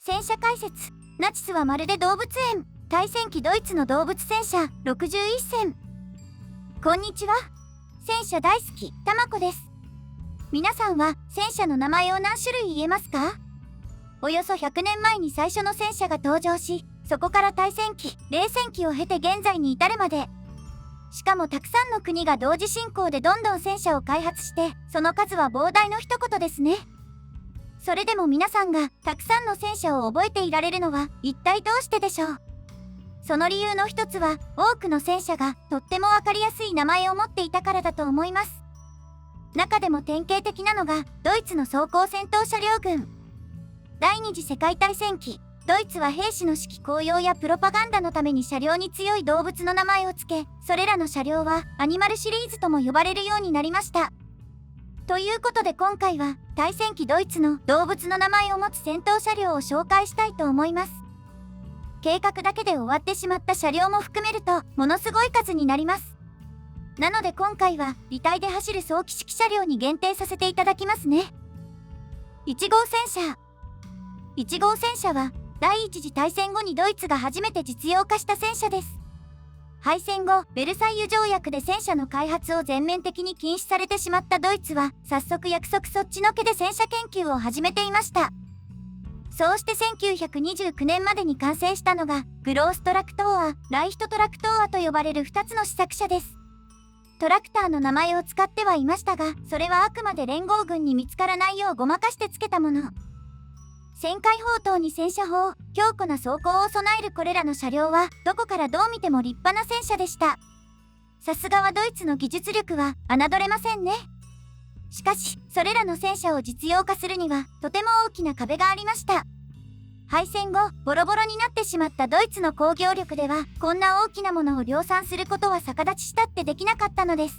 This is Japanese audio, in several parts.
戦車解説。ナチスはまるで動物園。対戦機ドイツの動物戦車61戦。こんにちは。戦車大好き、たまこです。皆さんは戦車の名前を何種類言えますか？およそ100年前に最初の戦車が登場し、そこから対戦機、冷戦機を経て現在に至るまで。しかもたくさんの国が同時進行でどんどん戦車を開発して、その数は膨大の一言ですね。それでも皆さんがたくさんの戦車を覚えていられるのは一体どうしてでしょう？その理由の一つは、多くの戦車がとってもわかりやすい名前を持っていたからだと思います。中でも典型的なのが、ドイツの装甲戦闘車両群。第二次世界大戦期、ドイツは兵士の士気高揚やプロパガンダのために車両に強い動物の名前を付け、それらの車両はアニマルシリーズとも呼ばれるようになりました。ということで今回は、対戦機ドイツの動物の名前を持つ戦闘車両を紹介したいと思います。計画だけで終わってしまった車両も含めると、ものすごい数になります。なので今回は、履帯で走る早期式車両に限定させていただきますね。1号戦車。1号戦車は、第一次大戦後にドイツが初めて実用化した戦車です。敗戦後、ベルサイユ条約で戦車の開発を全面的に禁止されてしまったドイツは、早速約束そっちのけで戦車研究を始めていました。そうして1929年までに完成したのが、グローストラクトーア、ライヒトトラクトーアと呼ばれる2つの試作車です。トラクターの名前を使ってはいましたが、それはあくまで連合軍に見つからないようごまかしてつけたもの。旋回砲塔に戦車砲、強固な装甲を備えるこれらの車両は、どこからどう見ても立派な戦車でした。さすがはドイツの技術力は侮れませんね。しかし、それらの戦車を実用化するには、とても大きな壁がありました。敗戦後、ボロボロになってしまったドイツの工業力では、こんな大きなものを量産することは逆立ちしたってできなかったのです。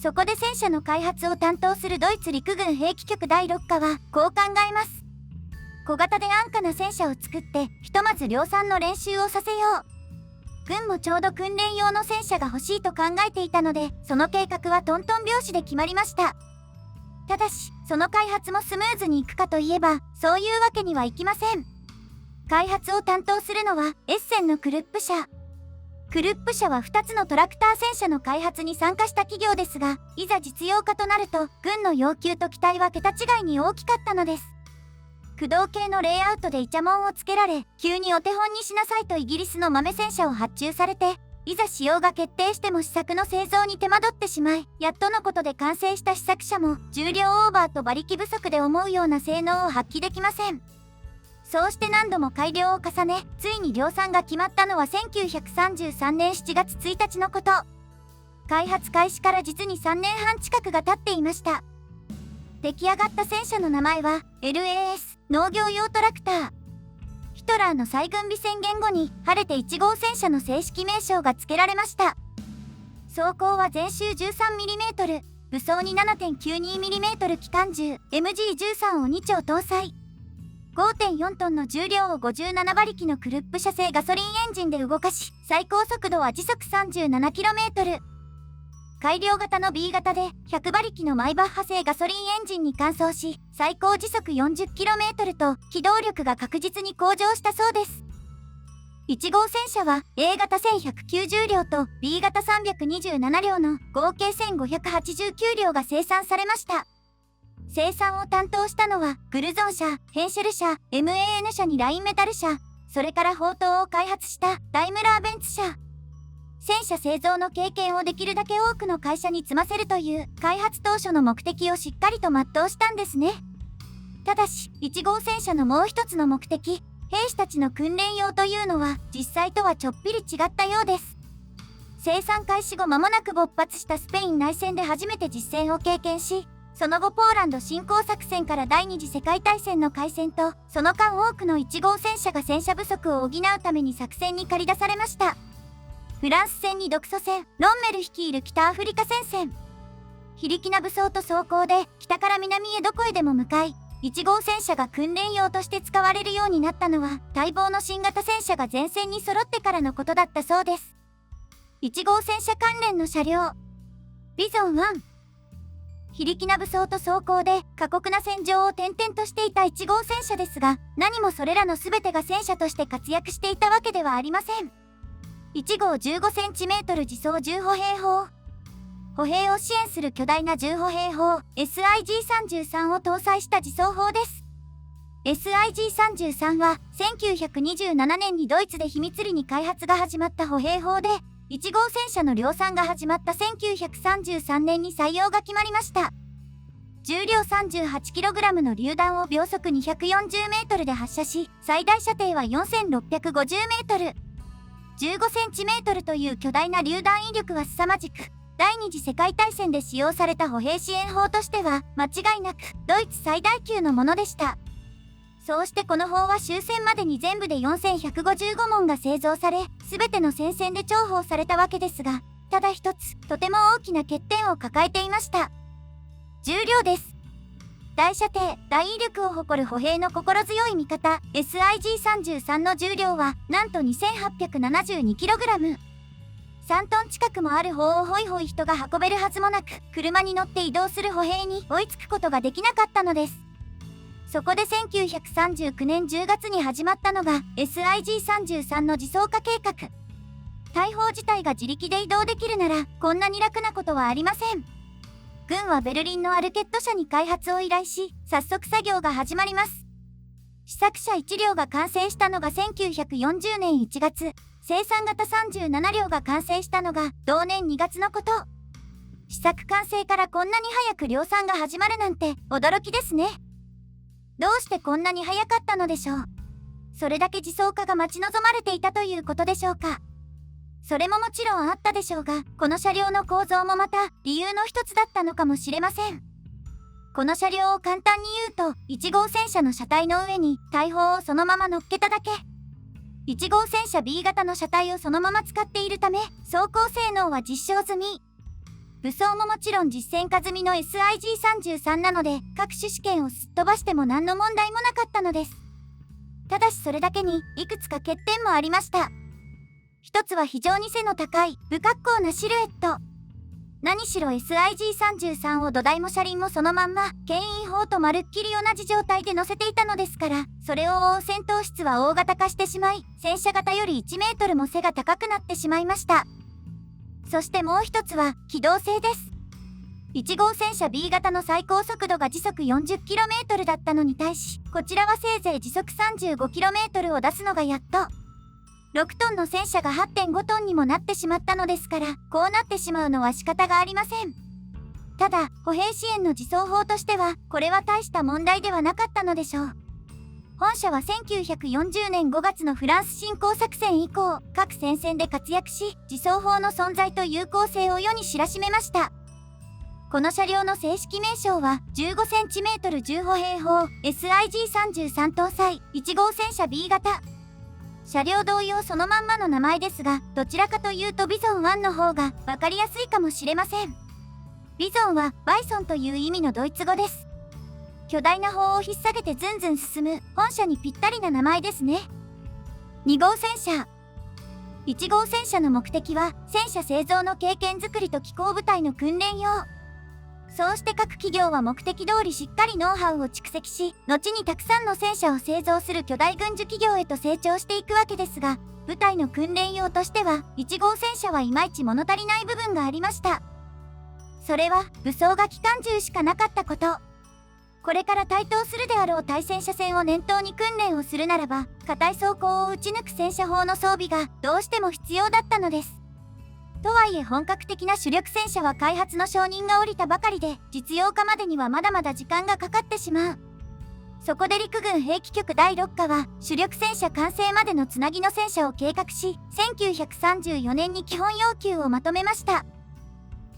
そこで戦車の開発を担当するドイツ陸軍兵器局第6課は、こう考えます。小型で安価な戦車を作って、ひとまず量産の練習をさせよう。軍もちょうど訓練用の戦車が欲しいと考えていたので、その計画はトントン拍子で決まりました。ただし、その開発もスムーズにいくかといえば、そういうわけにはいきません。開発を担当するのは、エッセンのクルップ社。クルップ社は2つのトラクター戦車の開発に参加した企業ですが、いざ実用化となると、軍の要求と期待は桁違いに大きかったのです。駆動系のレイアウトでイチャモンをつけられ、急にお手本にしなさいとイギリスの豆戦車を発注されて、いざ使用が決定しても試作の製造に手間取ってしまい、やっとのことで完成した試作車も、重量オーバーと馬力不足で思うような性能を発揮できません。そうして何度も改良を重ね、ついに量産が決まったのは1933年7月1日のこと。開発開始から実に3年半近くが経っていました。出来上がった戦車の名前は LAS 農業用トラクター。ヒトラーの再軍備宣言後に晴れて1号戦車の正式名称が付けられました。装甲は全周 13mm、武装に 7.92mm 機関銃 MG13 を2丁搭載。5.4 トンの重量を57馬力のクルップ社製ガソリンエンジンで動かし、最高速度は時速 37km。改良型の B 型で100馬力のマイバッハ製ガソリンエンジンに換装し、最高時速 40km と機動力が確実に向上したそうです。1号戦車は A 型1190両と B 型327両の合計1589両が生産されました。生産を担当したのはグルゾン社、ヘンシェル社、MAN 社にラインメタル社、それから砲塔を開発したダイムラーベンツ社。戦車製造の経験をできるだけ多くの会社に積ませるという開発当初の目的をしっかりと全うしたんですね。ただし、1号戦車のもう一つの目的、兵士たちの訓練用というのは実際とはちょっぴり違ったようです。生産開始後間もなく勃発したスペイン内戦で初めて実戦を経験し、その後ポーランド侵攻作戦から第二次世界大戦の開戦と、その間多くの1号戦車が戦車不足を補うために作戦に駆り出されました。フランス戦に独ソ戦、ロンメル率いる北アフリカ戦線。非力な武装と装甲で北から南へどこへでも向かい、1号戦車が訓練用として使われるようになったのは待望の新型戦車が前線に揃ってからのことだったそうです。1号戦車関連の車両。ビゾン1。非力な武装と装甲で過酷な戦場を転々としていた1号戦車ですが、何もそれらの全てが戦車として活躍していたわけではありません。1号 15cm 自走10歩兵砲。歩兵を支援する巨大な10歩兵砲 SIG-33 を搭載した自走砲です。SIG-33 は1927年にドイツで秘密裏に開発が始まった歩兵砲で、1号戦車の量産が始まった1933年に採用が決まりました。重量 38kg の榴弾を秒速 240m で発射し、最大射程は 4650m。15cm という巨大な榴弾威力は凄まじく、第二次世界大戦で使用された歩兵支援砲としては間違いなくドイツ最大級のものでした。そうしてこの砲は終戦までに全部で4155門が製造され、全ての戦線で重宝されたわけですが、ただ一つ、とても大きな欠点を抱えていました。重量です。大射程、大威力を誇る歩兵の心強い味方、SIG-33 の重量は、なんと 2872kg。3トン近くもある砲をホイホイ人が運べるはずもなく、車に乗って移動する歩兵に追いつくことができなかったのです。そこで1939年10月に始まったのが SIG-33 の自走化計画。大砲自体が自力で移動できるならこんなに楽なことはありません。軍はベルリンのアルケット社に開発を依頼し、早速作業が始まります。試作車1両が完成したのが1940年1月、生産型37両が完成したのが同年2月のこと。試作完成からこんなに早く量産が始まるなんて驚きですね。どうしてこんなに早かったのでしょう。それだけ自走化が待ち望まれていたということでしょうか。それももちろんあったでしょうが、この車両の構造もまた理由の一つだったのかもしれません。この車両を簡単に言うと、1号戦車の車体の上に大砲をそのまま乗っけただけ。1号戦車 B 型の車体をそのまま使っているため、走行性能は実証済み。武装ももちろん実戦化済みの SIG-33 なので、各種試験をすっ飛ばしても何の問題もなかったのです。ただしそれだけに、いくつか欠点もありました。一つは非常に背の高い、不格好なシルエット。何しろ SIG-33 を土台も車輪もそのまんま、牽引砲とまるっきり同じ状態で乗せていたのですから、それを覆う戦闘室は大型化してしまい、戦車型より1メートルも背が高くなってしまいました。そしてもう一つは、機動性です。1号戦車 B 型の最高速度が時速 40km だったのに対し、こちらはせいぜい時速 35km を出すのがやっと。6トンの戦車が 8.5 トンにもなってしまったのですから、こうなってしまうのは仕方がありません。ただ、歩兵支援の自走砲としては、これは大した問題ではなかったのでしょう。本社は1940年5月のフランス侵攻作戦以降、各戦線で活躍し、自走砲の存在と有効性を世に知らしめました。この車両の正式名称は 15cm 重歩兵砲 SIG-33 搭載1号戦車 B 型。車両同様そのまんまの名前ですが、どちらかというとビゾン1の方が分かりやすいかもしれません。ビゾンはバイソンという意味のドイツ語です。巨大な砲を引っ提げてずんずん進む本社にぴったりな名前ですね。2号戦車。1号戦車の目的は戦車製造の経験づくりと機構部隊の訓練用。そうして各企業は目的通りしっかりノウハウを蓄積し、後にたくさんの戦車を製造する巨大軍需企業へと成長していくわけですが、部隊の訓練用としては1号戦車はいまいち物足りない部分がありました。それは武装が機関銃しかなかったこと。これから台頭するであろう対戦車戦を念頭に訓練をするならば、硬い装甲を撃ち抜く戦車砲の装備がどうしても必要だったのです。とはいえ本格的な主力戦車は開発の承認が下りたばかりで、実用化までにはまだまだ時間がかかってしまう。そこで陸軍兵器局第6課は主力戦車完成までのつなぎの戦車を計画し、1934年に基本要求をまとめました。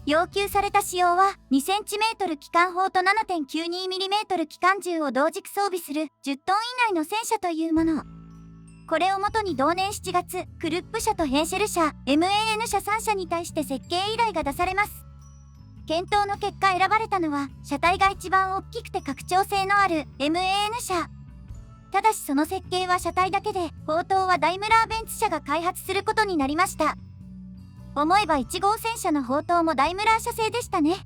要求された仕様は 2cm 機関砲と 7.92mm 機関銃を同軸装備する10トン以内の戦車というもの。これをもとに同年7月、クルップ社とヘンシェル社、MAN 社3社に対して設計依頼が出されます。検討の結果選ばれたのは、車体が一番大きくて拡張性のある MAN 社。ただしその設計は車体だけで、砲塔はダイムラーベンツ社が開発することになりました。思えば1号戦車の砲塔もダイムラー社製でしたね。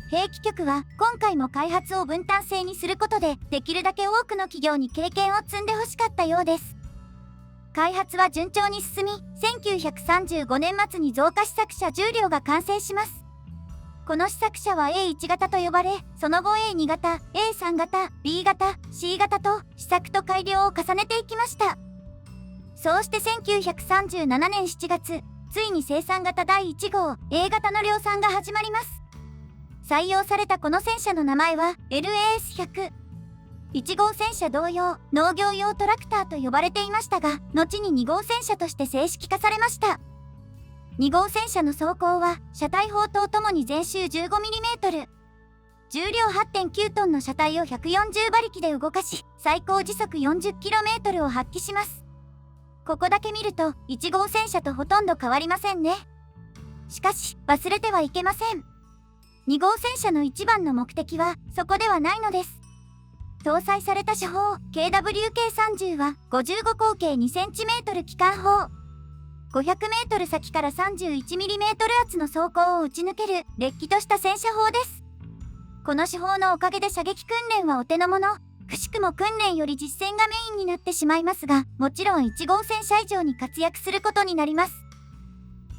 兵器局は今回も開発を分担制にすることでできるだけ多くの企業に経験を積んでほしかったようです。開発は順調に進み、1935年末に増加試作車10両が完成します。この試作車は A1 型と呼ばれ、その後 A2 型、A3 型、B 型、C 型と試作と改良を重ねていきました。そうして1937年7月、ついに生産型第1号 A 型の量産が始まります。採用されたこの戦車の名前は LAS100。1号戦車同様、農業用トラクターと呼ばれていましたが、後に2号戦車として正式化されました。2号戦車の走行は、車体砲塔ともに全周 15mm。重量 8.9 トンの車体を140馬力で動かし、最高時速 40km を発揮します。ここだけ見ると、1号戦車とほとんど変わりませんね。しかし、忘れてはいけません。2号戦車の一番の目的はそこではないのです。搭載された車砲 KWK30 は55口径 2cm 機関砲。500m 先から 31mm 圧の走行を撃ち抜けるれっきとした戦車砲です。この手法のおかげで射撃訓練はお手の物。くしくも訓練より実戦がメインになってしまいますが、もちろん1号戦車以上に活躍することになります。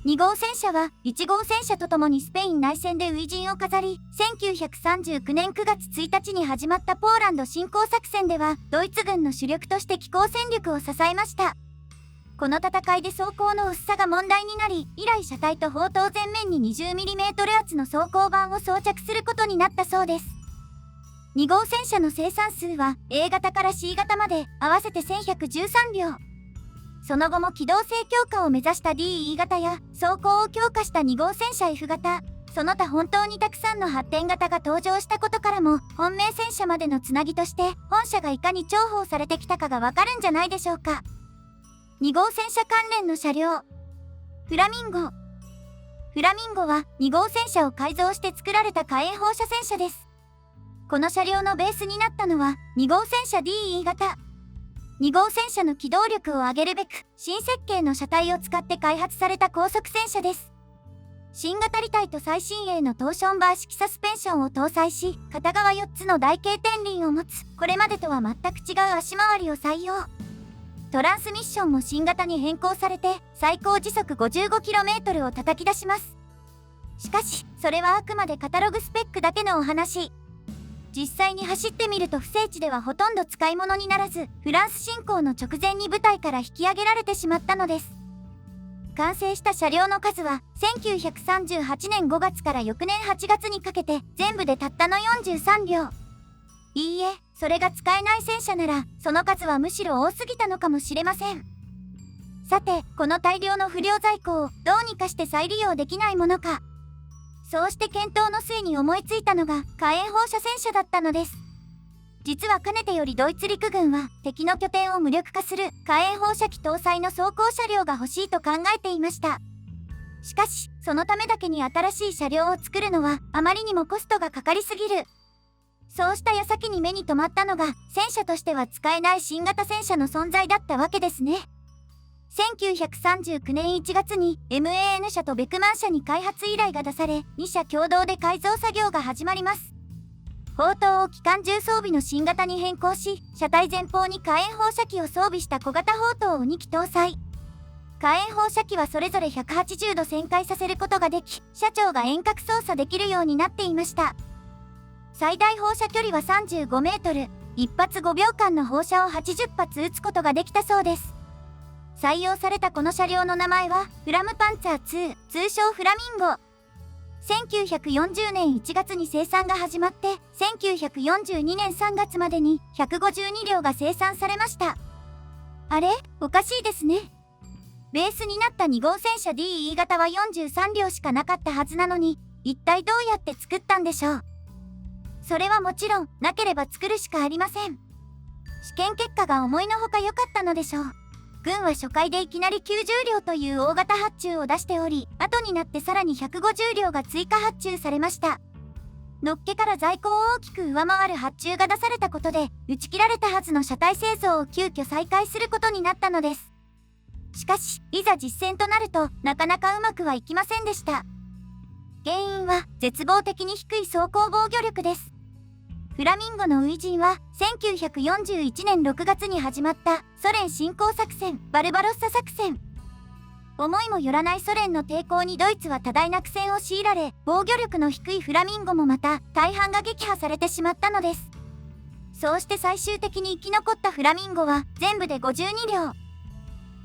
2号戦車は1号戦車とともにスペイン内戦で初陣を飾り、1939年9月1日に始まったポーランド侵攻作戦ではドイツ軍の主力として機甲戦力を支えました。この戦いで装甲の薄さが問題になり、以来車体と砲塔前面に 20mm 圧の装甲板を装着することになったそうです。2号戦車の生産数は A 型から C 型まで合わせて1113両。その後も機動性強化を目指した DE 型や装甲を強化した2号戦車 F 型、その他本当にたくさんの発展型が登場したことからも、本命戦車までのつなぎとして本車がいかに重宝されてきたかがわかるんじゃないでしょうか。2号戦車関連の車両。フラミンゴ。フラミンゴは2号戦車を改造して作られた火炎放射戦車です。この車両のベースになったのは2号戦車 DE 型。2号戦車の機動力を上げるべく、新設計の車体を使って開発された高速戦車です。新型履帯と最新鋭のトーションバー式サスペンションを搭載し、片側4つの台形天輪を持つ、これまでとは全く違う足回りを採用。トランスミッションも新型に変更されて、最高時速 55km を叩き出します。しかし、それはあくまでカタログスペックだけのお話。実際に走ってみると不整地ではほとんど使い物にならず、フランス侵攻の直前に部隊から引き上げられてしまったのです。完成した車両の数は1938年5月から翌年8月にかけて全部でたったの43両。いいえ、それが使えない戦車ならその数はむしろ多すぎたのかもしれません。さて、この大量の不良在庫をどうにかして再利用できないものか。そうして検討の末に思いついたのが火炎放射戦車だったのです。実はかねてよりドイツ陸軍は敵の拠点を無力化する火炎放射器搭載の装甲車両が欲しいと考えていました。しかし、そのためだけに新しい車両を作るのはあまりにもコストがかかりすぎる。そうした矢先に目に留まったのが戦車としては使えない新型戦車の存在だったわけですね。1939年1月に MAN 社とベクマン社に開発依頼が出され、2社共同で改造作業が始まります。砲塔を機関銃装備の新型に変更し、車体前方に火炎放射器を装備した小型砲塔を2機搭載。火炎放射器はそれぞれ180度旋回させることができ、車長が遠隔操作できるようになっていました。最大放射距離は35メートル、1発5秒間の放射を80発撃つことができたそうです。採用されたこの車両の名前はフラムパンツァー2、通称フラミンゴ。1940年1月に生産が始まって、1942年3月までに152両が生産されました。あれ？おかしいですね。ベースになった2号戦車 DE 型は43両しかなかったはずなのに、一体どうやって作ったんでしょう。それはもちろん、なければ作るしかありません。試験結果が思いのほか良かったのでしょう。軍は初回でいきなり90両という大型発注を出しており、後になってさらに150両が追加発注されました。のっけから在庫を大きく上回る発注が出されたことで、打ち切られたはずの車体製造を急遽再開することになったのです。しかし、いざ実戦となると、なかなかうまくはいきませんでした。原因は絶望的に低い走行防御力です。フラミンゴの初陣は1941年6月に始まったソ連侵攻作戦バルバロッサ作戦。思いもよらないソ連の抵抗にドイツは多大な苦戦を強いられ、防御力の低いフラミンゴもまた大半が撃破されてしまったのです。そうして最終的に生き残ったフラミンゴは全部で52両。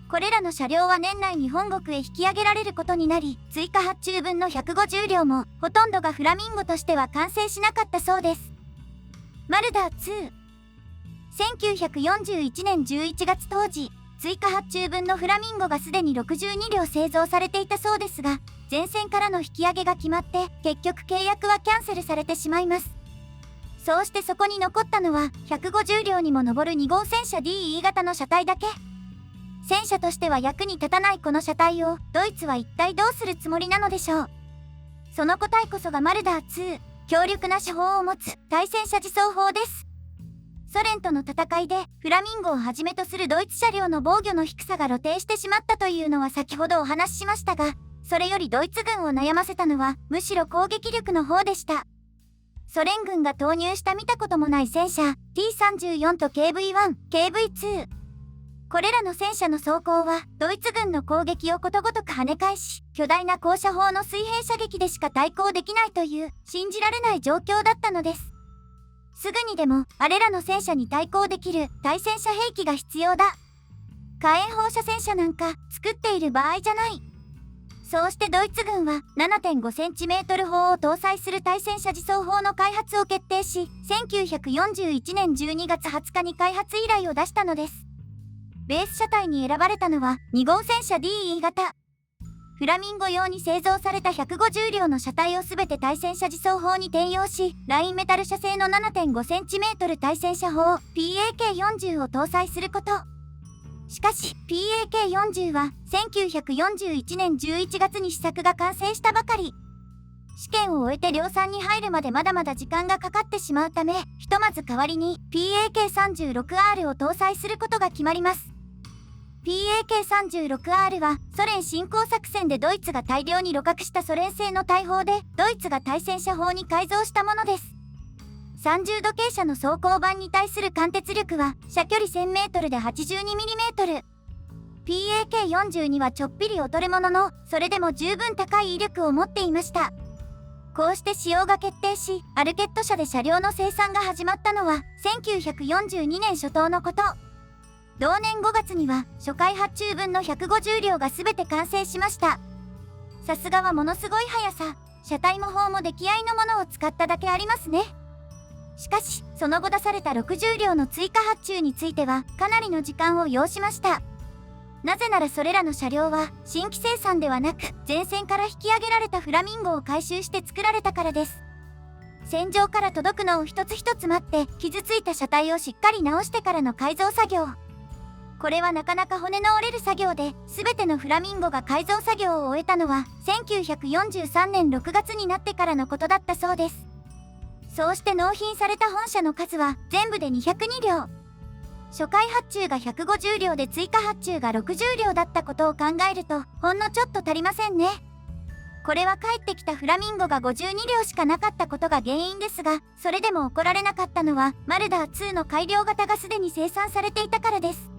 これらの車両は年内に本国へ引き上げられることになり、追加発注分の150両もほとんどがフラミンゴとしては完成しなかったそうです。マルダー2。1941年11月当時、追加発注分のフラミンゴがすでに62両製造されていたそうですが、前線からの引き上げが決まって結局契約はキャンセルされてしまいます。そうしてそこに残ったのは150両にも上る2号戦車 DE 型の車体だけ。戦車としては役に立たないこの車体をドイツは一体どうするつもりなのでしょう。その答えこそがマルダー2、強力な手法を持つ対戦車自走砲です。ソ連との戦いでフラミンゴをはじめとするドイツ車両の防御の低さが露呈してしまったというのは先ほどお話ししましたが、それよりドイツ軍を悩ませたのはむしろ攻撃力の方でした。ソ連軍が投入した見たこともない戦車 T34 と KV1、KV2。これらの戦車の装甲はドイツ軍の攻撃をことごとく跳ね返し、巨大な高射砲の水平射撃でしか対抗できないという信じられない状況だったのです。すぐにでもあれらの戦車に対抗できる対戦車兵器が必要だ。火炎放射戦車なんか作っている場合じゃない。そうしてドイツ軍は 7.5cm 砲を搭載する対戦車自走砲の開発を決定し、1941年12月20日に開発依頼を出したのです。ベース車体に選ばれたのは2号戦車 DE 型。フラミンゴ用に製造された150両の車体をすべて対戦車自走砲に転用し、ラインメタル社製の 7.5cm 対戦車砲 PAK40 を搭載すること。しかし PAK40 は1941年11月に試作が完成したばかり。試験を終えて量産に入るまでまだまだ時間がかかってしまうため、ひとまず代わりに PAK36R を搭載することが決まります。PAK36R はソ連侵攻作戦でドイツが大量に鹵獲したソ連製の大砲で、ドイツが対戦車砲に改造したものです。30度傾斜の装甲板に対する貫徹力は射距離 1000m で 82mm。PAK40 にはちょっぴり劣るものの、それでも十分高い威力を持っていました。こうして使用が決定し、アルケット社で車両の生産が始まったのは1942年初頭のこと。同年5月には初回発注分の150両が全て完成しました。さすがはものすごい速さ。車体も砲も出来合いのものを使っただけありますね。しかし、その後出された60両の追加発注についてはかなりの時間を要しました。なぜならそれらの車両は新規生産ではなく、前線から引き上げられたフラミンゴを回収して作られたからです。戦場から届くのを一つ一つ待って、傷ついた車体をしっかり直してからの改造作業。これはなかなか骨の折れる作業で、全てのフラミンゴが改造作業を終えたのは1943年6月になってからのことだったそうです。そうして納品された本社の数は全部で202両。初回発注が150両で追加発注が60両だったことを考えると、ほんのちょっと足りませんね。これは帰ってきたフラミンゴが52両しかなかったことが原因ですが、それでも怒られなかったのはマルダー2の改良型がすでに生産されていたからです。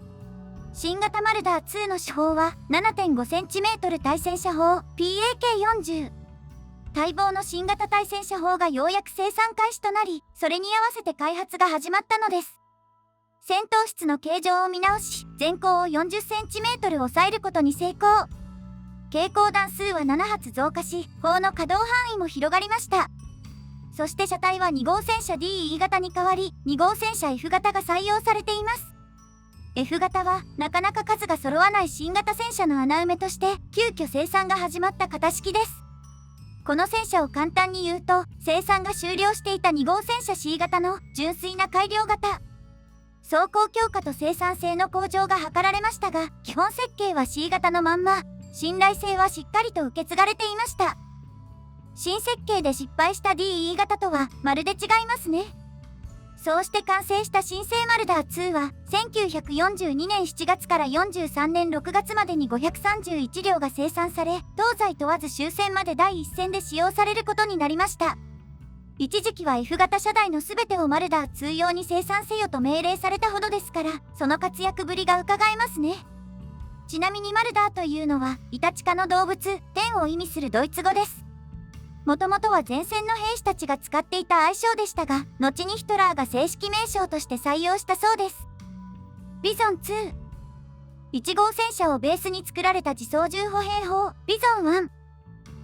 新型マルダー2の手法は 7.5cm 対戦車砲 PAK40。待望の新型対戦車砲がようやく生産開始となり、それに合わせて開発が始まったのです。戦闘室の形状を見直し、全高を 40cm 抑えることに成功。携行弾数は7発増加し、砲の可動範囲も広がりました。そして車体は2号戦車 DE 型に代わり、2号戦車 F 型が採用されています。F 型はなかなか数が揃わない新型戦車の穴埋めとして急遽生産が始まった型式です。この戦車を簡単に言うと、生産が終了していた2号戦車 C 型の純粋な改良型。走行強化と生産性の向上が図られましたが、基本設計は C 型のまんま、信頼性はしっかりと受け継がれていました。新設計で失敗した DE 型とはまるで違いますね。そうして完成した新生マルダー2は、1942年7月から43年6月までに531両が生産され、東西問わず終戦まで第一線で使用されることになりました。一時期は F 型車台の全てをマルダー2用に生産せよと命令されたほどですから、その活躍ぶりが伺えますね。ちなみにマルダーというのは、イタチ科の動物、天を意味するドイツ語です。もともとは前線の兵士たちが使っていた愛称でしたが、後にヒトラーが正式名称として採用したそうです。ビゾン2。1号戦車をベースに作られた自操縦歩兵砲、ビゾン1。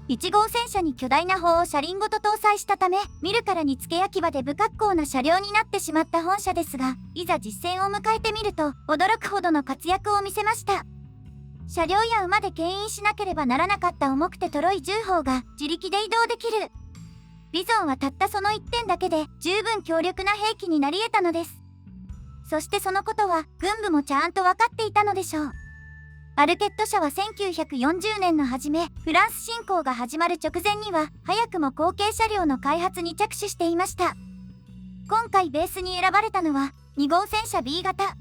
1号戦車に巨大な砲を車輪ごと搭載したため、見るからに付け焼き場で不格好な車両になってしまった本車ですが、いざ実戦を迎えてみると、驚くほどの活躍を見せました。車両や馬で牽引しなければならなかった重くてとろい銃砲が自力で移動できる。ビゾンはたったその1点だけで十分強力な兵器になり得たのです。そしてそのことは軍部もちゃんと分かっていたのでしょう。アルケット社は1940年の初め、フランス侵攻が始まる直前には、早くも後継車両の開発に着手していました。今回ベースに選ばれたのは、2号戦車 B 型。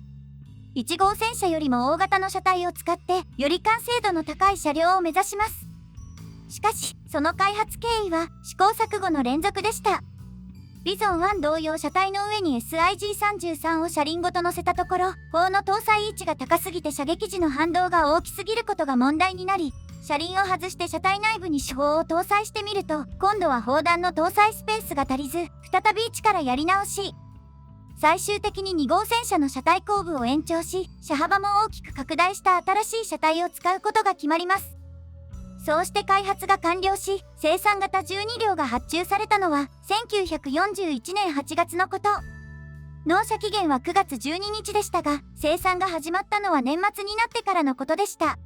1号戦車よりも大型の車体を使って、より完成度の高い車両を目指します。しかし、その開発経緯は試行錯誤の連続でした。ビゾン1同様車体の上に SIG33 を車輪ごと乗せたところ、砲の搭載位置が高すぎて射撃時の反動が大きすぎることが問題になり、車輪を外して車体内部に主砲を搭載してみると、今度は砲弾の搭載スペースが足りず、再び一からやり直し。最終的に2号戦車の車体後部を延長し、車幅も大きく拡大した新しい車体を使うことが決まります。そうして開発が完了し、生産型12両が発注されたのは1941年8月のこと。納車期限は9月12日でしたが、生産が始まったのは年末になってからのことでした。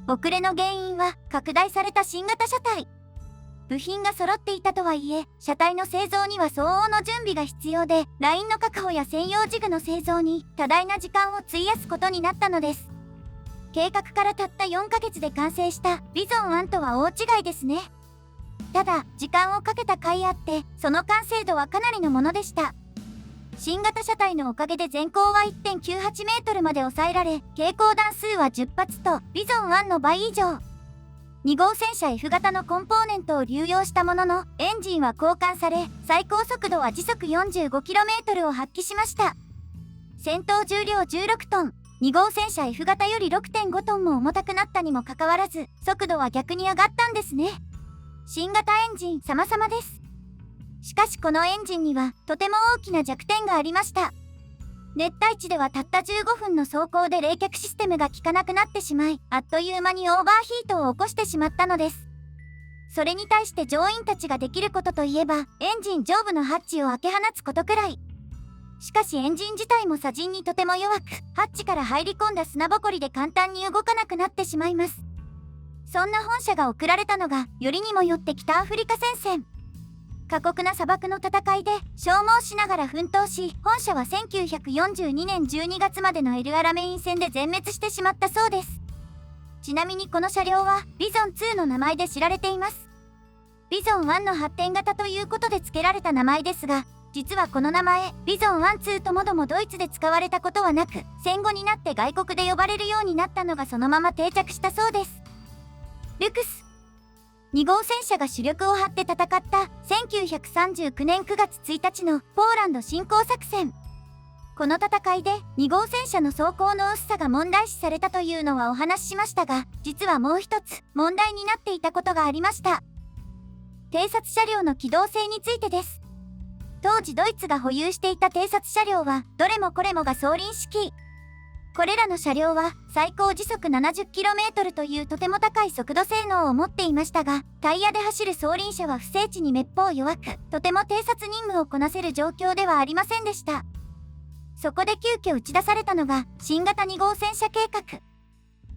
遅れの原因は拡大された新型車体。部品が揃っていたとはいえ、車体の製造には相応の準備が必要で、ラインの確保や専用ジグの製造に多大な時間を費やすことになったのです。計画からたった4ヶ月で完成したビゾン1とは大違いですね。ただ、時間をかけた甲斐あって、その完成度はかなりのものでした。新型車体のおかげで全高は 1.98 メートルまで抑えられ、携行弾数は10発とビゾン1の倍以上。2号戦車 F 型のコンポーネントを流用したものの、エンジンは交換され、最高速度は時速 45km を発揮しました。戦闘重量16トン。2号戦車 F 型より 6.5 トンも重たくなったにもかかわらず、速度は逆に上がったんですね。新型エンジン様々です。しかしこのエンジンにはとても大きな弱点がありました。熱帯地ではたった15分の走行で冷却システムが効かなくなってしまい、あっという間にオーバーヒートを起こしてしまったのです。それに対して乗員たちができることといえば、エンジン上部のハッチを開け放つことくらい。しかしエンジン自体も砂塵にとても弱く、ハッチから入り込んだ砂ぼこりで簡単に動かなくなってしまいます。そんな本社が送られたのが、よりにもよって北アフリカ戦線。過酷な砂漠の戦いで消耗しながら奮闘し、本社は1942年12月までのエルアラメイン戦で全滅してしまったそうです。ちなみにこの車両はビゾン2の名前で知られています。ビゾン1の発展型ということで付けられた名前ですが、実はこの名前、ビゾン1、2ともどもドイツで使われたことはなく、戦後になって外国で呼ばれるようになったのがそのまま定着したそうです。ルクス。2号戦車が主力を張って戦った1939年9月1日のポーランド侵攻作戦。この戦いで2号戦車の装甲の薄さが問題視されたというのはお話ししましたが、実はもう一つ問題になっていたことがありました。偵察車両の機動性についてです。当時ドイツが保有していた偵察車両はどれもこれもが双輪式。これらの車両は最高時速 70km というとても高い速度性能を持っていましたが、タイヤで走る双輪車は不整地にめっぽう弱く、とても偵察任務をこなせる状況ではありませんでした。そこで急遽打ち出されたのが新型2号戦車計画。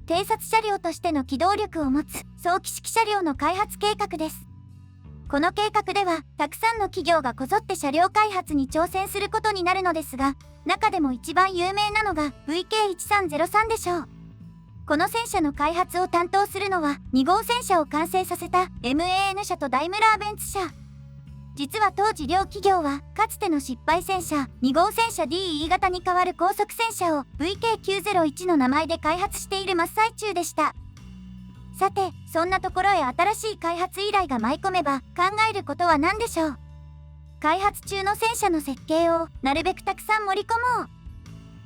偵察車両としての機動力を持つ早期式車両の開発計画です。この計画ではたくさんの企業がこぞって車両開発に挑戦することになるのですが、中でも一番有名なのが VK1303 でしょう。この戦車の開発を担当するのは2号戦車を完成させた MAN 社とダイムラーベンツ社。実は当時両企業はかつての失敗戦車2号戦車 DE 型に代わる高速戦車を VK901 の名前で開発している真っ最中でした。さて、そんなところへ新しい開発依頼が舞い込めば考えることは何でしょう。開発中の戦車の設計をなるべくたくさん盛り込もう。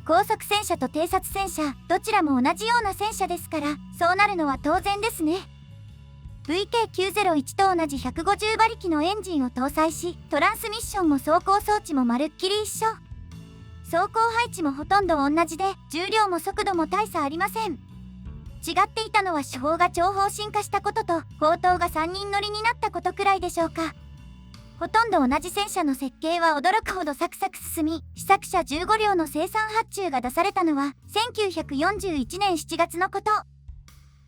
高速戦車と偵察戦車どちらも同じような戦車ですから、そうなるのは当然ですね。VK901 と同じ150馬力のエンジンを搭載し、トランスミッションも走行装置もまるっきり一緒。走行配置もほとんど同じで、重量も速度も大差ありません。違っていたのは手法が超方進化したことと、砲塔が3人乗りになったことくらいでしょうか。ほとんど同じ戦車の設計は驚くほどサクサク進み、試作車15両の生産発注が出されたのは1941年7月のこと。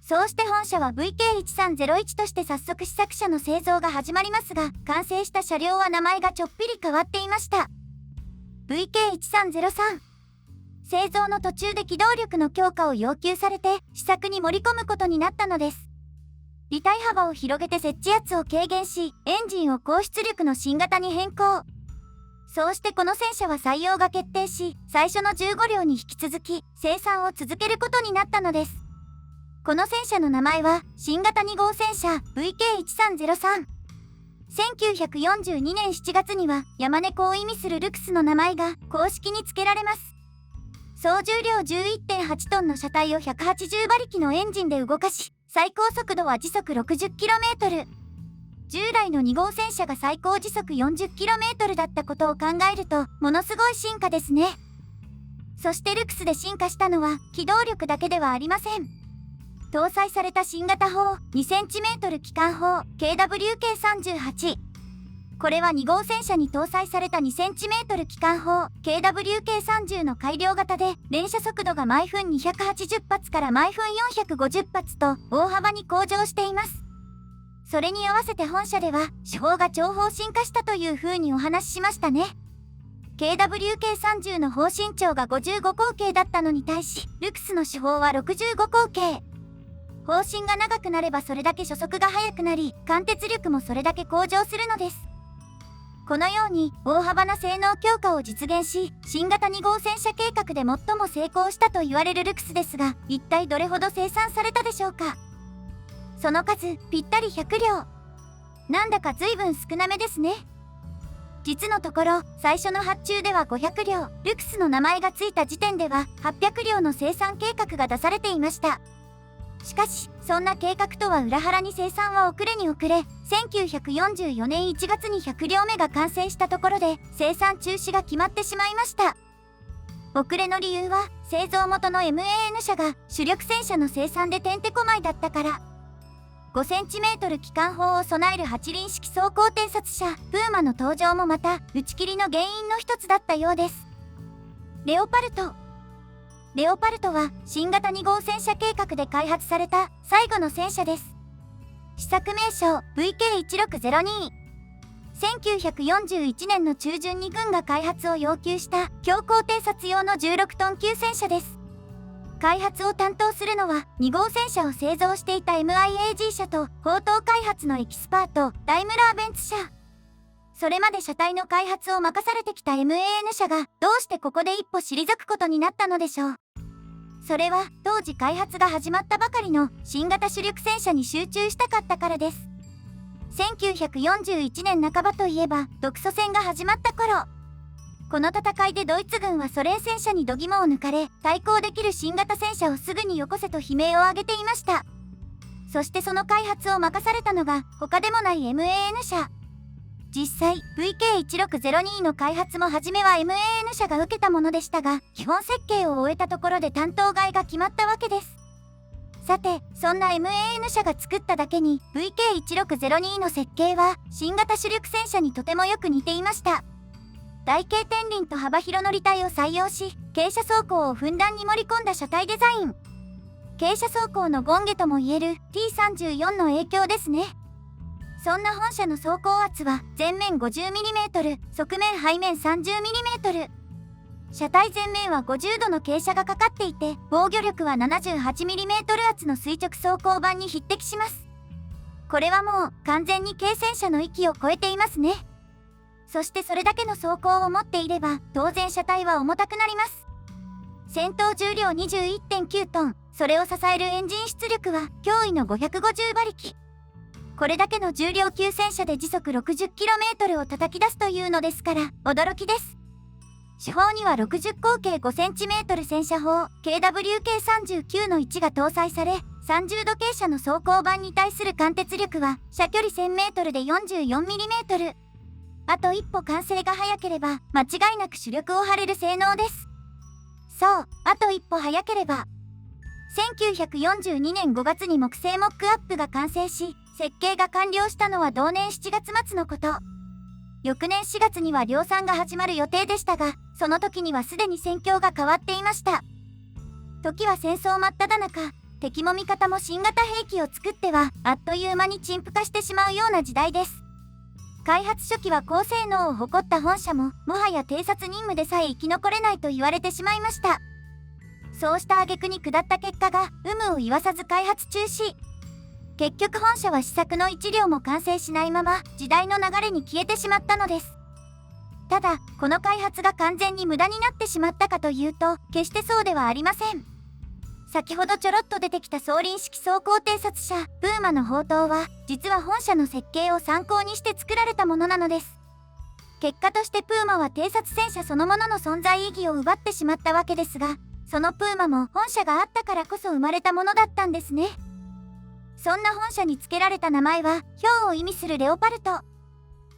そうして本社は VK1301 として早速試作車の製造が始まりますが、完成した車両は名前がちょっぴり変わっていました。VK1303。製造の途中で機動力の強化を要求されて、試作に盛り込むことになったのです。履帯幅を広げて接地圧を軽減し、エンジンを高出力の新型に変更。そうしてこの戦車は採用が決定し、最初の15両に引き続き、生産を続けることになったのです。この戦車の名前は、新型2号戦車 VK1303。1942年7月には、山猫を意味するルクスの名前が公式に付けられます。総重量 11.8 トンの車体を180馬力のエンジンで動かし、最高速度は時速 60km。従来の2号戦車が最高時速 40km だったことを考えると、ものすごい進化ですね。そしてルクスで進化したのは、機動力だけではありません。搭載された新型砲 2cm 機関砲 KWK38。これは2号戦車に搭載された 2cm 機関砲 KWK30 の改良型で、連射速度が毎分280発から毎分450発と大幅に向上しています。それに合わせて本社では手法が超方進化したという風にお話ししましたね。KWK30 の砲身長が55口径だったのに対し、ルクスの手法は65口径。砲身が長くなればそれだけ初速が速くなり、貫徹力もそれだけ向上するのです。このように大幅な性能強化を実現し、新型2号戦車計画で最も成功したと言われるルクスですが、一体どれほど生産されたでしょうか。その数、ぴったり100両。なんだか随分少なめですね。実のところ、最初の発注では500両、ルクスの名前がついた時点では800両の生産計画が出されていました。しかし、そんな計画とは裏腹に生産は遅れに遅れ、1944年1月に100両目が完成したところで、生産中止が決まってしまいました。遅れの理由は、製造元の MAN 社が主力戦車の生産でてんてこまいだったから。5cm 機関砲を備える8輪式装甲偵察車、プーマの登場もまた、打ち切りの原因の一つだったようです。レオパルト。レオパルトは新型2号戦車計画で開発された最後の戦車です。試作名称 VK1602。1941年の中旬に軍が開発を要求した強行偵察用の16トン級戦車です。開発を担当するのは2号戦車を製造していた MIAG 社と砲塔開発のエキスパートダイムラーベンツ社。それまで車体の開発を任されてきた MAN 社がどうしてここで一歩退くことになったのでしょう。それは当時開発が始まったばかりの新型主力戦車に集中したかったからです。1941年半ばといえば独ソ戦が始まった頃、この戦いでドイツ軍はソ連戦車に度肝を抜かれ、対抗できる新型戦車をすぐによこせと悲鳴を上げていました。そしてその開発を任されたのが他でもない MAN 社。実際 VK1602 の開発も初めは MAN 社が受けたものでしたが、基本設計を終えたところで担当外が決まったわけです。さて、そんな MAN 社が作っただけに VK1602 の設計は新型主力戦車にとてもよく似ていました。台形天輪と幅広の履帯を採用し、傾斜走行をふんだんに盛り込んだ車体デザイン。傾斜走行の権化ともいえる T34 の影響ですね。そんな本社の走行圧は前面 50mm、側面背面 30mm。車体前面は50度の傾斜がかかっていて、防御力は 78mm 圧の垂直走行板に匹敵します。これはもう完全に軽戦車の域を超えていますね。そしてそれだけの装甲を持っていれば当然車体は重たくなります。戦闘重量 21.9 トン、それを支えるエンジン出力は驚異の550馬力。これだけの重量級戦車で時速 60km を叩き出すというのですから驚きです。主砲には60口径 5cm 戦車砲 KWK39 の1が搭載され、30度傾斜の装甲板に対する貫徹力は射距離 1000m で 44mm。あと一歩完成が早ければ間違いなく主力を張れる性能です。そう、あと一歩早ければ。1942年5月に木製モックアップが完成し、設計が完了したのは同年7月末のこと。翌年4月には量産が始まる予定でしたが、その時にはすでに戦況が変わっていました。時は戦争真っ只中、敵も味方も新型兵器を作ってはあっという間に陳腐化してしまうような時代です。開発初期は高性能を誇った本社も、もはや偵察任務でさえ生き残れないと言われてしまいました。そうした挙句に下った結果が、有無を言わさず開発中止。結局本社は試作の1両も完成しないまま、時代の流れに消えてしまったのです。ただ、この開発が完全に無駄になってしまったかというと、決してそうではありません。先ほどちょろっと出てきた双輪式装甲偵察車、プーマの砲塔は、実は本社の設計を参考にして作られたものなのです。結果としてプーマは偵察戦車そのものの存在意義を奪ってしまったわけですが、そのプーマも本社があったからこそ生まれたものだったんですね。そんな本社に付けられた名前は、豹を意味するレオパルト。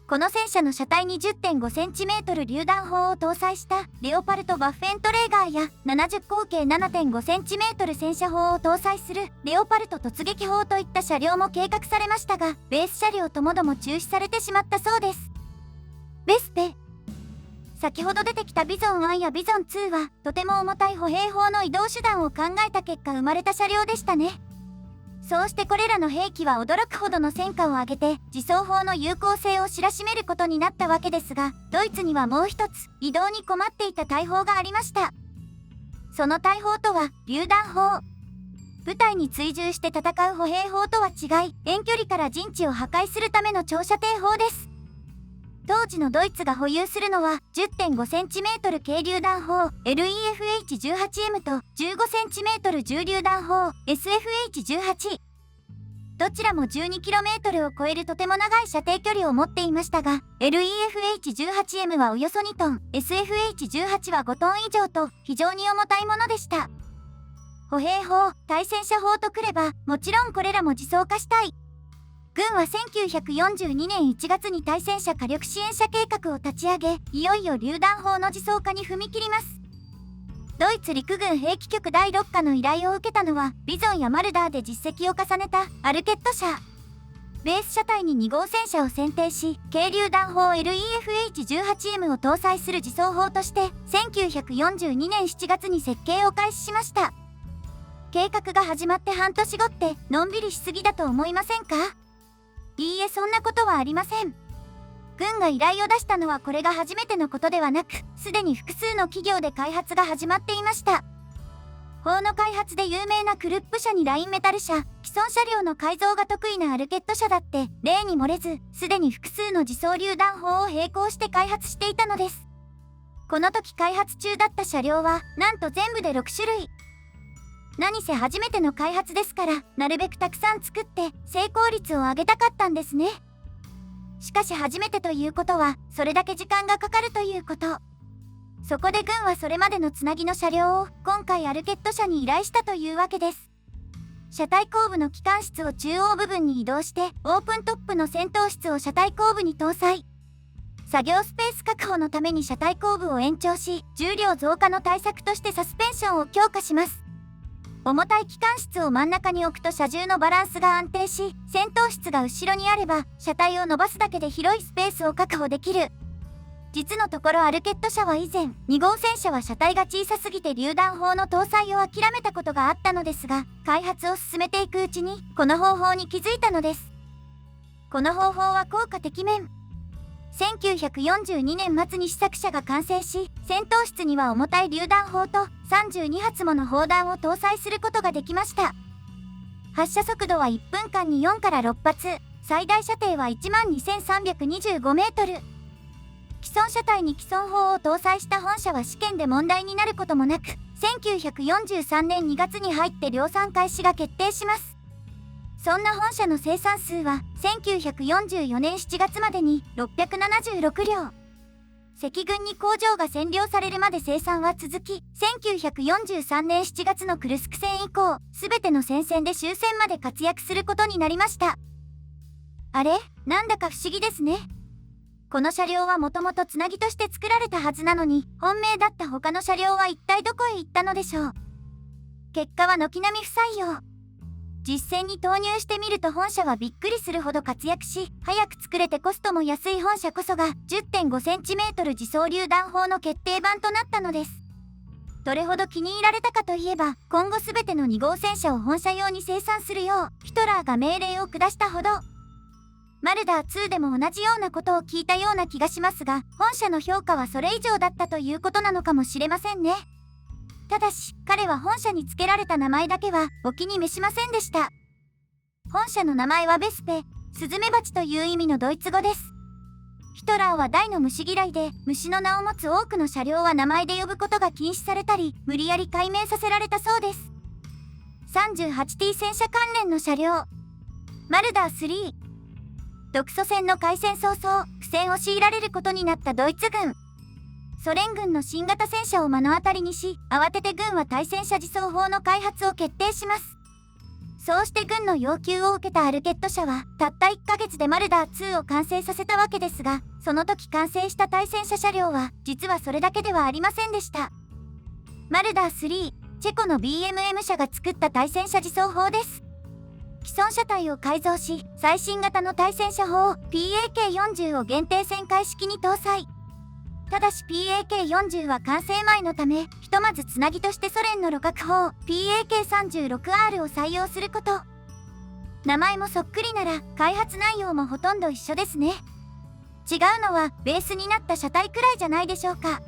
この戦車の車体に 10.5cm 榴弾砲を搭載したレオパルト・バッフェントレーガーや70口径 7.5cm 戦車砲を搭載するレオパルト突撃砲といった車両も計画されましたが、ベース車両ともども中止されてしまったそうです。ベスペ。先ほど出てきたビゾン1やビゾン2はとても重たい歩兵砲の移動手段を考えた結果生まれた車両でしたね。そうしてこれらの兵器は驚くほどの戦果を上げて自走砲の有効性を知らしめることになったわけですが、ドイツにはもう一つ移動に困っていた大砲がありました。その大砲とは榴弾砲。部隊に追従して戦う歩兵砲とは違い、遠距離から陣地を破壊するための長射程砲です。当時のドイツが保有するのは 10.5cm 軽榴弾砲 LEFH-18M と 15cm 重榴弾砲 SFH-18。どちらも 12km を超えるとても長い射程距離を持っていましたが、LEFH-18M はおよそ2トン、SFH-18 は5トン以上と非常に重たいものでした。歩兵砲、対戦車砲とくれば、もちろんこれらも自走化したい。軍は1942年1月に対戦車火力支援車計画を立ち上げ、いよいよ榴弾砲の自走化に踏み切ります。ドイツ陸軍兵器局第6課の依頼を受けたのは、ビゾンやマルダーで実績を重ねたアルケット社。ベース車体に2号戦車を選定し、軽榴弾砲 LEFH-18M を搭載する自走砲として、1942年7月に設計を開始しました。計画が始まって半年後って、のんびりしすぎだと思いませんか？いいえ、そんなことはありません。軍が依頼を出したのはこれが初めてのことではなく、すでに複数の企業で開発が始まっていました。砲の開発で有名なクルップ社にラインメタル社、既存車両の改造が得意なアルケット社だって、例に漏れず、すでに複数の自走榴弾砲を並行して開発していたのです。この時開発中だった車両は、なんと全部で6種類。何せ初めての開発ですから、なるべくたくさん作って成功率を上げたかったんですね。しかし初めてということは、それだけ時間がかかるということ。そこで軍はそれまでのつなぎの車両を今回アルケット社に依頼したというわけです。車体後部の機関室を中央部分に移動して、オープントップの戦闘室を車体後部に搭載。作業スペース確保のために車体後部を延長し、重量増加の対策としてサスペンションを強化します。重たい機関室を真ん中に置くと車重のバランスが安定し、戦闘室が後ろにあれば、車体を伸ばすだけで広いスペースを確保できる。実のところアルケット社は以前、2号戦車は車体が小さすぎて榴弾砲の搭載を諦めたことがあったのですが、開発を進めていくうちに、この方法に気づいたのです。この方法は効果てきめん。1942年末に試作車が完成し、戦闘室には重たい榴弾砲と32発もの砲弾を搭載することができました。発射速度は1分間に4から6発、最大射程は 12,325 メートル。既存車体に既存砲を搭載した本車は試験で問題になることもなく、1943年2月に入って量産開始が決定します。そんな本車の生産数は1944年7月までに676両。赤軍に工場が占領されるまで生産は続き、1943年7月のクルスク戦以降、すべての戦線で終戦まで活躍することになりました。あれ、なんだか不思議ですね。この車両はもともとつなぎとして作られたはずなのに、本命だった他の車両は一体どこへ行ったのでしょう。結果は軒並み不採用。実戦に投入してみると本車はびっくりするほど活躍し、早く作れてコストも安い本車こそが 10.5cm 自走榴弾砲の決定版となったのです。どれほど気に入られたかといえば、今後すべての2号戦車を本車用に生産するようヒトラーが命令を下したほど。マルダー2でも同じようなことを聞いたような気がしますが、本社の評価はそれ以上だったということなのかもしれませんね。ただし、彼は本社に付けられた名前だけはお気に召しませんでした。本社の名前はベスペ、スズメバチという意味のドイツ語です。ヒトラーは大の虫嫌いで、虫の名を持つ多くの車両は名前で呼ぶことが禁止されたり、無理やり改名させられたそうです。38T 戦車関連の車両。マルダー3。独ソ戦の開戦早々、苦戦を強いられることになったドイツ軍。ソ連軍の新型戦車を目の当たりにし、慌てて軍は対戦車自走砲の開発を決定します。そうして軍の要求を受けたアルケット社は、たった1ヶ月でマルダー2を完成させたわけですが、その時完成した対戦車車両は、実はそれだけではありませんでした。マルダー3、チェコの BMM 社が作った対戦車自走砲です。既存車体を改造し、最新型の対戦車砲 PAK-40 を限定旋回式に搭載。ただし PAK-40 は完成前のため、ひとまずつなぎとしてソ連の旅客砲 PAK-36R を採用すること。名前もそっくりなら、開発内容もほとんど一緒ですね。違うのは、ベースになった車体くらいじゃないでしょうか。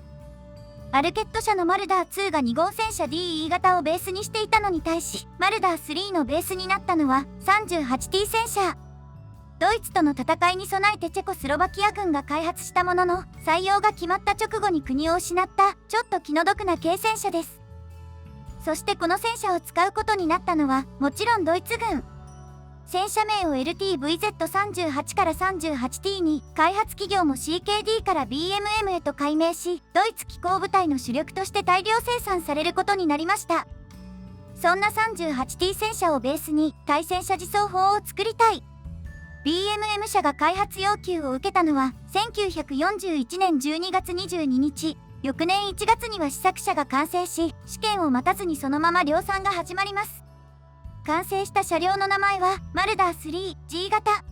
アルケット社のマルダー2が2号戦車 DE 型をベースにしていたのに対し、マルダー3のベースになったのは 38T 戦車。ドイツとの戦いに備えてチェコスロバキア軍が開発したものの、採用が決まった直後に国を失ったちょっと気の毒な軽戦車です。そしてこの戦車を使うことになったのはもちろんドイツ軍。戦車名を LTVZ38 から 38T に、開発企業も CKD から BMM へと改名し、ドイツ機甲部隊の主力として大量生産されることになりました。そんな 38T 戦車をベースに対戦車自走砲を作りたい。BMM 社が開発要求を受けたのは1941年12月22日。翌年1月には試作車が完成し、試験を待たずにそのまま量産が始まります。完成した車両の名前はマルダー 3G 型。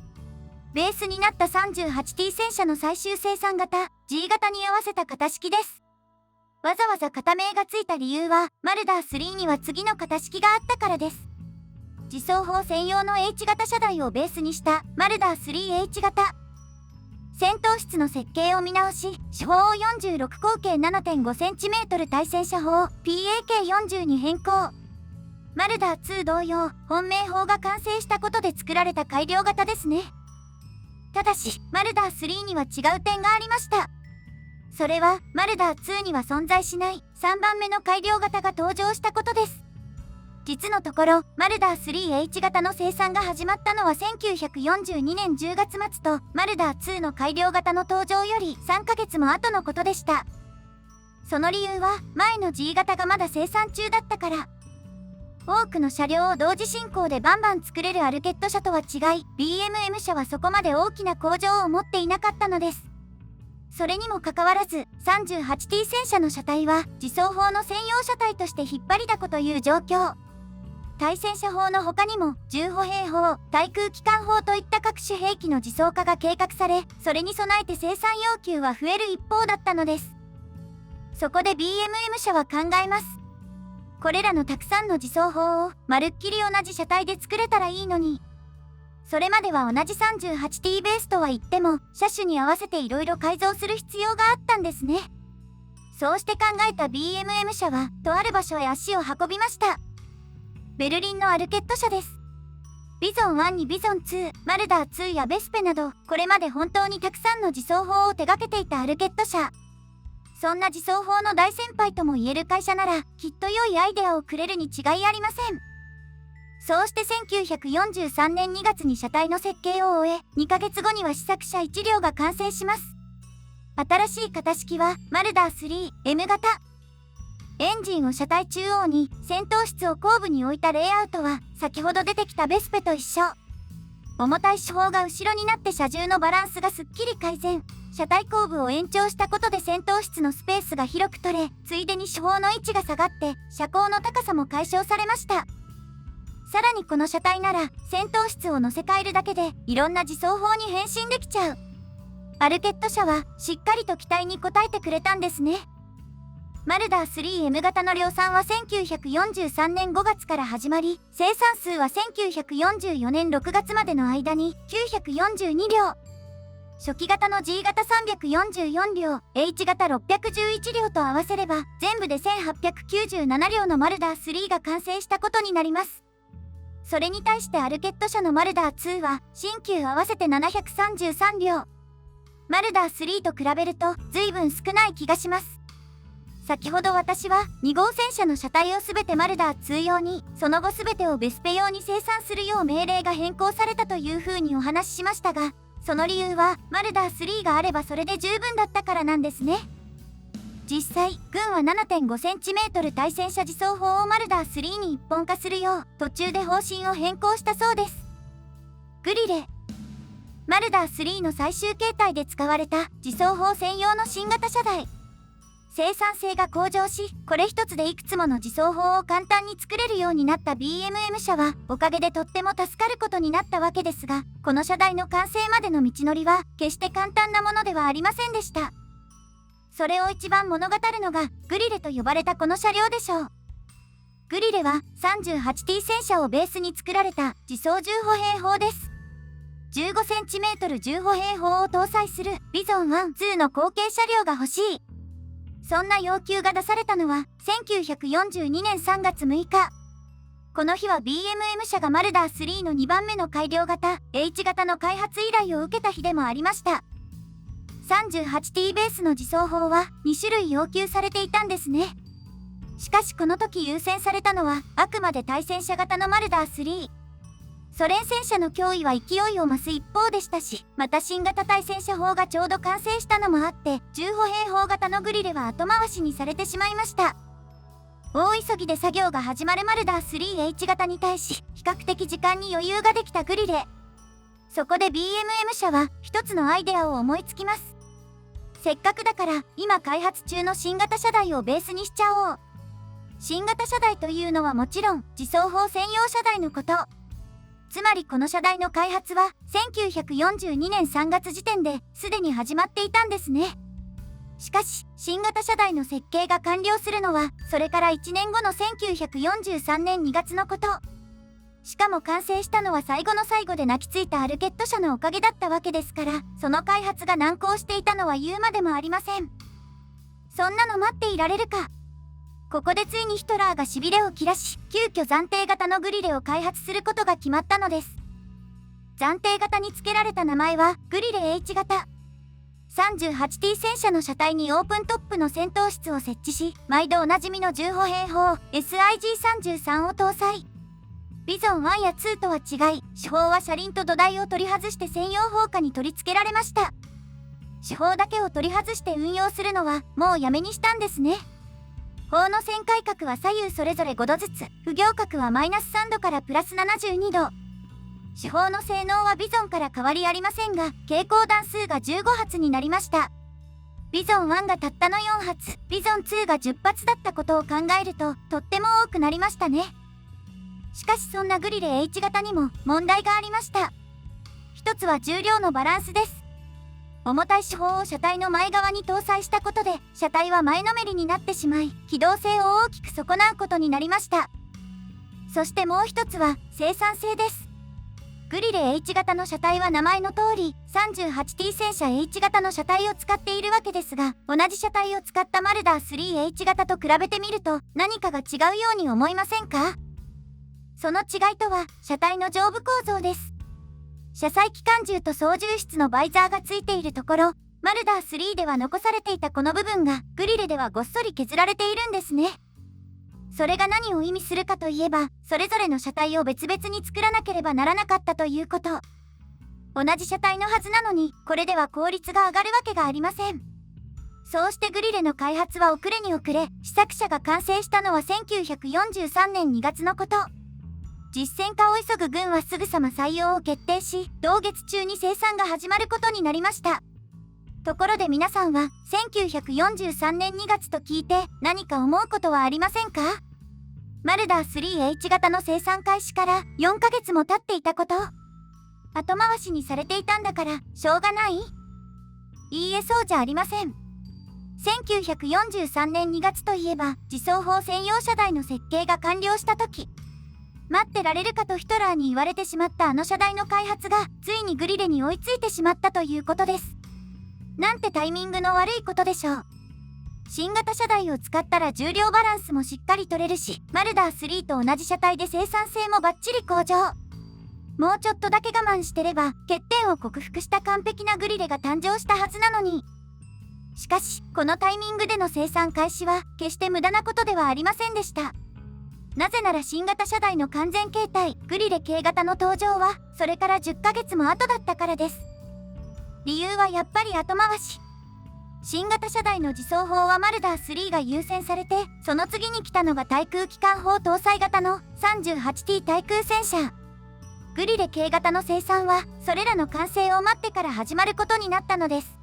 ベースになった 38T 戦車の最終生産型 G 型に合わせた型式です。わざわざ型名がついた理由は、マルダー3には次の型式があったからです。自走砲専用の H 型車台をベースにしたマルダー 3H 型。戦闘室の設計を見直し、主砲を46口径 7.5cm 対戦車砲 PAK-40 に変更。マルダー2同様、本命砲が完成したことで作られた改良型ですね。ただし、マルダー3には違う点がありました。それは、マルダー2には存在しない3番目の改良型が登場したことです。実のところ、マルダー 3H 型の生産が始まったのは1942年10月末と、マルダー2の改良型の登場より3ヶ月も後のことでした。その理由は、前の G 型がまだ生産中だったから。多くの車両を同時進行でバンバン作れるアルケット車とは違い、BMM 社はそこまで大きな工場を持っていなかったのです。それにもかかわらず、38T 戦車の車体は自走砲の専用車体として引っ張りだこという状況。対戦車砲の他にも、重歩兵砲、対空機関砲といった各種兵器の自走化が計画され、それに備えて生産要求は増える一方だったのです。そこで BMM 社は考えます。これらのたくさんの自走砲をまるっきり同じ車体で作れたらいいのに。それまでは同じ 38T ベースとは言っても、車種に合わせて色々改造する必要があったんですね。そうして考えた BMM 社は、とある場所へ足を運びました。ベルリンのアルケット社です。ビゾン1にビゾン2、マルダー2やベスペなど、これまで本当にたくさんの自走砲を手掛けていたアルケット社。そんな自走砲の大先輩とも言える会社なら、きっと良いアイデアをくれるに違いありません。そうして1943年2月に車体の設計を終え、2ヶ月後には試作車1両が完成します。新しい型式は、マルダー 3M 型。エンジンを車体中央に、戦闘室を後部に置いたレイアウトは、先ほど出てきたベスペと一緒。重たい手法が後ろになって車重のバランスがすっきり改善。車体後部を延長したことで戦闘室のスペースが広く取れ、ついでに手法の位置が下がって、車高の高さも解消されました。さらにこの車体なら、戦闘室を乗せ替えるだけで、いろんな自走砲に変身できちゃう。アルケット社は、しっかりと期待に応えてくれたんですね。マルダー 3M 型の量産は1943年5月から始まり、生産数は1944年6月までの間に942両。初期型の G 型344両、H 型611両と合わせれば、全部で1897両のマルダー3が完成したことになります。それに対してアルケット社のマルダー2は、新旧合わせて733両。マルダー3と比べると、随分少ない気がします。先ほど私は2号戦車の車体をすべてマルダー2用に、その後すべてをベスペ用に生産するよう命令が変更されたという風にお話ししましたが、その理由はマルダー3があればそれで十分だったからなんですね。実際、軍は 7.5cm 対戦車自走砲をマルダー3に一本化するよう途中で方針を変更したそうです。グリレ。マルダー3の最終形態で使われた自走砲専用の新型車台。生産性が向上し、これ一つでいくつもの自走砲を簡単に作れるようになった BMM 社は、おかげでとっても助かることになったわけですが、この車台の完成までの道のりは、決して簡単なものではありませんでした。それを一番物語るのが、グリレと呼ばれたこの車両でしょう。グリレは 38T 戦車をベースに作られた自走重歩兵砲です。15cm 重歩兵砲を搭載するビゾン1、2の後継車両が欲しい。そんな要求が出されたのは1942年3月6日。この日は BMM 社がマルダー3の2番目の改良型 H 型の開発依頼を受けた日でもありました。38T ベースの自走砲は2種類要求されていたんですね。しかしこの時優先されたのはあくまで対戦車型のマルダー3。ソ連戦車の脅威は勢いを増す一方でしたし、また新型対戦車砲がちょうど完成したのもあって、重歩兵砲型のグリレは後回しにされてしまいました。大急ぎで作業が始まるマルダー 3H 型に対し、比較的時間に余裕ができたグリレ。そこで BMM 社は一つのアイデアを思いつきます。せっかくだから今開発中の新型車台をベースにしちゃおう。新型車台というのはもちろん自走砲専用車台のこと。つまりこの車台の開発は1942年3月時点ですでに始まっていたんですね。しかし、新型車台の設計が完了するのはそれから1年後の1943年2月のこと。しかも完成したのは最後の最後で泣きついたアルケット社のおかげだったわけですから、その開発が難航していたのは言うまでもありません。そんなの待っていられるか。ここでついにヒトラーがしびれを切らし、急遽暫定型のグリレを開発することが決まったのです。暫定型に付けられた名前はグリレ H 型。38T 戦車の車体にオープントップの戦闘室を設置し、毎度おなじみの重歩兵砲 SIG-33 を搭載。ビゾン1や2とは違い、手法は車輪と土台を取り外して専用砲火に取り付けられました。手法だけを取り外して運用するのはもうやめにしたんですね。砲の旋回角は左右それぞれ5度ずつ、不行角はマイナス3度からプラス72度。手法の性能はビゾンから変わりありませんが、携行弾数が15発になりました。ビゾン1がたったの4発、ビゾン2が10発だったことを考えると、とっても多くなりましたね。しかしそんなグリレ H 型にも問題がありました。一つは重量のバランスです。重たい手法を車体の前側に搭載したことで、車体は前のめりになってしまい、機動性を大きく損なうことになりました。そしてもう一つは生産性です。グリレ H 型の車体は名前の通り、38T 戦車 H 型の車体を使っているわけですが、同じ車体を使ったマルダー 3H 型と比べてみると、何かが違うように思いませんか？その違いとは車体の上部構造です。車載機関銃と操縦室のバイザーがついているところ、マルダー3では残されていたこの部分がグリレではごっそり削られているんですね。それが何を意味するかといえば、それぞれの車体を別々に作らなければならなかったということ。同じ車体のはずなのに、これでは効率が上がるわけがありません。そうしてグリレの開発は遅れに遅れ、試作車が完成したのは1943年2月のこと。実践化を急ぐ軍はすぐさま採用を決定し、同月中に生産が始まることになりました。ところで皆さんは1943年2月と聞いて何か思うことはありませんか？マルダー 3H 型の生産開始から4ヶ月も経っていたこと。後回しにされていたんだからしょうがない？いいえ、そうじゃありません。1943年2月といえば自走砲専用車台の設計が完了した時、待ってられるかとヒトラーに言われてしまったあの車台の開発がついにグリレに追いついてしまったということです。なんてタイミングの悪いことでしょう。新型車台を使ったら重量バランスもしっかり取れるし、マルダー3と同じ車体で生産性もバッチリ向上。もうちょっとだけ我慢してれば欠点を克服した完璧なグリレが誕生したはずなのに。しかしこのタイミングでの生産開始は決して無駄なことではありませんでした。なぜなら新型車台の完全形態グリレ軽型の登場はそれから10ヶ月も後だったからです。理由はやっぱり後回し。新型車台の自走砲はマルダー3が優先されて、その次に来たのが対空機関砲搭載型の 38T 対空戦車。グリレ軽型の生産はそれらの完成を待ってから始まることになったのです。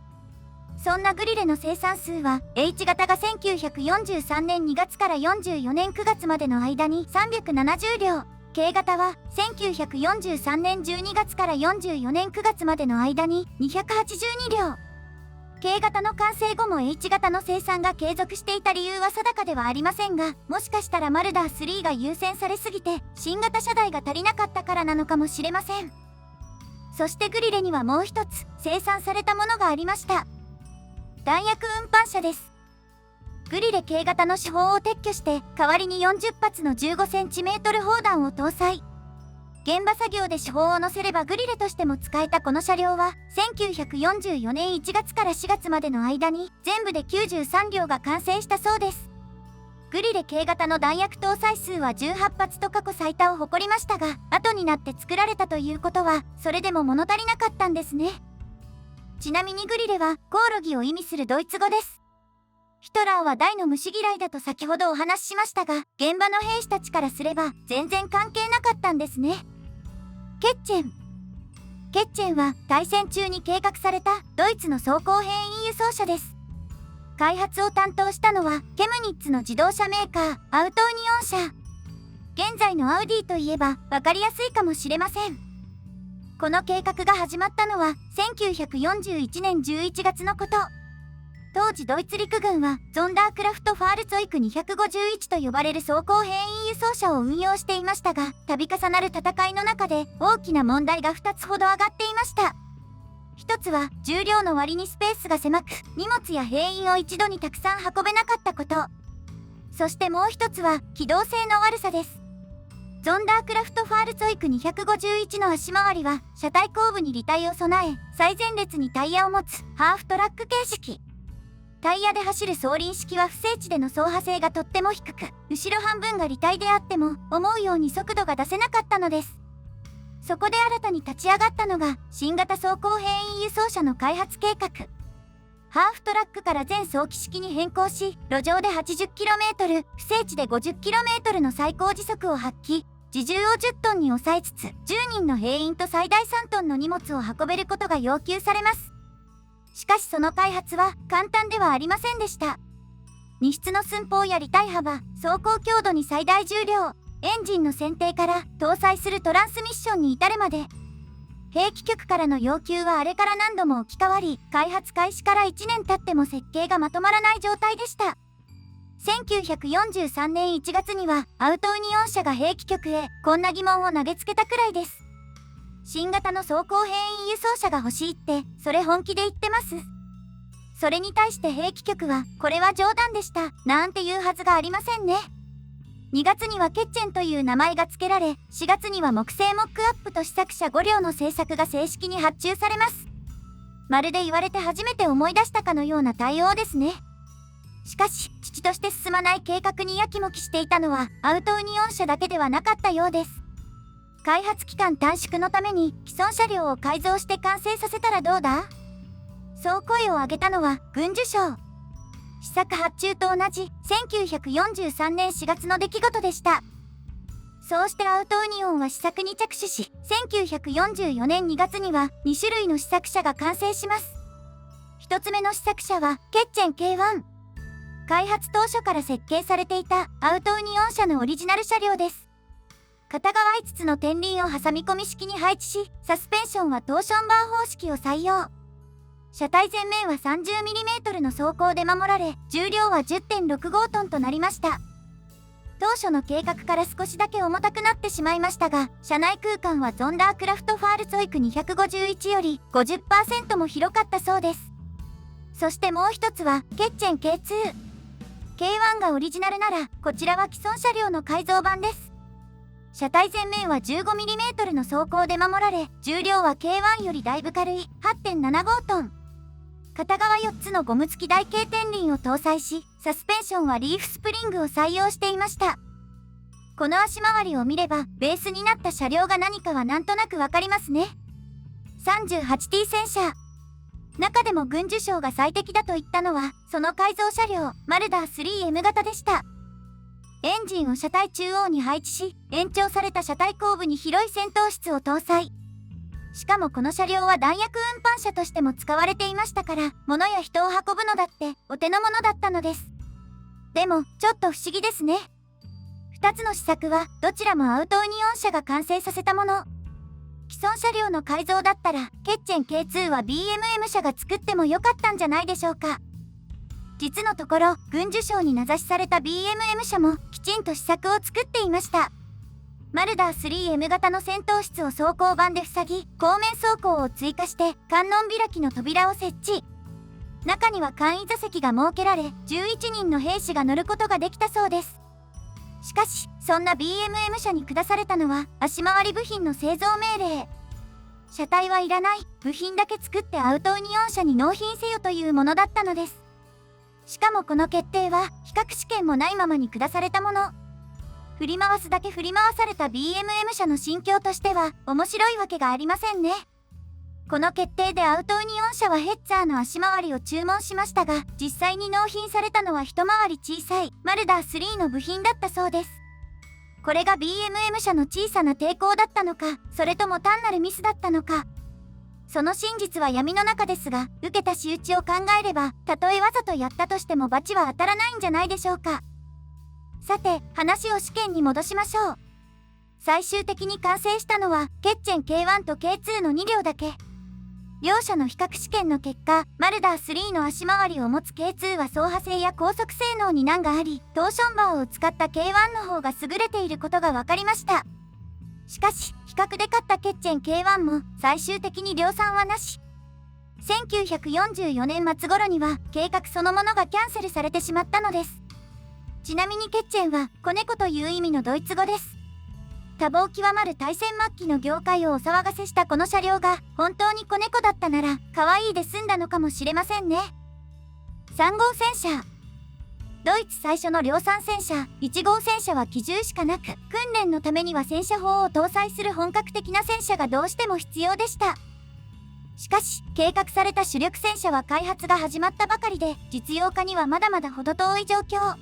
そんなグリレの生産数は H 型が1943年2月から44年9月までの間に370両、軽型は1943年12月から44年9月までの間に282両。軽型の完成後も H 型の生産が継続していた理由は定かではありませんが、もしかしたらマルダー3が優先されすぎて新型車台が足りなかったからなのかもしれません。そしてグリレにはもう一つ生産されたものがありました。弾薬運搬車です。グリレ軽型の主砲を撤去して代わりに40発の 15cm 砲弾を搭載。現場作業で主砲を乗せればグリレとしても使えたこの車両は1944年1月から4月までの間に全部で93両が完成したそうです。グリレ軽型の弾薬搭載数は18発と過去最多を誇りましたが、後になって作られたということはそれでも物足りなかったんですね。ちなみにグリレはコオロギを意味するドイツ語です。ヒトラーは大の虫嫌いだと先ほどお話ししましたが、現場の兵士たちからすれば全然関係なかったんですね。ケッチェンは大戦中に計画されたドイツの装甲兵員輸送車です。開発を担当したのはケムニッツの自動車メーカーアウトウニオン社。現在のアウディといえば分かりやすいかもしれません。この計画が始まったのは1941年11月のこと。当時ドイツ陸軍はゾンダークラフトファールツォイク251と呼ばれる装甲兵員輸送車を運用していましたが、度重なる戦いの中で大きな問題が2つほど上がっていました。一つは重量の割にスペースが狭く、荷物や兵員を一度にたくさん運べなかったこと。そしてもう一つは機動性の悪さです。ゾンダークラフトファールツォイク251の足回りは車体後部に履帯を備え、最前列にタイヤを持つハーフトラック形式。タイヤで走る双輪式は不整地での走破性がとっても低く、後ろ半分が履帯であっても思うように速度が出せなかったのです。そこで新たに立ち上がったのが新型装甲兵員輸送車の開発計画。ハーフトラックから全装機式に変更し、路上で 80km、不整地で 50km の最高時速を発揮、自重を10トンに抑えつつ、10人の兵員と最大3トンの荷物を運べることが要求されます。しかしその開発は簡単ではありませんでした。荷室の寸法や履帯幅、走行強度に最大重量、エンジンの選定から搭載するトランスミッションに至るまで、兵器局からの要求はあれから何度も置き換わり、開発開始から1年経っても設計がまとまらない状態でした。1943年1月にはアウトウニオン社が兵器局へこんな疑問を投げつけたくらいです。新型の装甲兵員輸送車が欲しいって、それ本気で言ってます？それに対して兵器局は、これは冗談でした、なんて言うはずがありませんね。2月にはケッチェンという名前が付けられ、4月には木製モックアップと試作車5両の製作が正式に発注されます。まるで言われて初めて思い出したかのような対応ですね。しかし、父として進まない計画にやきもきしていたのは、アウトユニオン車だけではなかったようです。開発期間短縮のために既存車両を改造して完成させたらどうだ？そう声を上げたのは軍需省。試作発注と同じ1943年4月の出来事でした。そうしてアウトユニオンは試作に着手し、1944年2月には2種類の試作車が完成します。1つ目の試作車はケッチェン K1。開発当初から設計されていたアウトユニオン車のオリジナル車両です。片側5つの天輪を挟み込み式に配置し、サスペンションはトーションバー方式を採用。車体前面は 30mm の装甲で守られ、重量は 10.65 トンとなりました。当初の計画から少しだけ重たくなってしまいましたが、車内空間はゾンダークラフトファールツォイク251より 50% も広かったそうです。そしてもう一つはケッチェン K2。K1 がオリジナルなら、こちらは既存車両の改造版です。車体前面は 15mm の装甲で守られ、重量は K1 よりだいぶ軽い 8.75 トン。片側4つのゴム付き台形天輪を搭載し、サスペンションはリーフスプリングを採用していました。この足回りを見れば、ベースになった車両が何かはなんとなくわかりますね。38T 戦車。中でも軍需省が最適だと言ったのは、その改造車両、マルダー 3M 型でした。エンジンを車体中央に配置し、延長された車体後部に広い戦闘室を搭載。しかもこの車両は弾薬運搬車としても使われていましたから、物や人を運ぶのだってお手の物だったのです。でも、ちょっと不思議ですね。2つの試作は、どちらもアウトユニオン車が完成させたもの。既存車両の改造だったら、ケッチェン K2 は BMM 車が作ってもよかったんじゃないでしょうか。実のところ、軍需省に名指しされた BMM 車も、きちんと試作を作っていました。マルダー 3M 型の戦闘室を装甲板で塞ぎ、後面装甲を追加して観音開きの扉を設置。中には簡易座席が設けられ、11人の兵士が乗ることができたそうです。しかし、そんな BMM 車に下されたのは足回り部品の製造命令。車体はいらない、部品だけ作ってアウトユニオン車に納品せよというものだったのです。しかもこの決定は比較試験もないままに下されたもの。振り回すだけ振り回された BMM 車の心境としては面白いわけがありませんね。この決定でアウトユニオン車はヘッツァーの足回りを注文しましたが、実際に納品されたのは一回り小さいマルダー3の部品だったそうです。これが BMM 車の小さな抵抗だったのか、それとも単なるミスだったのか。その真実は闇の中ですが、受けた仕打ちを考えれば、たとえわざとやったとしても罰は当たらないんじゃないでしょうか。さて、話を試験に戻しましょう。最終的に完成したのは、ケッチェン K1 と K2 の2両だけ。両者の比較試験の結果、マルダー3の足回りを持つ K2 は走破性や高速性能に難があり、トーションバーを使った K1 の方が優れていることが分かりました。しかし、比較で勝ったケッチェン K1 も最終的に量産はなし。1944年末頃には計画そのものがキャンセルされてしまったのです。ちなみにケッチェンは子猫という意味のドイツ語です。多忙極まる大戦末期の業界をお騒がせしたこの車両が本当に子猫だったなら可愛いで済んだのかもしれませんね。3号戦車。ドイツ最初の量産戦車1号戦車は機銃しかなく、訓練のためには戦車砲を搭載する本格的な戦車がどうしても必要でした。しかし、計画された主力戦車は開発が始まったばかりで、実用化にはまだまだ程遠い状況。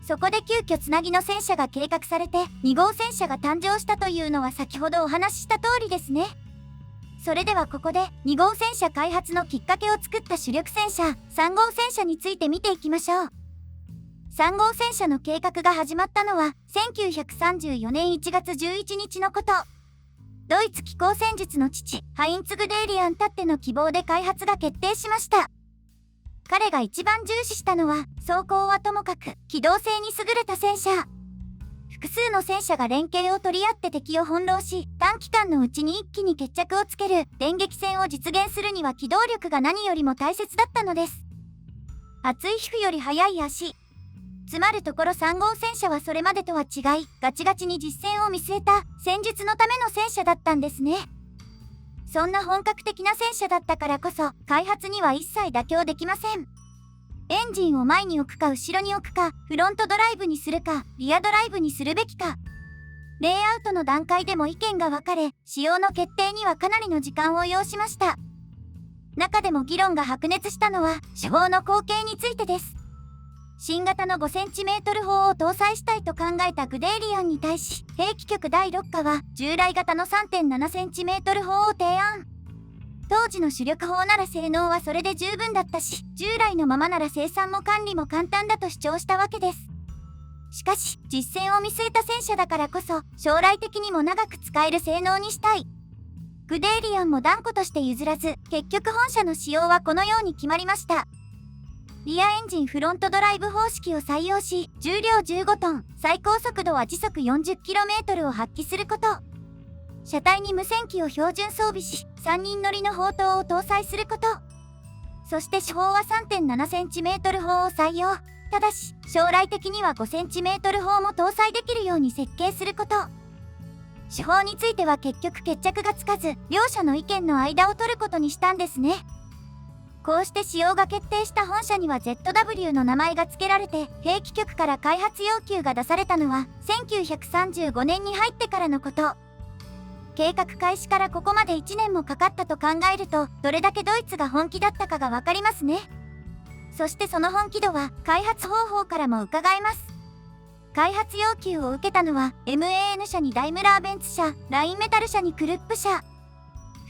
そこで急遽つなぎの戦車が計画されて、2号戦車が誕生したというのは先ほどお話しした通りですね。それではここで、2号戦車開発のきっかけを作った主力戦車、3号戦車について見ていきましょう。3号戦車の計画が始まったのは、1934年1月11日のこと。ドイツ機構戦術の父、ハインツ・グデーリアンたっての希望で開発が決定しました。彼が一番重視したのは、装甲はともかく、機動性に優れた戦車。複数の戦車が連携を取り合って敵を翻弄し、短期間のうちに一気に決着をつける電撃戦を実現するには機動力が何よりも大切だったのです。厚い皮膚より速い足。つまるところ3号戦車はそれまでとは違い、ガチガチに実戦を見据えた戦術のための戦車だったんですね。そんな本格的な戦車だったからこそ、開発には一切妥協できません。エンジンを前に置くか後ろに置くか、フロントドライブにするか、リアドライブにするべきか。レイアウトの段階でも意見が分かれ、仕様の決定にはかなりの時間を要しました。中でも議論が白熱したのは、手法の後継についてです。新型の 5cm 砲を搭載したいと考えたグデーリアンに対し、兵器局第6課は従来型の 3.7cm 砲を提案。当時の主力砲なら性能はそれで十分だったし、従来のままなら生産も管理も簡単だと主張したわけです。しかし、実戦を見据えた戦車だからこそ、将来的にも長く使える性能にしたい。グデーリアンも断固として譲らず、結局本社の仕様はこのように決まりました。リアエンジンフロントドライブ方式を採用し、重量15トン、最高速度は時速 40km を発揮すること。車体に無線機を標準装備し、3人乗りの砲塔を搭載すること。そして手法は 3.7cm 砲を採用。ただし、将来的には 5cm 砲も搭載できるように設計すること。手法については結局決着がつかず、両者の意見の間を取ることにしたんですね。こうして仕様が決定した本社には ZW の名前が付けられて、兵器局から開発要求が出されたのは1935年に入ってからのこと。計画開始からここまで1年もかかったと考えると、どれだけドイツが本気だったかがわかりますね。そしてその本気度は開発方法からも伺えます。開発要求を受けたのは MAN 社にダイムラーベンツ社、ラインメタル社にクルップ社。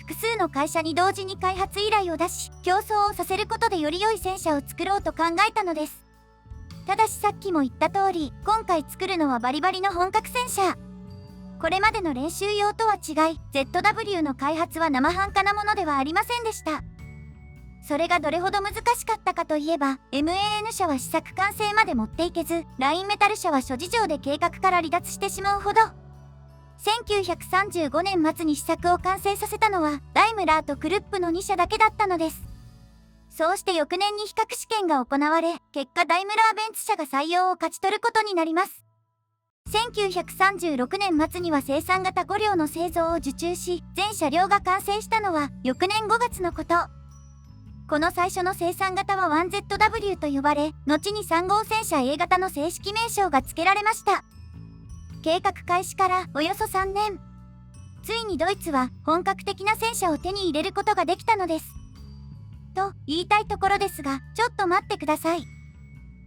複数の会社に同時に開発依頼を出し、競争をさせることでより良い戦車を作ろうと考えたのです。ただしさっきも言った通り、今回作るのはバリバリの本格戦車。これまでの練習用とは違い、ZW の開発は生半可なものではありませんでした。それがどれほど難しかったかといえば、MAN 社は試作完成まで持っていけず、ラインメタル社は諸事情で計画から離脱してしまうほど。1935年末に試作を完成させたのは、ダイムラーとクルップの2社だけだったのです。そうして翌年に比較試験が行われ、結果ダイムラーベンツ社が採用を勝ち取ることになります。1936年末には生産型5両の製造を受注し、全車両が完成したのは翌年5月のこと。この最初の生産型は 1ZW と呼ばれ、後に3号戦車 A 型の正式名称が付けられました。計画開始からおよそ3年。ついにドイツは本格的な戦車を手に入れることができたのです。と言いたいところですが、ちょっと待ってください。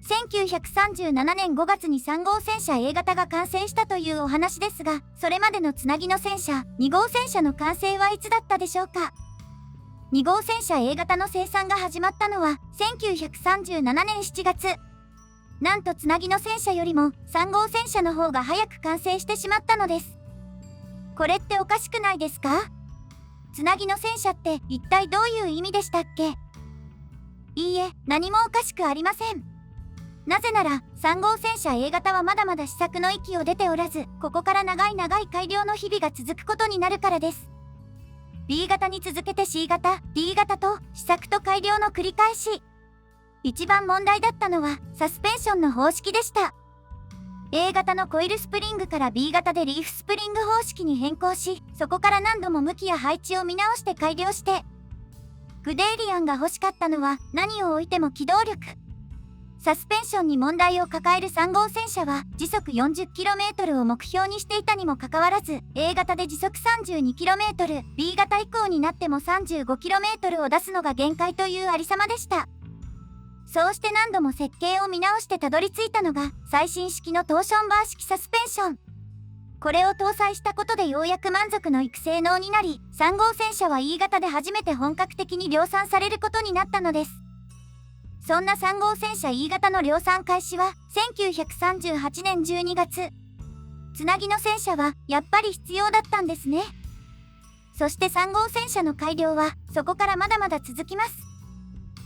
1937年5月に3号戦車 A 型が完成したというお話ですが、それまでのつなぎの戦車2号戦車の完成はいつだったでしょうか。2号戦車 A 型の生産が始まったのは1937年7月。なんとつなぎの戦車よりも3号戦車の方が早く完成してしまったのです。これっておかしくないですか？つなぎの戦車って一体どういう意味でしたっけ？いいえ、何もおかしくありません。なぜなら3号戦車 A 型はまだまだ試作の域を出ておらず、ここから長い改良の日々が続くことになるからです。B 型に続けて C 型、D 型と試作と改良の繰り返し。一番問題だったのはサスペンションの方式でした。A 型のコイルスプリングから B 型でリーフスプリング方式に変更し、そこから何度も向きや配置を見直して改良して、グデーリアンが欲しかったのは何を置いても機動力。サスペンションに問題を抱える3号戦車は時速 40km を目標にしていたにもかかわらず、A 型で時速 32km、B 型以降になっても 35km を出すのが限界というありさまでした。そうして何度も設計を見直してたどり着いたのが最新式のトーションバー式サスペンション。これを搭載したことでようやく満足のいく性能になり、3号戦車は E 型で初めて本格的に量産されることになったのです。そんな3号戦車 E 型の量産開始は1938年12月。つなぎの戦車はやっぱり必要だったんですね。そして3号戦車の改良はそこからまだまだ続きます。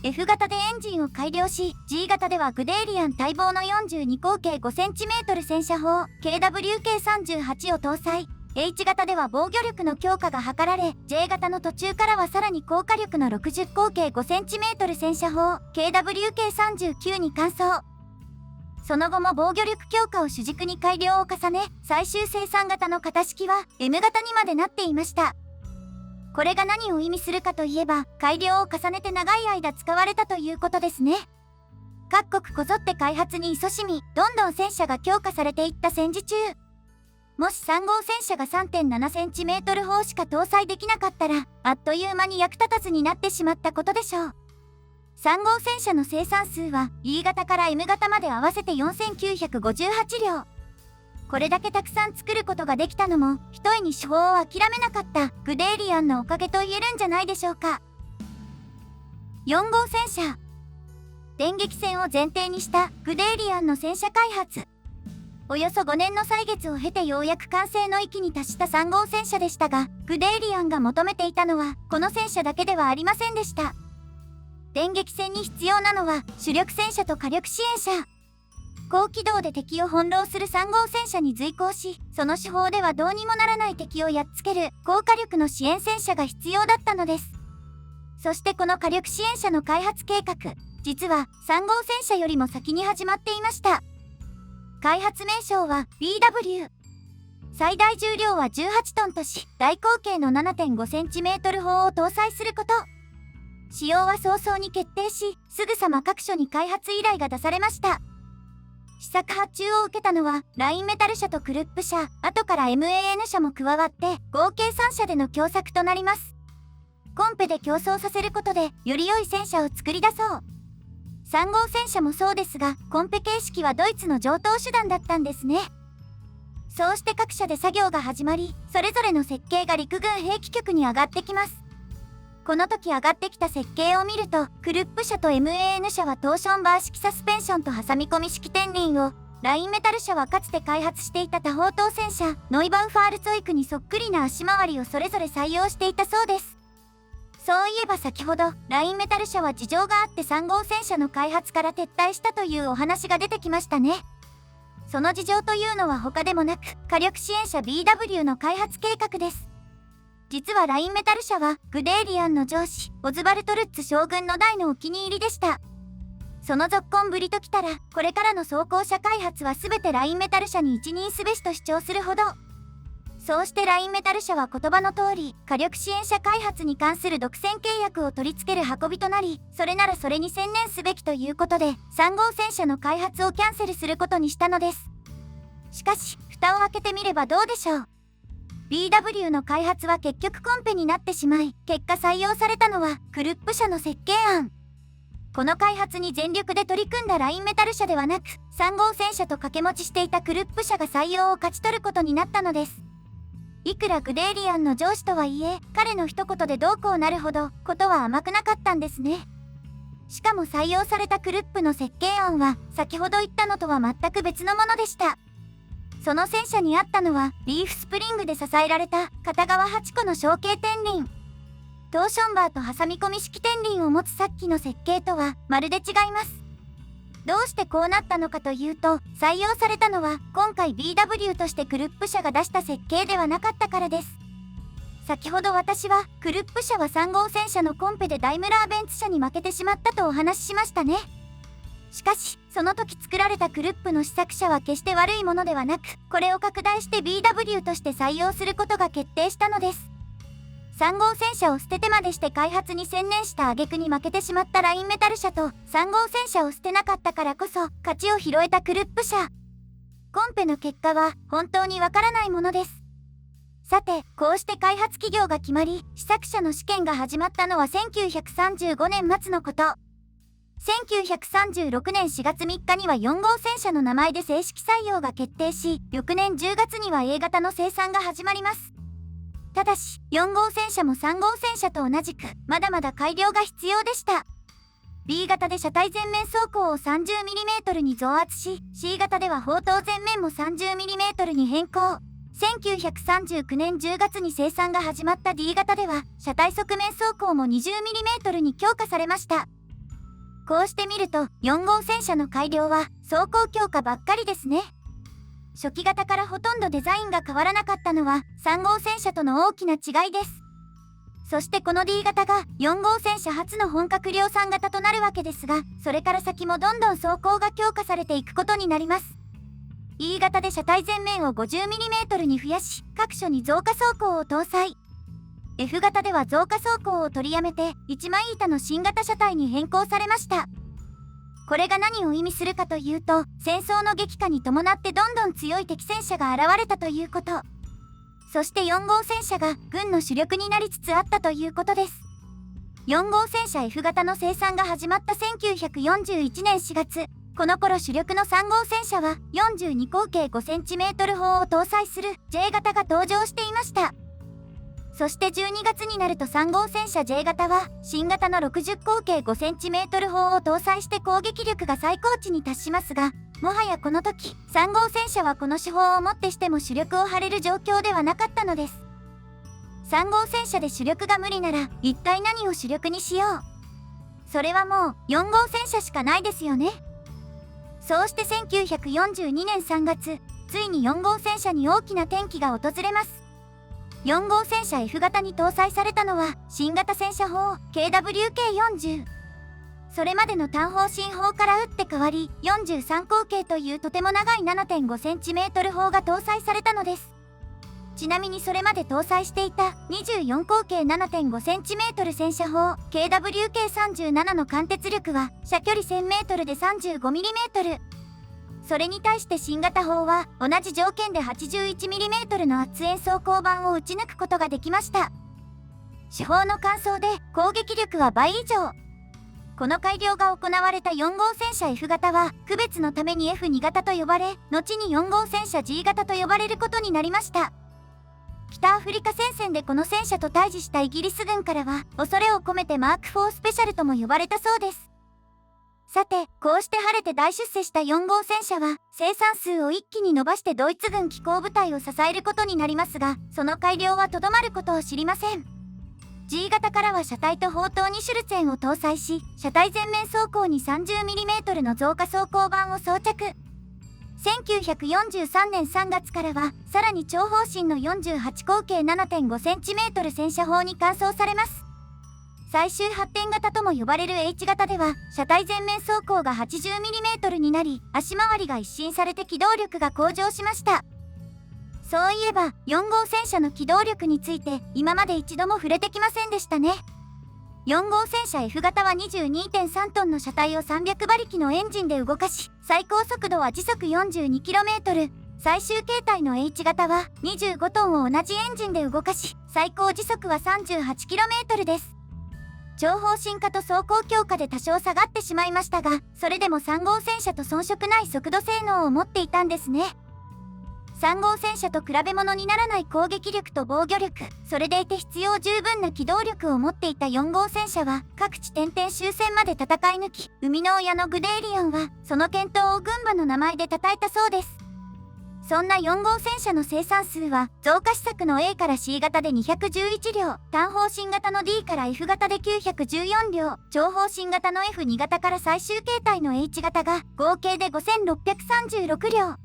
F 型でエンジンを改良し、G 型ではグデーリアン待望の42口径 5cm 戦車砲 KWK38 を搭載。H 型では防御力の強化が図られ、J 型の途中からはさらに高火力の60口径 5cm 戦車砲 KWK39 に換装。その後も防御力強化を主軸に改良を重ね、最終生産型の型式は M 型にまでなっていました。これが何を意味するかといえば、改良を重ねて長い間使われたということですね。各国こぞって開発に勤しみ、どんどん戦車が強化されていった戦時中。もし3号戦車が 3.7cm 砲しか搭載できなかったら、あっという間に役立たずになってしまったことでしょう。3号戦車の生産数は E 型から M 型まで合わせて4958両。これだけたくさん作ることができたのも、ひとえに手法を諦めなかったグデーリアンのおかげと言えるんじゃないでしょうか。4号戦車。電撃戦を前提にしたグデーリアンの戦車開発。およそ5年の歳月を経てようやく完成の域に達した3号戦車でしたが、グデーリアンが求めていたのはこの戦車だけではありませんでした。電撃戦に必要なのは主力戦車と火力支援車。高機動で敵を翻弄する3号戦車に随行し、その手法ではどうにもならない敵をやっつける高火力の支援戦車が必要だったのです。そしてこの火力支援車の開発計画、実は3号戦車よりも先に始まっていました。開発名称は BW。最大重量は18トンとし、大口径の 7.5cm 砲を搭載すること。使用は早々に決定し、すぐさま各所に開発依頼が出されました。試作発注を受けたのは、ラインメタル社とクルップ社、後から MAN 社も加わって、合計3社での共作となります。コンペで競争させることで、より良い戦車を作り出そう。3号戦車もそうですが、コンペ形式はドイツの常套手段だったんですね。そうして各社で作業が始まり、それぞれの設計が陸軍兵器局に上がってきます。この時上がってきた設計を見ると、クルップ社と MAN 社はトーションバー式サスペンションと挟み込み式天輪を、ラインメタル社はかつて開発していた多砲塔戦車、ノイバウファールツォイクにそっくりな足回りをそれぞれ採用していたそうです。そういえば先ほど、ラインメタル社は事情があって3号戦車の開発から撤退したというお話が出てきましたね。その事情というのは他でもなく、火力支援車 BW の開発計画です。実はラインメタル社は、グデーリアンの上司、オズバルトルッツ将軍の大のお気に入りでした。そのぞっこんぶりときたら、これからの装甲車開発は全てラインメタル社に一任すべしと主張するほど。そうしてラインメタル社は言葉の通り、火力支援車開発に関する独占契約を取り付ける運びとなり、それならそれに専念すべきということで、3号戦車の開発をキャンセルすることにしたのです。しかし、蓋を開けてみればどうでしょう。BW の開発は結局コンペになってしまい、結果採用されたのはクルップ社の設計案。この開発に全力で取り組んだラインメタル社ではなく、3号戦車と掛け持ちしていたクルップ社が採用を勝ち取ることになったのです。いくらグデーリアンの上司とはいえ、彼の一言でどうこうなるほど、ことは甘くなかったんですね。しかも採用されたクルップの設計案は、先ほど言ったのとは全く別のものでした。その戦車にあったのは、リーフスプリングで支えられた片側8個の小径天輪。トーションバーと挟み込み式天輪を持つさっきの設計とは、まるで違います。どうしてこうなったのかというと、採用されたのは今回 BW としてクルップ社が出した設計ではなかったからです。先ほど私はクルップ社は3号戦車のコンペでダイムラーベンツ社に負けてしまったとお話ししましたね。しかし、その時作られたクルップの試作車は決して悪いものではなく、これを拡大して BW として採用することが決定したのです。3号戦車を捨ててまでして開発に専念した挙句に負けてしまったラインメタル社と、3号戦車を捨てなかったからこそ勝ちを拾えたクルップ社。コンペの結果は本当にわからないものです。さて、こうして開発企業が決まり、試作車の試験が始まったのは1935年末のこと。1936年4月3日には4号戦車の名前で正式採用が決定し、翌年10月には A 型の生産が始まります。ただし、4号戦車も3号戦車と同じく、まだまだ改良が必要でした。B 型で車体前面走行を 30mm に増圧し、C 型では砲塔前面も 30mm に変更。1939年10月に生産が始まった D 型では、車体側面走行も 20mm に強化されました。こうしてみると、4号戦車の改良は、走行強化ばっかりですね。初期型からほとんどデザインが変わらなかったのは3号戦車との大きな違いです。そしてこの D 型が4号戦車初の本格量産型となるわけですが、それから先もどんどん装甲が強化されていくことになります。E 型で車体前面を 50mm に増やし、各所に増加装甲を搭載。F 型では増加装甲を取りやめて一枚板の新型車体に変更されました。これが何を意味するかというと、戦争の激化に伴ってどんどん強い敵戦車が現れたということ。そして4号戦車が軍の主力になりつつあったということです。4号戦車 F 型の生産が始まった1941年4月、この頃主力の3号戦車は42口径 5cm 砲を搭載する J 型が登場していました。そして12月になると3号戦車 J 型は新型の60口径 5cm 砲を搭載して攻撃力が最高値に達しますが、もはやこの時3号戦車はこの手法をもってしても主力を張れる状況ではなかったのです。3号戦車で主力が無理なら一体何を主力にしよう。それはもう4号戦車しかないですよね。そうして1942年3月、ついに4号戦車に大きな転機が訪れます。4号戦車 F 型に搭載されたのは新型戦車砲 KWK40。それまでの単砲新砲から打って変わり43口径というとても長い 7.5cm 砲が搭載されたのです。ちなみにそれまで搭載していた24口径 7.5cm 戦車砲 KWK37 の貫徹力は射距離 1000m で 35mm。それに対して新型砲は同じ条件で 81mm の圧延装甲板を撃ち抜くことができました。手法の換装で攻撃力は倍以上。この改良が行われた4号戦車 F 型は区別のために F2 型と呼ばれ、後に4号戦車 G 型と呼ばれることになりました。北アフリカ戦線でこの戦車と対峙したイギリス軍からは恐れを込めてマーク4スペシャルとも呼ばれたそうです。さて、こうして晴れて大出世した4号戦車は生産数を一気に伸ばしてドイツ軍機甲部隊を支えることになりますが、その改良はとどまることを知りません。G 型からは車体と砲塔にシュルツェンを搭載し、車体前面装甲に 30mm の増加装甲板を装着。1943年3月からはさらに長方針の48口径 7.5cm 戦車砲に換装されます。最終発展型とも呼ばれる H 型では車体前面装甲が 80mm になり、足回りが一新されて機動力が向上しました。そういえば4号戦車の機動力について今まで一度も触れてきませんでしたね。4号戦車 F 型は 22.3 トンの車体を300馬力のエンジンで動かし、最高速度は時速 42km。最終形態の H 型は25トンを同じエンジンで動かし、最高時速は 38km です。超方進化と走行強化で多少下がってしまいましたが、それでも3号戦車と遜色ない速度性能を持っていたんですね。3号戦車と比べ物にならない攻撃力と防御力、それでいて必要十分な機動力を持っていた4号戦車は各地点々終戦まで戦い抜き、生みの親のグデーリオンはその健闘を軍馬の名前で称えたそうです。そんな4号戦車の生産数は増加試作の A から C 型で211両、単方針型の D から F 型で914両、長方針型の F2 型から最終形態の H 型が合計で5636両。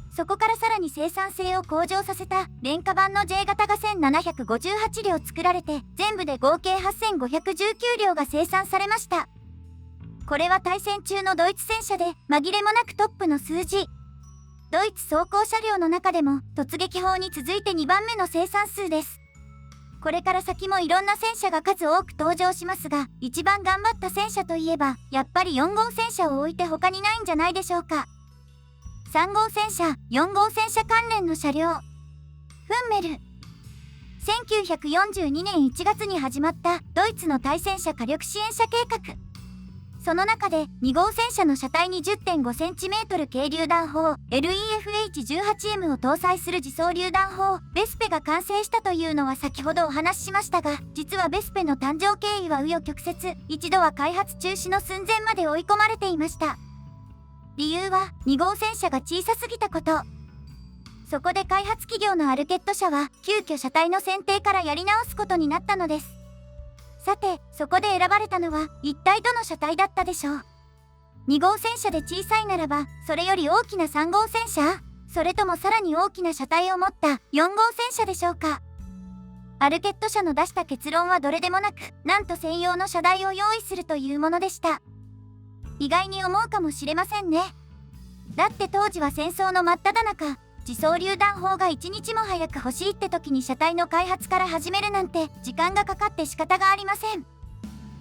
そこからさらに生産性を向上させた廉価版の J 型が1758両作られて、全部で合計8519両が生産されました。これは大戦中のドイツ戦車で紛れもなくトップの数字。ドイツ装甲車両の中でも突撃砲に続いて2番目の生産数です。これから先もいろんな戦車が数多く登場しますが、一番頑張った戦車といえばやっぱり4号戦車を置いて他にないんじゃないでしょうか。3号戦車、4号戦車関連の車両。フンメル。1942年1月に始まったドイツの対戦車火力支援車計画。その中で2号戦車の車体に 10.5cm 軽榴弾砲 LEFH-18M を搭載する自走榴弾砲ベスペが完成したというのは先ほどお話ししましたが、実はベスペの誕生経緯は紆余曲折、一度は開発中止の寸前まで追い込まれていました。理由は2号戦車が小さすぎたこと。そこで開発企業のアルケット社は急遽車体の選定からやり直すことになったのです。さて、そこで選ばれたのは一体どの車体だったでしょう。2号戦車で小さいならば、それより大きな3号戦車？それともさらに大きな車体を持った4号戦車でしょうか。アルケット社の出した結論はどれでもなく、なんと専用の車台を用意するというものでした。意外に思うかもしれませんね。だって当時は戦争の真っ只中、自走榴弾砲が一日も早く欲しいって時に車体の開発から始めるなんて時間がかかって仕方がありません。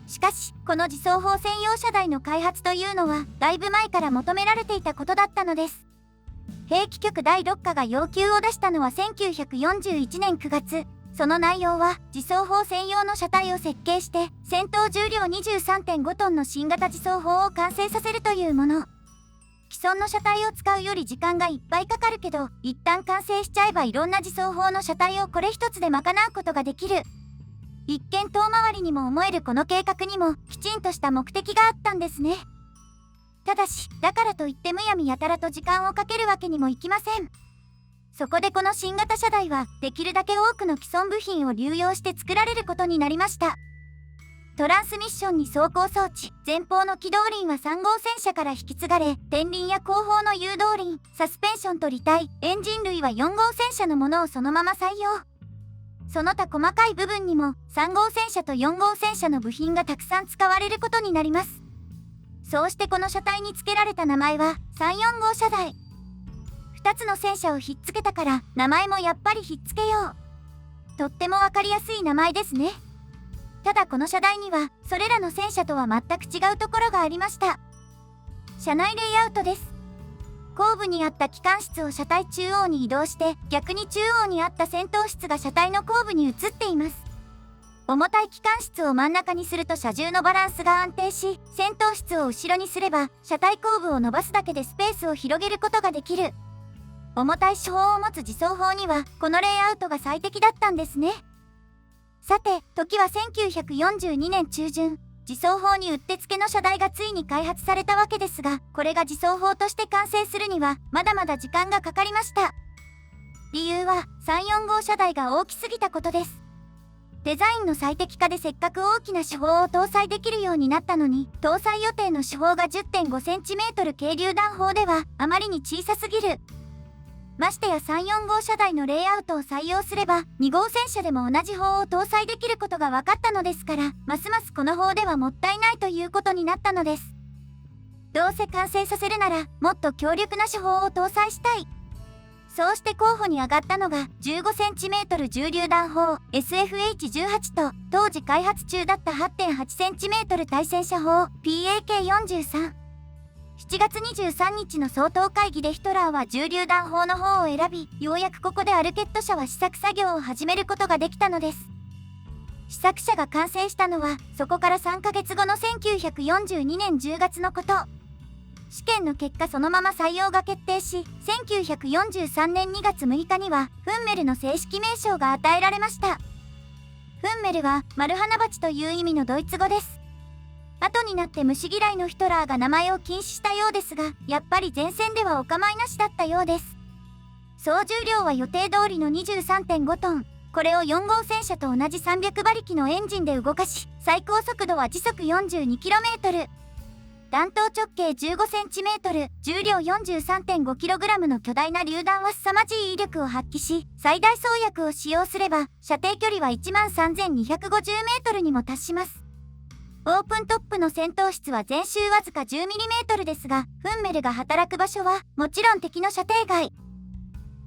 しかし、この自走砲専用車台の開発というのは、だいぶ前から求められていたことだったのです。兵器局第6課が要求を出したのは1941年9月。その内容は、自走砲専用の車体を設計して、戦闘重量 23.5 トンの新型自走砲を完成させるというもの。既存の車体を使うより時間がいっぱいかかるけど、一旦完成しちゃえばいろんな自走砲の車体をこれ一つで賄うことができる。一見遠回りにも思えるこの計画にもきちんとした目的があったんですね。ただし、だからといってむやみやたらと時間をかけるわけにもいきません。そこでこの新型車台はできるだけ多くの既存部品を流用して作られることになりました。トランスミッションに走行装置、前方の機動輪は3号戦車から引き継がれ、前輪や後方の誘導輪、サスペンションと履帯、エンジン類は4号戦車のものをそのまま採用。その他細かい部分にも3号戦車と4号戦車の部品がたくさん使われることになります。そうしてこの車体に付けられた名前は34号車台。2つの戦車をひっつけたから名前もやっぱりひっつけよう。とってもわかりやすい名前ですね。ただこの車台にはそれらの戦車とは全く違うところがありました。車内レイアウトです。後部にあった機関室を車体中央に移動して逆に中央にあった戦闘室が車体の後部に移っています。重たい機関室を真ん中にすると車重のバランスが安定し、戦闘室を後ろにすれば車体後部を伸ばすだけでスペースを広げることができる。重たい手法を持つ自走砲にはこのレイアウトが最適だったんですね。さて、時は1942年中旬、自走砲にうってつけの車台がついに開発されたわけですが、これが自走砲として完成するにはまだまだ時間がかかりました。理由は34号車台が大きすぎたことです。デザインの最適化でせっかく大きな手法を搭載できるようになったのに、搭載予定の手法が 10.5cm 軽榴弾砲ではあまりに小さすぎる。ましてや34号車台のレイアウトを採用すれば2号戦車でも同じ砲を搭載できることが分かったのですから、ますますこの砲ではもったいないということになったのです。どうせ完成させるならもっと強力な手法を搭載したい。そうして候補に上がったのが 15cm 重榴弾砲 SFH18 と当時開発中だった 8.8cm 対戦車砲 PAK43。7月23日の総統会議でヒトラーは重榴弾砲の方を選び、ようやくここでアルケット社は試作作業を始めることができたのです。試作車が完成したのはそこから3ヶ月後の1942年10月のこと。試験の結果そのまま採用が決定し、1943年2月6日にはフンメルの正式名称が与えられました。フンメルはマルハナバチという意味のドイツ語です。後になって虫嫌いのヒトラーが名前を禁止したようですが、やっぱり前線ではお構いなしだったようです。総重量は予定通りの 23.5 トン。これを4号戦車と同じ300馬力のエンジンで動かし、最高速度は時速 42km。弾頭直径 15cm、重量 43.5kg の巨大な榴弾は凄まじい威力を発揮し、最大装薬を使用すれば、射程距離は 13,250m にも達します。オープントップの戦闘室は全周わずか 10mm ですが、フンメルが働く場所はもちろん敵の射程外。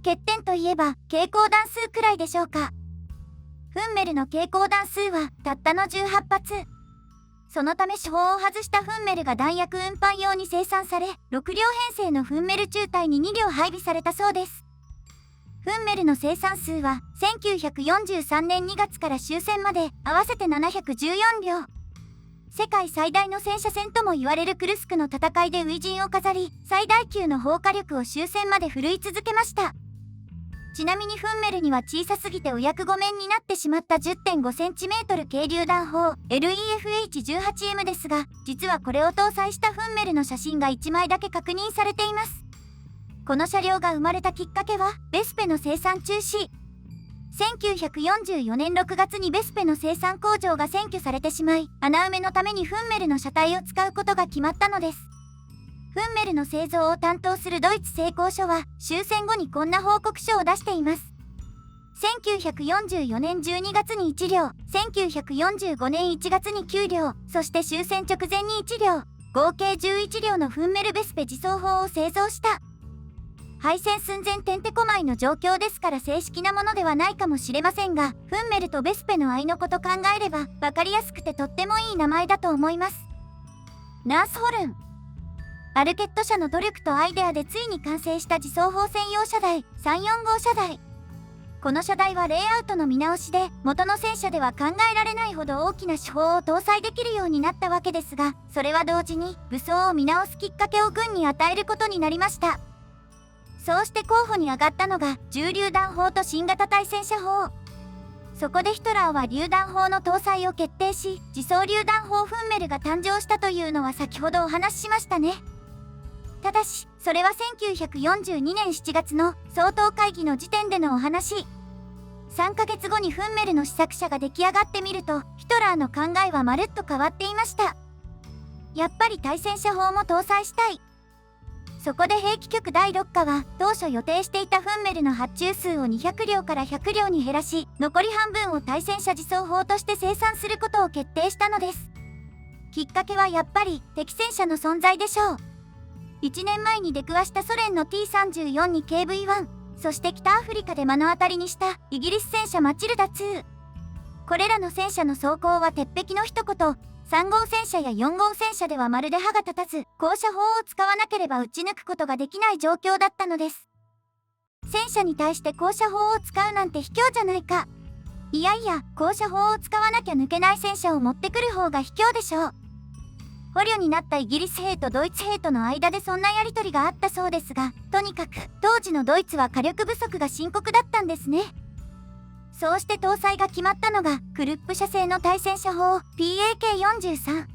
欠点といえば携行弾数くらいでしょうか。フンメルの携行弾数はたったの18発。そのため手法を外したフンメルが弾薬運搬用に生産され、6両編成のフンメル中隊に2両配備されたそうです。フンメルの生産数は1943年2月から終戦まで合わせて714両。世界最大の戦車戦とも言われるクルスクの戦いで初陣を飾り、最大級の砲火力を終戦まで振るい続けました。ちなみにフンメルには小さすぎてお役御免になってしまった 10.5cm 軽榴弾砲 LEFH18M ですが、実はこれを搭載したフンメルの写真が1枚だけ確認されています。この車両が生まれたきっかけはベスペの生産中止。1944年6月にベスペの生産工場が占拠されてしまい、穴埋めのためにフンメルの車体を使うことが決まったのです。フンメルの製造を担当するドイツ製鋼所は終戦後にこんな報告書を出しています。1944年12月に1両、1945年1月に9両、そして終戦直前に1両、合計11両のフンメルベスペ自走砲を製造した。敗戦寸前てんてこまいの状況ですから正式なものではないかもしれませんが、フンメルとベスペの愛のこと考えれば分かりやすくてとってもいい名前だと思います。ナースホルン。アルケット社の努力とアイデアでついに完成した自走砲専用車台34号車台。この車台はレイアウトの見直しで元の戦車では考えられないほど大きな手法を搭載できるようになったわけですが、それは同時に武装を見直すきっかけを軍に与えることになりました。そうして候補に上がったのが重榴弾砲と新型対戦車砲。そこでヒトラーは榴弾砲の搭載を決定し、自走榴弾砲フンメルが誕生したというのは先ほどお話ししましたね。ただし、それは1942年7月の総統会議の時点でのお話。3ヶ月後にフンメルの試作車が出来上がってみると、ヒトラーの考えはまるっと変わっていました。やっぱり対戦車砲も搭載したい。そこで兵器局第6課は当初予定していたフンメルの発注数を200両から100両に減らし、残り半分を対戦車自走砲として生産することを決定したのです。きっかけはやっぱり敵戦車の存在でしょう。1年前に出くわしたソ連の T34 に KV-1、そして北アフリカで目の当たりにしたイギリス戦車マチルダ2。これらの戦車の装甲は鉄壁の一言。3号戦車や4号戦車ではまるで歯が立たず、高射砲を使わなければ撃ち抜くことができない状況だったのです。戦車に対して高射砲を使うなんて卑怯じゃないか。いやいや、高射砲を使わなきゃ抜けない戦車を持ってくる方が卑怯でしょう。捕虜になったイギリス兵とドイツ兵との間でそんなやり取りがあったそうですが、とにかく当時のドイツは火力不足が深刻だったんですね。そうして搭載が決まったのがクルップ社製の対戦車砲 PAK43。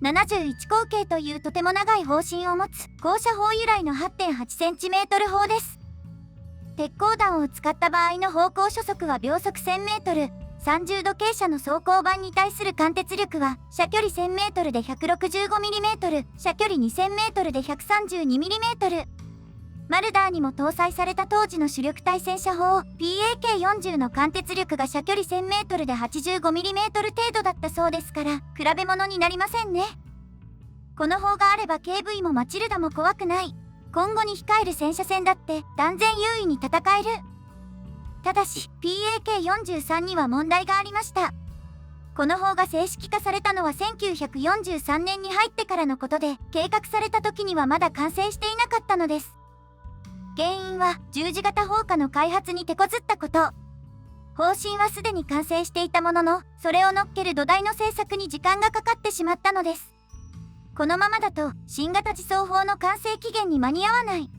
71口径というとても長い砲身を持つ高射砲由来の 8.8cm 砲です。鉄鋼弾を使った場合の砲口初速は秒速 1000m、30度傾斜の装甲板に対する貫徹力は射距離 1000m で 165mm、射距離 2000m で 132mm。マルダーにも搭載された当時の主力対戦車砲 PAK40 の貫徹力が射距離 1000m で 85mm 程度だったそうですから、比べ物になりませんね。この砲があれば KV もマチルダも怖くない。今後に控える戦車戦だって断然優位に戦える。ただし PAK43 には問題がありました。この砲が正式化されたのは1943年に入ってからのことで、計画された時にはまだ完成していなかったのです。原因は十字型砲火の開発に手こずったこと。方針はすでに完成していたものの、それを乗っける土台の製作に時間がかかってしまったのです。このままだと新型自走砲の完成期限に間に合わない。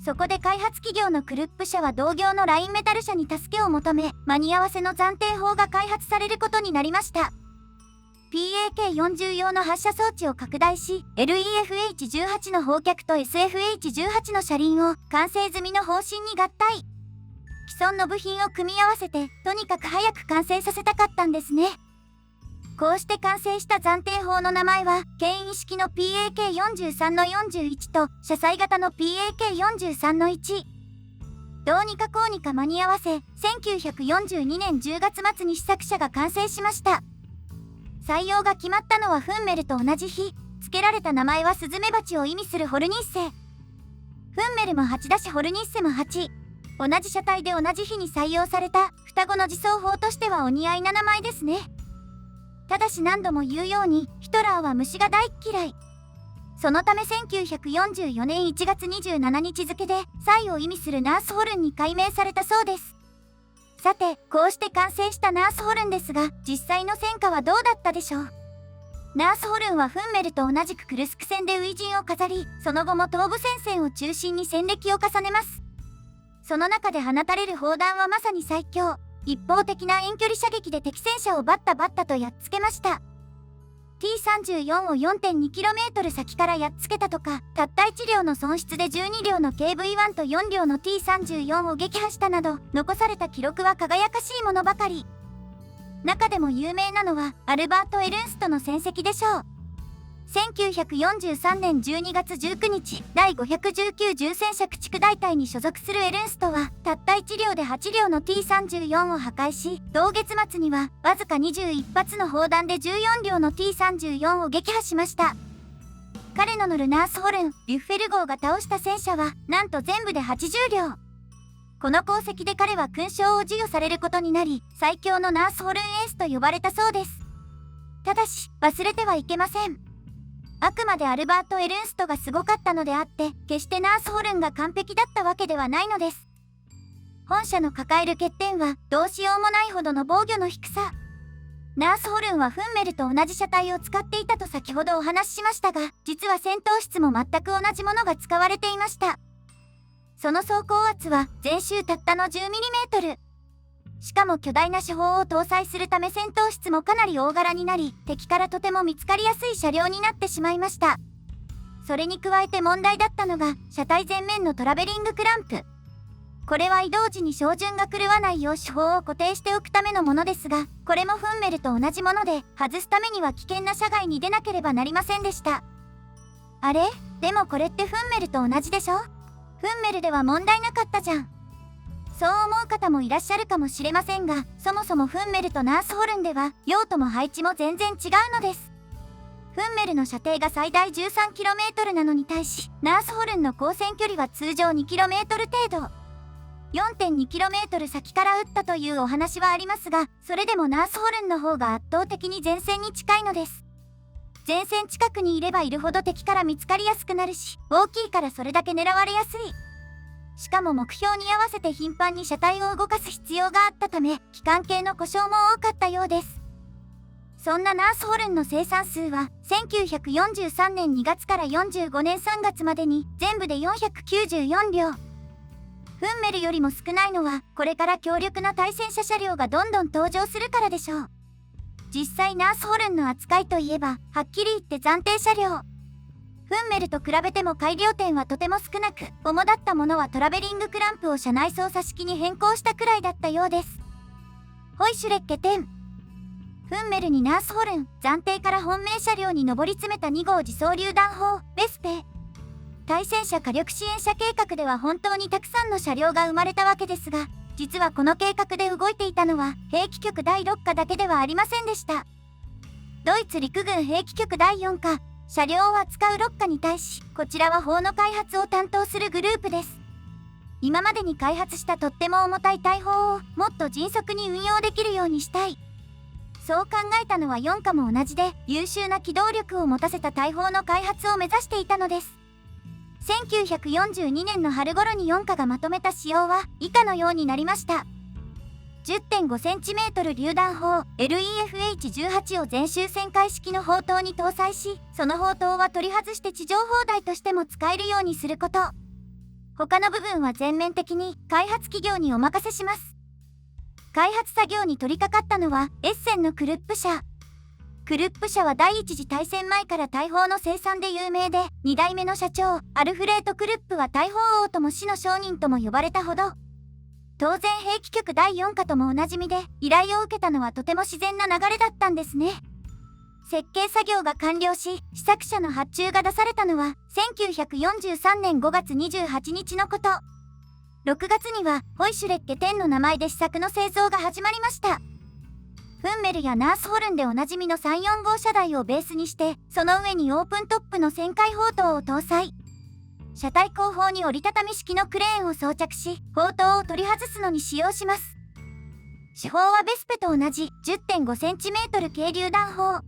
そこで開発企業のクルップ社は同業のラインメタル社に助けを求め、間に合わせの暫定砲が開発されることになりました。PAK40 用の発射装置を拡大し、LEFH18 の砲脚と SFH18 の車輪を完成済みの砲身に合体。既存の部品を組み合わせて、とにかく早く完成させたかったんですね。こうして完成した暫定砲の名前は、牽引式の PAK43 の41と、車載型の PAK43 の1。どうにかこうにか間に合わせ、1942年10月末に試作車が完成しました。採用が決まったのはフンメルと同じ日。付けられた名前はスズメバチを意味するホルニッセ。フンメルも8だしホルニッセも8。同じ車体で同じ日に採用された双子の自走砲としてはお似合いな名前ですね。ただし何度も言うように、ヒトラーは虫が大嫌い。そのため1944年1月27日付で、サイを意味するナースホルンに改名されたそうです。さて、こうして完成したナースホルンですが、実際の戦果はどうだったでしょう。ナースホルンはフンメルと同じくクルスク戦で初陣を飾り、その後も東部戦線を中心に戦歴を重ねます。その中で放たれる砲弾はまさに最強。一方的な遠距離射撃で敵戦車をバッタバッタとやっつけました。T34 を 4.2km 先からやっつけたとか、たった1両の損失で12両の KV-1 と4両の T34 を撃破したなど、残された記録は輝かしいものばかり。中でも有名なのはアルバート・エルンストの戦績でしょう。1943年12月19日、第519重戦車駆逐大隊に所属するエルンストは、たった1両で8両の T34 を破壊し、同月末には、わずか21発の砲弾で14両の T34 を撃破しました。彼の乗るナースホルン・リュッフェル号が倒した戦車は、なんと全部で80両。この功績で彼は勲章を授与されることになり、最強のナースホルンエースと呼ばれたそうです。ただし、忘れてはいけません。あくまでアルバート・エルンストがすごかったのであって、決してナースホルンが完璧だったわけではないのです。本社の抱える欠点は、どうしようもないほどの防御の低さ。ナースホルンはフンメルと同じ車体を使っていたと先ほどお話ししましたが、実は戦闘室も全く同じものが使われていました。その走行圧は全周たったの 10mm。しかも巨大な主砲を搭載するため戦闘室もかなり大柄になり、敵からとても見つかりやすい車両になってしまいました。それに加えて問題だったのが、車体前面のトラベリングクランプ。これは移動時に照準が狂わないよう主砲を固定しておくためのものですが、これもフンメルと同じもので、外すためには危険な車外に出なければなりませんでした。あれ？でもこれってフンメルと同じでしょ？フンメルでは問題なかったじゃん。そう思う方もいらっしゃるかもしれませんが、そもそもフンメルとナースホルンでは用途も配置も全然違うのです。フンメルの射程が最大 13km なのに対し、ナースホルンの交戦距離は通常 2km 程度。4.2km 先から撃ったというお話はありますが、それでもナースホルンの方が圧倒的に前線に近いのです。前線近くにいればいるほど敵から見つかりやすくなるし、大きいからそれだけ狙われやすい。しかも目標に合わせて頻繁に車体を動かす必要があったため、機関系の故障も多かったようです。そんなナースホルンの生産数は、1943年2月から45年3月までに全部で494両。フンメルよりも少ないのは、これから強力な対戦車車両がどんどん登場するからでしょう。実際ナースホルンの扱いといえば、はっきり言って暫定車両。フンメルと比べても改良点はとても少なく、主だったものはトラベリングクランプを車内操作式に変更したくらいだったようです。ホイシュレッケ10。フンメルにナースホルン、暫定から本命車両に上り詰めた2号自走榴弾砲、ベスペ。対戦車火力支援車計画では本当にたくさんの車両が生まれたわけですが、実はこの計画で動いていたのは兵器局第6課だけではありませんでした。ドイツ陸軍兵器局第4課、車両を扱う6課に対し、こちらは砲の開発を担当するグループです。今までに開発したとっても重たい大砲をもっと迅速に運用できるようにしたい。そう考えたのは4課も同じで、優秀な機動力を持たせた大砲の開発を目指していたのです。1942年の春頃に4課がまとめた仕様は以下のようになりました。10.5cm 榴弾砲 LEFH18 を全周旋回式の砲塔に搭載し、その砲塔は取り外して地上砲台としても使えるようにすること。他の部分は全面的に開発企業にお任せします。開発作業に取り掛かったのはエッセンのクルップ社。クルップ社は第一次大戦前から大砲の生産で有名で、2代目の社長アルフレート・クルップは大砲王とも死の商人とも呼ばれたほど。当然兵器局第4課ともおなじみで、依頼を受けたのはとても自然な流れだったんですね。設計作業が完了し、試作車の発注が出されたのは1943年5月28日のこと。6月にはホイシュレッケ10の名前で試作の製造が始まりました。フンメルやナースホルンでおなじみの3-4号車台をベースにして、その上にオープントップの旋回砲塔を搭載。車体後方に折りたたみ式のクレーンを装着し、砲塔を取り外すのに使用します。主砲はベスペと同じ 10.5cm 軽榴弾砲。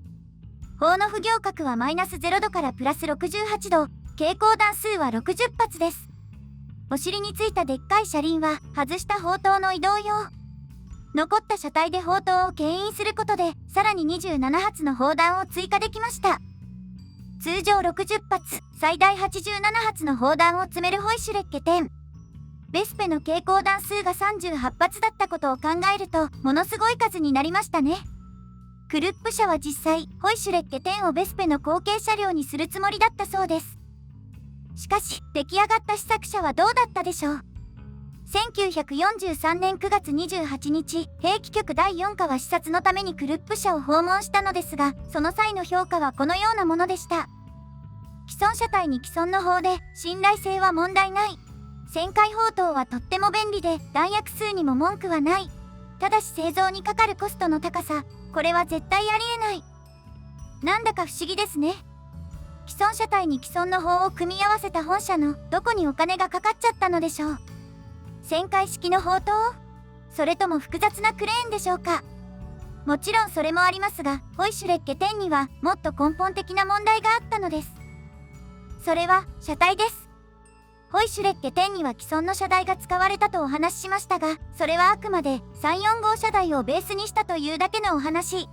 砲の不行角は-0度から+68度、携行弾数は60発です。お尻についたでっかい車輪は外した砲塔の移動用。残った車体で砲塔を牽引することで、さらに27発の砲弾を追加できました。通常60発、最大87発の砲弾を積めるホイシュレッケ10。ベスペの携行弾数が38発だったことを考えると、ものすごい数になりましたね。クルップ社は実際、ホイシュレッケ10をベスペの後継車両にするつもりだったそうです。しかし、出来上がった試作車はどうだったでしょう。1943年9月28日、兵器局第4課は視察のためにクルップ社を訪問したのですが、その際の評価はこのようなものでした。既存車体に既存の砲で、信頼性は問題ない。旋回砲塔はとっても便利で、弾薬数にも文句はない。ただし製造にかかるコストの高さ、これは絶対ありえない。なんだか不思議ですね。既存車体に既存の砲を組み合わせた本社のどこにお金がかかっちゃったのでしょう。旋回式の砲塔？それとも複雑なクレーンでしょうか。もちろんそれもありますが、ホイシュレッケ10にはもっと根本的な問題があったのです。それは車体です。ホイシュレッケ10には既存の車台が使われたとお話ししましたが、それはあくまで3-4号車台をベースにしたというだけのお話。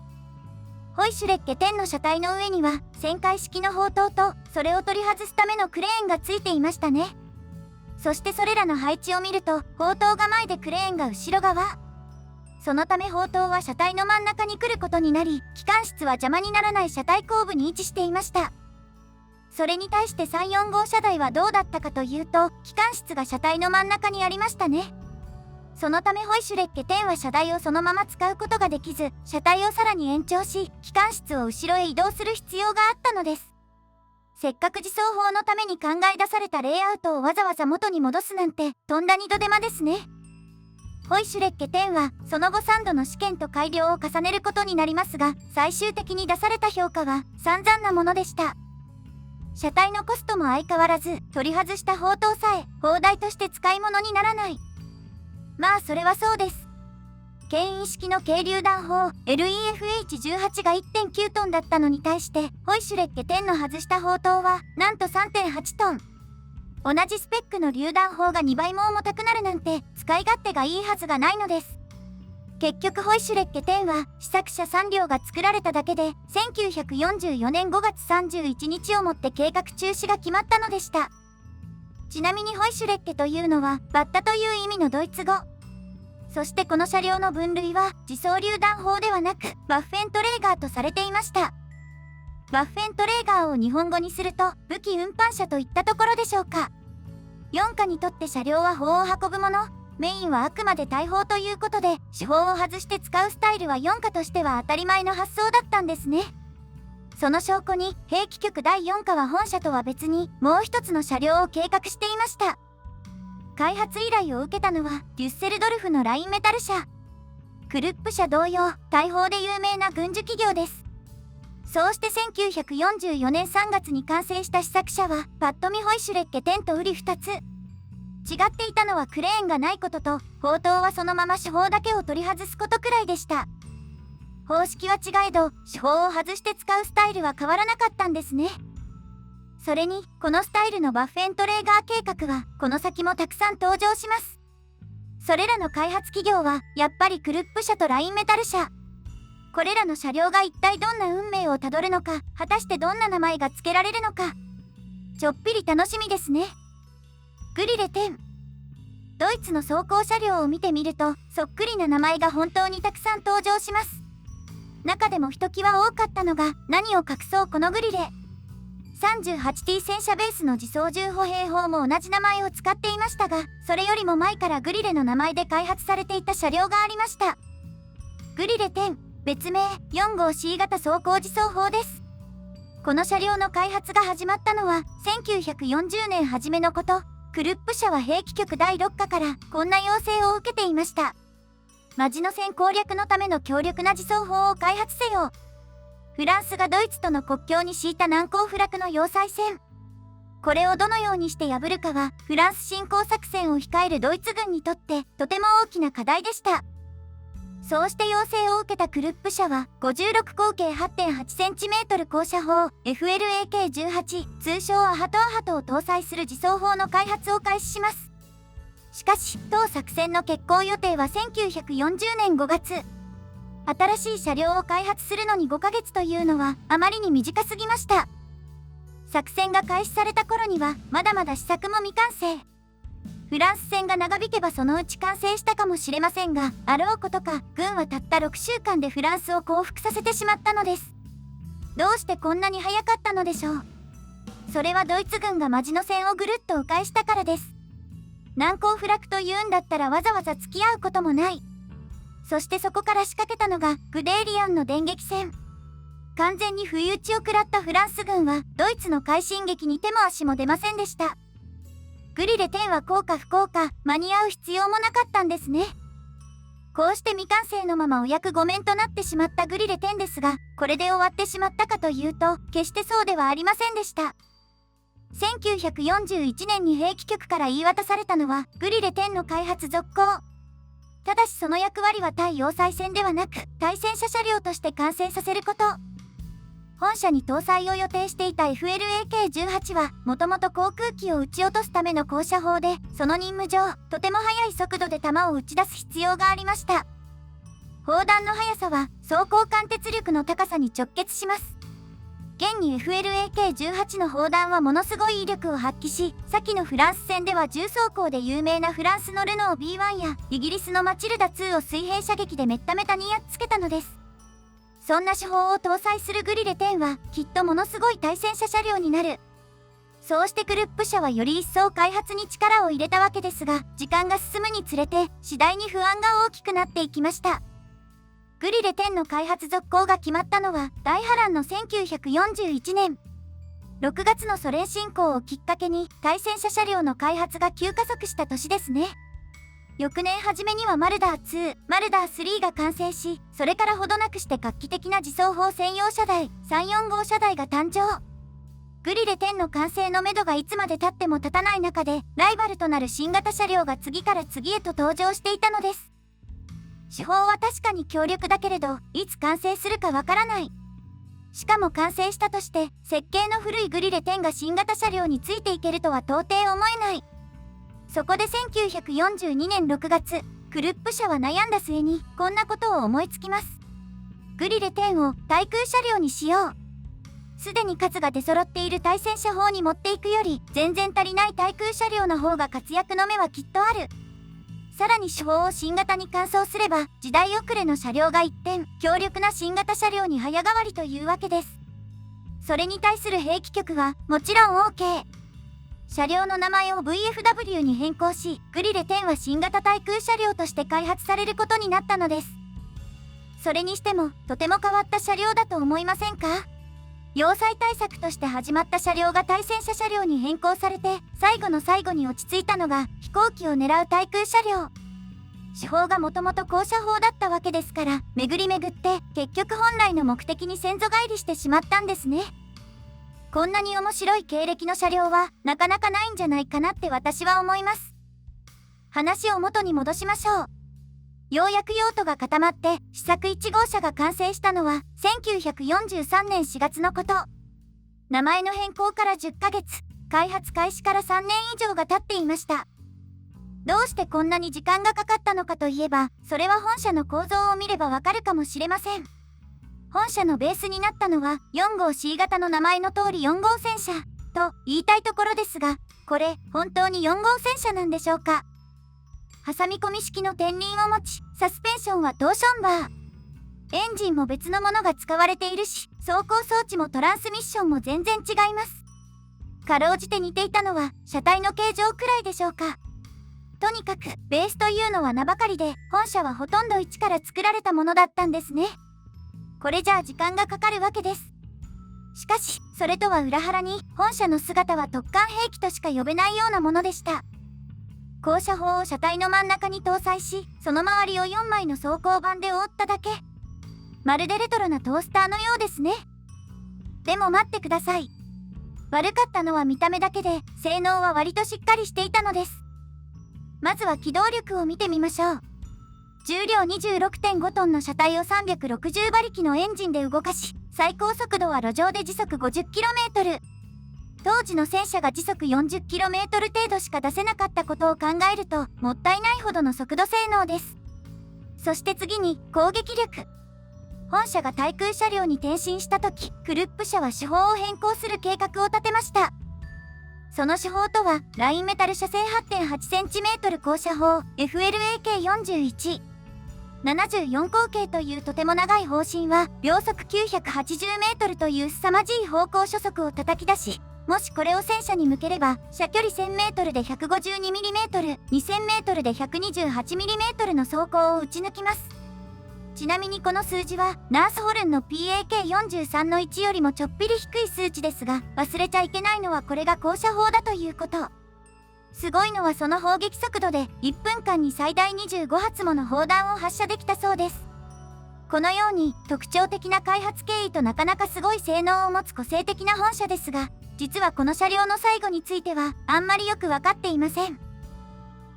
ホイシュレッケ10の車体の上には旋回式の砲塔とそれを取り外すためのクレーンがついていましたね。そしてそれらの配置を見ると、砲塔が前でクレーンが後ろ側。そのため砲塔は車体の真ん中に来ることになり、機関室は邪魔にならない車体後部に位置していました。それに対して3-4号車台はどうだったかというと、機関室が車体の真ん中にありましたね。そのためホイシュレッケ10は車台をそのまま使うことができず、車体をさらに延長し、機関室を後ろへ移動する必要があったのです。せっかく自走砲のために考え出されたレイアウトをわざわざ元に戻すなんて、とんだ二度手間ですね。ホイシュレッケ10は、その後3度の試験と改良を重ねることになりますが、最終的に出された評価は散々なものでした。車体のコストも相変わらず、取り外した砲塔さえ、砲台として使い物にならない。まあそれはそうです。牽引式の軽榴弾砲 LEFH18 が 1.9 トンだったのに対して、ホイシュレッケ10の外した砲塔はなんと 3.8 トン。同じスペックの榴弾砲が2倍も重たくなるなんて、使い勝手がいいはずがないのです。結局ホイシュレッケ10は試作車3両が作られただけで、1944年5月31日をもって計画中止が決まったのでした。ちなみにホイシュレッケというのはバッタという意味のドイツ語。そしてこの車両の分類は自走榴弾砲ではなくワッフェントレーガーとされていました。ワッフェントレーガーを日本語にすると武器運搬車といったところでしょうか。4課にとって車両は砲を運ぶもの、メインはあくまで大砲ということで、手法を外して使うスタイルは4課としては当たり前の発想だったんですね。その証拠に兵器局第4課は本社とは別にもう一つの車両を計画していました。開発依頼を受けたのはデュッセルドルフのラインメタル社。クルップ社同様、大砲で有名な軍需企業です。そうして1944年3月に完成した試作車はパッと見ホイシュレッケ10とウリ2つ。違っていたのはクレーンがないことと、砲塔はそのまま手法だけを取り外すことくらいでした。方式は違えど、手法を外して使うスタイルは変わらなかったんですね。それに、このスタイルのバッフェントレーガー計画は、この先もたくさん登場します。それらの開発企業は、やっぱりクルップ社とラインメタル社。これらの車両が一体どんな運命をたどるのか、果たしてどんな名前が付けられるのか。ちょっぴり楽しみですね。グリレ10。ドイツの装甲車両を見てみると、そっくりな名前が本当にたくさん登場します。中でもひときわ多かったのが、何を隠そうこのグリレ。38T 戦車ベースの自走銃歩兵砲も同じ名前を使っていましたが、それよりも前からグリレの名前で開発されていた車両がありました。グリレ10、別名4号 C 型装甲自走砲です。この車両の開発が始まったのは1940年初めのこと。クルップ社は兵器局第6課からこんな要請を受けていました。マジノ線攻略のための強力な自走砲を開発せよ。フランスがドイツとの国境に敷いた難攻不落の要塞線。これをどのようにして破るかは、フランス侵攻作戦を控えるドイツ軍にとってとても大きな課題でした。そうして要請を受けたクルップ社は、56口径 8.8cm 高射砲 FLAK-18 通称アハトアハトを搭載する自走砲の開発を開始します。しかし、当作戦の決行予定は1940年5月。新しい車両を開発するのに5ヶ月というのはあまりに短すぎました。作戦が開始された頃にはまだまだ試作も未完成。フランス戦が長引けばそのうち完成したかもしれませんが、あろうことか軍はたった6週間でフランスを降伏させてしまったのです。どうしてこんなに早かったのでしょう。それはドイツ軍がマジノ線をぐるっと迂回したからです。難攻不落というんだったらわざわざ付き合うこともない。そしてそこから仕掛けたのがグデーリアンの電撃戦。完全に不意打ちを食らったフランス軍はドイツの快進撃に手も足も出ませんでした。グリレ10は効か不効か間に合う必要もなかったんですね。こうして未完成のままお役御免となってしまったグリレ10ですが、これで終わってしまったかというと決してそうではありませんでした。1941年に兵器局から言い渡されたのはグリレ10の開発続行。ただしその役割は対要塞戦ではなく対戦車車両として完成させること。本社に搭載を予定していた FLAK-18 はもともと航空機を撃ち落とすための高射砲で、その任務上とても速い速度で弾を撃ち出す必要がありました。砲弾の速さは装甲貫徹力の高さに直結します。現に FLAK-18 の砲弾はものすごい威力を発揮し、先のフランス戦では重装甲で有名なフランスのルノー B1 やイギリスのマチルダ2を水平射撃でめっためたにやっつけたのです。そんな手法を搭載するグリレ10はきっとものすごい対戦車車両になる。そうしてクルップ社はより一層開発に力を入れたわけですが、時間が進むにつれて次第に不安が大きくなっていきました。グリレ10の開発続行が決まったのは大波乱の1941年。6月のソ連侵攻をきっかけに対戦車車両の開発が急加速した年ですね。翌年初めにはマルダー2、マルダー3が完成し、それからほどなくして画期的な自走砲専用車台3-4号車台が誕生。グリレ10の完成のめどがいつまで経っても立たない中で、ライバルとなる新型車両が次から次へと登場していたのです。手法は確かに強力だけれど、いつ完成するかわからない。しかも完成したとして設計の古いグリレ10が新型車両についていけるとは到底思えない。そこで1942年6月、クルップ社は悩んだ末にこんなことを思いつきます。グリレ10を対空車両にしよう。すでに数が出揃っている対戦車砲に持っていくより全然足りない対空車両の方が活躍の目はきっとある。さらに手法を新型に換装すれば時代遅れの車両が一転、強力な新型車両に早変わりというわけです。それに対する兵器局はもちろん OK。車両の名前を VFW に変更し、グリレ10は新型対空車両として開発されることになったのです。それにしてもとても変わった車両だと思いませんか？要塞対策として始まった車両が対戦車車両に変更されて、最後の最後に落ち着いたのが飛行機を狙う対空車両。手法がもともと高射砲だったわけですから、巡り巡って結局本来の目的に先祖返りしてしまったんですね。こんなに面白い経歴の車両はなかなかないんじゃないかなって私は思います。話を元に戻しましょう。ようやく用途が固まって試作1号車が完成したのは1943年4月のこと。名前の変更から10ヶ月、開発開始から3年以上が経っていました。どうしてこんなに時間がかかったのかといえば、それは本社の構造を見ればわかるかもしれません。本社のベースになったのは4号 C 型の名前の通り4号戦車と言いたいところですが、これ本当に4号戦車なんでしょうか？挟み込み式の天輪を持ち、サスペンションはトーションバー。エンジンも別のものが使われているし、走行装置もトランスミッションも全然違います。かろうじて似ていたのは車体の形状くらいでしょうか。とにかくベースというのは名ばかりで、本社はほとんど一から作られたものだったんですね。これじゃあ時間がかかるわけです。しかしそれとは裏腹に、本社の姿は特艦兵器としか呼べないようなものでした。高射砲を車体の真ん中に搭載し、その周りを4枚の装甲板で覆っただけ。まるでレトロなトースターのようですね。でも待ってください。悪かったのは見た目だけで、性能は割としっかりしていたのです。まずは機動力を見てみましょう。重量 26.5 トンの車体を360馬力のエンジンで動かし、最高速度は路上で時速 50km。当時の戦車が時速 40km 程度しか出せなかったことを考えると、もったいないほどの速度性能です。そして次に攻撃力。本社が対空車両に転身した時、クルップ社は手法を変更する計画を立てました。その手法とは、ラインメタル射程 8.8cm 高射砲 FLAK-41。74口径というとても長い砲身は秒速 980m という凄まじい方向初速を叩き出し、もしこれを戦車に向ければ、射距離 1000m で 152mm、2000m で 128mm の走行を撃ち抜きます。ちなみにこの数字は、ナースホルンの PAK43 の1よりもちょっぴり低い数値ですが、忘れちゃいけないのはこれが高射砲だということ。すごいのはその砲撃速度で、1分間に最大25発もの砲弾を発射できたそうです。このように、特徴的な開発経緯となかなかすごい性能を持つ個性的な本車ですが、実はこの車両の最後については、あんまりよくわかっていません。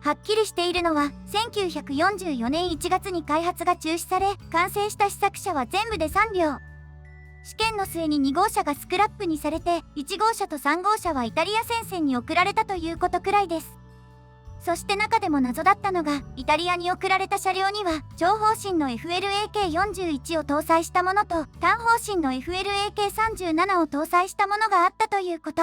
はっきりしているのは、1944年1月に開発が中止され、完成した試作車は全部で3両。試験の末に2号車がスクラップにされて、1号車と3号車はイタリア戦線に送られたということくらいです。そして中でも謎だったのが、イタリアに送られた車両には、超砲身の FLAK41 を搭載したものと、単砲身の FLAK37 を搭載したものがあったということ。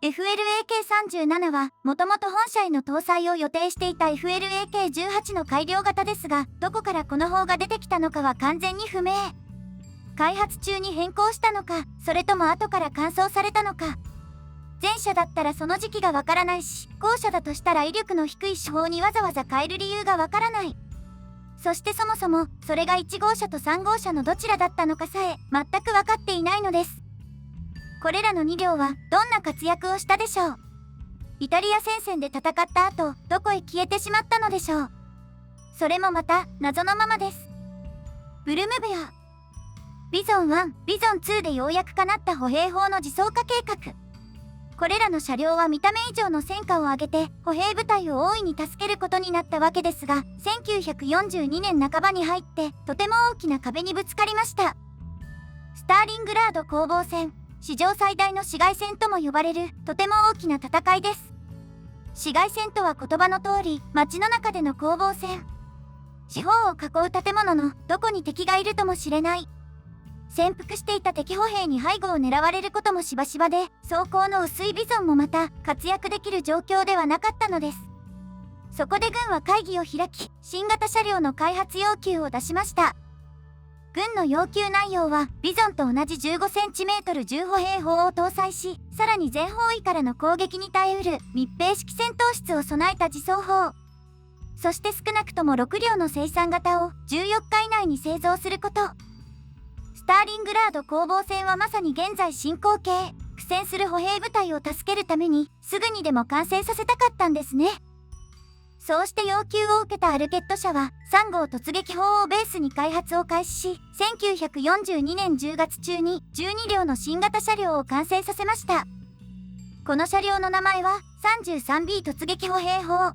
FLAK37 は、もともと本車への搭載を予定していた FLAK18 の改良型ですが、どこからこの砲が出てきたのかは完全に不明。開発中に変更したのか、それとも後から換装されたのか。前者だったらその時期がわからないし、後者だとしたら威力の低い手法にわざわざ変える理由がわからない。そしてそもそも、それが1号車と3号車のどちらだったのかさえ、全くわかっていないのです。これらの2両は、どんな活躍をしたでしょう。イタリア戦線で戦った後、どこへ消えてしまったのでしょう。それもまた、謎のままです。ブルムベア。ビゾン1、ビゾン2でようやく叶った歩兵砲の自走化計画。これらの車両は見た目以上の戦果を上げて歩兵部隊を大いに助けることになったわけですが、1942年半ばに入ってとても大きな壁にぶつかりました。スターリングラード攻防戦、史上最大の市街戦とも呼ばれるとても大きな戦いです。市街戦とは言葉の通り、街の中での攻防戦。四方を囲う建物のどこに敵がいるともしれない。潜伏していた敵歩兵に背後を狙われることもしばしばで、装甲の薄いビゾンもまた活躍できる状況ではなかったのです。そこで軍は会議を開き、新型車両の開発要求を出しました。軍の要求内容は、ビゾンと同じ 15cm 重歩兵砲を搭載し、さらに全方位からの攻撃に耐えうる密閉式戦闘室を備えた自走砲。そして少なくとも6両の生産型を14日以内に製造すること。スターリングラード攻防戦はまさに現在進行形。苦戦する歩兵部隊を助けるために、すぐにでも完成させたかったんですね。そうして要求を受けたアルケット社は、3号突撃砲をベースに開発を開始し、1942年10月中に12両の新型車両を完成させました。この車両の名前は 33B 突撃歩兵砲。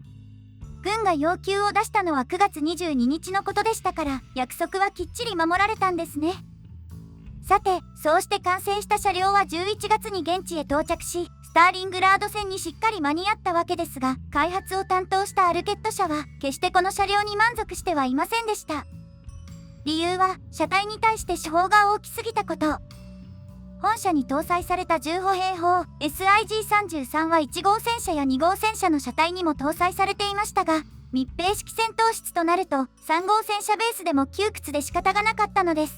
軍が要求を出したのは9月22日のことでしたから、約束はきっちり守られたんですね。さて、そうして完成した車両は11月に現地へ到着し、スターリングラード戦にしっかり間に合ったわけですが、開発を担当したアルケット社は、決してこの車両に満足してはいませんでした。理由は、車体に対して手法が大きすぎたこと。本車に搭載された重歩兵砲 SIG-33 は1号戦車や2号戦車の車体にも搭載されていましたが、密閉式戦闘室となると、3号戦車ベースでも窮屈で仕方がなかったのです。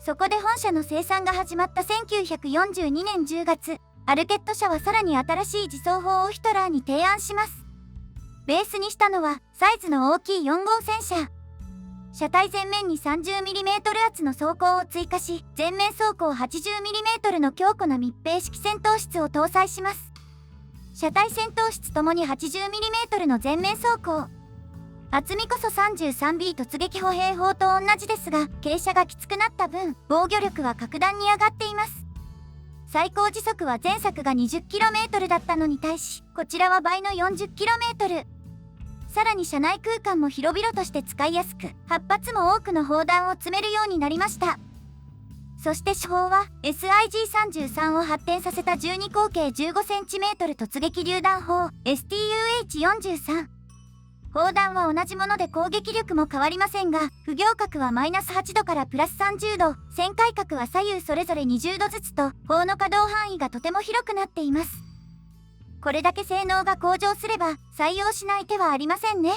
そこで本社の生産が始まった1942年10月、アルケット社はさらに新しい自走砲をヒトラーに提案します。ベースにしたのはサイズの大きい4号戦車。車体前面に 30mm 厚の装甲を追加し、前面装甲 80mm の強固な密閉式戦闘室を搭載します。車体戦闘室ともに 80mm の前面装甲。厚みこそ 33B 突撃歩兵砲と同じですが、傾斜がきつくなった分、防御力は格段に上がっています。最高時速は前作が 20km だったのに対し、こちらは倍の 40km。さらに車内空間も広々として使いやすく、8発も多くの砲弾を積めるようになりました。そして手法は SIG-33 を発展させた12口径 15cm 突撃榴弾砲 STUH-43。砲弾は同じもので攻撃力も変わりませんが、不行角は-8度から+30度、旋回角は左右それぞれ20度ずつと、砲の可動範囲がとても広くなっています。これだけ性能が向上すれば、採用しない手はありませんね。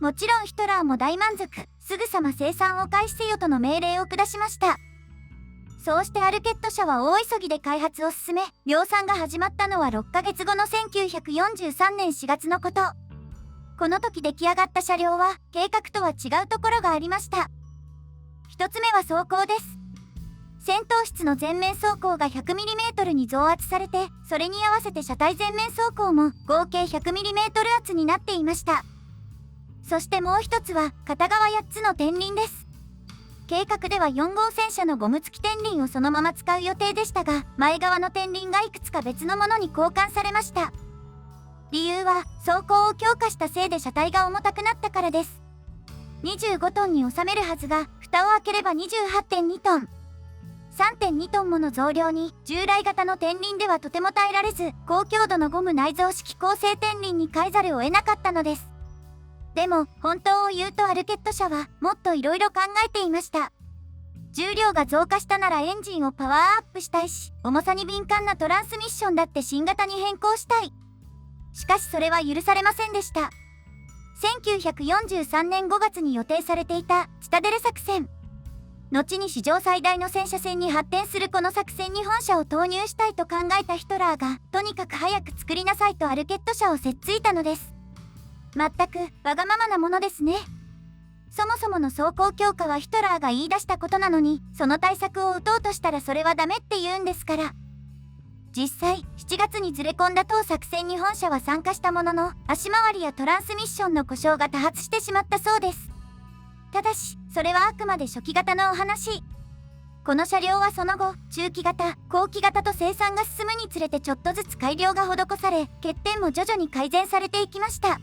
もちろんヒトラーも大満足、すぐさま生産を開始せよとの命令を下しました。そうしてアルケット社は大急ぎで開発を進め、量産が始まったのは6ヶ月後の1943年4月のこと。この時出来上がった車両は計画とは違うところがありました。一つ目は走行です。先頭室の前面走行が 100mm に増圧されて、それに合わせて車体前面走行も合計 100mm 圧になっていました。そしてもう一つは片側8つの天輪です。計画では4号戦車のゴム付き天輪をそのまま使う予定でしたが、前側の天輪がいくつか別のものに交換されました。理由は走行を強化したせいで車体が重たくなったからです。25トンに収めるはずが、蓋を開ければ 28.2 トン。3.2 トンもの増量に従来型の天輪ではとても耐えられず、高強度のゴム内蔵式高性天輪に変えざるを得なかったのです。でも本当を言うとアルケット社はもっといろいろ考えていました。重量が増加したならエンジンをパワーアップしたいし、重さに敏感なトランスミッションだって新型に変更したい。しかしそれは許されませんでした。1943年5月に予定されていたチタデル作戦。後に史上最大の戦車戦に発展するこの作戦に本社を投入したいと考えたヒトラーが、とにかく早く作りなさいとアルケット社をせっついたのです。全くわがままなものですね。そもそもの走行強化はヒトラーが言い出したことなのに、その対策を打とうとしたらそれはダメって言うんですから。実際、7月にずれ込んだ当作戦に本社は参加したものの、足回りやトランスミッションの故障が多発してしまったそうです。ただし、それはあくまで初期型のお話。この車両はその後、中期型、後期型と生産が進むにつれてちょっとずつ改良が施され、欠点も徐々に改善されていきました。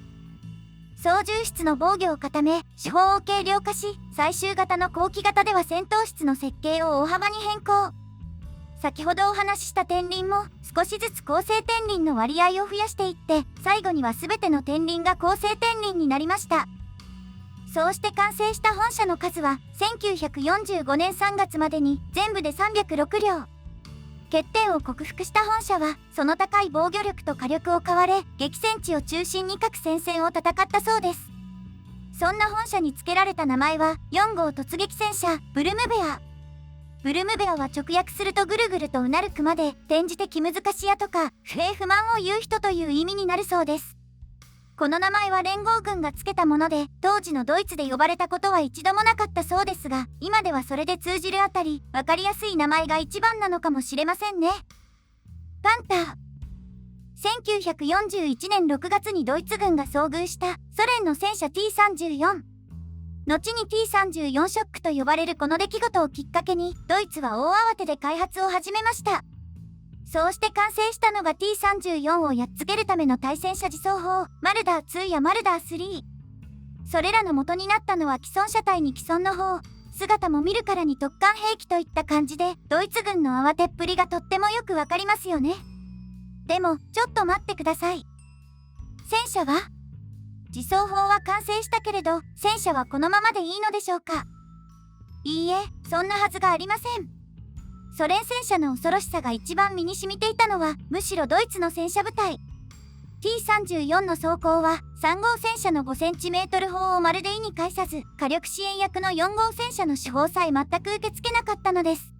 操縦室の防御を固め、手法を軽量化し、最終型の後期型では先頭室の設計を大幅に変更。先ほどお話しした天輪も少しずつ高性天輪の割合を増やしていって、最後には全ての天輪が高性天輪になりました。そうして完成した本社の数は1945年3月までに全部で306両。欠点を克服した本社はその高い防御力と火力を買われ、激戦地を中心に各戦線を戦ったそうです。そんな本社に付けられた名前は4号突撃戦車ブルムベア。ブルムベアは直訳するとぐるぐるとうなる熊で、転じて気難しやとか不平不満を言う人という意味になるそうです。この名前は連合軍が付けたもので、当時のドイツで呼ばれたことは一度もなかったそうですが、今ではそれで通じるあたり、わかりやすい名前が一番なのかもしれませんね。パンター。1941年6月にドイツ軍が遭遇したソ連の戦車 T34。後に T34 ショックと呼ばれるこの出来事をきっかけに、ドイツは大慌てで開発を始めました。そうして完成したのが T34 をやっつけるための対戦車自走砲、マルダー2やマルダー3。それらの元になったのは既存車体に既存の砲、姿も見るからに特艦兵器といった感じで、ドイツ軍の慌てっぷりがとってもよくわかりますよね。でも、ちょっと待ってください。戦車は？自走砲は完成したけれど、戦車はこのままでいいのでしょうか？いいえ、そんなはずがありません。ソ連戦車の恐ろしさが一番身に染みていたのは、むしろドイツの戦車部隊。T34 の装甲は、3号戦車の 5cm 砲をまるで意に介さず、火力支援役の4号戦車の手法さえ全く受け付けなかったのです。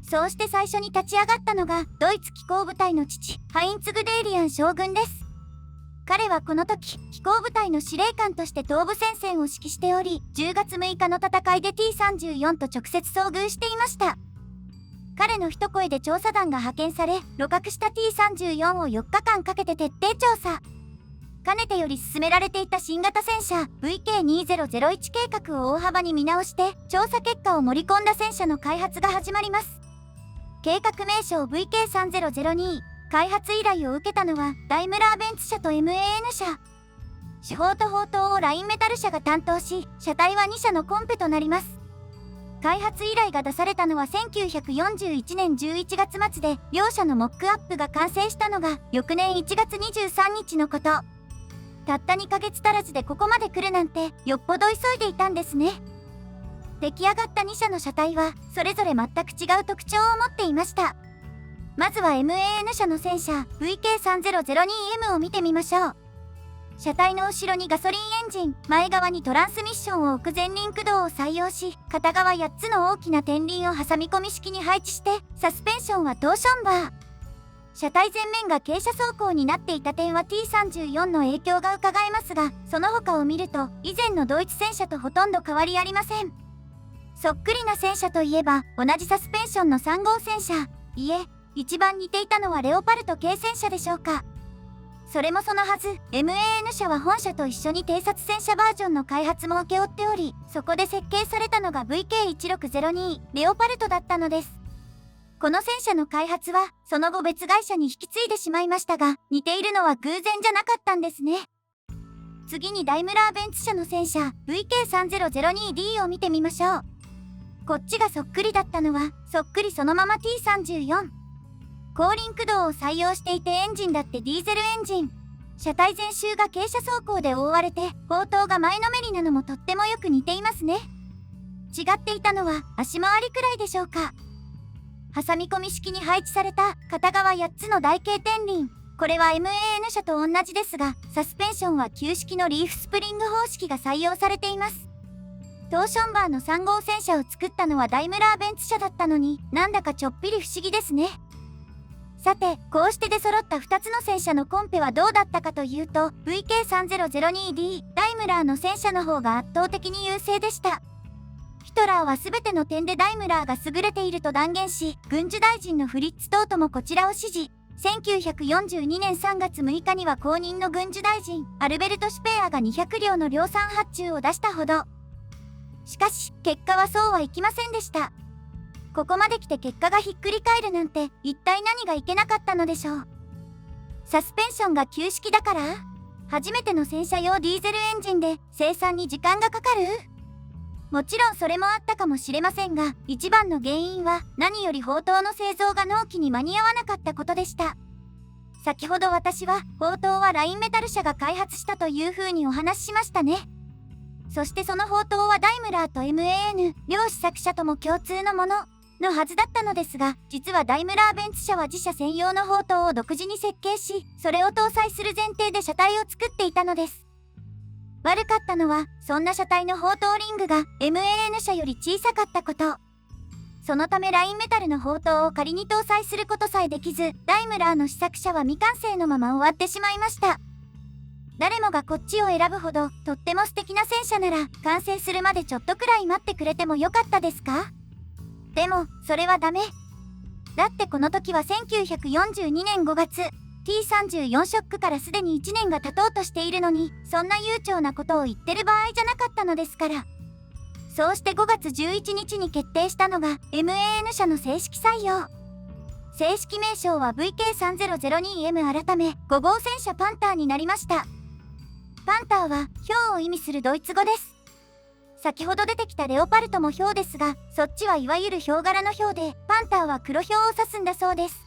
そうして最初に立ち上がったのが、ドイツ機甲部隊の父、ハインツ・グデーリアン将軍です。彼はこの時、機甲部隊の司令官として東部戦線を指揮しており、10月6日の戦いで T34 と直接遭遇していました。彼の一声で調査団が派遣され、鹵獲した T34 を4日間かけて徹底調査。かねてより進められていた新型戦車 VK2001 計画を大幅に見直して、調査結果を盛り込んだ戦車の開発が始まります。計画名称 VK3002。開発依頼を受けたのはダイムラーベンツ社と MAN 社。手法と砲塔をラインメタル社が担当し、車体は2社のコンペとなります。開発依頼が出されたのは1941年11月末で、両社のモックアップが完成したのが翌年1月23日のこと。たった2ヶ月足らずでここまで来るなんて、よっぽど急いでいたんですね。出来上がった2社の車体はそれぞれ全く違う特徴を持っていました。まずは MAN 社の戦車 VK3002M を見てみましょう。車体の後ろにガソリンエンジン、前側にトランスミッションを置く前輪駆動を採用し、片側8つの大きな天輪を挟み込み式に配置して、サスペンションはトーションバー。車体前面が傾斜走行になっていた点は T34 の影響が伺えますが、その他を見ると以前のドイツ戦車とほとんど変わりありません。そっくりな戦車といえば同じサスペンションの3号戦車。いえ、一番似ていたのはレオパルト系戦車でしょうか。それもそのはず、MAN 社は本社と一緒に偵察戦車バージョンの開発も請け負っており、そこで設計されたのが VK1602 レオパルトだったのです。この戦車の開発はその後別会社に引き継いでしまいましたが、似ているのは偶然じゃなかったんですね。次にダイムラーベンツ社の戦車 VK3002D を見てみましょう。こっちがそっくりだったのはそっくりそのまま T34。後輪駆動を採用していてエンジンだってディーゼルエンジン。車体全周が傾斜走行で覆われて、砲塔が前のめりなのもとってもよく似ていますね。違っていたのは足回りくらいでしょうか。挟み込み式に配置された片側8つの台形天輪。これは MAN 社と同じですが、サスペンションは旧式のリーフスプリング方式が採用されています。トーションバーの3号戦車を作ったのはダイムラーベンツ社だったのに、なんだかちょっぴり不思議ですね。さて、こうして出揃った2つの戦車のコンペはどうだったかというと、VK3002D ダイムラーの戦車の方が圧倒的に優勢でした。ヒトラーは全ての点でダイムラーが優れていると断言し、軍需大臣のフリッツ・トートもこちらを支持。1942年3月6日には後任の軍需大臣、アルベルト・シュペアが200両の量産発注を出したほど。しかし、結果はそうはいきませんでした。ここまで来て結果がひっくり返るなんて、一体何がいけなかったのでしょう。サスペンションが旧式だから？初めての戦車用ディーゼルエンジンで生産に時間がかかる？もちろんそれもあったかもしれませんが、一番の原因は何より砲塔の製造が納期に間に合わなかったことでした。先ほど私は砲塔はラインメタル社が開発したというふうにお話ししましたね。そしてその砲塔はダイムラーと MAN 両試作車とも共通のもののはずだったのですが、実はダイムラーベンツ社は自社専用の砲塔を独自に設計し、それを搭載する前提で車体を作っていたのです。悪かったのは、そんな車体の砲塔リングが MAN 社より小さかったこと。そのためラインメタルの砲塔を仮に搭載することさえできず、ダイムラーの試作車は未完成のまま終わってしまいました。誰もがこっちを選ぶほど、とっても素敵な戦車なら、完成するまでちょっとくらい待ってくれてもよかったですか？でも、それはダメ。だってこの時は1942年5月、T34 ショックからすでに1年が経とうとしているのに、そんな悠長なことを言ってる場合じゃなかったのですから。そうして5月11日に決定したのが MAN 社の正式採用。正式名称は VK3002M 改め5号戦車パンターになりました。パンターは豹を意味するドイツ語です。先ほど出てきたレオパルトも豹ですが、そっちはいわゆる豹柄の豹で、パンターは黒豹を指すんだそうです。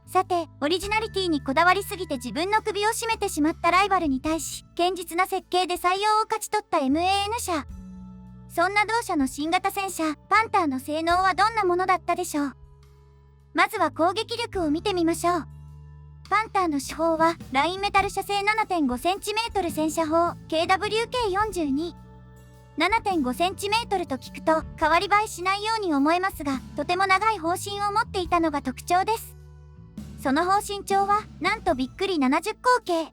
さて、オリジナリティにこだわりすぎて自分の首を絞めてしまったライバルに対し、堅実な設計で採用を勝ち取った MAN 社。そんな同社の新型戦車、パンターの性能はどんなものだったでしょう。まずは攻撃力を見てみましょう。パンターの手法は、ラインメタル射程 7.5cm 戦車砲 KWK42。7.5cm と聞くと変わり映えしないように思えますが、とても長い砲身を持っていたのが特徴です。その砲身長はなんとびっくり70口径。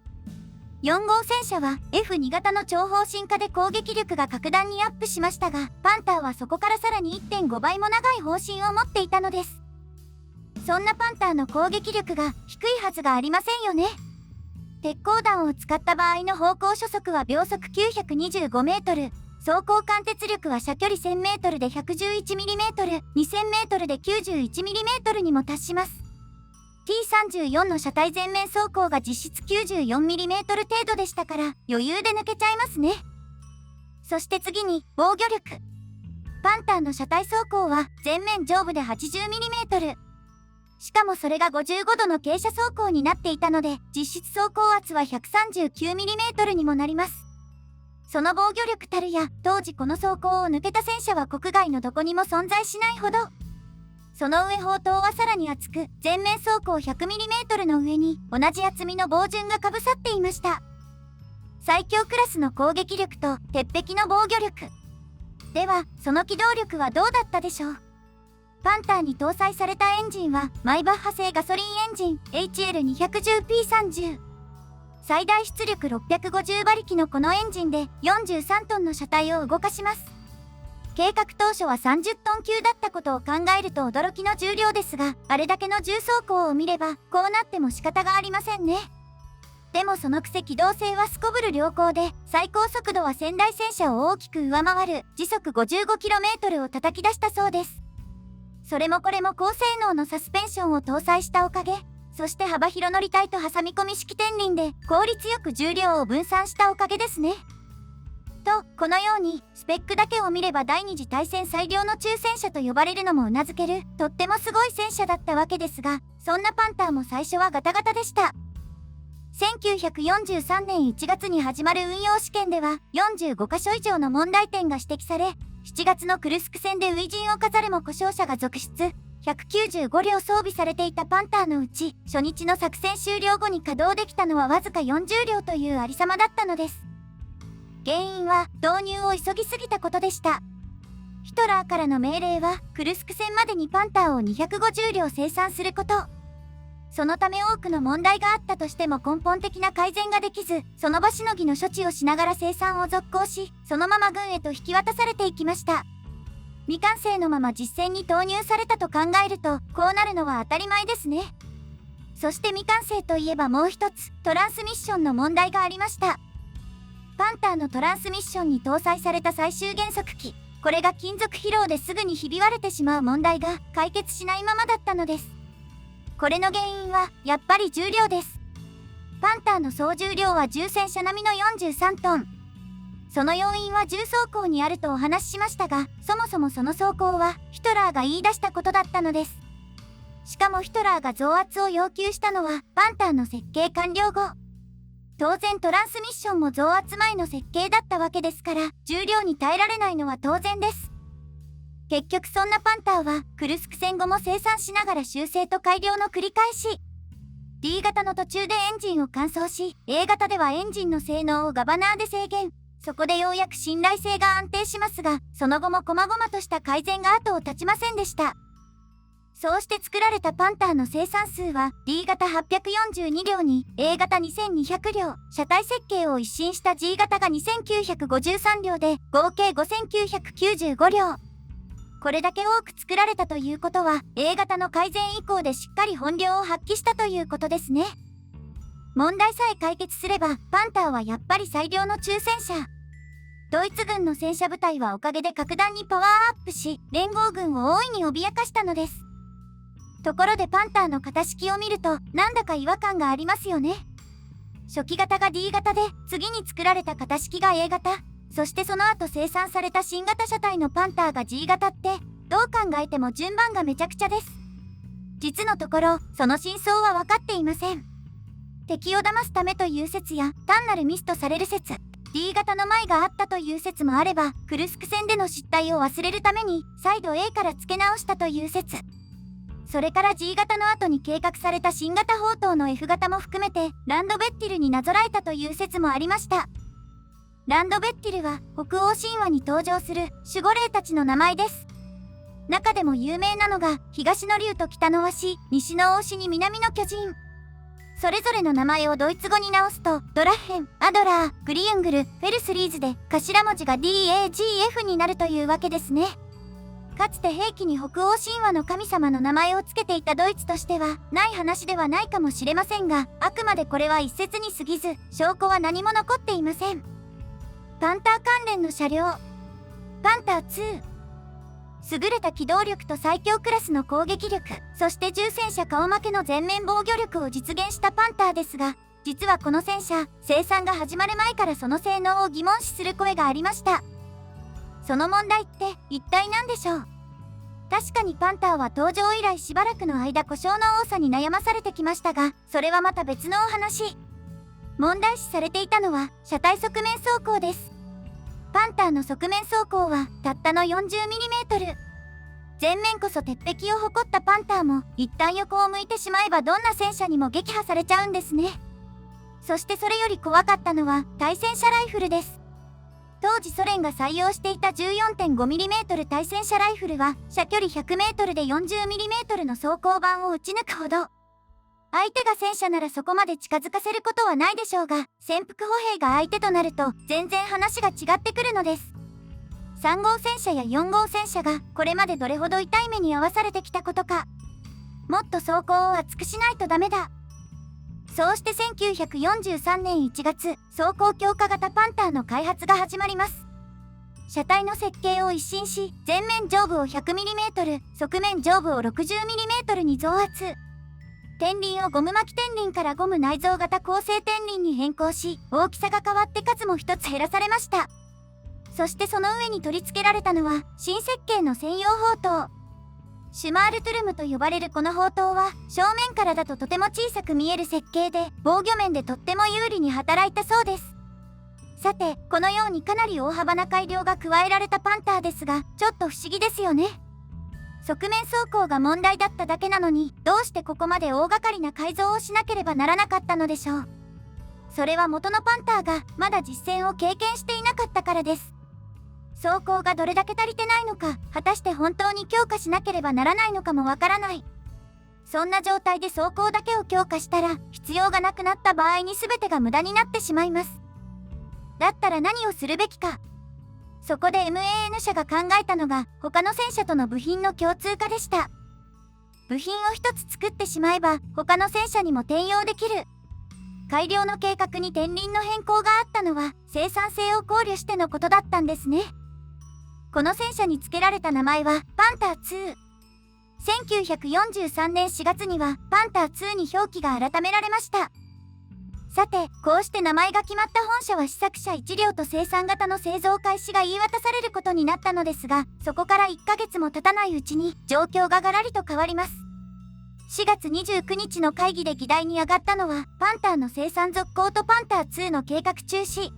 4号戦車は F2 型の超砲身化で攻撃力が格段にアップしましたが、パンターはそこからさらに 1.5 倍も長い砲身を持っていたのです。そんなパンターの攻撃力が低いはずがありませんよね。鉄鋼弾を使った場合の方向初速は秒速 925m。走行貫徹力は射距離 1000m で 111mm、2000m で 91mm にも達します。T34 の車体前面走行が実質 94mm 程度でしたから余裕で抜けちゃいますね。そして次に防御力。パンターの車体走行は前面上部で 80mm。しかもそれが55度の傾斜走行になっていたので、実質走行圧は 139mm にもなります。その防御力たるや、当時この走行を抜けた戦車は国外のどこにも存在しないほど。その上砲塔はさらに厚く、前面走行 100mm の上に同じ厚みの防潤がかぶさっていました。最強クラスの攻撃力と鉄壁の防御力。では、その機動力はどうだったでしょう。パンターに搭載されたエンジンはマイバッハ製ガソリンエンジン HL210P30。最大出力650馬力のこのエンジンで43トンの車体を動かします。計画当初は30トン級だったことを考えると驚きの重量ですが、あれだけの重装甲を見ればこうなっても仕方がありませんね。でもそのくせ機動性はすこぶる良好で、最高速度は仙台戦車を大きく上回る時速 55km を叩き出したそうです。それもこれも高性能のサスペンションを搭載したおかげ、そして幅広乗り帯と挟み込み式天輪で効率よく重量を分散したおかげですね。と、このようにスペックだけを見れば第二次大戦最良の中戦車と呼ばれるのも頷ける、とってもすごい戦車だったわけですが、そんなパンターも最初はガタガタでした。1943年1月に始まる運用試験では45カ所以上の問題点が指摘され、7月のクルスク戦で初陣を飾るも故障者が続出。195両装備されていたパンターのうち、初日の作戦終了後に稼働できたのはわずか40両というありさまだったのです。原因は導入を急ぎすぎたことでした。ヒトラーからの命令はクルスク戦までにパンターを250両生産すること。そのため多くの問題があったとしても根本的な改善ができず、その場しのぎの処置をしながら生産を続行し、そのまま軍へと引き渡されていきました。未完成のまま実戦に投入されたと考えると、こうなるのは当たり前ですね。そして未完成といえばもう一つ、トランスミッションの問題がありました。パンターのトランスミッションに搭載された最終減速機、これが金属疲労ですぐにひび割れてしまう問題が解決しないままだったのです。これの原因はやっぱり重量です。パンターの総重量は重戦車並みの43トン。その要因は重装甲にあるとお話ししましたが、そもそもその装甲はヒトラーが言い出したことだったのです。しかもヒトラーが増圧を要求したのはパンターの設計完了後。当然トランスミッションも増圧前の設計だったわけですから、重量に耐えられないのは当然です。結局そんなパンターはクルスク戦後も生産しながら修正と改良の繰り返し。D 型の途中でエンジンを乾燥し、A 型ではエンジンの性能をガバナーで制限。そこでようやく信頼性が安定しますが、その後も細々とした改善が後を絶ちませんでした。そうして作られたパンターの生産数は D 型842両に A 型2200両、車体設計を一新した G 型が2953両で合計5995両。これだけ多く作られたということは A 型の改善以降でしっかり本領を発揮したということですね。問題さえ解決すればパンターはやっぱり最良の中戦車。ドイツ軍の戦車部隊はおかげで格段にパワーアップし、連合軍を大いに脅かしたのです。ところでパンターの型式を見るとなんだか違和感がありますよね。初期型が D 型で、次に作られた型式が A 型、そしてその後生産された新型車体のパンターが G 型って、どう考えても順番がめちゃくちゃです。実のところ、その真相は分かっていません。敵を騙すためという説や、単なるミスとされる説、D 型の前があったという説もあれば、クルスク戦での失態を忘れるために、再度 A から付け直したという説。それから G 型の後に計画された新型砲塔の F 型も含めて、ランドベッティルになぞらえたという説もありました。ランドベッティルは、北欧神話に登場する守護霊たちの名前です。中でも有名なのが、東の竜と北のワシ、西の王子に南の巨人。それぞれの名前をドイツ語に直すと、ドラッヘン、アドラー、グリウングル、フェルスリーズで、頭文字が DAGF になるというわけですね。かつて兵器に北欧神話の神様の名前を付けていたドイツとしては、ない話ではないかもしれませんが、あくまでこれは一説に過ぎず、証拠は何も残っていません。パンター関連の車両。パンター2。優れた機動力と最強クラスの攻撃力、そして重戦車顔負けの全面防御力を実現したパンターですが、実はこの戦車、生産が始まる前からその性能を疑問視する声がありました。その問題って一体何でしょう。確かにパンターは登場以来しばらくの間故障の多さに悩まされてきましたが、それはまた別のお話。問題視されていたのは車体側面走行です。パンターの側面走行はたったの 40mm。前面こそ鉄壁を誇ったパンターも一旦横を向いてしまえばどんな戦車にも撃破されちゃうんですね。そしてそれより怖かったのは対戦車ライフルです。当時ソ連が採用していた 14.5mm 対戦車ライフルは射距離 100m で 40mm の装甲板を撃ち抜くほど。相手が戦車ならそこまで近づかせることはないでしょうが、潜伏歩兵が相手となると全然話が違ってくるのです。3号戦車や4号戦車がこれまでどれほど痛い目に遭わされてきたことか。もっと装甲を厚くしないとダメだ。そうして1943年1月、装甲強化型パンターの開発が始まります。車体の設計を一新し、前面上部を 100mm、側面上部を 60mm に増圧。天輪をゴム巻き天輪からゴム内蔵型構成天輪に変更し、大きさが変わって数も一つ減らされました。そしてその上に取り付けられたのは、新設計の専用砲塔。シュマールトゥルムと呼ばれるこの砲塔は、正面からだととても小さく見える設計で、防御面でとっても有利に働いたそうです。さて、このようにかなり大幅な改良が加えられたパンターですが、ちょっと不思議ですよね。側面装甲が問題だっただけなのに、どうしてここまで大掛かりな改造をしなければならなかったのでしょう。それは元のパンターがまだ実戦を経験していなかったからです。装甲がどれだけ足りてないのか、果たして本当に強化しなければならないのかもわからない。そんな状態で装甲だけを強化したら、必要がなくなった場合に全てが無駄になってしまいます。だったら何をするべきか。そこで MAN 社が考えたのが、他の戦車との部品の共通化でした。部品を一つ作ってしまえば、他の戦車にも転用できる。改良の計画に天輪の変更があったのは、生産性を考慮してのことだったんですね。この戦車に付けられた名前は、パンター2。1943年4月には、パンター2に表記が改められました。さて、こうして名前が決まった本社は試作車1両と生産型の製造開始が言い渡されることになったのですが、そこから1ヶ月も経たないうちに状況がガラリと変わります。4月29日の会議で議題に上がったのは、パンターの生産続行とパンター2の計画中止。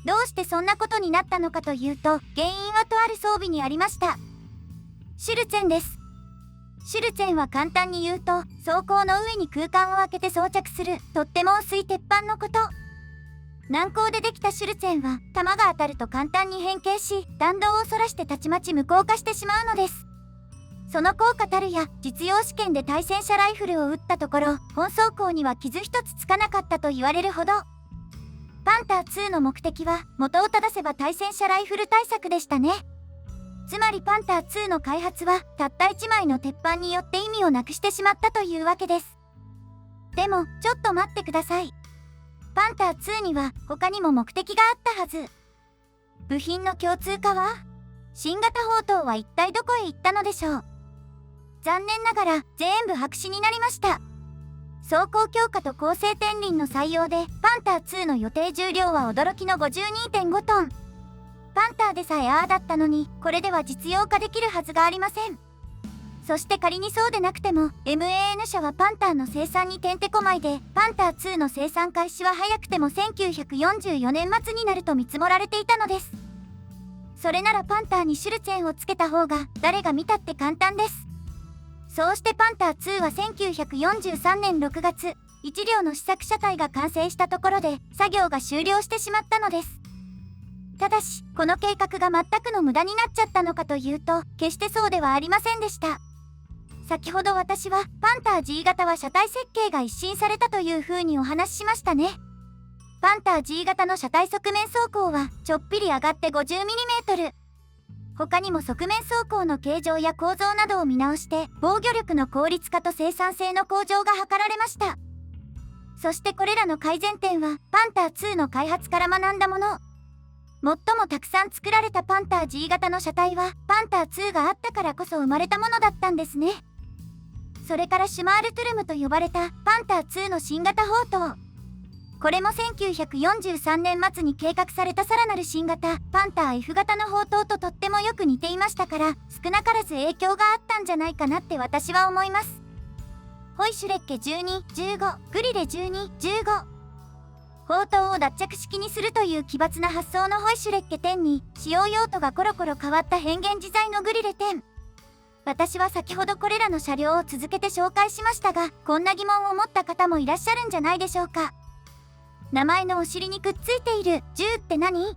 どうしてそんなことになったのかというと、原因はとある装備にありました。シュルツェンです。シュルツェンは簡単に言うと、装甲の上に空間を空けて装着する、とっても薄い鉄板のこと。軟鋼でできたシュルツェンは、弾が当たると簡単に変形し、弾道をそらしてたちまち無効化してしまうのです。その効果たるや、実用試験で対戦車ライフルを撃ったところ、本装甲には傷一つつかなかったと言われるほど。パンター2の目的は、元を正せば対戦車ライフル対策でしたね。つまりパンター2の開発はたった1枚の鉄板によって意味をなくしてしまったというわけです。でもちょっと待ってください。パンター2には他にも目的があったはず。部品の共通化は？新型砲塔は一体どこへ行ったのでしょう。残念ながら全部白紙になりました。装甲強化と構成天輪の採用でパンター2の予定重量は驚きの 52.5 トン。パンターでさえああだったのに、これでは実用化できるはずがありません。そして仮にそうでなくても、MAN 社はパンターの生産にてんてこまいで、パンター2の生産開始は早くても1944年末になると見積もられていたのです。それならパンターにシュルツェンをつけた方が、誰が見たって簡単です。そうしてパンター2は1943年6月、1両の試作車体が完成したところで、作業が終了してしまったのです。ただし、この計画が全くの無駄になっちゃったのかというと、決してそうではありませんでした。先ほど私は、パンター G 型は車体設計が一新されたという風にお話ししましたね。パンター G 型の車体側面装甲は、ちょっぴり上がって 50mm。他にも側面装甲の形状や構造などを見直して、防御力の効率化と生産性の向上が図られました。そしてこれらの改善点は、パンター2の開発から学んだもの。最もたくさん作られたパンター G 型の車体はパンター2があったからこそ生まれたものだったんですね。それからシュマールトゥルムと呼ばれたパンター2の新型砲塔。これも1943年末に計画されたさらなる新型パンター F 型の砲塔ととってもよく似ていましたから、少なからず影響があったんじゃないかなって私は思います。ホイシュレッケ12、15、グリレ12、15。砲塔を脱着式にするという奇抜な発想のホイシュレッケ10に、使用用途がコロコロ変わった変幻自在のグリレ10。私は先ほどこれらの車両を続けて紹介しましたが、こんな疑問を持った方もいらっしゃるんじゃないでしょうか。名前のお尻にくっついている銃って何？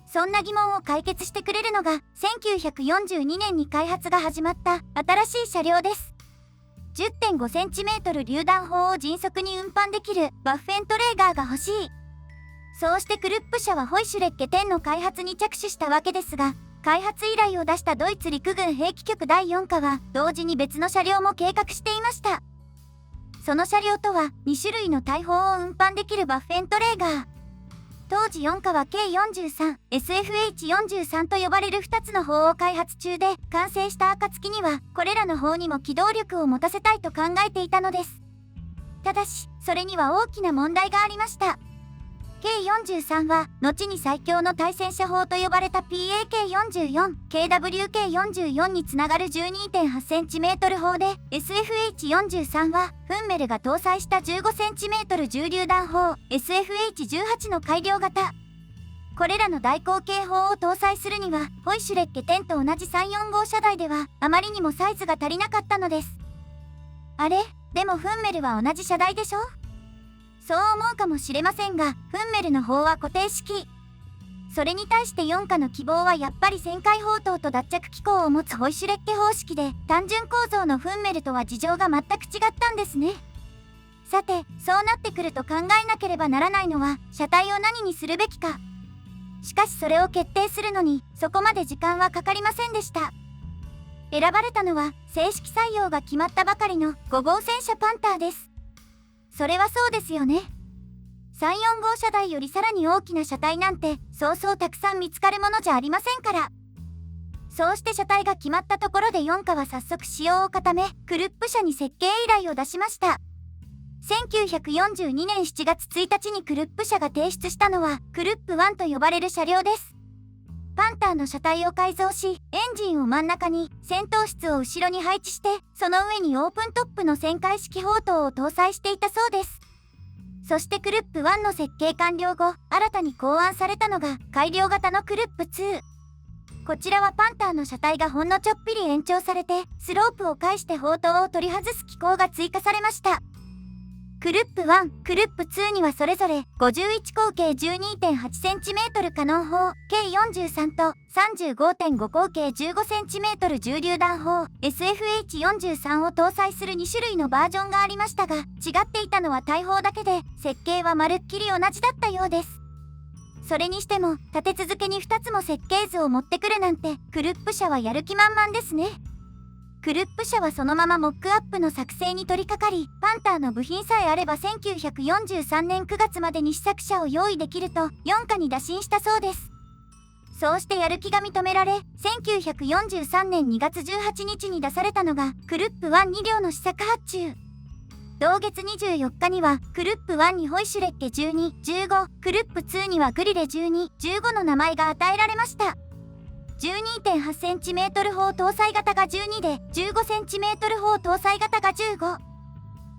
そんな疑問を解決してくれるのが1942年に開発が始まった新しい車両です。10.5cm 榴弾砲を迅速に運搬できるワッフェントレーガーが欲しい。そうしてクルップ社はホイシュレッケ10の開発に着手したわけですが、開発依頼を出したドイツ陸軍兵器局第4課は同時に別の車両も計画していました。その車両とは2種類の大砲を運搬できるバッフェントレーガー。当時4課は K43、SFH43 と呼ばれる2つの砲を開発中で、完成した暁にはこれらの砲にも機動力を持たせたいと考えていたのです。ただし、それには大きな問題がありました。K43 は後に最強の対戦車砲と呼ばれた PAK44、KWK44 につながる 12.8cm 砲で、SFH43 はフンメルが搭載した 15cm 重榴弾砲 SFH18 の改良型。これらの大口径砲を搭載するにはホイシュレッケ10と同じ34号車台ではあまりにもサイズが足りなかったのです。あれ？でもフンメルは同じ車台でしょ？そう思うかもしれませんが、フンメルの砲は固定式。それに対して4課の希望はやっぱり旋回砲塔と脱着機構を持つホイシュレッケ方式で、単純構造のフンメルとは事情が全く違ったんですね。さて、そうなってくると考えなければならないのは、車体を何にするべきか。しかしそれを決定するのに、そこまで時間はかかりませんでした。選ばれたのは、正式採用が決まったばかりの5号戦車パンターです。それはそうですよね。3、4号車台よりさらに大きな車体なんてそうそうたくさん見つかるものじゃありませんから。そうして車体が決まったところで4課は早速仕様を固め、クルップ社に設計依頼を出しました。1942年7月1日にクルップ社が提出したのはクルップ1と呼ばれる車両です。パンターの車体を改造し、エンジンを真ん中に、戦闘室を後ろに配置して、その上にオープントップの旋回式砲塔を搭載していたそうです。そしてクルップ1の設計完了後、新たに考案されたのが改良型のクルップ2。こちらはパンターの車体がほんのちょっぴり延長されて、スロープを介して砲塔を取り外す機構が追加されました。クルップ1、クルップ2にはそれぞれ51口径 12.8cm カノン砲 K43 と 35.5 口径 15cm 重榴弾砲 SFH43 を搭載する2種類のバージョンがありましたが、違っていたのは大砲だけで、設計はまるっきり同じだったようです。それにしても、立て続けに2つも設計図を持ってくるなんて、クルップ社はやる気満々ですね。クルップ社はそのままモックアップの作成に取り掛かり、パンターの部品さえあれば1943年9月までに試作車を用意できると4課に打診したそうです。そうしてやる気が認められ、1943年2月18日に出されたのがクルップ1 2両の試作発注。同月24日にはクルップ1にホイシュレッケ12、15、クルップ2にはグリレ12、15の名前が与えられました。12.8cm 砲搭載型が12で 15cm 砲搭載型が15。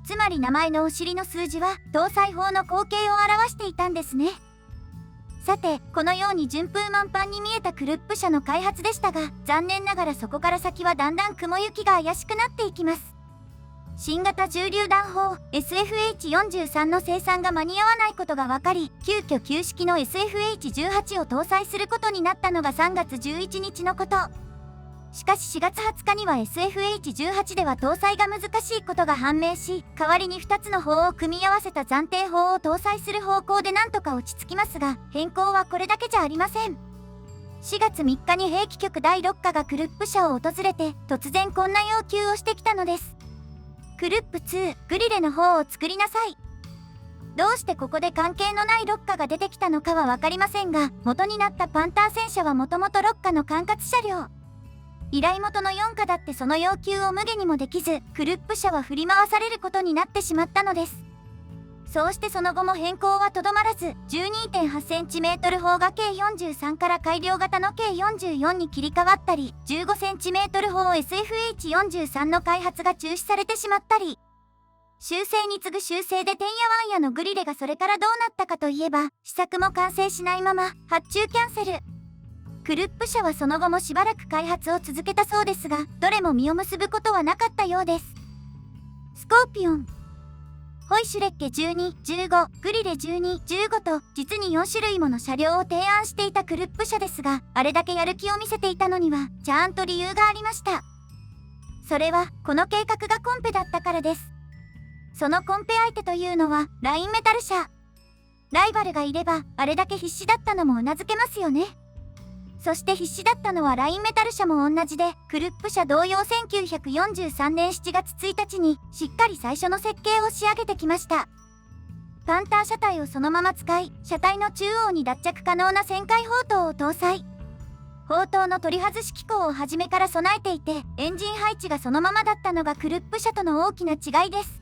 つまり名前のお尻の数字は搭載砲の口径を表していたんですね。さて、このように順風満帆に見えたクルップ社の開発でしたが、残念ながらそこから先はだんだん雲行きが怪しくなっていきます。新型重榴弾砲 SFH43 の生産が間に合わないことが分かり、急遽旧式の SFH18 を搭載することになったのが3月11日のこと。しかし4月20日には SFH18 では搭載が難しいことが判明し、代わりに2つの砲を組み合わせた暫定砲を搭載する方向でなんとか落ち着きますが、変更はこれだけじゃありません。4月3日に兵器局第6課がクルップ社を訪れて、突然こんな要求をしてきたのです。クルップ2、グリレの方を作りなさい。どうしてここで関係のない6課が出てきたのかは分かりませんが、元になったパンター戦車はもともと6課の管轄車両。依頼元の4課だってその要求を無下にもできず、クルップ社は振り回されることになってしまったのです。そうしてその後も変更はとどまらず、12.8cm 砲が K43 から改良型の K44 に切り替わったり、15cm 砲 SFH43 の開発が中止されてしまったり、修正に次ぐ修正でてんやわんやのグリレがそれからどうなったかといえば、試作も完成しないまま発注キャンセル。クルップ社はその後もしばらく開発を続けたそうですが、どれも実を結ぶことはなかったようです。スコーピオン。ホイシュレッケ12、15、グリレ12、15と実に4種類もの車両を提案していたクルップ社ですが、あれだけやる気を見せていたのにはちゃんと理由がありました。それはこの計画がコンペだったからです。そのコンペ相手というのはラインメタル社。ライバルがいればあれだけ必死だったのも頷けますよね。そして必死だったのはラインメタル社も同じで、クルップ社同様1943年7月1日にしっかり最初の設計を仕上げてきました。パンター車体をそのまま使い、車体の中央に脱着可能な旋回砲塔を搭載。砲塔の取り外し機構を初めから備えていて、エンジン配置がそのままだったのがクルップ社との大きな違いです。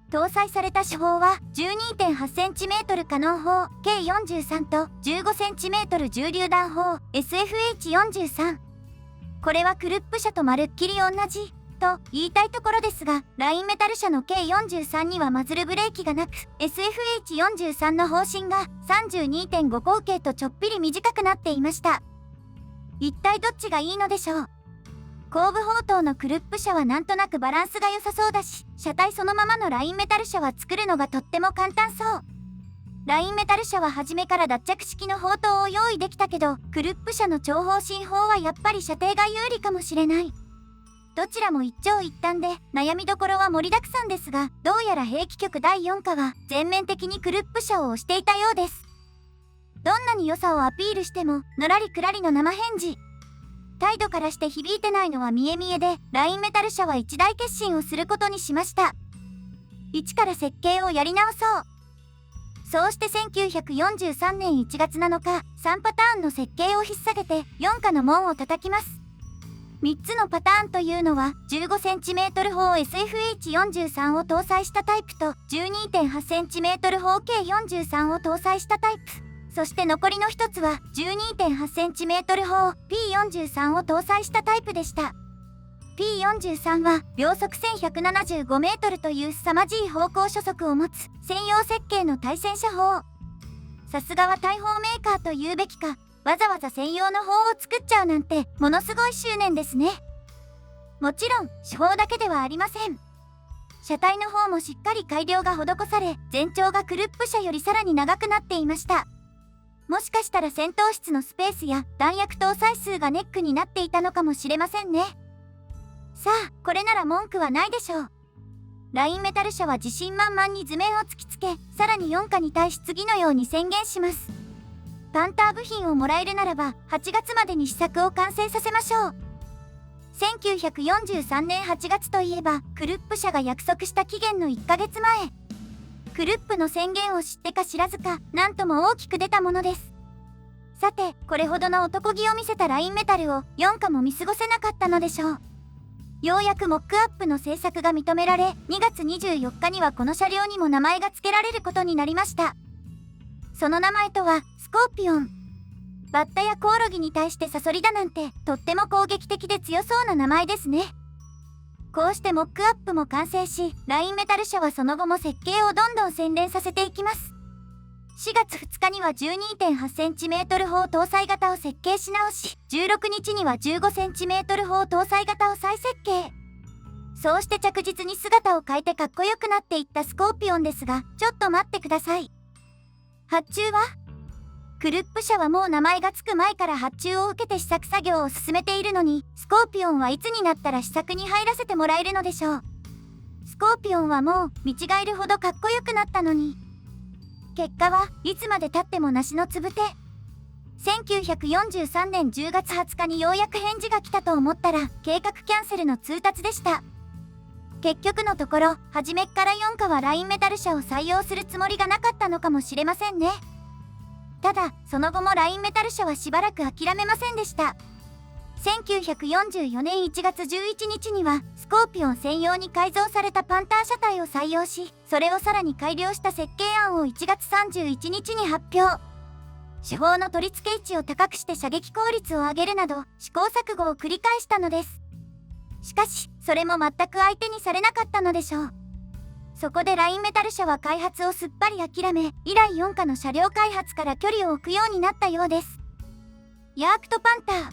搭載された主砲は 12.8cm カノン砲 K43 と 15cm 重榴弾砲 SFH43。これはクルップ社とまるっきり同じと言いたいところですが、ラインメタル社の K43 にはマズルブレーキがなく、 SFH43 の砲身が 32.5 口径とちょっぴり短くなっていました。一体どっちがいいのでしょう。後部砲塔のクルップ車はなんとなくバランスが良さそうだし、車体そのままのラインメタル車は作るのがとっても簡単そう。ラインメタル車は初めから脱着式の砲塔を用意できたけど、クルップ車の長砲新砲はやっぱり射程が有利かもしれない。どちらも一長一短で悩みどころは盛りだくさんですが、どうやら兵器局第4課は全面的にクルップ車を推していたようです。どんなに良さをアピールしてものらりくらりの生返事。態度からして響いてないのは見え見えで、ラインメタル社は一大決心をすることにしました。一から設計をやり直そう。そうして1943年1月7日、3パターンの設計を引っ提げて4課の門を叩きます。3つのパターンというのは 15cm 砲 SFH43 を搭載したタイプと 12.8cm 砲 K43 を搭載したタイプ。そして残りの一つは 12.8cm 砲 P43 を搭載したタイプでした。P43 は秒速 1175m という凄まじい方向初速を持つ専用設計の対戦車砲。さすがは大砲メーカーと言うべきか、わざわざ専用の砲を作っちゃうなんてものすごい執念ですね。もちろん手法だけではありません。車体の方もしっかり改良が施され、全長がクルップ車よりさらに長くなっていました。もしかしたら戦闘室のスペースや弾薬搭載数がネックになっていたのかもしれませんね。さあ、これなら文句はないでしょう。ラインメタル社は自信満々に図面を突きつけ、さらに4課に対し次のように宣言します。パンター部品をもらえるならば8月までに試作を完成させましょう。1943年8月といえば、クルップ社が約束した期限の1ヶ月前。クルップの宣言を知ってか知らずか、なんとも大きく出たものです。さて、これほどの男気を見せたラインメタルを4課も見過ごせなかったのでしょう。ようやくモックアップの制作が認められ、2月24日にはこの車両にも名前が付けられることになりました。その名前とは、スコーピオン。バッタやコオロギに対してサソリだなんて、とっても攻撃的で強そうな名前ですね。こうしてモックアップも完成し、ラインメタル社はその後も設計をどんどん洗練させていきます。4月2日には 12.8cm 砲搭載型を設計し直し、16日には 15cm 砲搭載型を再設計。そうして着実に姿を変えてかっこよくなっていったスコーピオンですが、ちょっと待ってください。発注は？クルップ社はもう名前がつく前から発注を受けて試作作業を進めているのに、スコーピオンはいつになったら試作に入らせてもらえるのでしょう。スコーピオンはもう見違えるほどかっこよくなったのに。結果はいつまで経っても梨のつぶて。1943年10月20日にようやく返事が来たと思ったら、計画キャンセルの通達でした。結局のところ、初めっから4課はラインメタル社を採用するつもりがなかったのかもしれませんね。ただ、その後もラインメタル社はしばらく諦めませんでした。1944年1月11日には、スコーピオン専用に改造されたパンター車体を採用し、それをさらに改良した設計案を1月31日に発表。手法の取り付け位置を高くして射撃効率を上げるなど、試行錯誤を繰り返したのです。しかし、それも全く相手にされなかったのでしょう。そこでラインメタル社は開発をすっぱり諦め、以来4課の車両開発から距離を置くようになったようです。ヤークトパンター。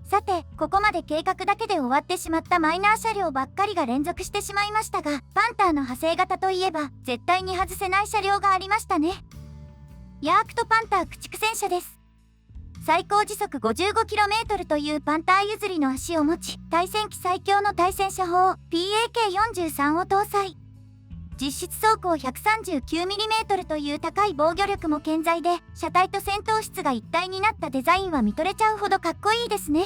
さて、ここまで計画だけで終わってしまったマイナー車両ばっかりが連続してしまいましたが、パンターの派生型といえば絶対に外せない車両がありましたね。ヤークトパンター駆逐戦車です。最高時速 55km というパンター譲りの足を持ち、対戦機最強の対戦車砲 PAK-43 を搭載。実質走行 139mm という高い防御力も健在で、車体と戦闘室が一体になったデザインは見とれちゃうほどかっこいいですね。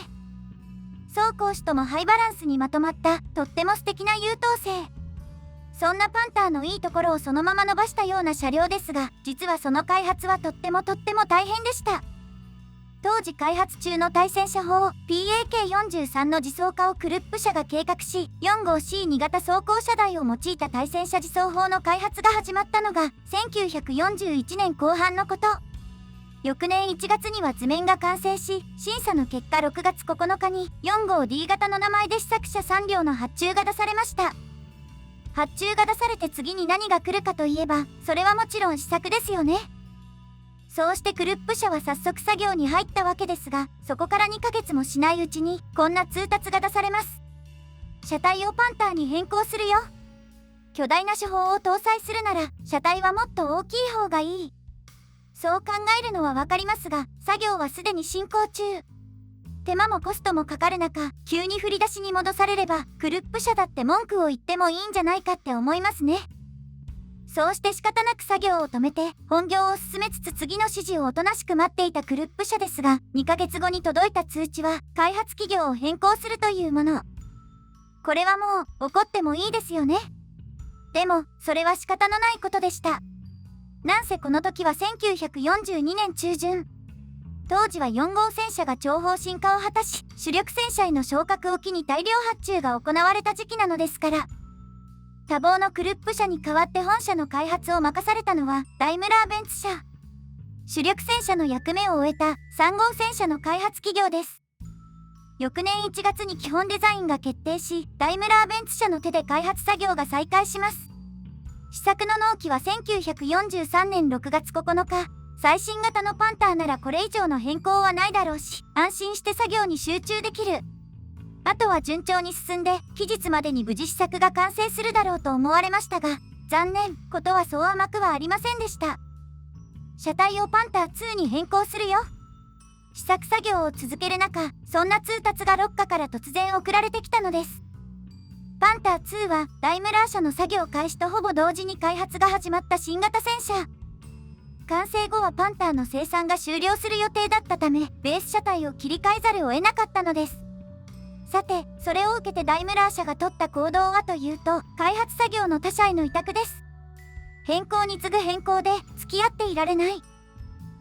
走行士ともハイバランスにまとまったとっても素敵な優等生。そんなパンターのいいところをそのまま伸ばしたような車両ですが、実はその開発はとっても大変でした。当時開発中の対戦車砲 PAK-43 の自走化をクルップ社が計画し、4号 C2 型装甲車台を用いた対戦車自走砲の開発が始まったのが1941年後半のこと。翌年1月には図面が完成し、審査の結果6月9日に4号 D 型の名前で試作車3両の発注が出されました。発注が出されて次に何が来るかといえば、それはもちろん試作ですよね。そうしてクルップ社は早速作業に入ったわけですが、そこから2ヶ月もしないうちにこんな通達が出されます。車体をパンターに変更するよ。巨大な車砲を搭載するなら車体はもっと大きい方がいい。そう考えるのはわかりますが、作業はすでに進行中。手間もコストもかかる中、急に振り出しに戻されればクルップ社だって文句を言ってもいいんじゃないかって思いますね。そうして仕方なく作業を止めて本業を進めつつ次の指示をおとなしく待っていたクルップ社ですが、2ヶ月後に届いた通知は開発企業を変更するというもの。これはもう怒ってもいいですよね。でもそれは仕方のないことでした。なんせこの時は1942年中旬。当時は4号戦車が超砲進化を果たし、主力戦車への昇格を機に大量発注が行われた時期なのですから。多忙のクルップ社に代わって本社の開発を任されたのはダイムラーベンツ社。主力戦車の役目を終えた3号戦車の開発企業です。翌年1月に基本デザインが決定し、ダイムラーベンツ社の手で開発作業が再開します。試作の納期は1943年6月9日。最新型のパンターならこれ以上の変更はないだろうし、安心して作業に集中できる。あとは順調に進んで、期日までに無事試作が完成するだろうと思われましたが、残念、ことはそう甘くはありませんでした。車体をパンター2に変更するよ。試作作業を続ける中、そんな通達が6課から突然送られてきたのです。パンター2はダイムラー社の作業開始とほぼ同時に開発が始まった新型戦車。完成後はパンターの生産が終了する予定だったため、ベース車体を切り替えざるを得なかったのです。さて、それを受けてダイムラー社が取った行動はというと、開発作業の他社への委託です。変更に次ぐ変更で付き合っていられない。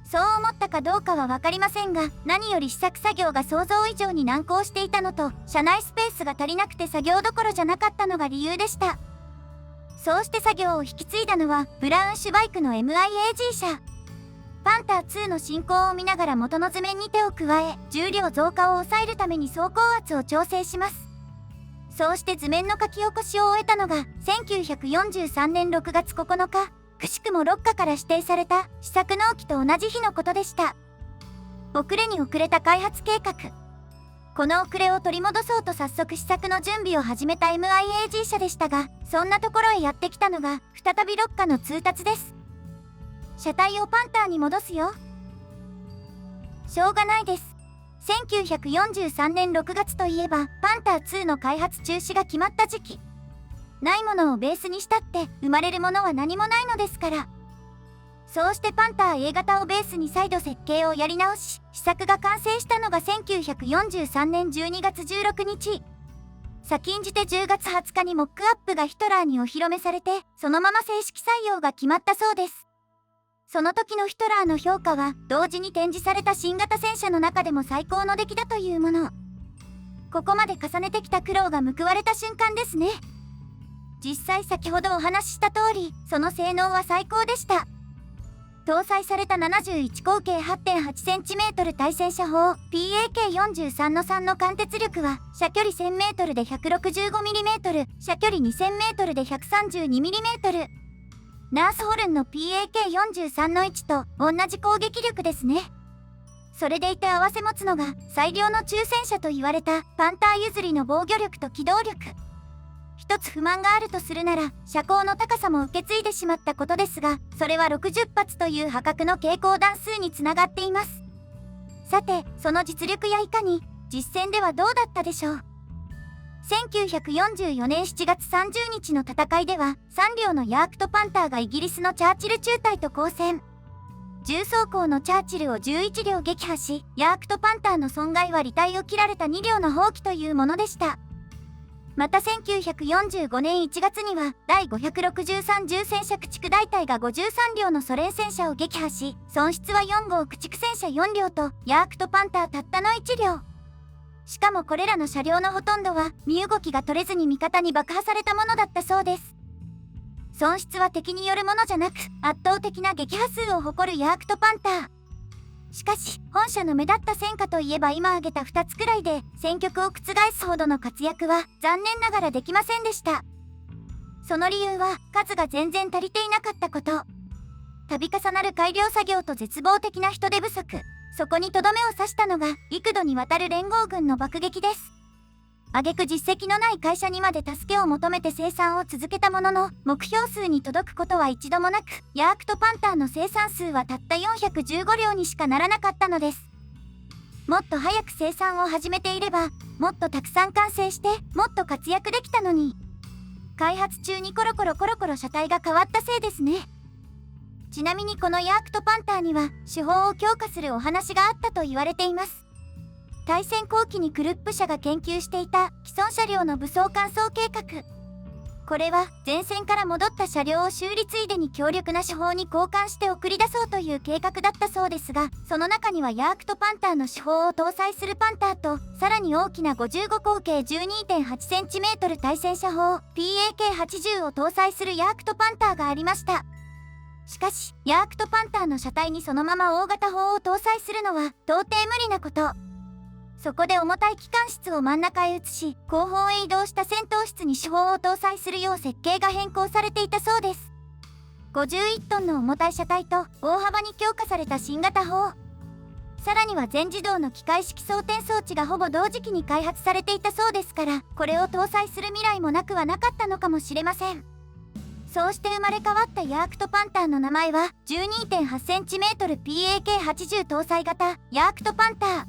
そう思ったかどうかは分かりませんが、何より試作作業が想像以上に難航していたのと、車内スペースが足りなくて作業どころじゃなかったのが理由でした。そうして作業を引き継いだのはブラウンシュバイクの MIAG 社。パンター2の進行を見ながら元の図面に手を加え、重量増加を抑えるために走行圧を調整します。そうして図面の書き起こしを終えたのが1943年6月9日、くしくも6課から指定された試作納期と同じ日のことでした。遅れに遅れた開発計画。この遅れを取り戻そうと早速試作の準備を始めた MIAG 社でしたが、そんなところへやってきたのが再び6課の通達です。車体をパンターに戻すよ。しょうがないです。1943年6月といえばパンター2の開発中止が決まった時期。ないものをベースにしたって生まれるものは何もないのですから。そうしてパンター A 型をベースに再度設計をやり直し、試作が完成したのが1943年12月16日。先んじて10月20日にモックアップがヒトラーにお披露目されて、そのまま正式採用が決まったそうです。その時のヒトラーの評価は、同時に展示された新型戦車の中でも最高の出来だというもの。ここまで重ねてきた苦労が報われた瞬間ですね。実際先ほどお話しした通り、その性能は最高でした。搭載された71口径 8.8cm 対戦車砲 PAK-43 の3の貫徹力は、射距離 1000m で 165mm、射距離 2000m で 132mm。ナースホルンの PAK-43 の1と同じ攻撃力ですね。それでいて併せ持つのが最良の中戦車と言われたパンター譲りの防御力と機動力。一つ不満があるとするなら車高の高さも受け継いでしまったことですが、それは60発という破格の携行弾数につながっています。さて、その実力やいかに実戦ではどうだったでしょう。1944年7月30日の戦いでは3両のヤークトパンターがイギリスのチャーチル中隊と交戦。重装甲のチャーチルを11両撃破し、ヤークトパンターの損害は履帯を切られた2両の放棄というものでした。また1945年1月には第563重戦車駆逐大隊が53両のソ連戦車を撃破し、損失は4号駆逐戦車4両とヤークトパンターたったの1両。しかもこれらの車両のほとんどは身動きが取れずに味方に爆破されたものだったそうです。損失は敵によるものじゃなく、圧倒的な撃破数を誇るヤークトパンター。しかし、本社の目立った戦果といえば今挙げた2つくらいで、戦局を覆すほどの活躍は残念ながらできませんでした。その理由は、数が全然足りていなかったこと。度重なる改良作業と絶望的な人手不足。そこにとどめを刺したのが、幾度にわたる連合軍の爆撃です。挙句実績のない会社にまで助けを求めて生産を続けたものの、目標数に届くことは一度もなく、ヤークトパンターの生産数はたった415両にしかならなかったのです。もっと早く生産を始めていれば、もっとたくさん完成して、もっと活躍できたのに。開発中にコロコロ車体が変わったせいですね。ちなみにこのヤークトパンターには、手法を強化するお話があったと言われています。大戦後期にクルップ社が研究していた既存車両の武装換装計画。これは前線から戻った車両を修理ついでに強力な手法に交換して送り出そうという計画だったそうですが、その中にはヤークトパンターの手法を搭載するパンターと、さらに大きな55口径 12.8cm 対戦車砲 PAK80 を搭載するヤークトパンターがありました。しかし、ヤークトパンターの車体にそのまま大型砲を搭載するのは到底無理なこと。そこで重たい機関室を真ん中へ移し、後方へ移動した戦闘室に手法を搭載するよう設計が変更されていたそうです。51トンの重たい車体と大幅に強化された新型砲。さらには全自動の機械式装填装置がほぼ同時期に開発されていたそうですから、これを搭載する未来もなくはなかったのかもしれません。そうして生まれ変わったヤークトパンターの名前は 12.8cm PAK80 搭載型ヤークトパンター。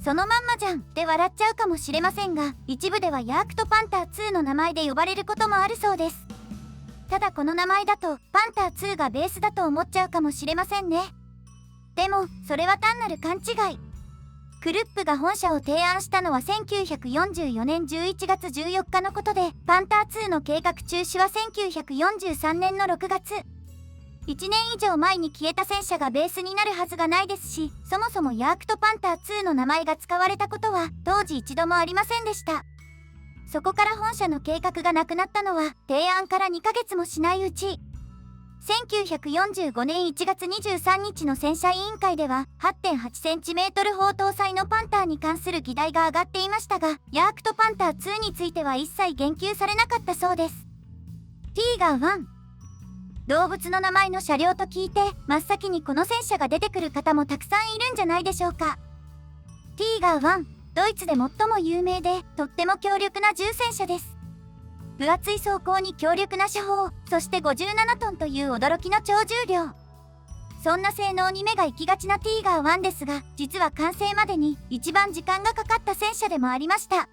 そのまんまじゃんって笑っちゃうかもしれませんが、一部ではヤークトパンター2の名前で呼ばれることもあるそうです。ただこの名前だとパンター2がベースだと思っちゃうかもしれませんね。でもそれは単なる勘違い。クルップが本社を提案したのは1944年11月14日のことで、パンター2の計画中止は1943年の6月。1年以上前に消えた戦車がベースになるはずがないですし、そもそもヤークトパンター2の名前が使われたことは当時一度もありませんでした。そこから本社の計画がなくなったのは提案から2ヶ月もしないうち。1945年1月23日の戦車委員会では 8.8cm 砲搭載のパンターに関する議題が上がっていましたが、ヤークトパンター2については一切言及されなかったそうです。ティーガー1、動物の名前の車両と聞いて真っ先にこの戦車が出てくる方もたくさんいるんじゃないでしょうか。ティーガー1、ドイツで最も有名でとっても強力な重戦車です。分厚い装甲に強力な車砲、そして57トンという驚きの超重量。そんな性能に目が行きがちなティーガー1ですが、実は完成までに一番時間がかかった戦車でもありました。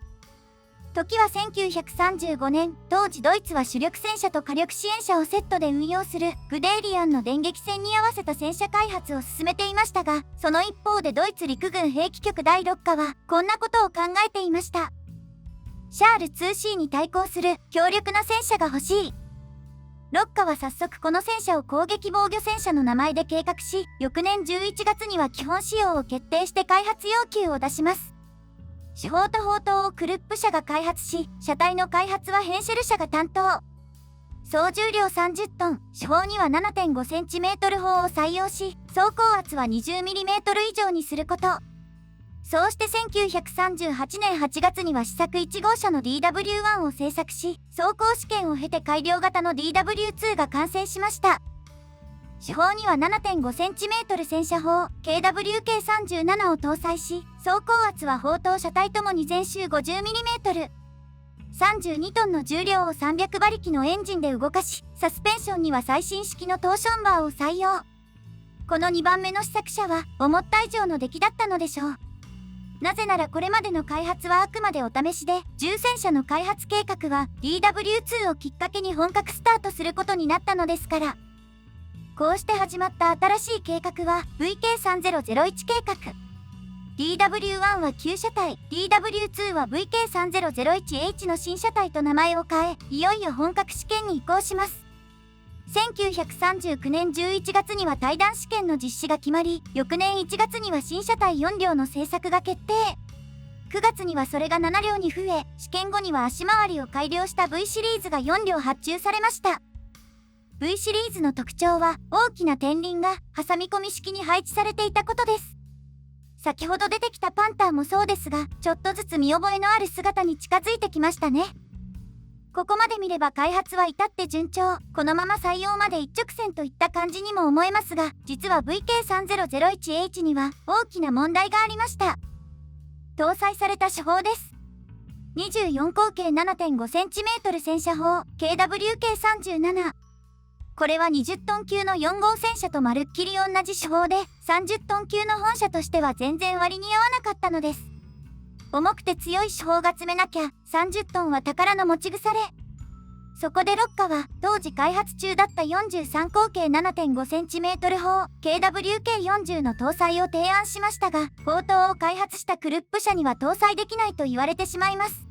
時は1935年、当時ドイツは主力戦車と火力支援車をセットで運用するグデーリアンの電撃戦に合わせた戦車開発を進めていましたが、その一方でドイツ陸軍兵器局第6課はこんなことを考えていました。シャール 2C に対抗する強力な戦車が欲しい。ロッカは早速この戦車を攻撃防御戦車の名前で計画し、翌年11月には基本仕様を決定して開発要求を出します。手法と砲塔をクルップ社が開発し、車体の開発はヘンシェル社が担当。総重量30トン、手法には 7.5cm 砲を採用し、走行圧は 20mm 以上にすること。そうして1938年8月には試作1号車の DW1 を製作し、走行試験を経て改良型の DW2 が完成しました。主砲には 7.5cm 戦車砲 KWK-37 を搭載し、走行圧は砲塔車体ともに全周 50mm、32トンの重量を300馬力のエンジンで動かし、サスペンションには最新式のトーションバーを採用。この2番目の試作車は思った以上の出来だったのでしょう。なぜならこれまでの開発はあくまでお試しで、重戦車の開発計画は DW2 をきっかけに本格スタートすることになったのですから。こうして始まった新しい計画は VK3001 計画。DW1 は旧車体、DW2 は VK3001H の新車体と名前を変え、いよいよ本格試験に移行します。1939年11月には対談試験の実施が決まり、翌年1月には新車体4両の製作が決定。9月にはそれが7両に増え、試験後には足回りを改良した V シリーズが4両発注されました。V シリーズの特徴は、大きな天輪が挟み込み式に配置されていたことです。先ほど出てきたパンターもそうですが、ちょっとずつ見覚えのある姿に近づいてきましたね。ここまで見れば開発は至って順調、このまま採用まで一直線といった感じにも思えますが、実は VK3001H には大きな問題がありました。搭載された主砲です。24口径 7.5cm 戦車砲 KWK-37。これは20トン級の4号戦車とまるっきり同じ主砲で、30トン級の本車としては全然割に合わなかったのです。重くて強い主砲が積めなきゃ、30トンは宝の持ち腐れ。そこでロッカは、当時開発中だった43口径 7.5cm 砲 KWK-40 の搭載を提案しましたが、砲塔を開発したクルップ社には搭載できないと言われてしまいます。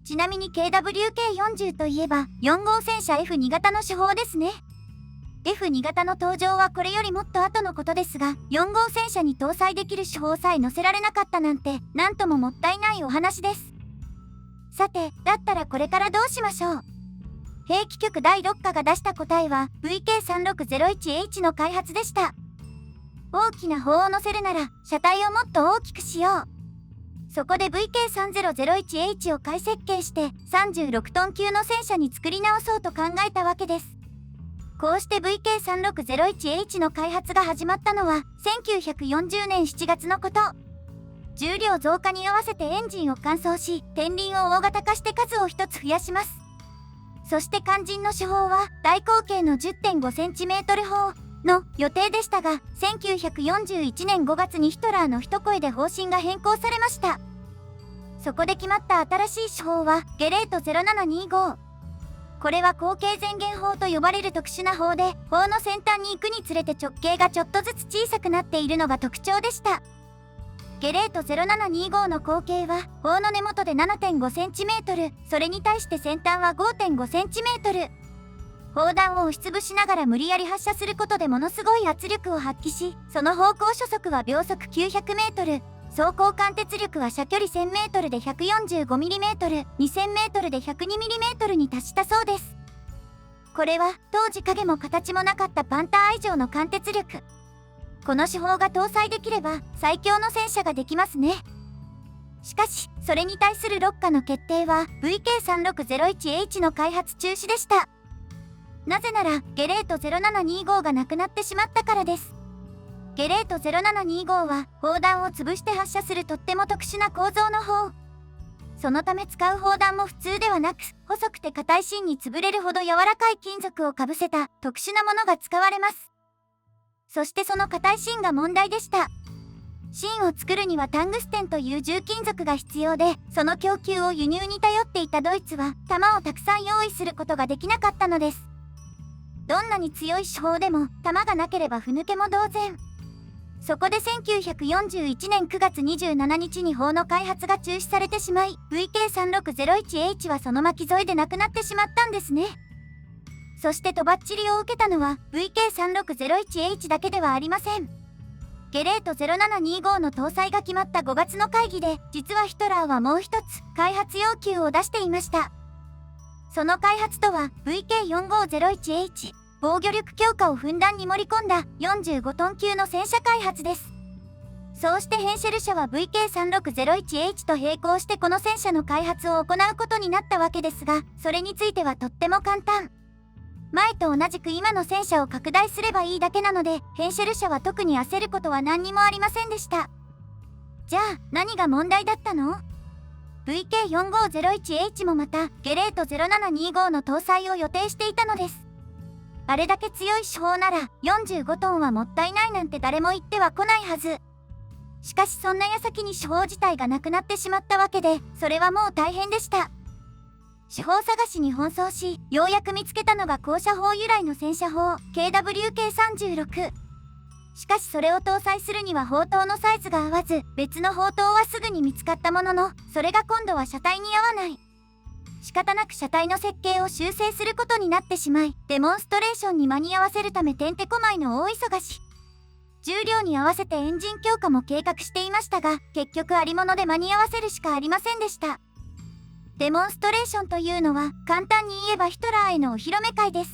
ちなみに KWK-40 といえば、4号戦車 F2 型の主砲ですね。F2 型の登場はこれよりもっと後のことですが、4号戦車に搭載できる主砲さえ載せられなかったなんて、なんとももったいないお話です。さて、だったらこれからどうしましょう。兵器局第6課が出した答えは VK3601H の開発でした。大きな砲を載せるなら、車体をもっと大きくしよう。そこで VK3001H を改設計して36トン級の戦車に作り直そうと考えたわけです。こうして VK3601H の開発が始まったのは1940年7月のこと。重量増加に合わせてエンジンを換装し、天輪を大型化して数を1つ増やします。そして肝心の主砲は大口径の 10.5cm 砲の予定でしたが、1941年5月にヒトラーの一声で方針が変更されました。そこで決まった新しい主砲はゲレート0725。これは後継前弦砲と呼ばれる特殊な砲で、砲の先端に行くにつれて直径がちょっとずつ小さくなっているのが特徴でした。ゲレート0725の口径は砲の根元で 7.5cm、それに対して先端は 5.5cm。砲弾を押しつぶしながら無理やり発射することでものすごい圧力を発揮し、その方向初速は秒速 900m、走行貫徹力は射距離 1000m で 145mm、2000m で 102mm に達したそうです。これは当時影も形もなかったパンター以上の貫徹力。この手法が搭載できれば最強の戦車ができますね。しかし、それに対するロッカの決定は VK3601H の開発中止でした。なぜなら、ゲレート0725がなくなってしまったからです。ゲレート0725は、砲弾を潰して発射するとっても特殊な構造の砲。そのため使う砲弾も普通ではなく、細くて硬い芯に潰れるほど柔らかい金属をかぶせた特殊なものが使われます。そしてその硬い芯が問題でした。芯を作るにはタングステンという重金属が必要で、その供給を輸入に頼っていたドイツは、弾をたくさん用意することができなかったのです。どんなに強い手法でも弾がなければふぬけも同然。そこで1941年9月27日に砲の開発が中止されてしまい、VK3601H はその巻き添えでなくなってしまったんですね。そしてとばっちりを受けたのは VK3601H だけではありません。ゲレート0725の搭載が決まった5月の会議で、実はヒトラーはもう一つ開発要求を出していました。その開発とは VK4501H、防御力強化をふんだんに盛り込んだ45トン級の戦車開発です。そうしてヘンシェル社は VK3601H と並行してこの戦車の開発を行うことになったわけですが、それについてはとっても簡単。前と同じく今の戦車を拡大すればいいだけなので、ヘンシェル社は特に焦ることは何にもありませんでした。じゃあ、何が問題だったの？ VK4501H もまた、ゲレート0725の搭載を予定していたのです。あれだけ強い手法なら、45トンはもったいないなんて誰も言っては来ないはず。しかしそんな矢先に手法自体がなくなってしまったわけで、それはもう大変でした。手法探しに奔走し、ようやく見つけたのが高射砲由来の戦車砲 KWK36。しかしそれを搭載するには砲塔のサイズが合わず、別の砲塔はすぐに見つかったものの、それが今度は車体に合わない。仕方なく車体の設計を修正することになってしまい、デモンストレーションに間に合わせるためてんてこまいの大忙し。重量に合わせてエンジン強化も計画していましたが、結局ありもので間に合わせるしかありませんでした。デモンストレーションというのは、簡単に言えばヒトラーへのお披露目会です。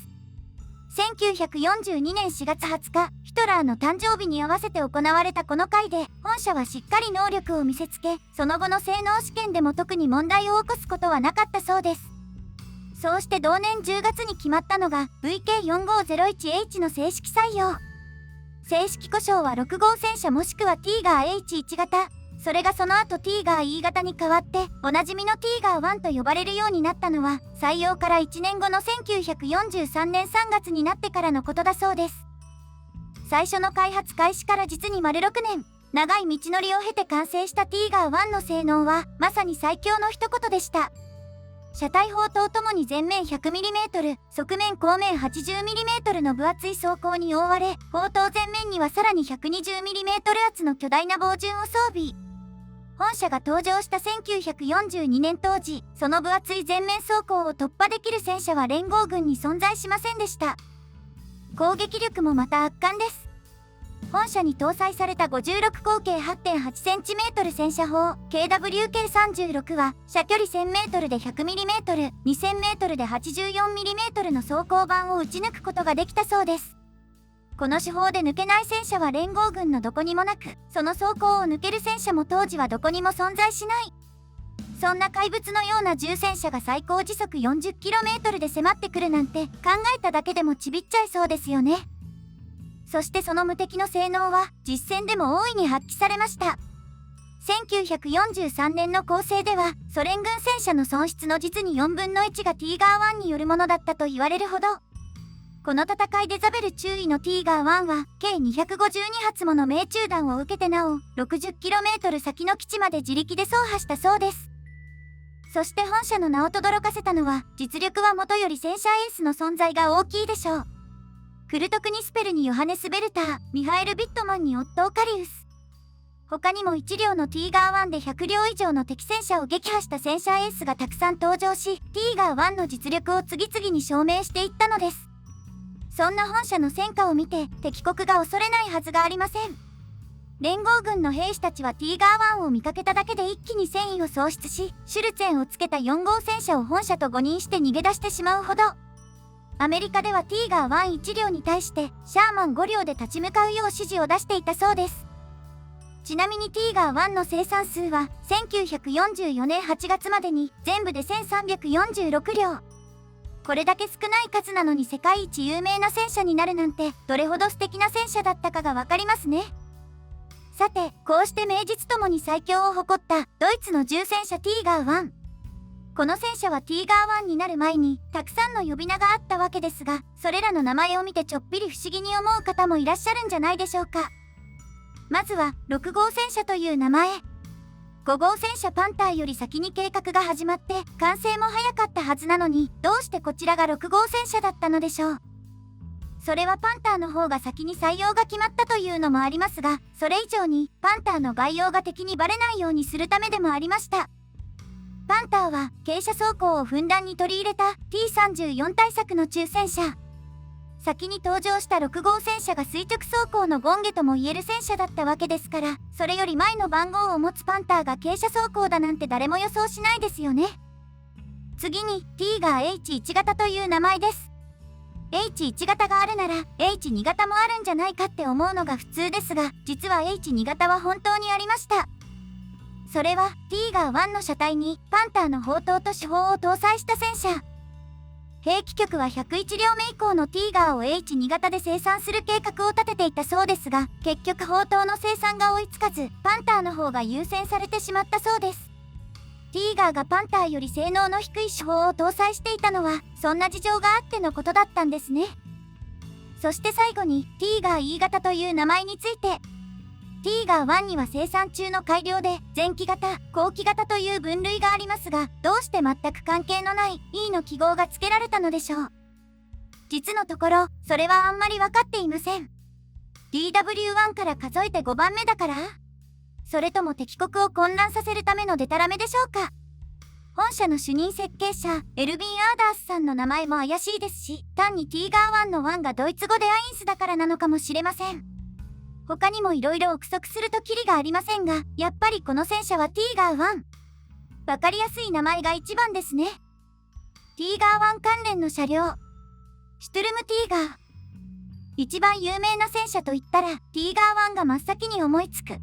1942年4月20日、ヒトラーの誕生日に合わせて行われたこの会で、本社はしっかり能力を見せつけ、その後の性能試験でも特に問題を起こすことはなかったそうです。そうして同年10月に決まったのが VK4501H の正式採用。正式呼称は6号戦車もしくはティーガー H1 型。それがその後ティーガー E 型に変わって、おなじみのティーガー1と呼ばれるようになったのは、採用から1年後の1943年3月になってからのことだそうです。最初の開発開始から実に丸6年、長い道のりを経て完成したティーガー1の性能は、まさに最強の一言でした。車体砲塔ともに前面 100mm、側面後面 80mm の分厚い装甲に覆われ、砲塔前面にはさらに 120mm 厚の巨大な防潤を装備。本社が登場した1942年当時、その分厚い前面装甲を突破できる戦車は連合軍に存在しませんでした。攻撃力もまた圧巻です。本社に搭載された56口径 8.8cm 戦車砲 KWK36 は射距離 1000m で 100mm、2000m で 84mm の装甲板を撃ち抜くことができたそうです。この手法で抜けない戦車は連合軍のどこにもなく、その装甲を抜ける戦車も当時はどこにも存在しない。そんな怪物のような重戦車が最高時速 40km で迫ってくるなんて考えただけでもちびっちゃいそうですよね。そしてその無敵の性能は実戦でも大いに発揮されました。1943年の攻勢ではソ連軍戦車の損失の実に4分の1がティーガー1によるものだったと言われるほど。この戦いでザベル中尉のティーガー1は計252発もの命中弾を受けてなお 60km 先の基地まで自力で走破したそうです。そして本社の名を轟かせたのは、実力はもとより戦車エースの存在が大きいでしょう。クルト・クニスペルにヨハネス・ベルター、ミハエル・ビットマンにオットー・カリウス。他にも1両のティーガー1で100両以上の敵戦車を撃破した戦車エースがたくさん登場し、ティーガー1の実力を次々に証明していったのです。そんな本社の戦果を見て敵国が恐れないはずがありません。連合軍の兵士たちはティーガー1を見かけただけで一気に戦意を喪失し、シュルツェンをつけた4号戦車を本社と誤認して逃げ出してしまうほど。アメリカではティーガー1 1両に対してシャーマン5両で立ち向かうよう指示を出していたそうです。ちなみにティーガー1の生産数は1944年8月までに全部で1346両。これだけ少ない数なのに世界一有名な戦車になるなんてどれほど素敵な戦車だったかがわかりますね。さて、こうして名実ともに最強を誇ったドイツの重戦車ティーガー1。この戦車はティーガー1になる前にたくさんの呼び名があったわけですが、それらの名前を見てちょっぴり不思議に思う方もいらっしゃるんじゃないでしょうか。まずは6号戦車という名前。5号戦車パンターより先に計画が始まって完成も早かったはずなのに、どうしてこちらが6号戦車だったのでしょう。それはパンターの方が先に採用が決まったというのもありますが、それ以上にパンターの概要が敵にバレないようにするためでもありました。パンターは傾斜走行をふんだんに取り入れた T34 対策の中戦車。先に登場した6号戦車が垂直走行のゴンゲとも言える戦車だったわけですから、それより前の番号を持つパンターが傾斜走行だなんて誰も予想しないですよね。次にティーガー H1 型という名前です。H1 型があるなら H2 型もあるんじゃないかって思うのが普通ですが、実は H2 型は本当にありました。それはティーガー1の車体にパンターの砲塔と主砲を搭載した戦車。兵器局は101両目以降のティーガーを H2 型で生産する計画を立てていたそうですが、結局砲塔の生産が追いつかず、パンターの方が優先されてしまったそうです。ティーガーがパンターより性能の低い手法を搭載していたのは、そんな事情があってのことだったんですね。そして最後に、ティーガー E 型という名前について、ティーガー1には生産中の改良で前期型、後期型という分類がありますが、どうして全く関係のない E の記号が付けられたのでしょう。実のところ、それはあんまり分かっていません。DW1 から数えて5番目だから？それとも敵国を混乱させるためのデタラメでしょうか？本社の主任設計者、エルヴィン・アーダースさんの名前も怪しいですし、単にティーガー1の1がドイツ語でアインスだからなのかもしれません。他にも色々憶測するとキリがありませんが、やっぱりこの戦車はティーガー1。わかりやすい名前が一番ですね。ティーガー1関連の車両。シュトゥルムティーガー。一番有名な戦車といったら、ティーガー1が真っ先に思いつく。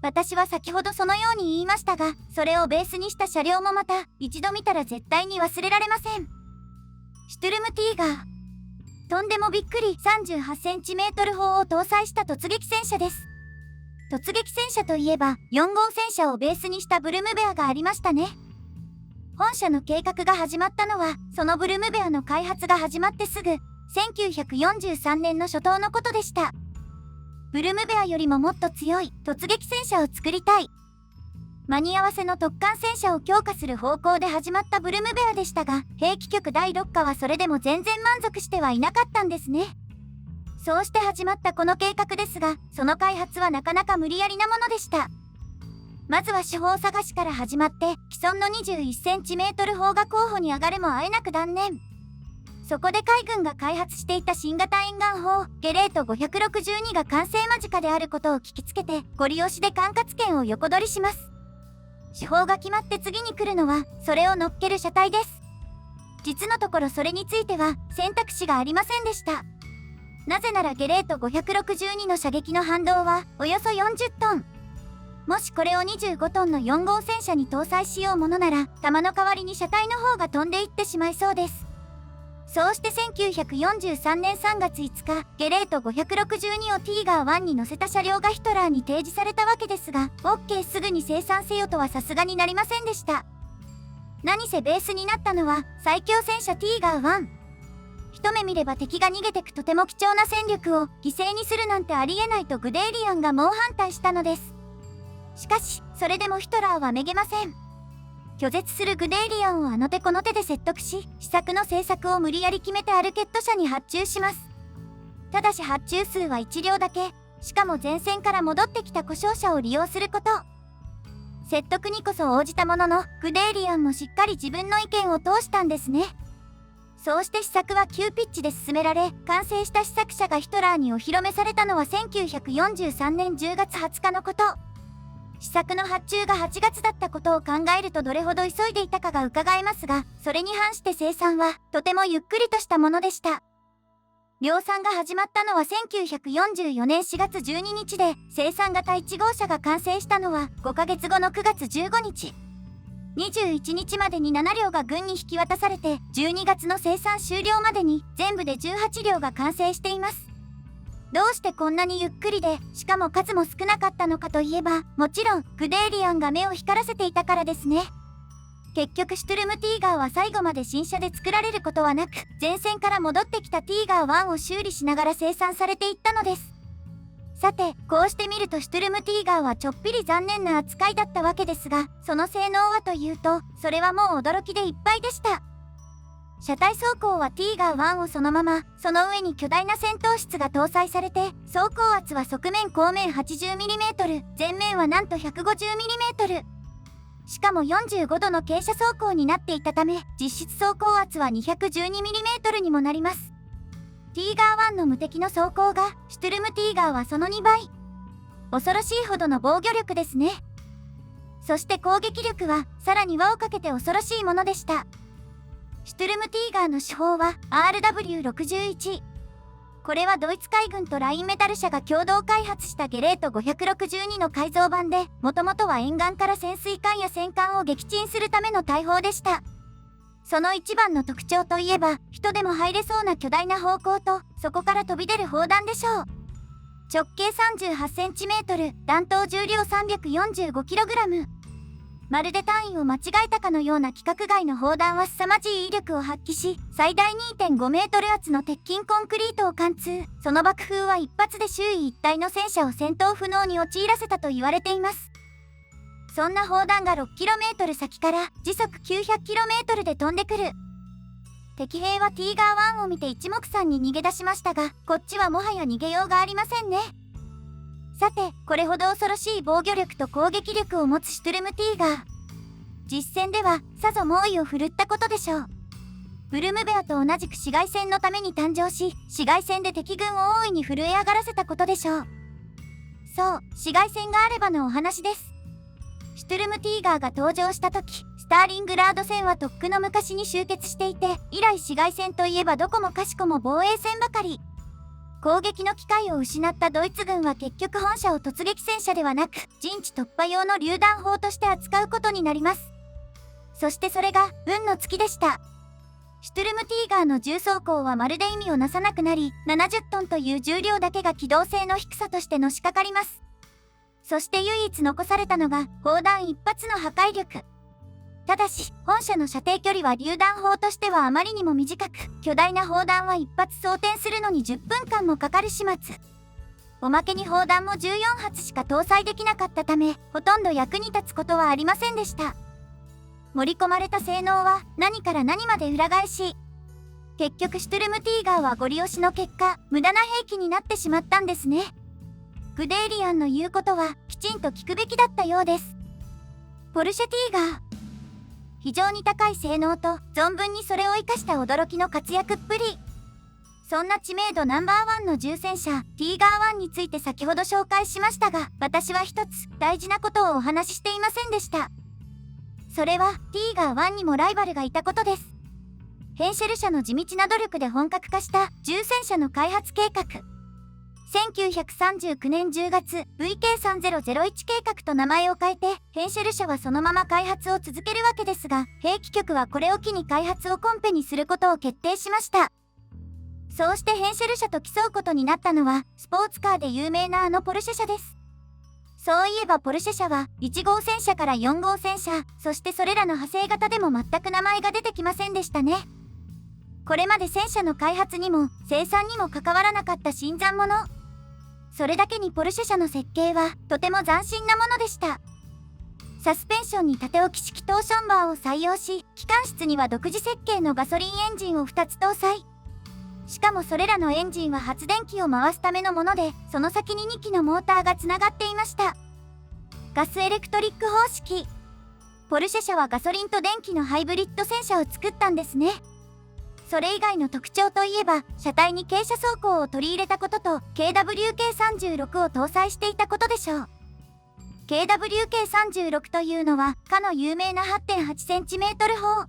私は先ほどそのように言いましたが、それをベースにした車両もまた、一度見たら絶対に忘れられません。シュトゥルムティーガー。とんでもびっくり 38cm 砲を搭載した突撃戦車です。突撃戦車といえば4号戦車をベースにしたブルムベアがありましたね。本社の計画が始まったのはそのブルムベアの開発が始まってすぐ1943年の初頭のことでした。ブルムベアよりももっと強い突撃戦車を作りたい。間に合わせの特艦戦車を強化する方向で始まったブルムベアでしたが、兵器局第6課はそれでも全然満足してはいなかったんですね。そうして始まったこの計画ですが、その開発はなかなか無理やりなものでした。まずは手法探しから始まって、既存の 21cm 砲が候補に上がるもあえなく断念。そこで海軍が開発していた新型沿岸砲、ゲレート562が完成間近であることを聞きつけて、ゴリ押しで管轄権を横取りします。手法が決まって次に来るのは、それを乗っける車体です。実のところそれについては選択肢がありませんでした。なぜならゲレート562の射撃の反動はおよそ40トン。もしこれを25トンの4号戦車に搭載しようものなら、弾の代わりに車体の方が飛んでいってしまいそうです。そうして1943年3月5日、ゲレート562をティーガー1に乗せた車両がヒトラーに提示されたわけですが、OK すぐに生産せよとはさすがになりませんでした。何せベースになったのは最強戦車ティーガー1。一目見れば敵が逃げてくとても貴重な戦力を犠牲にするなんてありえないとグデーリアンが猛反対したのです。しかし、それでもヒトラーはめげません。拒絶するグデーリアンをあの手この手で説得し、試作の製作を無理やり決めてアルケット社に発注します。ただし発注数は1両だけ、しかも前線から戻ってきた故障車を利用すること。説得にこそ応じたものの、グデーリアンもしっかり自分の意見を通したんですね。そうして試作は急ピッチで進められ、完成した試作車がヒトラーにお披露目されたのは1943年10月20日のこと。試作の発注が8月だったことを考えるとどれほど急いでいたかが伺えますが、それに反して生産はとてもゆっくりとしたものでした。量産が始まったのは1944年4月12日で、生産型1号車が完成したのは5ヶ月後の9月15日。21日までに7両が軍に引き渡されて、12月の生産終了までに全部で18両が完成しています。どうしてこんなにゆっくりで、しかも数も少なかったのかといえば、もちろんグデーリアンが目を光らせていたからですね。結局シュトゥルムティーガーは最後まで新車で作られることはなく、前線から戻ってきたティーガー1を修理しながら生産されていったのです。さて、こうして見るとシュトゥルムティーガーはちょっぴり残念な扱いだったわけですが、その性能はというと、それはもう驚きでいっぱいでした。車体装甲はティーガー1をそのまま、その上に巨大な戦闘室が搭載されて、装甲圧は側面後面 80mm、前面はなんと 150mm。しかも45度の傾斜走行になっていたため、実質走行圧は 212mm にもなります。ティーガー1の無敵の走行が、シュトゥルムティーガーはその2倍。恐ろしいほどの防御力ですね。そして攻撃力は、さらに輪をかけて恐ろしいものでした。シュトゥルムティーガーの手法は RW61。これはドイツ海軍とラインメタル社が共同開発したゲレート562の改造版で、もともとは沿岸から潜水艦や戦艦を撃沈するための大砲でした。その一番の特徴といえば、人でも入れそうな巨大な砲口と、そこから飛び出る砲弾でしょう。直径 38cm、弾頭重量 345kg。まるで単位を間違えたかのような規格外の砲弾は凄まじい威力を発揮し、最大 2.5 メートル圧の鉄筋コンクリートを貫通。その爆風は一発で周囲一帯の戦車を戦闘不能に陥らせたと言われています。そんな砲弾が 6km 先から時速 900km で飛んでくる。敵兵はティーガー1を見て一目散に逃げ出しましたが、こっちはもはや逃げようがありませんね。さて、これほど恐ろしい防御力と攻撃力を持つシュトゥルムティーガー。実戦ではさぞ猛威を振るったことでしょう。ブルムベアと同じく市街戦のために誕生し、市街戦で敵軍を大いに震え上がらせたことでしょう。そう、市街戦があればのお話です。シュトゥルムティーガーが登場した時、スターリングラード戦はとっくの昔に終結していて、以来市街戦といえばどこもかしこも防衛戦ばかり。攻撃の機会を失ったドイツ軍は結局本社を突撃戦車ではなく、陣地突破用の榴弾砲として扱うことになります。そしてそれが運の尽きでした。シュトゥルムティーガーの重装甲はまるで意味をなさなくなり、70トンという重量だけが機動性の低さとしてのしかかります。そして唯一残されたのが砲弾一発の破壊力。ただし、本社の射程距離は榴弾砲としてはあまりにも短く、巨大な砲弾は一発装填するのに10分間もかかる始末。おまけに砲弾も14発しか搭載できなかったため、ほとんど役に立つことはありませんでした。盛り込まれた性能は何から何まで裏返し。結局シュトゥルムティーガーはゴリ押しの結果、無駄な兵器になってしまったんですね。グデーリアンの言うことはきちんと聞くべきだったようです。ポルシェティーガー。非常に高い性能と存分にそれを生かした驚きの活躍っぷり。そんな知名度ナンバーワンの重戦車ティーガー1について先ほど紹介しましたが、私は一つ大事なことをお話ししていませんでした。それはティーガー1にもライバルがいたことです。ヘンシェル社の地道な努力で本格化した重戦車の開発計画。1939年10月、VK3001 計画と名前を変えて、ヘンシェル社はそのまま開発を続けるわけですが、兵器局はこれを機に開発をコンペにすることを決定しました。そうしてヘンシェル社と競うことになったのは、スポーツカーで有名なあのポルシェ社です。そういえばポルシェ社は、1号戦車から4号戦車、そしてそれらの派生型でも全く名前が出てきませんでしたね。これまで戦車の開発にも生産にも関わらなかった新参者。それだけにポルシェ社の設計はとても斬新なものでした。サスペンションに縦置き式トーションバーを採用し、機関室には独自設計のガソリンエンジンを2つ搭載。しかもそれらのエンジンは発電機を回すためのもので、その先に2機のモーターがつながっていました。ガスエレクトリック方式。ポルシェ社はガソリンと電気のハイブリッド戦車を作ったんですね。それ以外の特徴といえば、車体に傾斜走行を取り入れたことと KWK36 を搭載していたことでしょう。KWK36 というのはかの有名な 8.8cm 砲。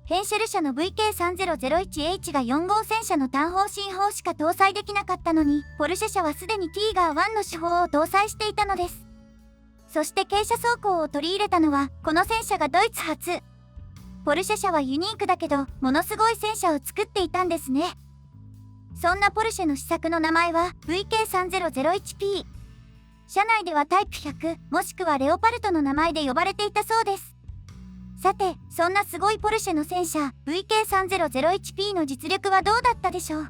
ヘンシェル社の VK3001H が4号戦車の単砲新砲しか搭載できなかったのに、ポルシェ社はすでにティーガー1の手法を搭載していたのです。そして傾斜走行を取り入れたのはこの戦車がドイツ初。ポルシェ社はユニークだけど、ものすごい戦車を作っていたんですね。そんなポルシェの試作の名前は VK3001P。社内ではタイプ100、もしくはレオパルトの名前で呼ばれていたそうです。さて、そんなすごいポルシェの戦車 VK3001P の実力はどうだったでしょう。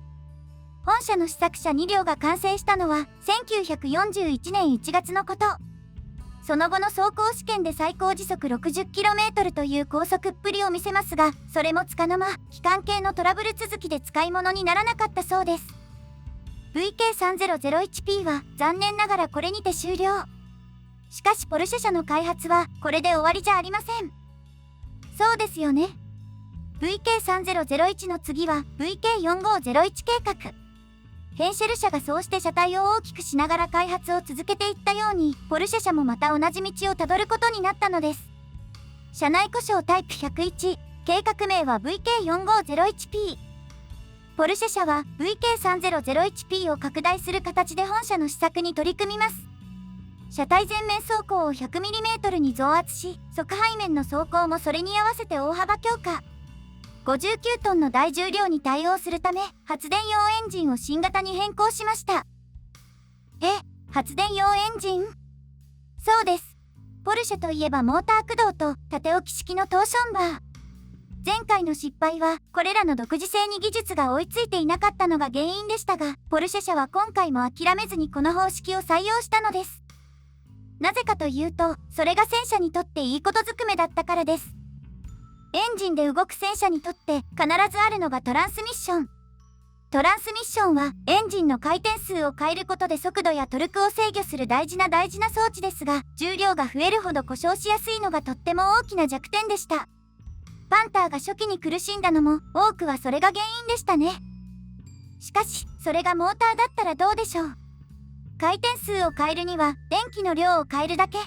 本社の試作車2両が完成したのは1941年1月のこと。その後の走行試験で最高時速 60km という高速っぷりを見せますが、それもつかの間、機関系のトラブル続きで使い物にならなかったそうです。VK3001P は残念ながらこれにて終了。しかしポルシェ社の開発はこれで終わりじゃありません。そうですよね。VK3001 の次は VK4501 計画。ヘンシェル社がそうして車体を大きくしながら開発を続けていったように、ポルシェ社もまた同じ道をたどることになったのです。車内故障タイプ101、計画名は VK4501P。ポルシェ社は VK3001P を拡大する形で本社の試作に取り組みます。車体前面走行を 100mm に増圧し、側背面の走行もそれに合わせて大幅強化。59トンの大重量に対応するため、発電用エンジンを新型に変更しました。発電用エンジン？そうです。ポルシェといえばモーター駆動と縦置き式のトーションバー。前回の失敗はこれらの独自性に技術が追いついていなかったのが原因でしたが、ポルシェ社は今回も諦めずにこの方式を採用したのです。なぜかというと、それが戦車にとっていいことずくめだったからです。エンジンで動く戦車にとって必ずあるのがトランスミッション。トランスミッションはエンジンの回転数を変えることで速度やトルクを制御する大事な装置ですが、重量が増えるほど故障しやすいのがとっても大きな弱点でした。パンターが初期に苦しんだのも多くはそれが原因でしたね。しかし、それがモーターだったらどうでしょう。回転数を変えるには電気の量を変えるだけ。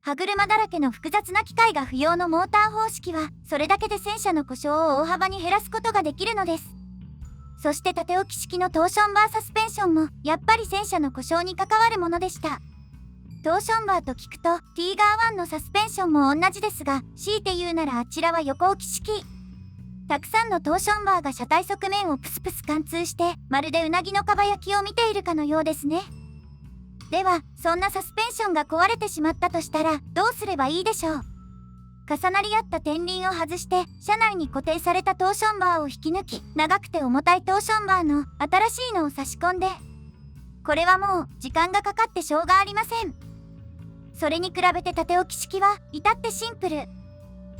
歯車だらけの複雑な機械が不要のモーター方式は、それだけで戦車の故障を大幅に減らすことができるのです。そして縦置き式のトーションバーサスペンションもやっぱり戦車の故障に関わるものでした。トーションバーと聞くとティーガー1のサスペンションも同じですが、強いて言うならあちらは横置き式。たくさんのトーションバーが車体側面をプスプス貫通して、まるでうなぎのかば焼きを見ているかのようですね。では、そんなサスペンションが壊れてしまったとしたらどうすればいいでしょう。重なり合った天輪を外して車内に固定されたトーションバーを引き抜き、長くて重たいトーションバーの新しいのを差し込んで、これはもう時間がかかってしょうがありません。それに比べて縦置き式は至ってシンプル。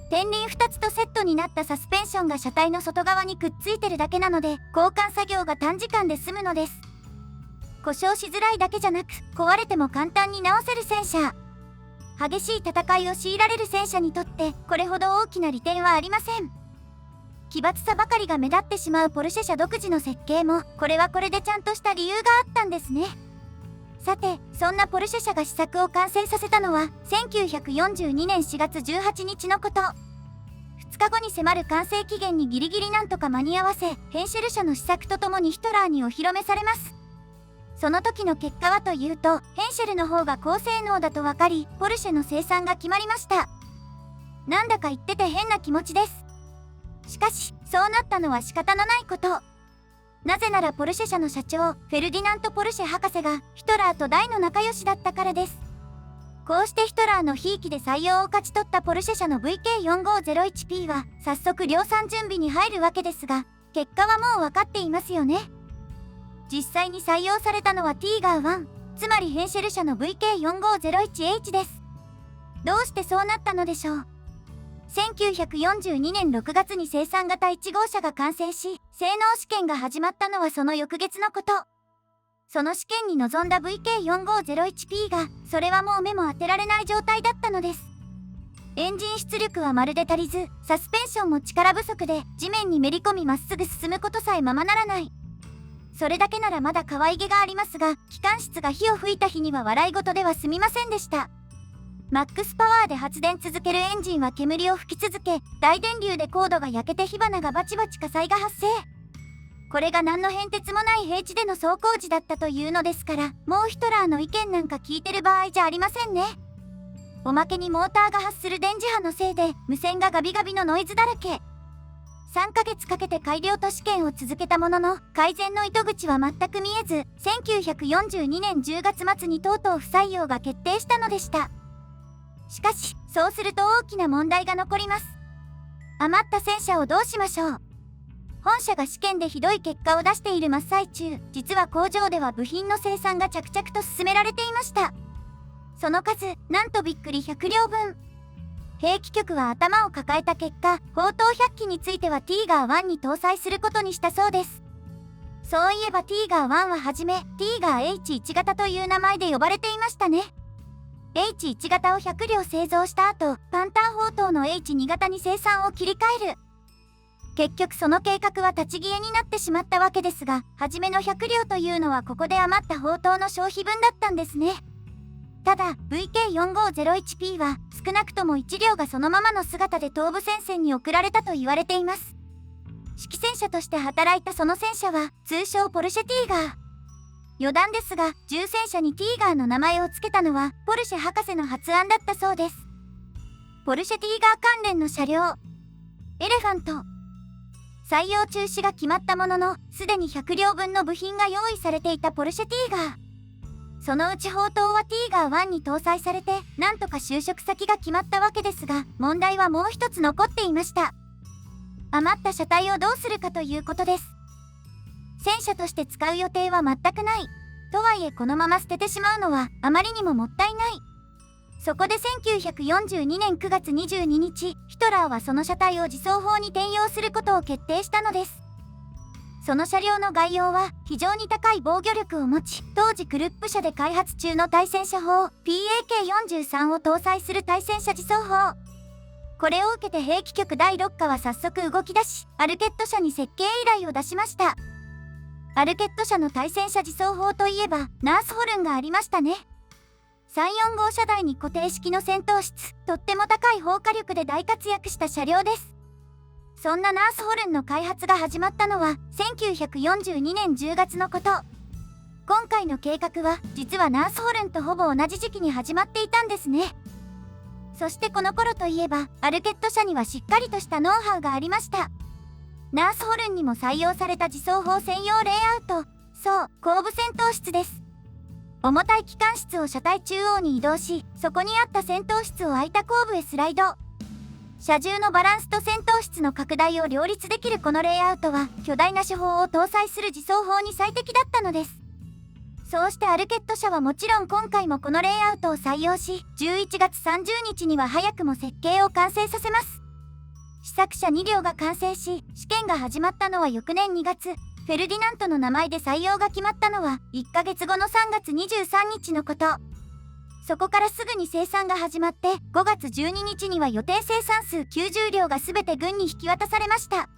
天輪2つとセットになったサスペンションが車体の外側にくっついてるだけなので、交換作業が短時間で済むのです。故障しづらいだけじゃなく、壊れても簡単に直せる戦車。激しい戦いを強いられる戦車にとってこれほど大きな利点はありません。奇抜さばかりが目立ってしまうポルシェ社独自の設計も、これはこれでちゃんとした理由があったんですね。さて、そんなポルシェ社が試作を完成させたのは1942年4月18日のこと。2日後に迫る完成期限にギリギリなんとか間に合わせ、ヘンシェル社の試作とともにヒトラーにお披露目されます。その時の結果はというと、ヘンシェルの方が高性能だと分かり、ポルシェの生産が決まりました。なんだか言ってて変な気持ちです。しかし、そうなったのは仕方のないこと。なぜならポルシェ社の社長、フェルディナント・ポルシェ博士がヒトラーと大の仲良しだったからです。こうしてヒトラーのひいきで採用を勝ち取ったポルシェ社の VK4501P は早速量産準備に入るわけですが、結果はもう分かっていますよね。実際に採用されたのはティーガー1、つまりヘンシェル社の VK4501H です。どうしてそうなったのでしょう。1942年6月に生産型1号車が完成し、性能試験が始まったのはその翌月のこと。その試験に臨んだ VK4501P が、それはもう目も当てられない状態だったのです。エンジン出力はまるで足りず、サスペンションも力不足で地面にめり込みまっすぐ進むことさえままならない。それだけならまだ可愛げがありますが、機関室が火を吹いた日には笑い事では済みませんでした。マックスパワーで発電続けるエンジンは煙を吹き続け、大電流でコードが焼けて火花がバチバチ火災が発生。これが何の変哲もない平地での走行時だったというのですから、もうヒトラーの意見なんか聞いてる場合じゃありませんね。おまけにモーターが発する電磁波のせいで無線がガビガビのノイズだらけ。3ヶ月かけて改良と試験を続けたものの、改善の糸口は全く見えず、1942年10月末にとうとう不採用が決定したのでした。しかし、そうすると大きな問題が残ります。余った戦車をどうしましょう。本社が試験でひどい結果を出している真っ最中、実は工場では部品の生産が着々と進められていました。その数、なんとびっくり100両分。兵器局は頭を抱えた結果、砲塔100機についてはティーガー1に搭載することにしたそうです。そういえばティーガー1ははじめ、ティーガー H1 型という名前で呼ばれていましたね。H1 型を100両製造した後、パンター砲塔の H2 型に生産を切り替える。結局その計画は立ち消えになってしまったわけですが、初めの100両というのはここで余った砲塔の消費分だったんですね。ただ VK4501P は少なくとも1両がそのままの姿で東部戦線に送られたと言われています。指揮戦車として働いたその戦車は通称ポルシェティーガー。余談ですが、重戦車にティーガーの名前を付けたのはポルシェ博士の発案だったそうです。ポルシェティーガー関連の車両、エレファント、採用中止が決まったものの、すでに100両分の部品が用意されていたポルシェティーガー。そのうち砲塔はティーガー1に搭載されて、なんとか就職先が決まったわけですが、問題はもう一つ残っていました。余った車体をどうするかということです。戦車として使う予定は全くない。とはいえこのまま捨ててしまうのはあまりにももったいない。そこで1942年9月22日、ヒトラーはその車体を自走砲に転用することを決定したのです。その車両の概要は非常に高い防御力を持ち、当時クルップ社で開発中の対戦車砲 PAK-43 を搭載する対戦車自走砲。これを受けて兵器局第6課は早速動き出し、アルケット社に設計依頼を出しました。アルケット社の対戦車自走砲といえば、ナースホルンがありましたね。3、4号車台に固定式の戦闘室、とっても高い砲火力で大活躍した車両です。そんなナースホルンの開発が始まったのは、1942年10月のこと。今回の計画は、実はナースホルンとほぼ同じ時期に始まっていたんですね。そしてこの頃といえば、アルケット社にはしっかりとしたノウハウがありました。ナースホルンにも採用された自走砲専用レイアウト、そう、後部戦闘室です。重たい機関室を車体中央に移動し、そこにあった戦闘室を空いた後部へスライド。車重のバランスと戦闘室の拡大を両立できるこのレイアウトは、巨大な主砲を搭載する自走砲に最適だったのです。そうしてアルケット社はもちろん今回もこのレイアウトを採用し、11月30日には早くも設計を完成させます。試作車2両が完成し、試験が始まったのは翌年2月、フェルディナントの名前で採用が決まったのは1ヶ月後の3月23日のこと。そこからすぐに生産が始まって、5月12日には予定生産数90両が全て軍に引き渡されました。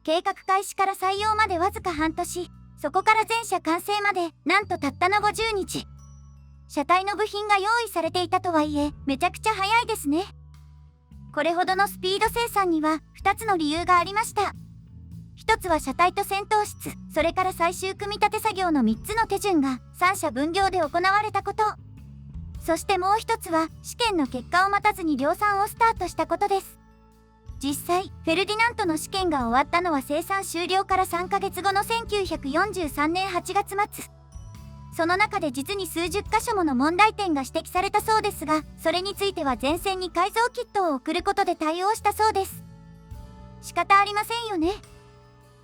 計画開始から採用までわずか半年、そこから全車完成まで、なんとたったの50日。車体の部品が用意されていたとはいえ、めちゃくちゃ早いですね。これほどのスピード生産には2つの理由がありました。1つは車体と戦闘室、それから最終組み立て作業の3つの手順が三者分業で行われたこと。そしてもう1つは試験の結果を待たずに量産をスタートしたことです。実際、フェルディナントの試験が終わったのは生産終了から3ヶ月後の1943年8月末。その中で実に数十箇所もの問題点が指摘されたそうですが、それについては前線に改造キットを送ることで対応したそうです。仕方ありませんよね。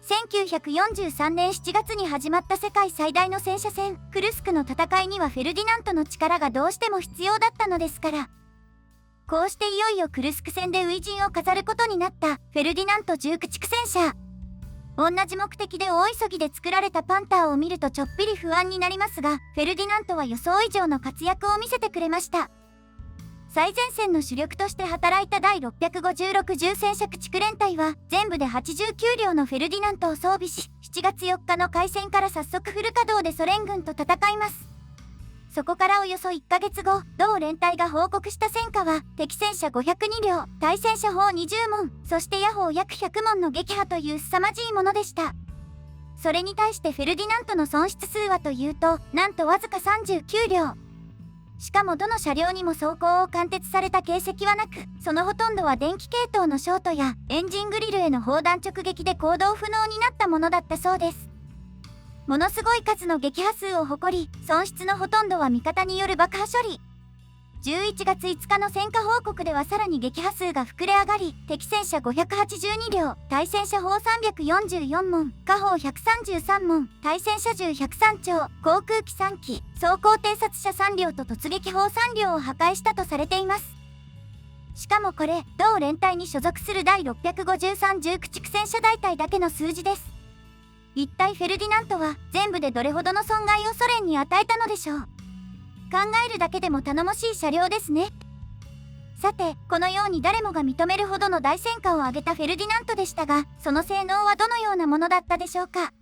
1943年7月に始まった世界最大の戦車戦、クルスクの戦いにはフェルディナントの力がどうしても必要だったのですから。こうしていよいよクルスク戦で初陣を飾ることになったフェルディナント重駆逐戦車。同じ目的で大急ぎで作られたパンターを見るとちょっぴり不安になりますが、フェルディナントは予想以上の活躍を見せてくれました。最前線の主力として働いた第656重戦車駆逐連隊は全部で89両のフェルディナントを装備し、7月4日の開戦から早速フル稼働でソ連軍と戦います。そこからおよそ1ヶ月後、同連隊が報告した戦果は敵戦車502両、対戦車砲20門、そして野砲約100門の撃破という凄まじいものでした。それに対してフェルディナントの損失数はというと、なんとわずか39両。しかもどの車両にも装甲を貫徹された形跡はなく、そのほとんどは電気系統のショートやエンジングリルへの砲弾直撃で行動不能になったものだったそうです。ものすごい数の撃破数を誇り、損失のほとんどは味方による爆破処理。11月5日の戦果報告ではさらに撃破数が膨れ上がり、敵戦車582両、対戦車砲344門、火砲133門、対戦車銃103丁、航空機3機、装甲偵察車3両と突撃砲3両を破壊したとされています。しかもこれ、同連隊に所属する第653重駆逐戦車大隊だけの数字です。一体フェルディナントは全部でどれほどの損害をソ連に与えたのでしょう。考えるだけでも頼もしい車両ですね。さて、このように誰もが認めるほどの大戦果を上げたフェルディナントでしたが、その性能はどのようなものだったでしょうか。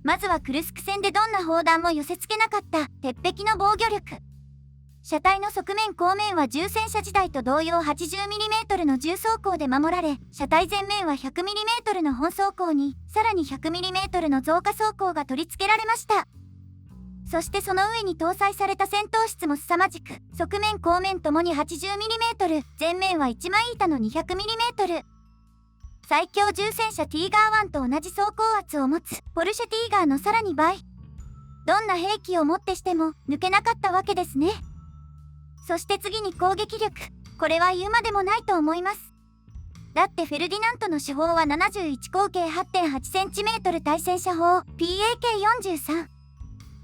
まずはクルスク戦でどんな砲弾も寄せ付けなかった鉄壁の防御力。車体の側面後面は重戦車時代と同様 80mm の重装甲で守られ、車体前面は 100mm の本装甲に、さらに 100mm の増加装甲が取り付けられました。そしてその上に搭載された戦闘室も凄まじく、側面後面ともに 80mm、前面は一枚板の 200mm。最強重戦車ティーガー1と同じ走行圧を持つポルシェティーガーのさらに倍。どんな兵器をもってしても抜けなかったわけですね。そして次に攻撃力。これは言うまでもないと思います。だってフェルディナントの主砲は71口径 8.8cm 対戦車砲 PAK43。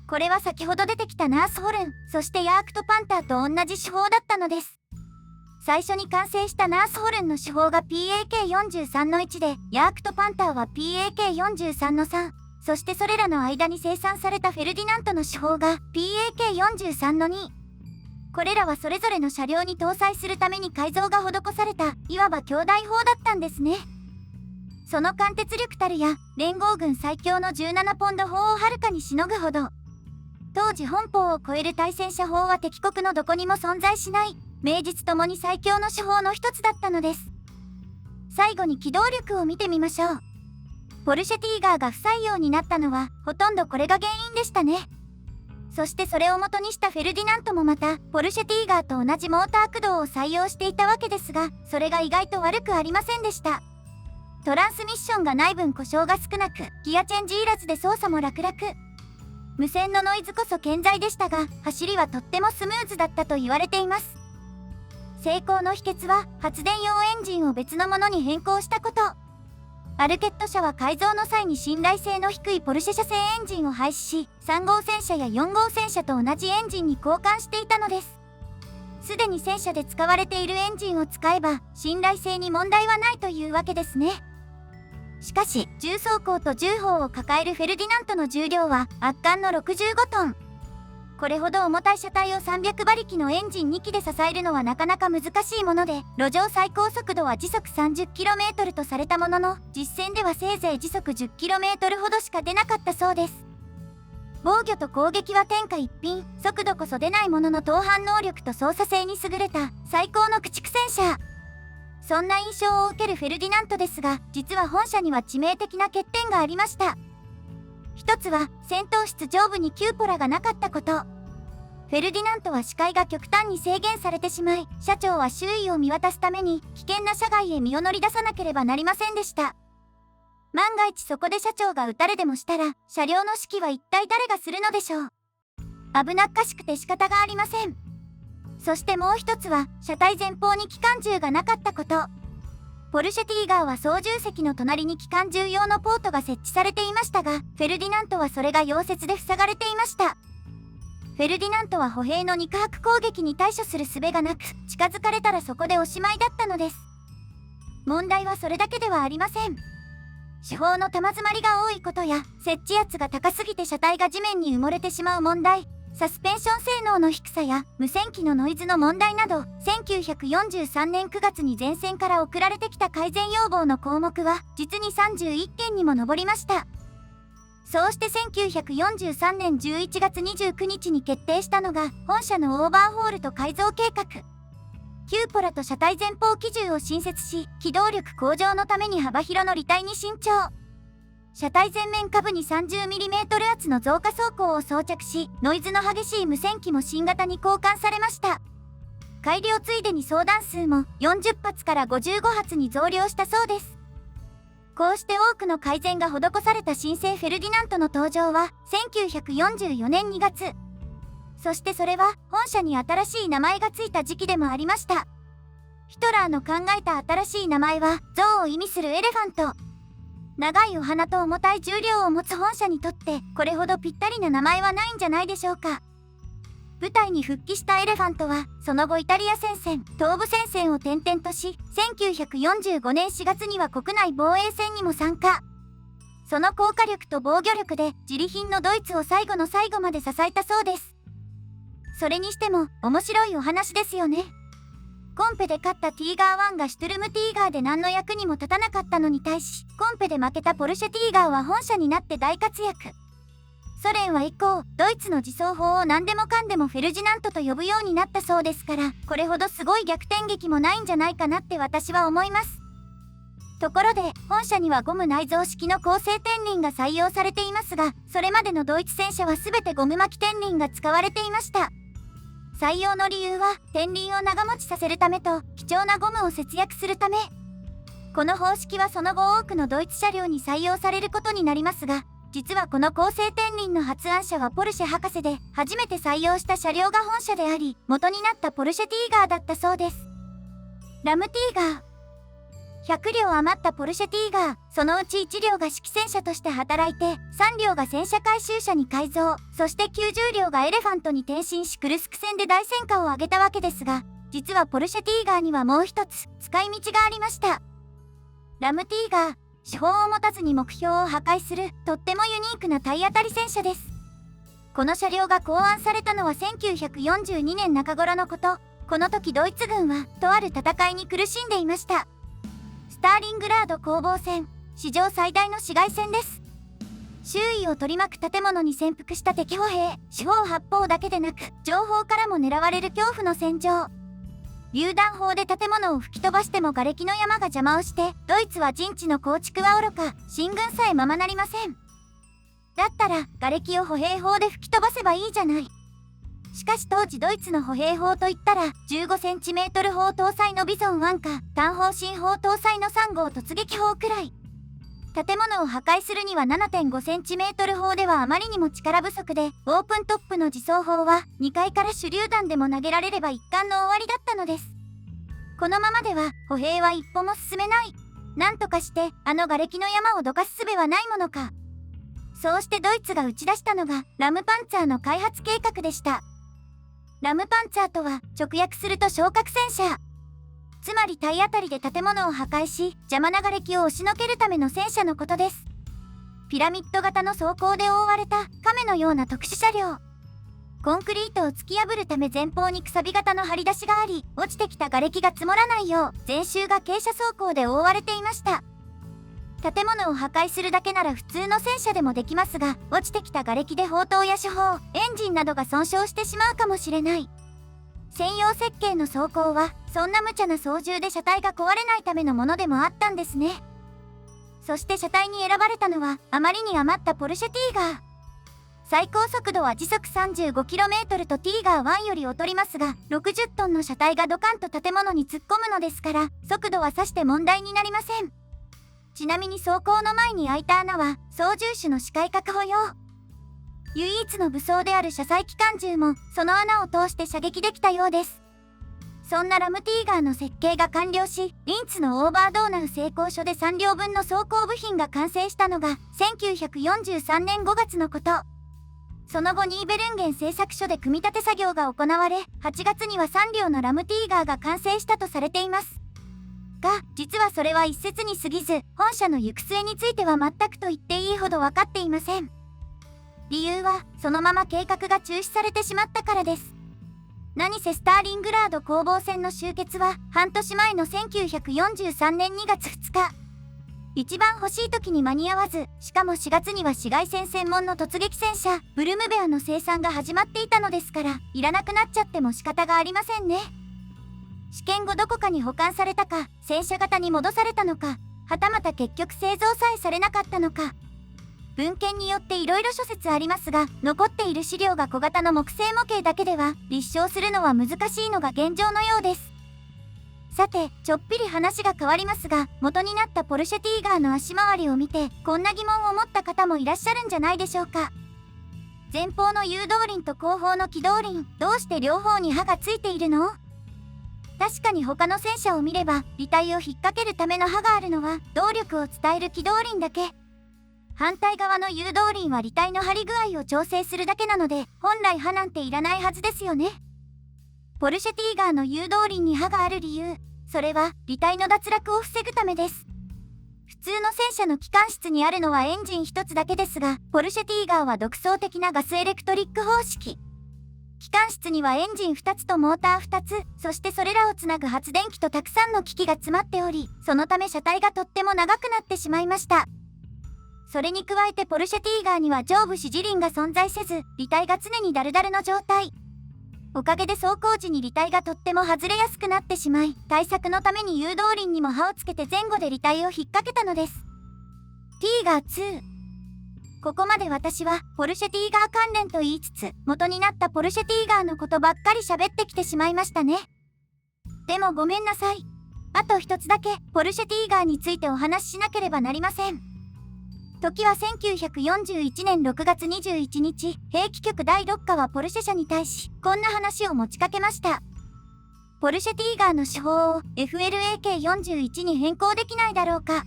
これは先ほど出てきたナースホルン、そしてヤークトパンターと同じ手法だったのです。最初に完成したナースホルンの手法が PAK43 の1で、ヤークトパンターは PAK43 の3。そしてそれらの間に生産されたフェルディナントの手法が PAK43 の2。これらはそれぞれの車両に搭載するために改造が施された、いわば兄弟砲だったんですね。その貫徹力たるや、連合軍最強の17ポンド砲をはるかにしのぐほど。当時本砲を超える対戦車砲は敵国のどこにも存在しない、名実ともに最強の手法の一つだったのです。最後に機動力を見てみましょう。ポルシェティーガーが不採用になったのは、ほとんどこれが原因でしたね。そしてそれを元にしたフェルディナントもまた、ポルシェティーガーと同じモーター駆動を採用していたわけですが、それが意外と悪くありませんでした。トランスミッションがない分故障が少なく、ギアチェンジいらずで操作も楽々。無線のノイズこそ健在でしたが、走りはとってもスムーズだったと言われています。成功の秘訣は、発電用エンジンを別のものに変更したこと。アルケット社は改造の際に信頼性の低いポルシェ社製エンジンを廃止し、3号戦車や4号戦車と同じエンジンに交換していたのです。すでに戦車で使われているエンジンを使えば、信頼性に問題はないというわけですね。しかし、重装甲と重砲を抱えるフェルディナントの重量は圧巻の65トン。これほど重たい車体を300馬力のエンジン2機で支えるのはなかなか難しいもので、路上最高速度は時速 30km とされたものの、実戦ではせいぜい時速 10km ほどしか出なかったそうです。防御と攻撃は天下一品、速度こそ出ないものの投反能力と操作性に優れた最高の駆逐戦車。そんな印象を受けるフェルディナントですが、実は本社には致命的な欠点がありました。一つは、戦闘室上部にキューポラがなかったこと。フェルディナントは視界が極端に制限されてしまい、社長は周囲を見渡すために、危険な車外へ身を乗り出さなければなりませんでした。万が一そこで社長が撃たれでもしたら、車両の指揮は一体誰がするのでしょう。危なっかしくて仕方がありません。そしてもう一つは、車体前方に機関銃がなかったこと。ポルシェティーガーは操縦席の隣に機関銃用のポートが設置されていましたが、フェルディナントはそれが溶接で塞がれていました。フェルディナントは歩兵の肉薄攻撃に対処する術がなく、近づかれたらそこでおしまいだったのです。問題はそれだけではありません。手法の玉詰まりが多いことや、接地圧が高すぎて車体が地面に埋もれてしまう問題、サスペンション性能の低さや無線機のノイズの問題など、1943年9月に前線から送られてきた改善要望の項目は実に31件にも上りました。そうして1943年11月29日に決定したのが本社のオーバーホールと改造計画。キューポラと車体前方機銃を新設し、機動力向上のために幅広の履帯に新調。車体前面下部に 30mm 圧の増加装甲を装着し、ノイズの激しい無線機も新型に交換されました。改良ついでに装弾数も40発から55発に増量したそうです。こうして多くの改善が施された新製フェルディナントの登場は1944年2月。そしてそれは本社に新しい名前がついた時期でもありました。ヒトラーの考えた新しい名前は象を意味するエレファント。長いお鼻と重たい重量を持つ本社にとってこれほどぴったりな名前はないんじゃないでしょうか。部隊に復帰したエレファントはその後イタリア戦線、東部戦線を転々とし、1945年4月には国内防衛戦にも参加。その効果力と防御力で自利品のドイツを最後の最後まで支えたそうです。それにしても面白いお話ですよね。コンペで勝ったティーガー1がシュトゥルムティーガーで何の役にも立たなかったのに対し、コンペで負けたポルシェティーガーは本社になって大活躍。ソ連は以降、ドイツの自走砲を何でもかんでもフェルジナントと呼ぶようになったそうですから、これほどすごい逆転劇もないんじゃないかなって私は思います。ところで、本社にはゴム内蔵式の高性天輪が採用されていますが、それまでのドイツ戦車は全てゴム巻き天輪が使われていました。採用の理由は天輪を長持ちさせるためと貴重なゴムを節約するため。この方式はその後多くのドイツ車両に採用されることになりますが、実はこの構成天輪の発案者はポルシェ博士で、初めて採用した車両が本車であり、元になったポルシェティーガーだったそうです。ラムティーガー。100両余ったポルシェティーガー、そのうち1両が指揮戦車として働いて、3両が戦車回収車に改造、そして90両がエレファントに転身しクルスク戦で大戦果を挙げたわけですが、実はポルシェティーガーにはもう一つ使い道がありました。ラムティーガー、手法を持たずに目標を破壊する、とってもユニークな体当たり戦車です。この車両が考案されたのは1942年中頃のこと。この時ドイツ軍は、とある戦いに苦しんでいました。スターリングラード攻防戦、史上最大の市街戦です。周囲を取り巻く建物に潜伏した敵歩兵、四方八方だけでなく、情報からも狙われる恐怖の戦場。榴弾砲で建物を吹き飛ばしても瓦礫の山が邪魔をして、ドイツは陣地の構築はおろか、進軍さえままなりません。だったら、瓦礫を歩兵砲で吹き飛ばせばいいじゃない。しかし当時ドイツの歩兵砲といったら 15cm 砲搭載のビゾン1か単砲進砲搭載の3号突撃砲くらい。建物を破壊するには 7.5cm 砲ではあまりにも力不足で、オープントップの自走砲は2階から手榴弾でも投げられれば一巻の終わりだったのです。このままでは歩兵は一歩も進めない。なんとかしてあの瓦礫の山をどかす術はないものか。そうしてドイツが打ち出したのがラムパンツァーの開発計画でした。ラムパンツァーとは直訳すると昇格戦車。つまり体当たりで建物を破壊し邪魔な瓦礫を押しのけるための戦車のことです。ピラミッド型の装甲で覆われた亀のような特殊車両。コンクリートを突き破るため前方にくさび型の張り出しがあり、落ちてきた瓦礫が積もらないよう全周が傾斜装甲で覆われていました。建物を破壊するだけなら普通の戦車でもできますが、落ちてきた瓦礫で砲塔や主砲、エンジンなどが損傷してしまうかもしれない。専用設計の装甲は、そんな無茶な操縦で車体が壊れないためのものでもあったんですね。そして車体に選ばれたのは、あまりに余ったポルシェティーガー。最高速度は時速 35km とティーガー1より劣りますが、60トンの車体がドカンと建物に突っ込むのですから、速度はさして問題になりません。ちなみに装甲の前に開いた穴は操縦手の視界確保用。唯一の武装である車載機関銃もその穴を通して射撃できたようです。そんなラムティーガーの設計が完了し、リンツのオーバードーナウ製鋼所で3両分の装甲部品が完成したのが1943年5月のこと。その後ニーベルンゲン製作所で組み立て作業が行われ、8月には3両のラムティーガーが完成したとされています。が、実はそれは一説に過ぎず、本社の行く末については全くと言っていいほど分かっていません。理由は、そのまま計画が中止されてしまったからです。何せスターリングラード攻防戦の終結は、半年前の1943年2月2日。一番欲しい時に間に合わず、しかも4月には市街戦専門の突撃戦車、ブルムベアの生産が始まっていたのですから、いらなくなっちゃっても仕方がありませんね。試験後どこかに保管されたか、戦車型に戻されたのか、はたまた結局製造さえされなかったのか。文献によっていろいろ諸説ありますが、残っている資料が小型の木製模型だけでは、立証するのは難しいのが現状のようです。さて、ちょっぴり話が変わりますが、元になったポルシェティーガーの足回りを見て、こんな疑問を持った方もいらっしゃるんじゃないでしょうか。前方の誘導輪と後方の機動輪、どうして両方に刃がついているの？確かに他の戦車を見れば、履帯を引っ掛けるための刃があるのは、動力を伝える機動輪だけ。反対側の誘導輪は履帯の張り具合を調整するだけなので、本来刃なんていらないはずですよね。ポルシェティーガーの誘導輪に刃がある理由、それは履帯の脱落を防ぐためです。普通の戦車の機関室にあるのはエンジン一つだけですが、ポルシェティーガーは独創的なガスエレクトリック方式。機関室にはエンジン2つとモーター2つ、そしてそれらをつなぐ発電機とたくさんの機器が詰まっており、そのため車体がとっても長くなってしまいました。それに加えてポルシェティーガーには上部支持輪が存在せず、履帯が常にダルダルの状態。おかげで走行時に履帯がとっても外れやすくなってしまい、対策のために誘導輪にも刃をつけて前後で履帯を引っ掛けたのです。ティーガー2。ここまで私はポルシェティーガー関連と言いつつ、元になったポルシェティーガーのことばっかり喋ってきてしまいましたね。でもごめんなさい。あと一つだけポルシェティーガーについてお話ししなければなりません。時は1941年6月21日、兵器局第6課はポルシェ社に対し、こんな話を持ちかけました。ポルシェティーガーの手法を FLAK41 に変更できないだろうか。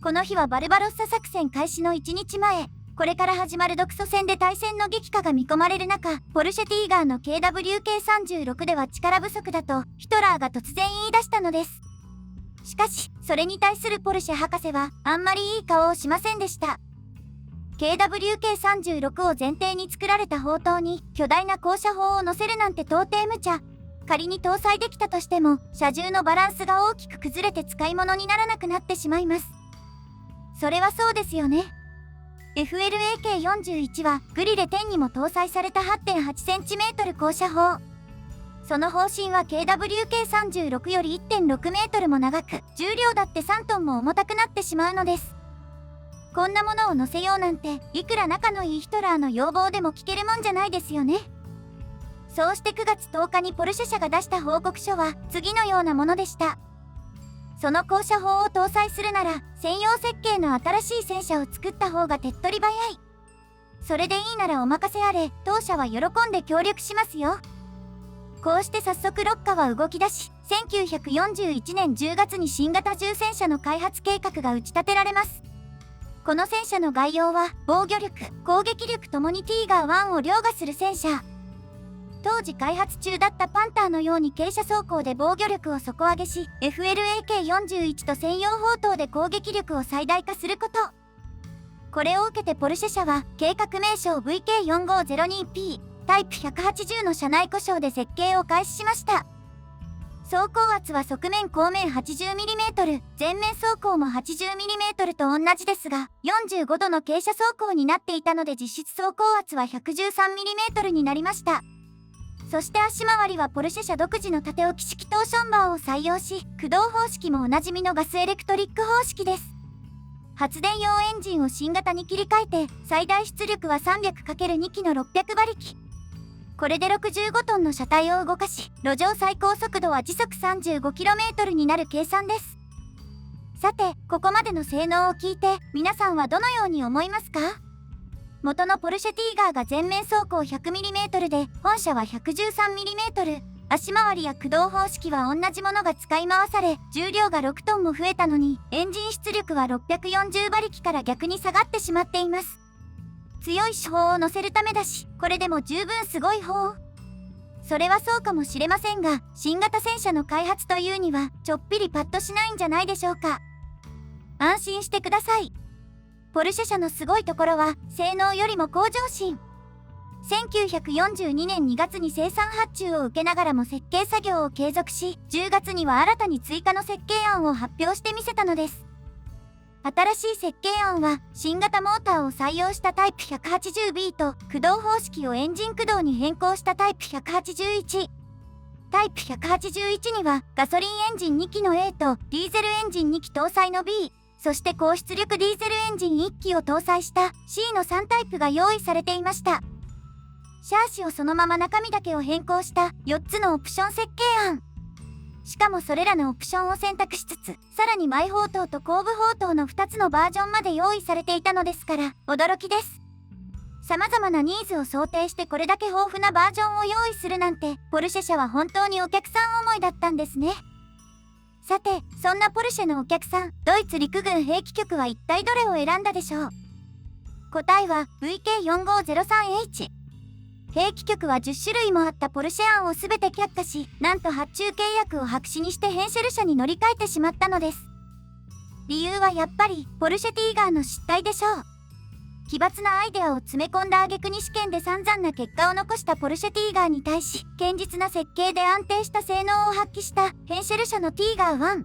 この日はバルバロッサ作戦開始の1日前、これから始まる独ソ戦で大戦の激化が見込まれる中、ポルシェティーガーの KWK36 では力不足だとヒトラーが突然言い出したのです。しかし、それに対するポルシェ博士はあんまりいい顔をしませんでした。KWK36 を前提に作られた砲塔に巨大な降射砲を乗せるなんて到底無茶。仮に搭載できたとしても、射銃のバランスが大きく崩れて使い物にならなくなってしまいます。それはそうですよね。FLAK41 はグリレ10にも搭載された 8.8cm 降射砲。その方針は KWK36 より 1.6m も長く、重量だって3トンも重たくなってしまうのです。こんなものを乗せようなんて、いくら仲のいいヒトラーの要望でも聞けるもんじゃないですよね。そうして9月10日にポルシェ社が出した報告書は次のようなものでした。その降射砲を搭載するなら、専用設計の新しい戦車を作った方が手っ取り早い。それでいいならお任せあれ、当社は喜んで協力しますよ。こうして早速ロッカは動き出し、1941年10月に新型重戦車の開発計画が打ち立てられます。この戦車の概要は、防御力、攻撃力ともにティーガー1を凌駕する戦車。当時開発中だったパンターのように傾斜走行で防御力を底上げし、FLAK41 と専用砲塔で攻撃力を最大化すること。これを受けてポルシェ社は、計画名称 VK4502P、タイプ180の車内故障で設計を開始しました。走行圧は側面後面 80mm、前面走行も 80mm と同じですが、45度の傾斜走行になっていたので実質走行圧は 113mm になりました。そして足回りはポルシェ社独自の縦置き式トーションバーを採用し、駆動方式もおなじみのガスエレクトリック方式です。発電用エンジンを新型に切り替えて、最大出力は 300×2 機の600馬力。これで65トンの車体を動かし、路上最高速度は時速 35km になる計算です。さて、ここまでの性能を聞いて、皆さんはどのように思いますか？元のポルシェティーガーが前面走行 100mm で、本車は 113mm。足回りや駆動方式は同じものが使い回され、重量が6トンも増えたのに、エンジン出力は640馬力から逆に下がってしまっています。強い手法を乗せるためだし、これでも十分すごい方。それはそうかもしれませんが、新型戦車の開発というには、ちょっぴりパッとしないんじゃないでしょうか。安心してください。ポルシェ社のすごいところは、性能よりも向上心。1942年2月に生産発注を受けながらも設計作業を継続し、10月には新たに追加の設計案を発表してみせたのです。新しい設計案は、新型モーターを採用したタイプ 180B と、駆動方式をエンジン駆動に変更したタイプ181。タイプ181には、ガソリンエンジン2機の A と、ディーゼルエンジン2機搭載の B、そして高出力ディーゼルエンジン1機を搭載した C の3タイプが用意されていました。シャーシをそのまま中身だけを変更した4つのオプション設計案。しかもそれらのオプションを選択しつつ、さらに前砲塔と後部砲塔の2つのバージョンまで用意されていたのですから、驚きです。様々なニーズを想定してこれだけ豊富なバージョンを用意するなんて、ポルシェ社は本当にお客さん思いだったんですね。さて、そんなポルシェのお客さん、ドイツ陸軍兵器局は一体どれを選んだでしょう？答えは VK4503H。兵器局は10種類もあったポルシェ案を全て却下し、なんと発注契約を白紙にしてヘンシェル社に乗り換えてしまったのです。理由はやっぱり、ポルシェティーガーの失態でしょう。奇抜なアイデアを詰め込んだ挙句に試験で散々な結果を残したポルシェティーガーに対し、堅実な設計で安定した性能を発揮したヘンシェル社のティーガー1。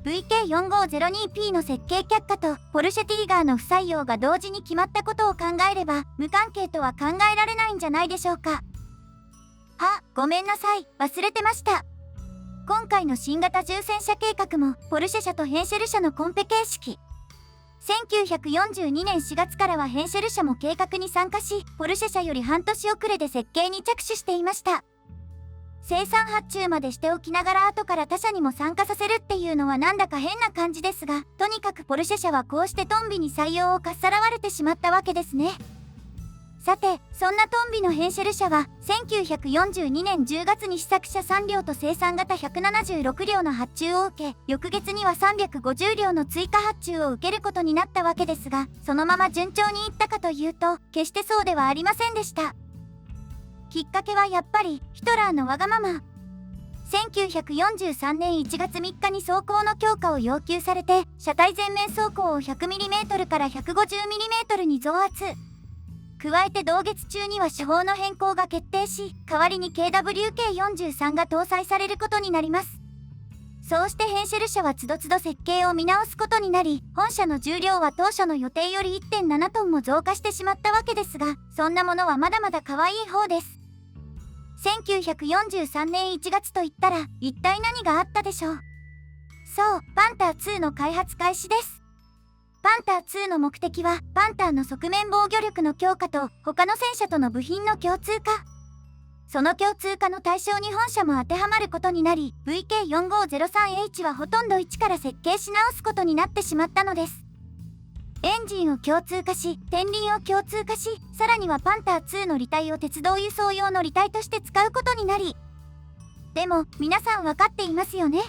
VK4502P の設計却下とポルシェティーガーの不採用が同時に決まったことを考えれば、無関係とは考えられないんじゃないでしょうか。ごめんなさい、忘れてました。今回の新型重戦車計画も、ポルシェ社とヘンシェル社のコンペ形式。1942年4月からはヘンシェル社も計画に参加し、ポルシェ社より半年遅れで設計に着手していました。生産発注までしておきながら後から他社にも参加させるっていうのはなんだか変な感じですが、とにかくポルシェ社はこうしてトンビに採用をかっさらわれてしまったわけですね。さて、そんなトンビのヘンシェル社は1942年10月に試作車3両と生産型176両の発注を受け、翌月には350両の追加発注を受けることになったわけですが、そのまま順調にいったかというと、決してそうではありませんでした。きっかけはやっぱりヒトラーのわがまま。1943年1月3日に装甲の強化を要求されて、車体全面装甲を 100mm から 150mm に増圧。加えて同月中には手法の変更が決定し、代わりに KWK43 が搭載されることになります。そうしてヘンシェル社はつどつど設計を見直すことになり、本社の重量は当初の予定より 1.7 トンも増加してしまったわけですが、そんなものはまだまだ可愛い方です。1943年1月といったら、一体何があったでしょう。そう、パンター2の開発開始です。パンター2の目的は、パンターの側面防御力の強化と、他の戦車との部品の共通化。その共通化の対象に本社も当てはまることになり、VK4503H はほとんど一から設計し直すことになってしまったのです。エンジンを共通化し、天輪を共通化し、さらにはパンター2の履帯を鉄道輸送用の履帯として使うことになり、でも皆さん分かっていますよね。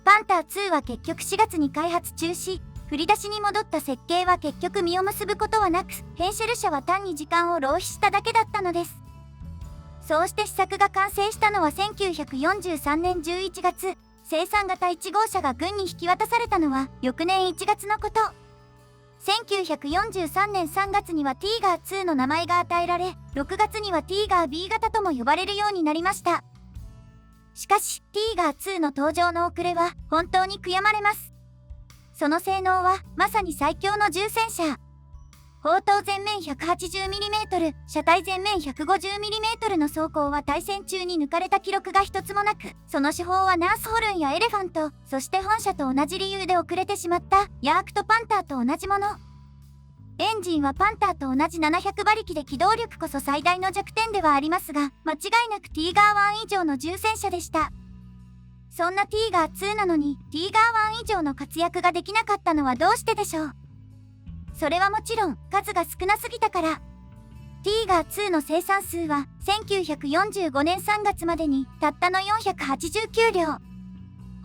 パンター2は結局4月に開発中止、振り出しに戻った設計は結局実を結ぶことはなく、ヘンシェル社は単に時間を浪費しただけだったのです。そうして試作が完成したのは1943年11月、生産型1号車が軍に引き渡されたのは翌年1月のこと。1943年3月にはティーガー2の名前が与えられ、6月にはティーガー B 型とも呼ばれるようになりました。しかし、ティーガー2の登場の遅れは本当に悔やまれます。その性能はまさに最強の重戦車。砲塔全面 180mm、車体全面 150mm の装甲は対戦中に抜かれた記録が一つもなく、その手法はナースホルンやエレファント、そして本社と同じ理由で遅れてしまったヤークとパンターと同じもの。エンジンはパンターと同じ700馬力で機動力こそ最大の弱点ではありますが、間違いなくティーガー1以上の重戦車でした。そんなティーガー2なのに、ティーガー1以上の活躍ができなかったのはどうしてでしょう。それはもちろん数が少なすぎたから。ティーガー2の生産数は1945年3月までにたったの489両。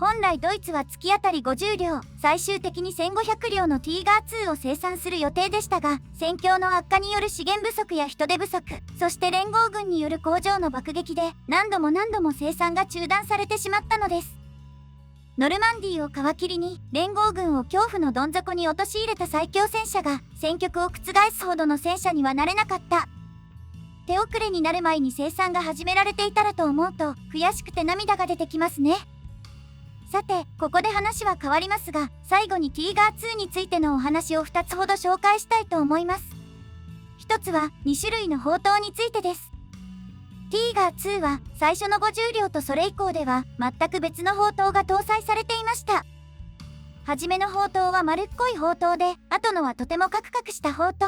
本来ドイツは月あたり50両、最終的に1500両のティーガー2を生産する予定でしたが、戦況の悪化による資源不足や人手不足、そして連合軍による工場の爆撃で何度も生産が中断されてしまったのです。ノルマンディーを皮切りに連合軍を恐怖のどん底に陥れた最強戦車が戦局を覆すほどの戦車にはなれなかった。手遅れになる前に生産が始められていたらと思うと悔しくて涙が出てきますね。さて、ここで話は変わりますが、最後にティーガー2についてのお話を2つほど紹介したいと思います。1つは2種類の砲塔についてです。ティーガー2は最初の50両とそれ以降では全く別の砲塔が搭載されていました。はじめの砲塔は丸っこい砲塔で、後のはとてもカクカクした砲塔。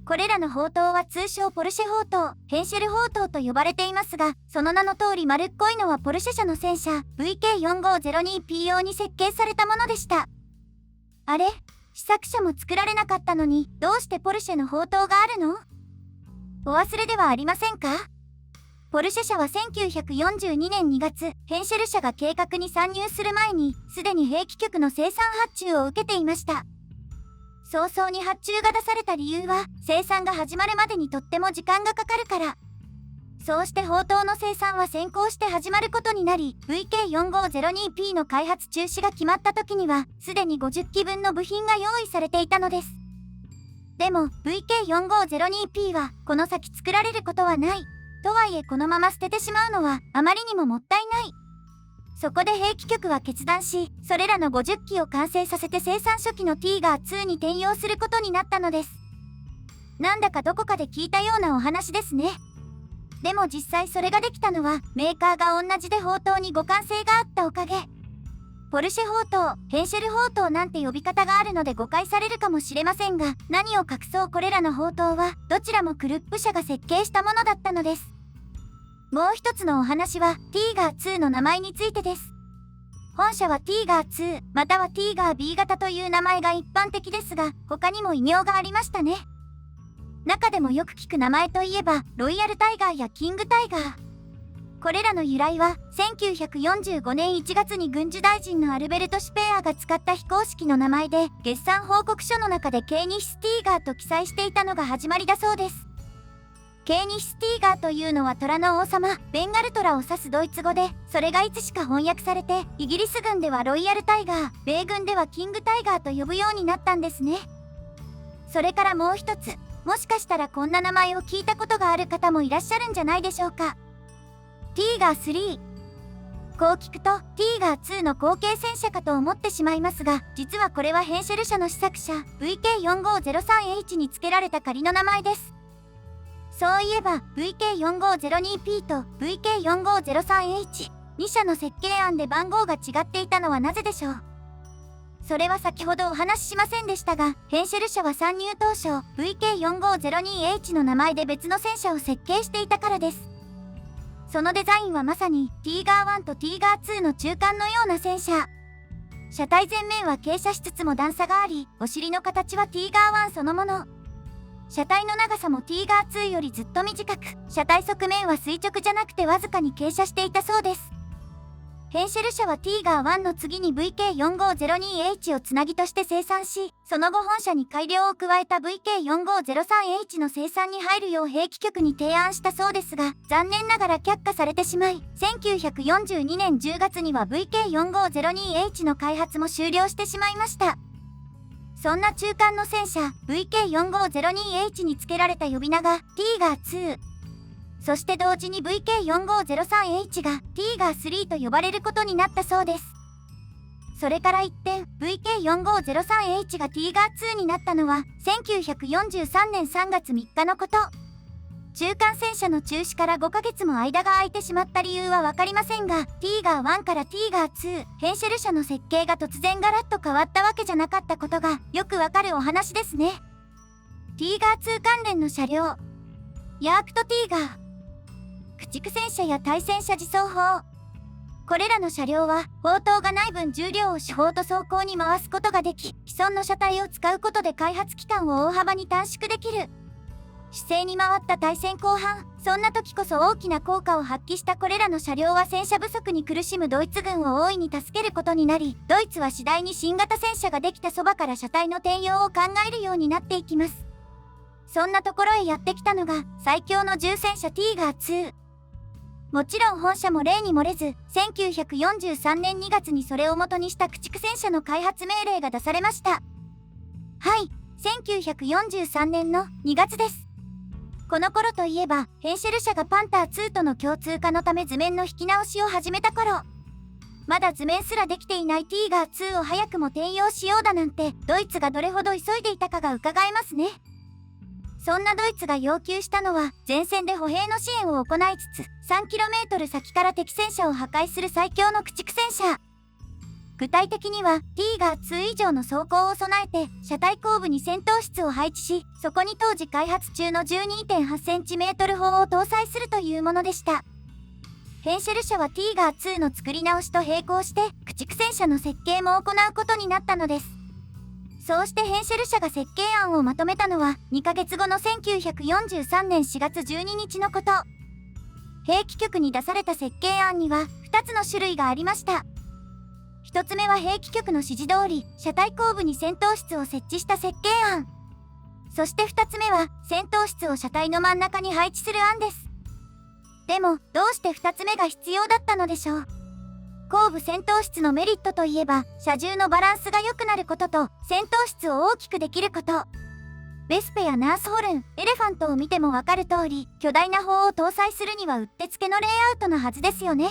これらの砲塔は通称ポルシェ砲塔、ヘンシェル砲塔と呼ばれていますが、その名の通り丸っこいのはポルシェ社の戦車 VK4502P 用に設計されたものでした。あれ？試作車も作られなかったのに、どうしてポルシェの砲塔があるの？お忘れではありませんか？ポルシェ社は1942年2月、ヘンシェル社が計画に参入する前に、すでに兵器局の生産発注を受けていました。早々に発注が出された理由は、生産が始まるまでにとっても時間がかかるから。そうして砲塔の生産は先行して始まることになり、VK4502P の開発中止が決まった時には、すでに50機分の部品が用意されていたのです。でも、VK4502P は、この先作られることはない。とはいえこのまま捨ててしまうのはあまりにももったいない。そこで兵器局は決断し、それらの50機を完成させて生産初期のティーガー2に転用することになったのです。なんだかどこかで聞いたようなお話ですね。でも実際それができたのはメーカーが同じで砲塔に互換性があったおかげ。ポルシェ砲塔、ヘンシェル砲塔なんて呼び方があるので誤解されるかもしれませんが、何を隠そうこれらの砲塔はどちらもクルップ社が設計したものだったのです。もう一つのお話はティーガー2の名前についてです。本社はティーガー2またはティーガー B 型という名前が一般的ですが、他にも異名がありましたね。中でもよく聞く名前といえばロイヤルタイガーやキングタイガー。これらの由来は1945年1月に軍事大臣のアルベルト・シュペアが使った非公式の名前で決算報告書の中でケーニヒスティーガーと記載していたのが始まりだそうです。ケーニヒスティーガーというのは虎の王様ベンガルトラを指すドイツ語で、それがいつしか翻訳されてイギリス軍ではロイヤルタイガー、米軍ではキングタイガーと呼ぶようになったんですね。それからもう一つ、もしかしたらこんな名前を聞いたことがある方もいらっしゃるんじゃないでしょうか。ティーガー3。こう聞くとティーガー2の後継戦車かと思ってしまいますが、実はこれはヘンシェル社の試作車 VK4503H に付けられた仮の名前です。そういえば VK4502P と VK4503H、2社の設計案で番号が違っていたのはなぜでしょう。それは先ほどお話ししませんでしたが、ヘンシェル社は参入当初 VK4502H の名前で別の戦車を設計していたからです。そのデザインはまさにティーガー1とティーガー2の中間のような戦車。車体前面は傾斜しつつも段差があり、お尻の形はティーガー1そのもの。車体の長さもティーガー2よりずっと短く、車体側面は垂直じゃなくてわずかに傾斜していたそうです。ヘンシェル社はティーガー1の次に VK4502H をつなぎとして生産し、その後本社に改良を加えた VK4503H の生産に入るよう兵器局に提案したそうですが、残念ながら却下されてしまい、1942年10月には VK4502H の開発も終了してしまいました。そんな中間の戦車 VK4502H に付けられた呼び名がティーガー2。そして同時に VK4503H がティーガー3と呼ばれることになったそうです。それから一転 VK4503H がティーガー2になったのは1943年3月3日のこと。中間戦車の中止から5ヶ月も間が空いてしまった理由は分かりませんが、ティーガー1からティーガー2、ヘンシェル社の設計が突然ガラッと変わったわけじゃなかったことがよくわかるお話ですね。ティーガー2関連の車両。ヤークトティーガー。駆逐戦車や対戦車自走砲。これらの車両は砲塔がない分重量を主砲と走行に回すことができ、既存の車体を使うことで開発期間を大幅に短縮できる。姿勢に回った対戦後半、そんな時こそ大きな効果を発揮したこれらの車両は戦車不足に苦しむドイツ軍を大いに助けることになり、ドイツは次第に新型戦車ができたそばから車体の転用を考えるようになっていきます。そんなところへやってきたのが最強の重戦車ティーガー2。もちろん本社も例に漏れず、1943年2月にそれを元にした駆逐戦車の開発命令が出されました。はい、1943年の2月です。この頃といえば、ヘンシェル社がパンター2との共通化のため図面の引き直しを始めた頃。まだ図面すらできていないティーガー2を早くも転用しようだなんて、ドイツがどれほど急いでいたかが伺えますね。そんなドイツが要求したのは、前線で歩兵の支援を行いつつ、3km 先から敵戦車を破壊する最強の駆逐戦車。具体的には、ティーガー2以上の装甲を備えて、車体後部に戦闘室を配置し、そこに当時開発中の 12.8cm 砲を搭載するというものでした。ヘンシェル社はティーガー2の作り直しと並行して、駆逐戦車の設計も行うことになったのです。そうしてヘンシェル社が設計案をまとめたのは、2ヶ月後の1943年4月12日のこと。兵器局に出された設計案には、2つの種類がありました。1つ目は兵器局の指示通り、車体後部に戦闘室を設置した設計案。そして2つ目は、戦闘室を車体の真ん中に配置する案です。でも、どうして2つ目が必要だったのでしょう。後部戦闘室のメリットといえば、車重のバランスが良くなることと、戦闘室を大きくできること。ベスペやナースホルン、エレファントを見てもわかる通り、巨大な砲を搭載するにはうってつけのレイアウトのはずですよね。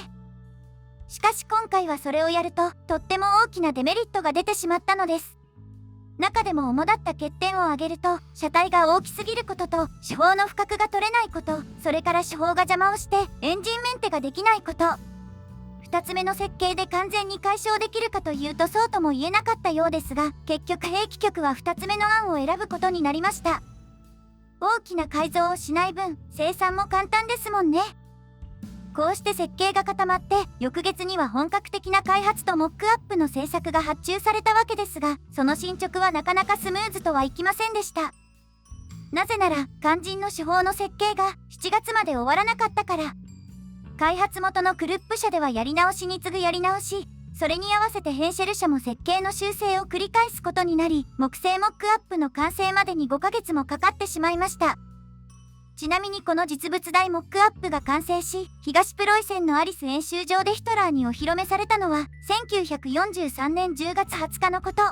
しかし今回はそれをやると、とっても大きなデメリットが出てしまったのです。中でも主だった欠点を挙げると、車体が大きすぎることと、主砲の負荷が取れないこと、それから主砲が邪魔をして、エンジンメンテができないこと。2つ目の設計で完全に解消できるかというとそうとも言えなかったようですが、結局兵器局は2つ目の案を選ぶことになりました。大きな改造をしない分、生産も簡単ですもんね。こうして設計が固まって、翌月には本格的な開発とモックアップの制作が発注されたわけですが、その進捗はなかなかスムーズとはいきませんでした。なぜなら、肝心の手法の設計が7月まで終わらなかったから。開発元のクルップ社ではやり直しに次ぐやり直し、それに合わせてヘンシェル社も設計の修正を繰り返すことになり、木製モックアップの完成までに5ヶ月もかかってしまいました。ちなみにこの実物大モックアップが完成し、東プロイセンのアリス演習場でヒトラーにお披露目されたのは1943年10月20日のこと。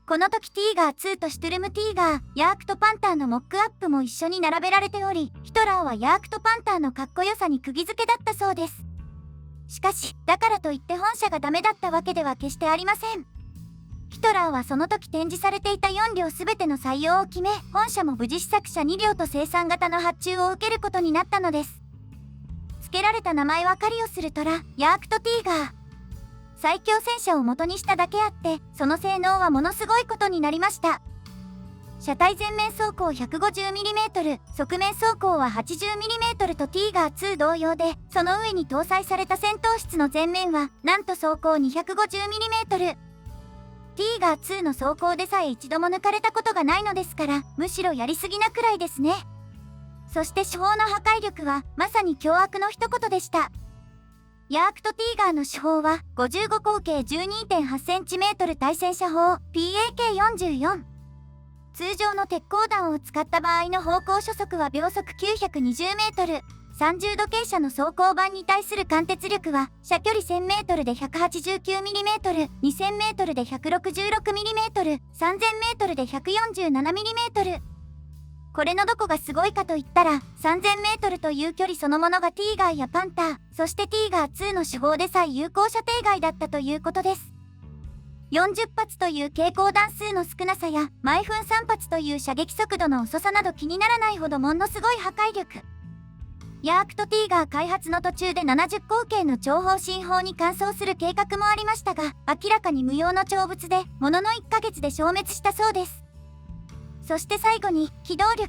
この時ティーガー2とシュトゥルムティーガー、ヤークトパンターのモックアップも一緒に並べられており、ヒトラーはヤークトパンターのかっこよさに釘付けだったそうです。しかし、だからといって本社がダメだったわけでは決してありません。ヒトラーはその時展示されていた4両すべての採用を決め、本社も無事試作車2両と生産型の発注を受けることになったのです。付けられた名前は狩りをする虎、ヤークトティーガー。最強戦車を元にしただけあって、その性能はものすごいことになりました。車体前面走行 150mm、側面走行は 80mm とティーガー2同様で、その上に搭載された戦闘室の前面は、なんと走行 250mm。ティーガー2の走行でさえ一度も抜かれたことがないのですから、むしろやりすぎなくらいですね。そして手法の破壊力は、まさに凶悪の一言でした。ヤークトティーガーの手法は、55口径 12.8cm 対戦車砲 PAK44。通常の鉄鋼弾を使った場合の方向初速は秒速 920m。30度傾斜の走行板に対する貫徹力は、射距離 1000m で 189mm、2000m で 166mm、3000m で 147mm。これのどこがすごいかと言ったら、3000m という距離そのものがティーガーやパンター、そしてティーガー2の手法でさえ有効射程外だったということです。40発という携行弾数の少なさや、毎分3発という射撃速度の遅さなど気にならないほどものすごい破壊力。ヤークトティーガー開発の途中で70口径の超砲新砲に換装する計画もありましたが、明らかに無用の長物で、ものの1ヶ月で消滅したそうです。そして最後に、機動力。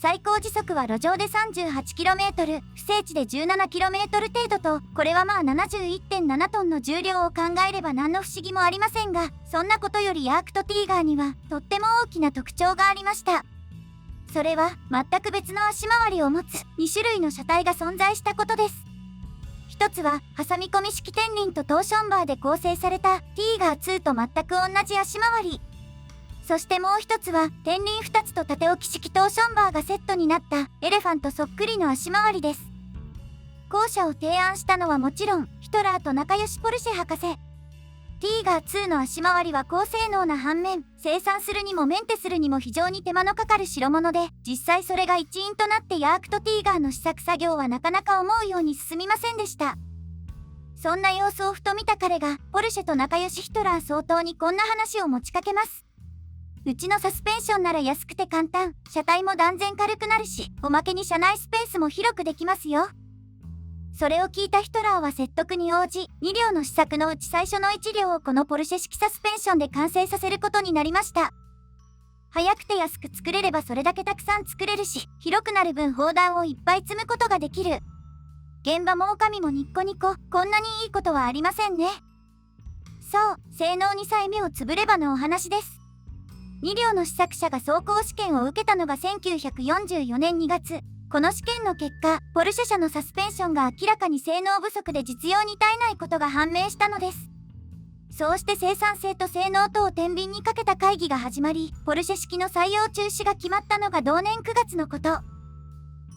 最高時速は路上で 38km、不整地で 17km 程度と、これはまあ 71.7 トンの重量を考えれば何の不思議もありませんが、そんなことよりヤークトティーガーには、とっても大きな特徴がありました。それは、全く別の足回りを持つ2種類の車体が存在したことです。一つは、挟み込み式天輪とトーションバーで構成されたティーガー2と全く同じ足回り。そしてもう一つは、天輪2つと縦置き式トーションバーがセットになったエレファントそっくりの足回りです。後者を提案したのはもちろん、ヒトラーと仲良しポルシェ博士。ティーガー2の足回りは高性能な反面、生産するにもメンテするにも非常に手間のかかる代物で、実際それが一因となってヤークトティーガーの試作作業はなかなか思うように進みませんでした。そんな様子をふと見た彼が、ポルシェと仲良しヒトラー総統にこんな話を持ちかけます。うちのサスペンションなら安くて簡単、車体も断然軽くなるし、おまけに車内スペースも広くできますよ。それを聞いたヒトラーは説得に応じ、2両の試作のうち最初の1両をこのポルシェ式サスペンションで完成させることになりました。早くて安く作れればそれだけたくさん作れるし、広くなる分砲弾をいっぱい積むことができる。現場も女将もニッコニコ、こんなにいいことはありませんね。そう、性能にさえ目をつぶればのお話です。2両の試作車が走行試験を受けたのが1944年2月。この試験の結果、ポルシェ車のサスペンションが明らかに性能不足で実用に耐えないことが判明したのです。そうして生産性と性能とを天秤にかけた会議が始まり、ポルシェ式の採用中止が決まったのが同年9月のこと。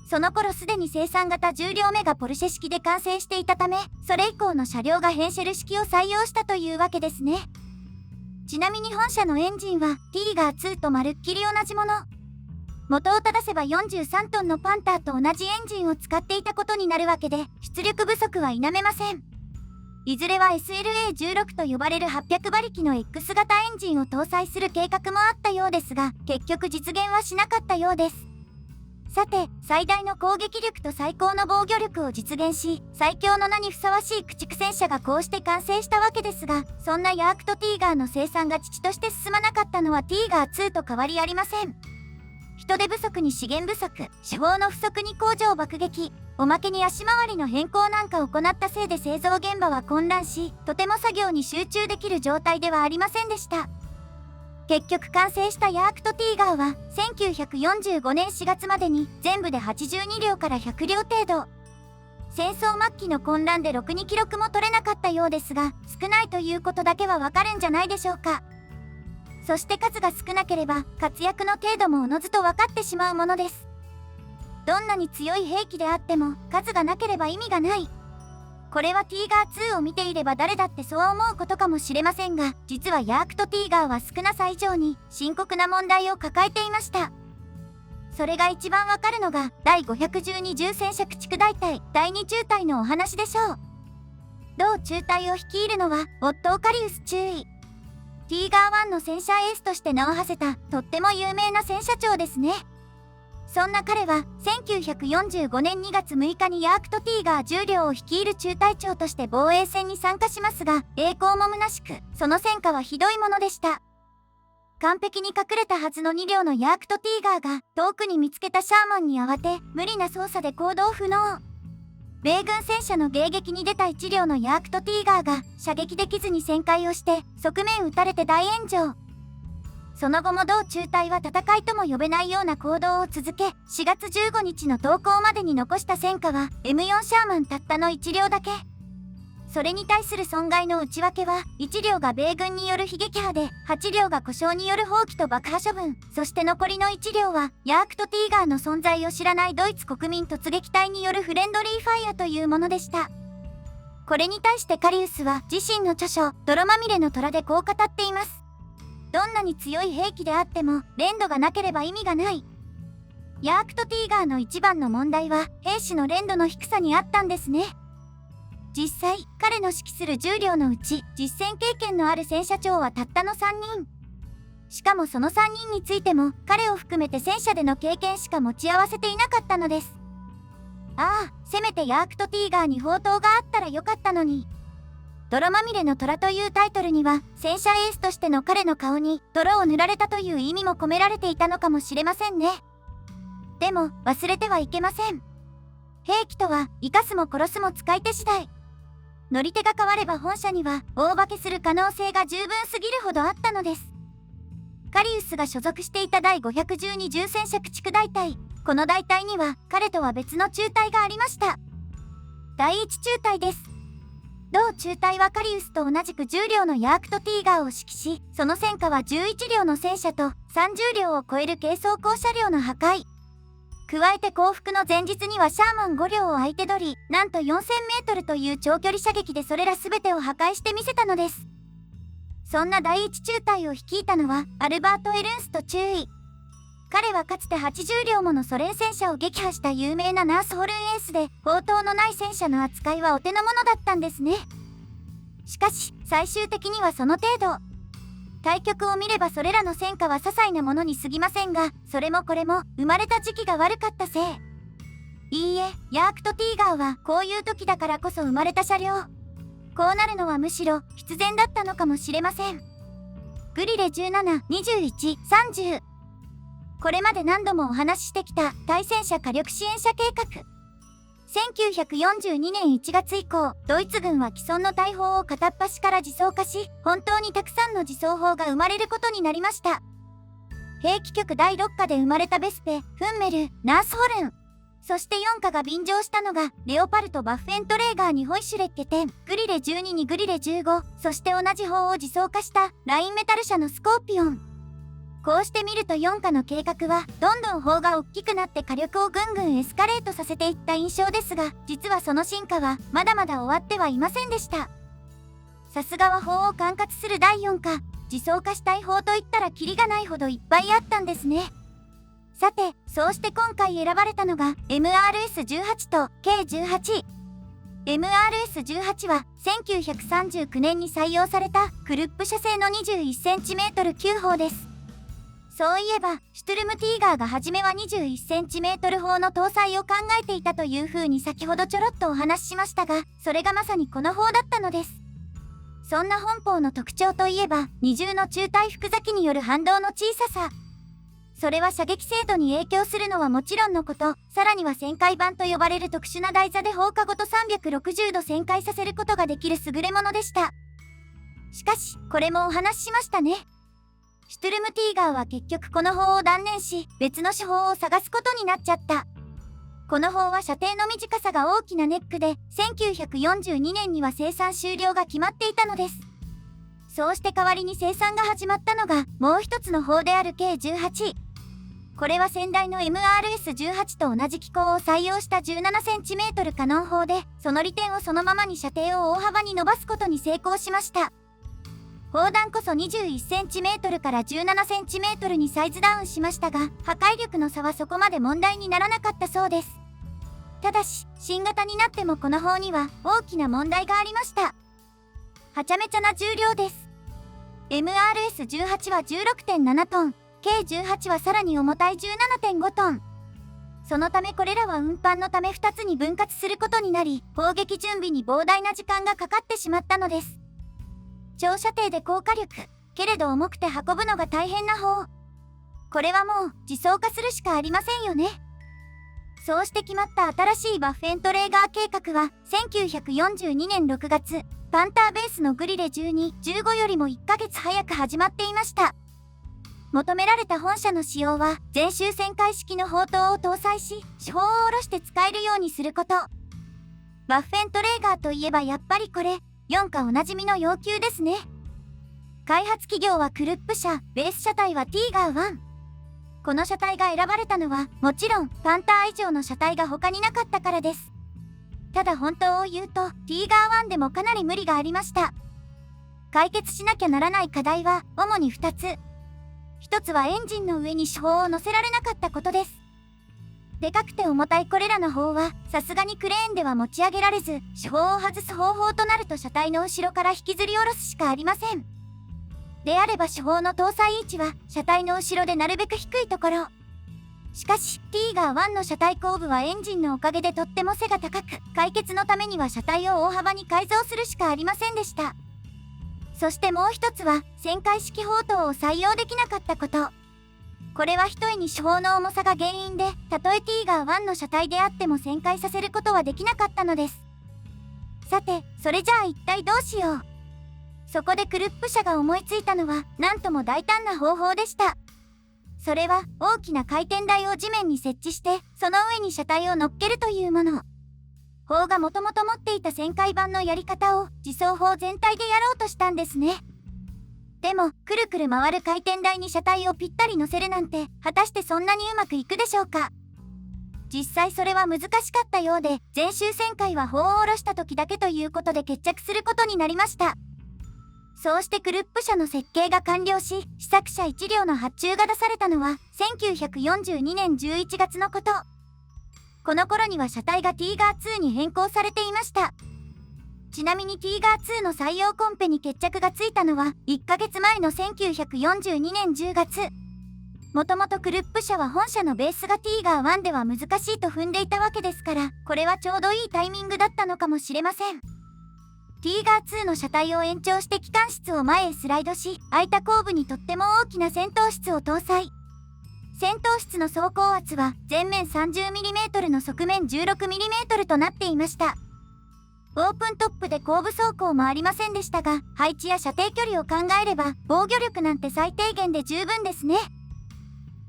その頃すでに生産型10両目がポルシェ式で完成していたため、それ以降の車両がヘンシェル式を採用したというわけですね。ちなみに本社のエンジンはティーガー2とまるっきり同じもの。元を正せば43トンのパンターと同じエンジンを使っていたことになるわけで、出力不足は否めません。いずれは SLA16 と呼ばれる800馬力の X 型エンジンを搭載する計画もあったようですが、結局実現はしなかったようです。さて、最大の攻撃力と最高の防御力を実現し、最強の名にふさわしい駆逐戦車がこうして完成したわけですが、そんなヤークトティーガーの生産が遅々として進まなかったのはティーガー2と変わりありません。人手不足に資源不足、手法の不足に工場爆撃、おまけに足回りの変更なんかを行ったせいで製造現場は混乱し、とても作業に集中できる状態ではありませんでした。結局完成したヤークトティーガーは1945年4月までに全部で82両から100両程度。戦争末期の混乱でろくに記録も取れなかったようですが、少ないということだけはわかるんじゃないでしょうか。そして数が少なければ活躍の程度もおのずと分かってしまうものです。どんなに強い兵器であっても数がなければ意味がない。これはティーガー2を見ていれば誰だってそう思うことかもしれませんが、実はヤークトティーガーは少なさ以上に深刻な問題を抱えていました。それが一番わかるのが第512重戦車駆逐大隊第2中隊のお話でしょう。同中隊を率いるのはオットー・カリウス中尉。ティーガー1の戦車エースとして名を馳せたとっても有名な戦車長ですね。そんな彼は1945年2月6日にヤークトティーガー10両を率いる中隊長として防衛戦に参加しますが、栄光も虚しく、その戦果はひどいものでした。完璧に隠れたはずの2両のヤークトティーガーが遠くに見つけたシャーマンに慌て、無理な操作で行動不能。米軍戦車の迎撃に出た1両のヤークトティーガーが射撃できずに旋回をして側面撃たれて大炎上。その後も同中隊は戦いとも呼べないような行動を続け、4月15日の投降までに残した戦果は M4 シャーマンたったの1両だけ。それに対する損害の内訳は、1両が米軍による悲劇波で、8両が故障による放棄と爆破処分、そして残りの1両は、ヤークトティーガーの存在を知らないドイツ国民突撃隊によるフレンドリーファイアというものでした。これに対してカリウスは自身の著書、泥まみれの虎でこう語っています。どんなに強い兵器であっても、連度がなければ意味がない。ヤークトティーガーの一番の問題は、兵士の連度の低さにあったんですね。実際、彼の指揮する10両のうち、実戦経験のある戦車長はたったの3人。しかもその3人についても、彼を含めて戦車での経験しか持ち合わせていなかったのです。ああ、せめてヤークトティーガーに砲塔があったらよかったのに。泥まみれの虎というタイトルには、戦車エースとしての彼の顔に泥を塗られたという意味も込められていたのかもしれませんね。でも、忘れてはいけません。兵器とは、生かすも殺すも使い手次第。乗り手が変われば本社には、大化けする可能性が十分すぎるほどあったのです。カリウスが所属していた第512重戦車駆逐大隊。この大隊には、彼とは別の中隊がありました。第1中隊です。同中隊はカリウスと同じく10両のヤークトティーガーを指揮し、その戦果は11両の戦車と30両を超える軽装甲車両の破壊。加えて降伏の前日にはシャーマン5両を相手取り、なんと4000メートルという長距離射撃でそれら全てを破壊してみせたのです。そんな第1中隊を率いたのはアルバート・エルンスト中尉。彼はかつて80両ものソ連戦車を撃破した有名なナースホルンエースで、砲塔のない戦車の扱いはお手の物だったんですね。しかし、最終的にはその程度。対局を見ればそれらの戦果は些細なものに過ぎませんが、それもこれも生まれた時期が悪かったせい。いいえ、ヤークトティーガーはこういう時だからこそ生まれた車両。こうなるのはむしろ必然だったのかもしれません。グリレ17、21、30。これまで何度もお話ししてきた対戦車火力支援車計画。1942年1月以降、ドイツ軍は既存の大砲を片っ端から自走化し、本当にたくさんの自走砲が生まれることになりました。兵器局第6課で生まれたベスペ、フンメル、ナースホルン。そして4課が便乗したのが、レオパルト・バッフェントレーガーにホイシュレッケ10、グリレ12にグリレ15、そして同じ砲を自走化したラインメタル社のスコーピオン。こうして見ると4課の計画はどんどん砲が大きくなって火力をぐんぐんエスカレートさせていった印象ですが、実はその進化はまだまだ終わってはいませんでした。さすがは砲を管轄する第4課、自走化したい砲といったらキリがないほどいっぱいあったんですね。さて、そうして今回選ばれたのが MRS-18 と K18。MRS-18 は1939年に採用されたクルップ社製の 21cm 9砲です。そういえば、シュトゥルムティーガーが初めは 21cm 砲の搭載を考えていたという風に先ほどちょろっとお話ししましたが、それがまさにこの砲だったのです。そんな本砲の特徴といえば、二重の中対複座機による反動の小ささ。それは射撃精度に影響するのはもちろんのこと、さらには旋回板と呼ばれる特殊な台座で放課ごと360度旋回させることができる優れものでした。しかし、これもお話ししましたね。シュトゥルムティーガーは結局この砲を断念し、別の手法を探すことになっちゃった。この砲は射程の短さが大きなネックで、1942年には生産終了が決まっていたのです。そうして代わりに生産が始まったのが、もう一つの砲である K18。これは先代の MRS-18 と同じ機構を採用した 17cm カノン砲で、その利点をそのままに射程を大幅に伸ばすことに成功しました。砲弾こそ 21cm から 17cm にサイズダウンしましたが、破壊力の差はそこまで問題にならなかったそうです。ただし、新型になってもこの砲には大きな問題がありました。はちゃめちゃな重量です。MRS-18 は 16.7 トン、K18 はさらに重たい 17.5 トン。そのためこれらは運搬のため2つに分割することになり、砲撃準備に膨大な時間がかかってしまったのです。長射程で高火力、けれど重くて運ぶのが大変な砲。これはもう自走化するしかありませんよね。そうして決まった新しいバッフェントレーガー計画は、1942年6月、パンターベースのグリレ12、15よりも1ヶ月早く始まっていました。求められた本社の仕様は、全周旋回式の砲塔を搭載し、手法を下ろして使えるようにすること。バッフェントレーガーといえばやっぱりこれ、4課おなじみの要求ですね。開発企業はクルップ社、ベース車体はティーガー1。この車体が選ばれたのは、もちろんパンター以上の車体が他になかったからです。ただ本当を言うと、ティーガー1でもかなり無理がありました。解決しなきゃならない課題は、主に2つ。1つはエンジンの上に手法を乗せられなかったことです。でかくて重たいこれらの砲は、さすがにクレーンでは持ち上げられず、手法を外す方法となると車体の後ろから引きずり下ろすしかありません。であれば手法の搭載位置は、車体の後ろでなるべく低いところ。しかし、ティーガー1の車体後部はエンジンのおかげでとっても背が高く、解決のためには車体を大幅に改造するしかありませんでした。そしてもう一つは、旋回式砲塔を採用できなかったこと。これは一重に手法の重さが原因で、たとえティーガー1の車体であっても旋回させることはできなかったのです。さて、それじゃあ一体どうしよう。そこでクルップ社が思いついたのは、なんとも大胆な方法でした。それは、大きな回転台を地面に設置して、その上に車体を乗っけるというもの。砲がもともと持っていた旋回板のやり方を、自走砲全体でやろうとしたんですね。でも、くるくる回る回転台に車体をぴったり乗せるなんて、果たしてそんなにうまくいくでしょうか。実際それは難しかったようで、全周旋回は砲を下ろした時だけということで決着することになりました。そうしてクルップ社の設計が完了し、試作車1両の発注が出されたのは、1942年11月のこと。この頃には車体がティーガー2に変更されていました。ちなみにティーガー2の採用コンペに決着がついたのは1ヶ月前の1942年10月。もともとクルップ社は本社のベースがティーガー1では難しいと踏んでいたわけですから、これはちょうどいいタイミングだったのかもしれません。ティーガー2の車体を延長して機関室を前へスライドし、空いた後部にとっても大きな戦闘室を搭載。戦闘室の走行圧は前面 30mm の側面 16mm となっていました。オープントップで後部走行もありませんでしたが、配置や射程距離を考えれば防御力なんて最低限で十分ですね。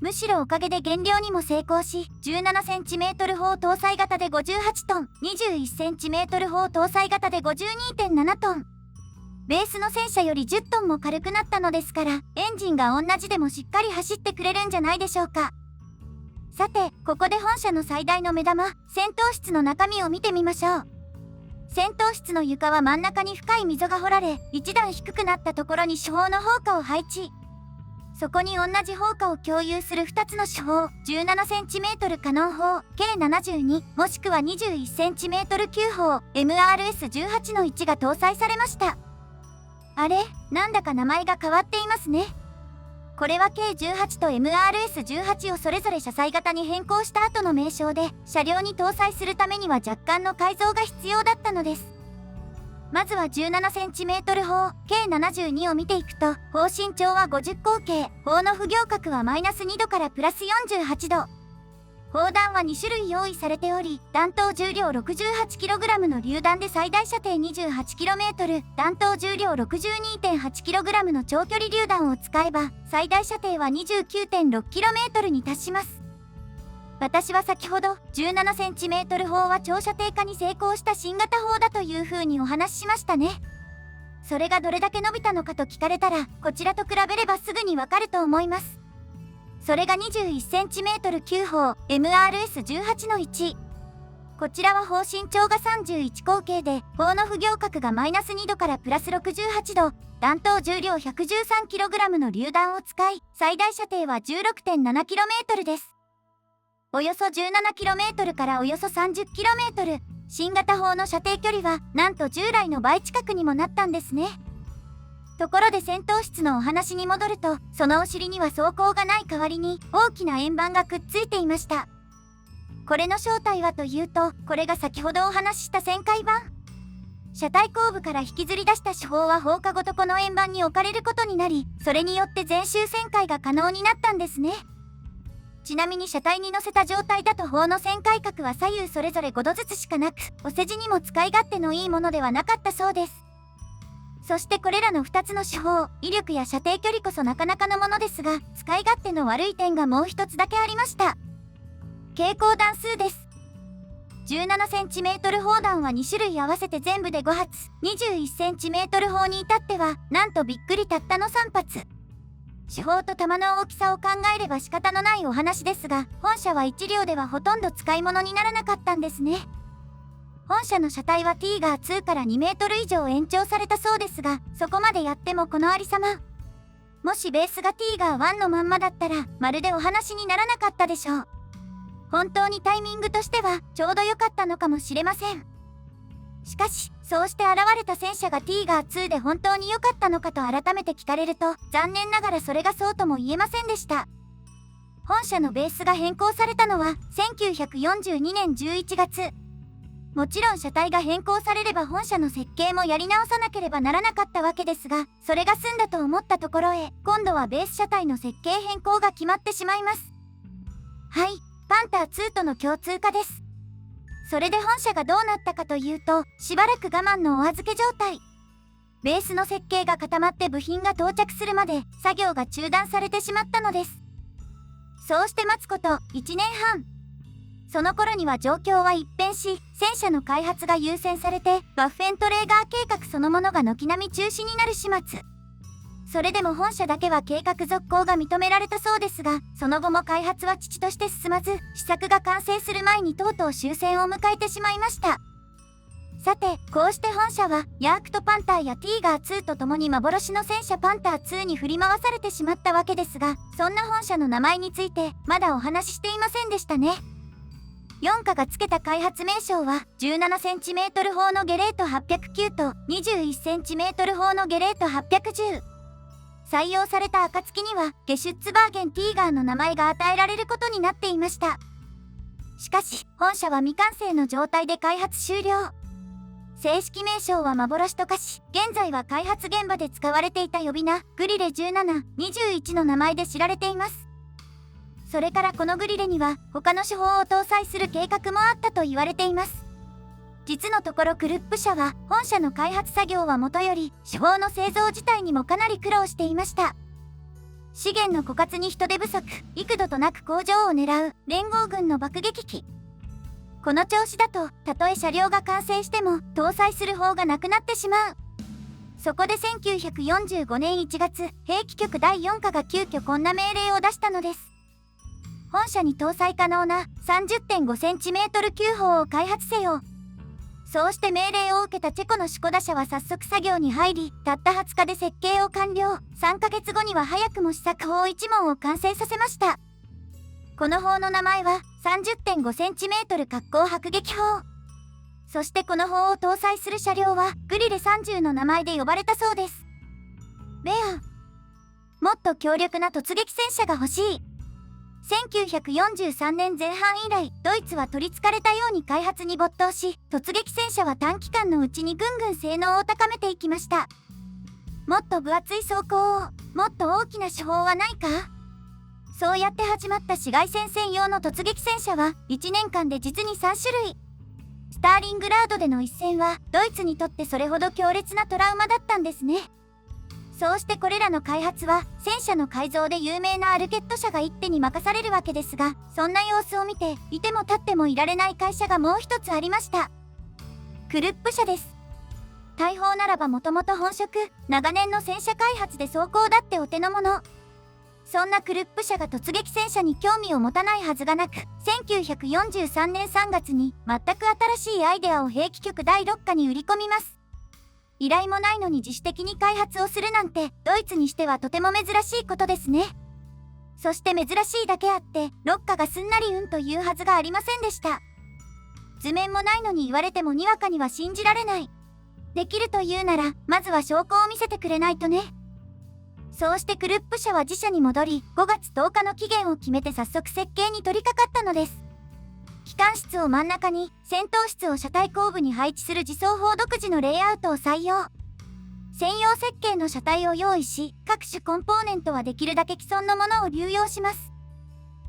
むしろおかげで減量にも成功し、17cm 砲搭載型で58トン、21cm 砲搭載型で 52.7 トン。ベースの戦車より10トンも軽くなったのですから、エンジンが同じでもしっかり走ってくれるんじゃないでしょうか。さて、ここで本社の最大の目玉、戦闘室の中身を見てみましょう。戦闘室の床は真ん中に深い溝が掘られ、一段低くなったところに手法の砲火を配置。そこに同じ砲火を共有する2つの手法、17cm カノン砲 K72 もしくは 21cm 級砲 MRS-18 の1が搭載されました。あれ、なんだか名前が変わっていますね。これは K18 と MRS-18 をそれぞれ車載型に変更した後の名称で、車両に搭載するためには若干の改造が必要だったのです。まずは 17cm 砲計72を見ていくと、砲身長は50口径、砲の不行角はマイナス2度からプラス48度。砲弾は2種類用意されており、弾頭重量 68kg の榴弾で最大射程 28km、弾頭重量 62.8kg の長距離榴弾を使えば、最大射程は 29.6km に達します。私は先ほど 17cm 砲は長射程化に成功した新型砲だという風にお話ししましたね。それがどれだけ伸びたのかと聞かれたら、こちらと比べればすぐにわかると思います。それが 21cm 9砲 MRS18 の1。こちらは砲身長が31口径で、砲の不行角がマイナス2度からプラス68度、弾頭重量 113kg の榴弾を使い、最大射程は 16.7km です。およそ 17km からおよそ 30km、新型砲の射程距離はなんと従来の倍近くにもなったんですね。ところで戦闘室のお話に戻ると、そのお尻には装甲がない代わりに大きな円盤がくっついていました。これの正体はというと、これが先ほどお話しした旋回板。車体後部から引きずり出した手法は放課後とこの円盤に置かれることになり、それによって全周旋回が可能になったんですね。ちなみに車体に乗せた状態だと砲の旋回角は左右それぞれ5度ずつしかなく、お世辞にも使い勝手のいいものではなかったそうです。そしてこれらの2つの手法、威力や射程距離こそなかなかのものですが、使い勝手の悪い点がもう一つだけありました。携行弾数です。17cm 砲弾は2種類合わせて全部で5発、21cm 砲に至っては、なんとびっくりたったの3発。手法と弾の大きさを考えれば仕方のないお話ですが、本社は1両ではほとんど使い物にならなかったんですね。本社の車体はティーガー2から2メートル以上延長されたそうですが、そこまでやってもこのありさま。もしベースがティーガー1のまんまだったら、まるでお話にならなかったでしょう。本当にタイミングとしてはちょうど良かったのかもしれません。しかし、そうして現れた戦車がティーガー2で本当に良かったのかと改めて聞かれると、残念ながらそれがそうとも言えませんでした。本社のベースが変更されたのは1942年11月。もちろん車体が変更されれば本社の設計もやり直さなければならなかったわけですが、それが済んだと思ったところへ、今度はベース車体の設計変更が決まってしまいます。はい、パンター2との共通化です。それで本社がどうなったかというと、しばらく我慢のお預け状態。ベースの設計が固まって部品が到着するまで作業が中断されてしまったのです。そうして待つこと1年半。その頃には状況は一変し、戦車の開発が優先されて、バッフェントレーガー計画そのものが軒並み中止になる始末。それでも本社だけは計画続行が認められたそうですが、その後も開発は遅々として進まず、試作が完成する前にとうとう終戦を迎えてしまいました。さて、こうして本社はヤークトパンターやティーガー2と共に幻の戦車パンター2に振り回されてしまったわけですが、そんな本社の名前についてまだお話ししていませんでしたね。4課がつけた開発名称は 17cm 砲のゲレート809と 21cm 砲のゲレート810。採用された暁にはゲシュッツバーゲンティーガーの名前が与えられることになっていました。しかし本社は未完成の状態で開発終了。正式名称は幻と化し、現在は開発現場で使われていた呼び名グリレ17、21の名前で知られています。それからこのグリレには他の手法を搭載する計画もあったと言われています。実のところクルップ社は本社の開発作業はもとより手法の製造自体にもかなり苦労していました。資源の枯渇に人手不足、幾度となく工場を狙う連合軍の爆撃機。この調子だとたとえ車両が完成しても搭載する方がなくなってしまう。そこで1945年1月、兵器局第4課が急遽こんな命令を出したのです。本社に搭載可能な 30.5cm 級砲を開発せよ。そうして命令を受けたチェコのシコダ社は早速作業に入り、たった20日で設計を完了。3ヶ月後には早くも試作砲1門を完成させました。この砲の名前は 30.5cm 滑降迫撃砲。そしてこの砲を搭載する車両はグリレ30の名前で呼ばれたそうです。ベア。もっと強力な突撃戦車が欲しい。1943年前半以来、ドイツは取り憑かれたように開発に没頭し、突撃戦車は短期間のうちにぐんぐん性能を高めていきました。もっと分厚い装甲を、もっと大きな手法はないか？そうやって始まった市街戦専用の突撃戦車は、1年間で実に3種類。スターリングラードでの一戦は、ドイツにとってそれほど強烈なトラウマだったんですね。そうしてこれらの開発は戦車の改造で有名なアルケット社が一手に任されるわけですが、そんな様子を見ていても立ってもいられない会社がもう一つありました。クルップ社です。大砲ならばもともと本職、長年の戦車開発で装甲だってお手の物。そんなクルップ社が突撃戦車に興味を持たないはずがなく、1943年3月に全く新しいアイデアを兵器局第6課に売り込みます。依頼もないのに自主的に開発をするなんて、ドイツにしてはとても珍しいことですね。そして珍しいだけあって、6課がすんなりというはずがありませんでした。図面もないのに言われてもにわかには信じられない。できるというなら、まずは証拠を見せてくれないとね。そうしてクルップ社は自社に戻り、5月10日の期限を決めて早速設計に取り掛かったのです。機関室を真ん中に、戦闘室を車体後部に配置する自走砲独自のレイアウトを採用。専用設計の車体を用意し、各種コンポーネントはできるだけ既存のものを流用します。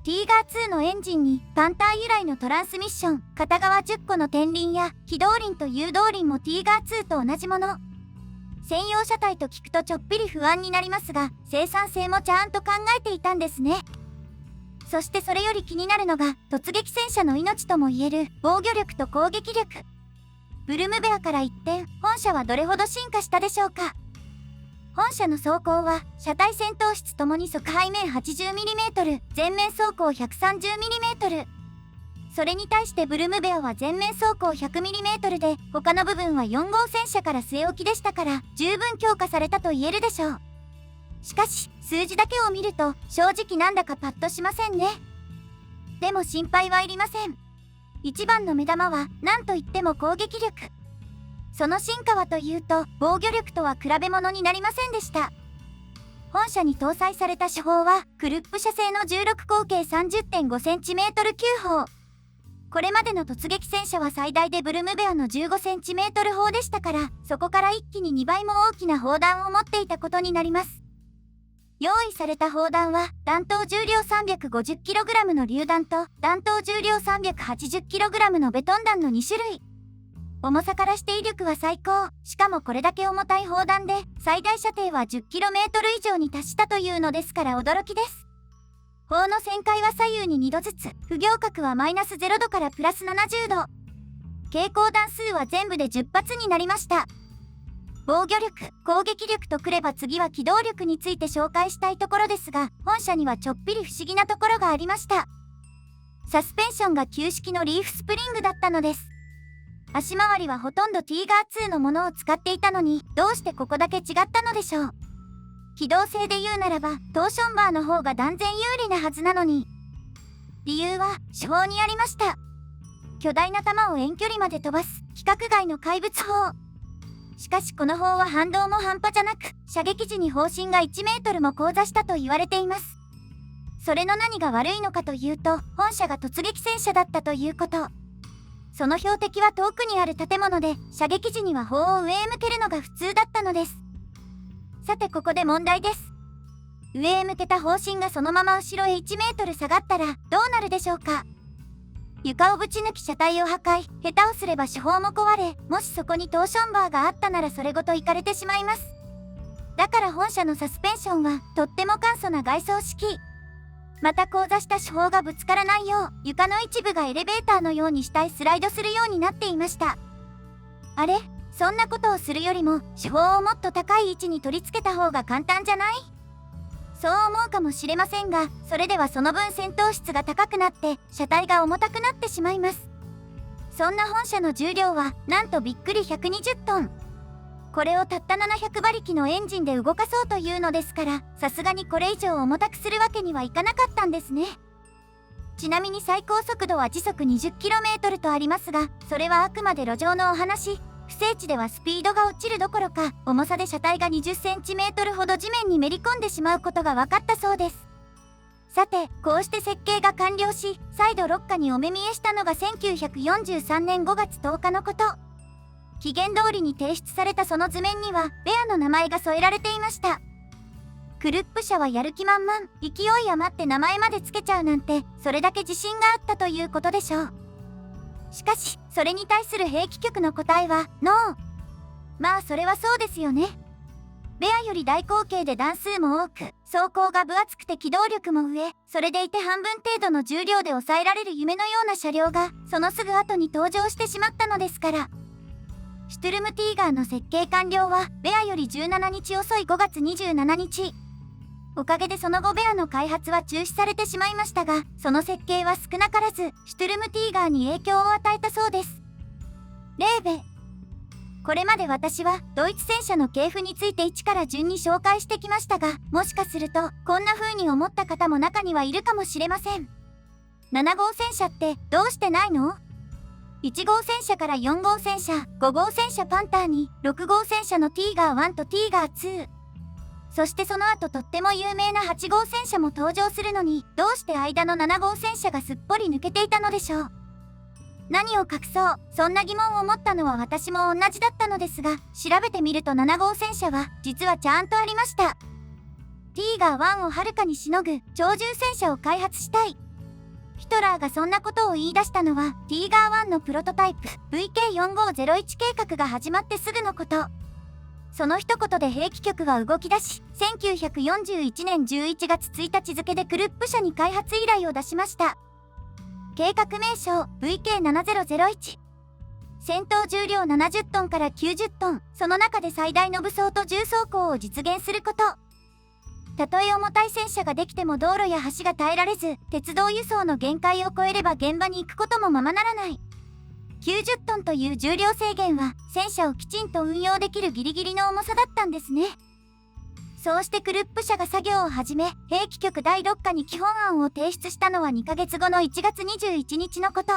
ティーガー2のエンジンに、パンター由来のトランスミッション、片側10個の天輪や、機動輪と誘導輪もティーガー2と同じもの。専用車体と聞くとちょっぴり不安になりますが、生産性もちゃんと考えていたんですね。そしてそれより気になるのが、突撃戦車の命ともいえる防御力と攻撃力。ブルムベアから一転、本車はどれほど進化したでしょうか。本車の装甲は、車体戦闘室ともに側背面 80mm、前面装甲 130mm。それに対してブルムベアは前面装甲 100mm で、他の部分は4号戦車から据え置きでしたから、十分強化されたと言えるでしょう。しかし、数字だけを見ると、正直なんだかパッとしませんね。でも心配はいりません。一番の目玉は、なんといっても攻撃力。その進化はというと、防御力とは比べ物になりませんでした。本車に搭載された手法は、クルップ社製の16口径 30.5cm 9砲。これまでの突撃戦車は最大でブルムベアの 15cm 砲でしたから、そこから一気に2倍も大きな砲弾を持っていたことになります。用意された砲弾は、弾頭重量 350kg の榴弾と、弾頭重量 380kg のベトン弾の2種類。重さからして威力は最高。しかもこれだけ重たい砲弾で、最大射程は 10km 以上に達したというのですから驚きです。砲の旋回は左右に2度ずつ、不行角はマイナス0度からプラス70度。携行弾数は全部で10発になりました。防御力、攻撃力とくれば次は機動力について紹介したいところですが、本車にはちょっぴり不思議なところがありました。サスペンションが旧式のリーフスプリングだったのです。足回りはほとんどティーガー2のものを使っていたのに、どうしてここだけ違ったのでしょう。機動性で言うならば、トーションバーの方が断然有利なはずなのに。理由は、手法にありました。巨大な弾を遠距離まで飛ばす、規格外の怪物砲。しかしこの砲は反動も半端じゃなく、射撃時に砲身が1メートルも高座したと言われています。それの何が悪いのかというと、本車が突撃戦車だったということ。その標的は遠くにある建物で、射撃時には砲を上へ向けるのが普通だったのです。さてここで問題です。上へ向けた砲身がそのまま後ろへ1メートル下がったらどうなるでしょうか。床をぶち抜き車体を破壊、下手をすれば手法も壊れ、もしそこにトーションバーがあったならそれごといかれてしまいます。だから本車のサスペンションはとっても簡素な外装式。また高座した手法がぶつからないよう、床の一部がエレベーターのように下へスライドするようになっていました。あれ？そんなことをするよりも、手法をもっと高い位置に取り付けた方が簡単じゃない？そう思うかもしれませんが、それではその分戦闘質が高くなって、車体が重たくなってしまいます。そんな本車の重量は、なんとびっくり120トン。これをたった700馬力のエンジンで動かそうというのですから、さすがにこれ以上重たくするわけにはいかなかったんですね。ちなみに最高速度は時速 20km とありますが、それはあくまで路上のお話。不整地ではスピードが落ちるどころか、重さで車体が 20cm ほど地面にめり込んでしまうことが分かったそうです。さて、こうして設計が完了し、再度6課にお目見えしたのが1943年5月10日のこと。期限通りに提出されたその図面には、ベアの名前が添えられていました。クルップ社はやる気満々、勢い余って名前までつけちゃうなんて、それだけ自信があったということでしょう。しかし、それに対する兵器局の答えは、ノー。まあそれはそうですよね。ベアより大口径で段数も多く、装甲が分厚くて機動力も上、それでいて半分程度の重量で抑えられる夢のような車両が、そのすぐ後に登場してしまったのですから。シュトゥルムティーガーの設計完了は、ベアより17日遅い5月27日。おかげでその後ベアの開発は中止されてしまいましたが、その設計は少なからず、シュトゥルムティーガーに影響を与えたそうです。レーベ。これまで私はドイツ戦車の系譜について1から順に紹介してきましたが、もしかするとこんな風に思った方も中にはいるかもしれません。7号戦車ってどうしてないの？ 1 号戦車から4号戦車、5号戦車パンターに、6号戦車のティーガー1とティーガー2。そしてその後とっても有名な8号戦車も登場するのに、どうして間の7号戦車がすっぽり抜けていたのでしょう。何を隠そう、そんな疑問を持ったのは私も同じだったのですが、調べてみると7号戦車は実はちゃんとありました。ティーガー1をはるかにしのぐ超重戦車を開発したい。ヒトラーがそんなことを言い出したのは、ティーガー1のプロトタイプ VK4501 計画が始まってすぐのこと。その一言で兵器局は動き出し、1941年11月1日付でクルップ社に開発依頼を出しました。計画名称 VK7001。戦闘重量70トンから90トン、その中で最大の武装と重装甲を実現すること。たとえ重たい戦車ができても道路や橋が耐えられず、鉄道輸送の限界を超えれば現場に行くこともままならない。90トンという重量制限は戦車をきちんと運用できるギリギリの重さだったんですね。そうしてクルップ社が作業を始め、兵器局第6課に基本案を提出したのは2ヶ月後の1月21日のこと。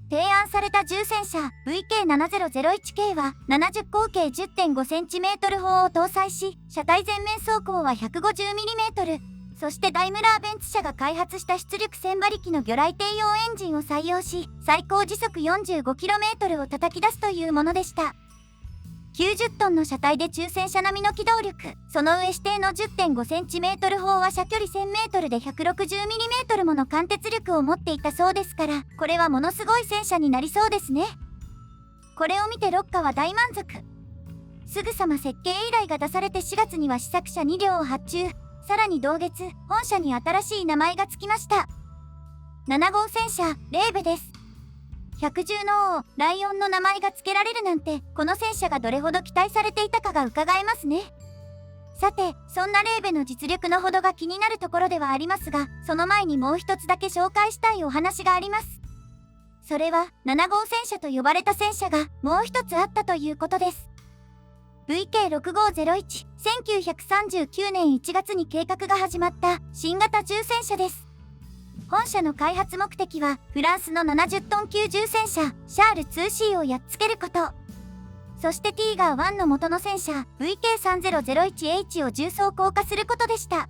提案された重戦車 VK7001K は70口径 10.5cm 砲を搭載し、車体前面走行は 150mm、そしてダイムラーベンツ社が開発した出力1000馬力の魚雷低用エンジンを採用し、最高時速 45km を叩き出すというものでした。90トンの車体で中戦車並みの機動力、その上指定の 10.5cm 砲は射距離 1000m で 160mm もの貫徹力を持っていたそうですから、これはものすごい戦車になりそうですね。これを見てロッカは大満足。すぐさま設計依頼が出されて4月には試作車2両を発注。さらに同月、本社に新しい名前がつきました。7号戦車、レーベです。百獣の王、ライオンの名前が付けられるなんて、この戦車がどれほど期待されていたかが伺えますね。さて、そんなレーベの実力のほどが気になるところではありますが、その前にもう一つだけ紹介したいお話があります。それは、7号戦車と呼ばれた戦車がもう一つあったということです。VK6501、1939年1月に計画が始まった新型重戦車です。本社の開発目的はフランスの70トン級重戦車シャール 2C をやっつけること。そしてティーガー1の元の戦車 VK3001H を重装甲化することでした。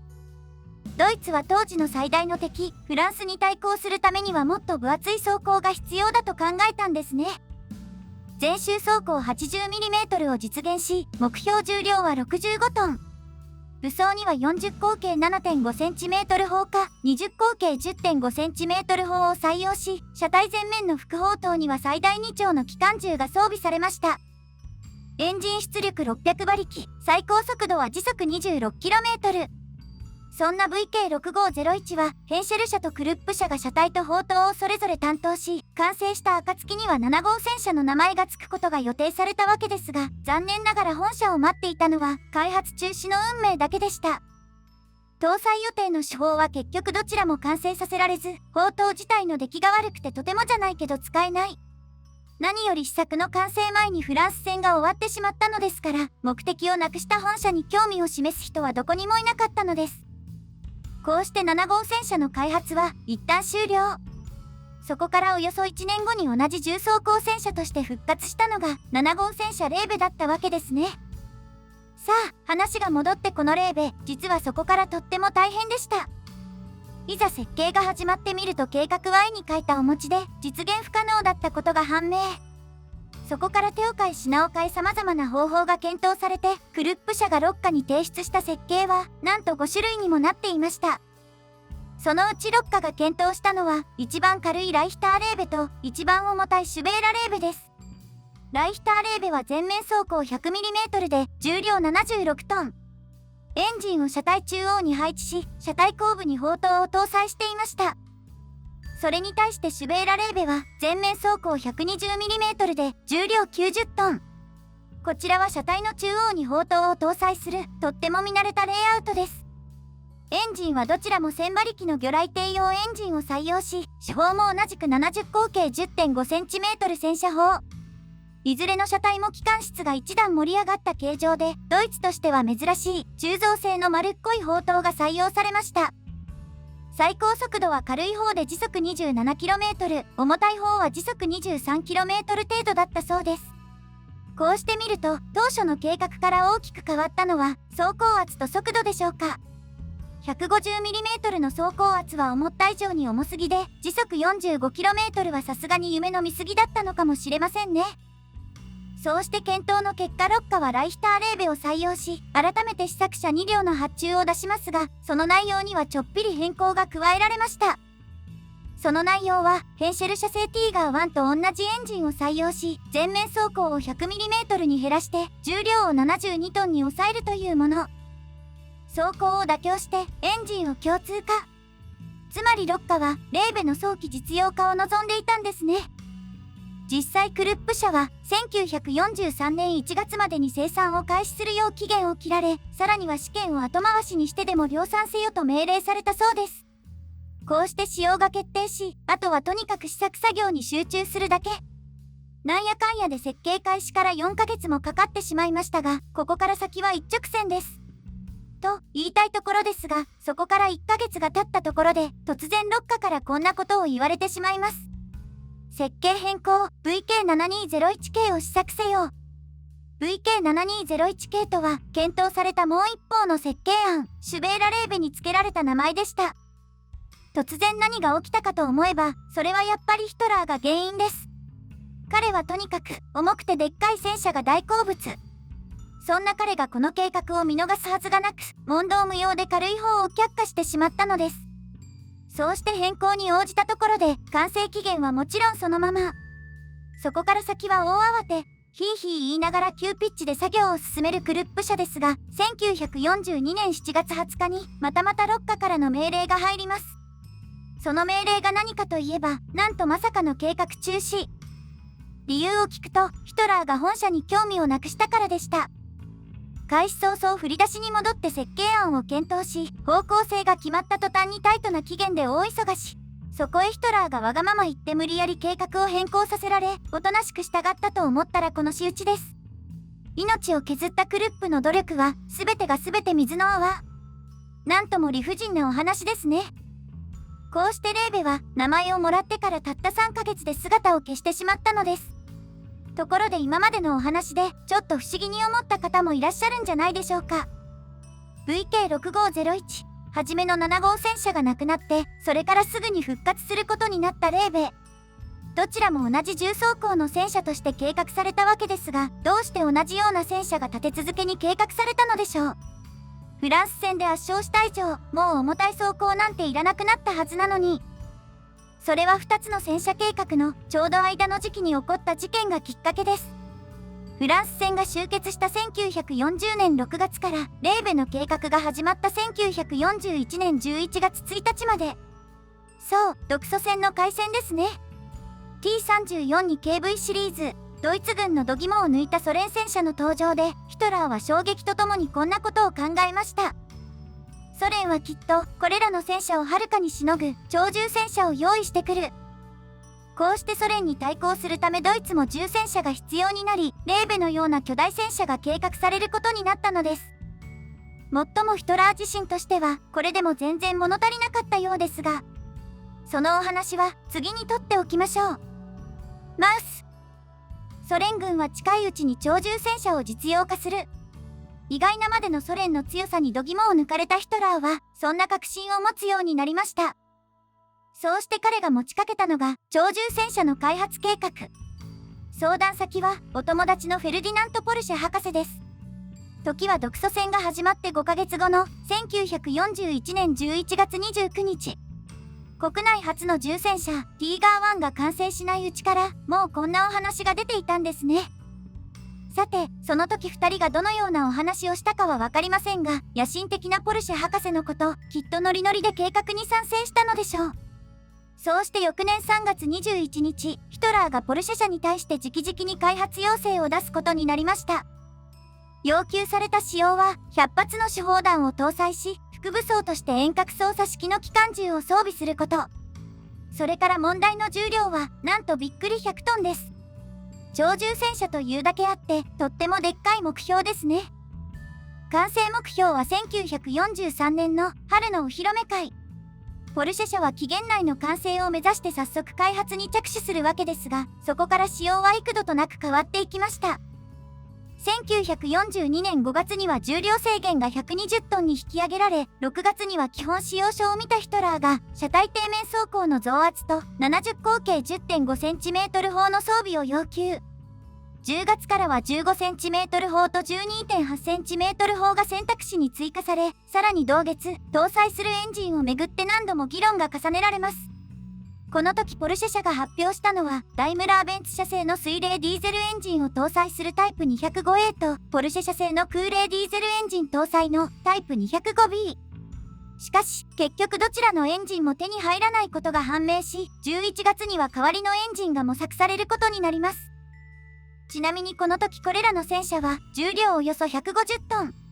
ドイツは当時の最大の敵フランスに対抗するためにはもっと分厚い装甲が必要だと考えたんですね。全周走行 80mm を実現し、目標重量は65トン。武装には40口径 7.5cm 砲か20口径 10.5cm 砲を採用し、車体前面の副砲塔には最大2丁の機関銃が装備されました。エンジン出力600馬力、最高速度は時速 26km。そんな VK6501 はヘンシェル社とクルップ社が車体と砲塔をそれぞれ担当し、完成した暁には7号戦車の名前が付くことが予定されたわけですが、残念ながら本社を待っていたのは開発中止の運命だけでした。搭載予定の手法は結局どちらも完成させられず、砲塔自体の出来が悪くてとてもじゃないけど使えない。何より試作の完成前にフランス戦が終わってしまったのですから、目的をなくした本社に興味を示す人はどこにもいなかったのです。こうして7号戦車の開発は一旦終了。そこからおよそ1年後に同じ重装甲戦車として復活したのが7号戦車レーベだったわけですね。さあ、話が戻ってこのレーベ、実はそこからとっても大変でした。いざ設計が始まってみると計画は絵に描いたお餅で実現不可能だったことが判明。そこから手を変え品を変え様々な方法が検討されて、クルップ社が6課に提出した設計はなんと5種類にもなっていました。そのうち6課が検討したのは一番軽いライヒターレーベと一番重たいシュベーラレーベです。ライヒターレーベは全面走行 100mm で重量76トン。エンジンを車体中央に配置し、車体後部に砲塔を搭載していました。それに対してシュベーラレーベは全面走行 120mm で重量90トン。こちらは車体の中央に砲塔を搭載するとっても見慣れたレイアウトです。エンジンはどちらも1000馬力の魚雷艇用エンジンを採用し、主砲も同じく70口径 10.5cm 戦車砲。いずれの車体も機関室が一段盛り上がった形状で、ドイツとしては珍しい鋳造製の丸っこい砲塔が採用されました。最高速度は軽い方で時速 27km、重たい方は時速 23km 程度だったそうです。こうしてみると、当初の計画から大きく変わったのは、走行圧と速度でしょうか。150mm の走行圧は思った以上に重すぎで、時速 45km はさすがに夢の見過ぎだったのかもしれませんね。そうして検討の結果、6課はライヒターレーベを採用し、改めて試作車2両の発注を出しますが、その内容にはちょっぴり変更が加えられました。その内容は、ヘンシェル社製ティーガー1と同じエンジンを採用し、全面走行を 100mm に減らして、重量を72トンに抑えるというもの。走行を妥協して、エンジンを共通化。つまり6課は、レーベの早期実用化を望んでいたんですね。実際クルップ社は1943年1月までに生産を開始するよう期限を切られ、さらには試験を後回しにしてでも量産せよと命令されたそうです。こうして使用が決定し、あとはとにかく試作作業に集中するだけ。なんやかんやで設計開始から4ヶ月もかかってしまいましたが、ここから先は一直線です。と言いたいところですが、そこから1ヶ月が経ったところで、突然6課からこんなことを言われてしまいます。設計変更 VK7201K を試作せよ。VK7201K とは検討されたもう一方の設計案、シュベーラレーベに付けられた名前でした。突然何が起きたかと思えば、それはやっぱりヒトラーが原因です。彼はとにかく重くてでっかい戦車が大好物。そんな彼がこの計画を見逃すはずがなく、問答無用で軽い方を却下してしまったのです。そうして変更に応じたところで、完成期限はもちろんそのまま。そこから先は大慌て、ヒーヒー言いながら急ピッチで作業を進めるクルップ社ですが、1942年7月20日にまた6課からの命令が入ります。その命令が何かといえば、なんとまさかの計画中止。理由を聞くと、ヒトラーが本社に興味をなくしたからでした。開始早々振り出しに戻って設計案を検討し、方向性が決まった途端にタイトな期限で大忙し。そこへヒトラーがわがまま言って無理やり計画を変更させられ、おとなしく従ったと思ったらこの仕打ちです。命を削ったクルップの努力は、全てが全て水の泡。なんとも理不尽なお話ですね。こうしてレーベは、名前をもらってからたった3ヶ月で姿を消してしまったのです。ところで今までのお話でちょっと不思議に思った方もいらっしゃるんじゃないでしょうか。VK6501 はじめの7号戦車がなくなって、それからすぐに復活することになったレーベ。どちらも同じ重装甲の戦車として計画されたわけですが、どうして同じような戦車が立て続けに計画されたのでしょう。フランス戦で圧勝した以上、もう重たい装甲なんていらなくなったはずなのに。それは2つの戦車計画のちょうど間の時期に起こった事件がきっかけです。フランス戦が終結した1940年6月からレーベの計画が始まった1941年11月1日まで。そう、独ソ戦の開戦ですね。T34 に KV シリーズ、ドイツ軍の度肝を抜いたソ連戦車の登場で、ヒトラーは衝撃とともにこんなことを考えました。ソ連はきっとこれらの戦車をはるかにしのぐ超重戦車を用意してくる。こうしてソ連に対抗するためドイツも重戦車が必要になり、レーベのような巨大戦車が計画されることになったのです。もっともヒトラー自身としてはこれでも全然物足りなかったようですが、そのお話は次にとっておきましょう。マウス。ソ連軍は近いうちに超重戦車を実用化する。意外なまでのソ連の強さに度肝を抜かれたヒトラーは、そんな確信を持つようになりました。そうして彼が持ちかけたのが、鳥獣戦車の開発計画。相談先は、お友達のフェルディナント・ポルシェ博士です。時は独ソ戦が始まって5ヶ月後の1941年11月29日。国内初の重戦車、ティーガー1が完成しないうちから、もうこんなお話が出ていたんですね。さて、その時2人がどのようなお話をしたかはわかりませんが、野心的なポルシェ博士のこと、きっとノリノリで計画に賛成したのでしょう。そうして翌年3月21日、ヒトラーがポルシェ社に対して直々に開発要請を出すことになりました。要求された仕様は、100発の手砲弾を搭載し、副武装として遠隔操作式の機関銃を装備すること。それから問題の重量は、なんとびっくり100トンです。鳥獣戦車というだけあって、とってもでっかい目標ですね。完成目標は1943年の春のお披露目会。ポルシェ社は期限内の完成を目指して早速開発に着手するわけですが、そこから仕様は幾度となく変わっていきました。1942年5月には重量制限が120トンに引き上げられ、6月には基本使用書を見たヒトラーが、車体底面走行の増圧と70口径 10.5cm 砲の装備を要求。10月からは 15cm 砲と 12.8cm 砲が選択肢に追加され、さらに同月、搭載するエンジンをめぐって何度も議論が重ねられます。この時ポルシェ社が発表したのは、ダイムラーベンツ社製の水冷ディーゼルエンジンを搭載するタイプ 205A と、ポルシェ社製の空冷ディーゼルエンジン搭載のタイプ 205B。しかし、結局どちらのエンジンも手に入らないことが判明し、11月には代わりのエンジンが模索されることになります。ちなみにこの時これらの戦車は、重量およそ150トン。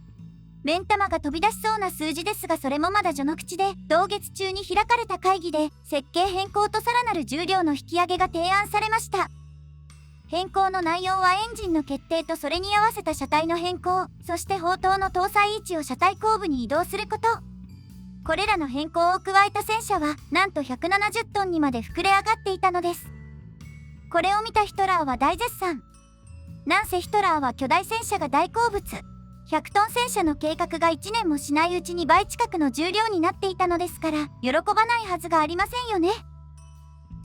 目ん玉が飛び出しそうな数字ですが、それもまだ序の口で、同月中に開かれた会議で設計変更とさらなる重量の引き上げが提案されました。変更の内容はエンジンの決定とそれに合わせた車体の変更、そして砲塔の搭載位置を車体後部に移動すること。これらの変更を加えた戦車は、なんと170トンにまで膨れ上がっていたのです。これを見たヒトラーは大絶賛。なんせヒトラーは巨大戦車が大好物。100トン戦車の計画が1年もしないうちに倍近くの重量になっていたのですから、喜ばないはずがありませんよね。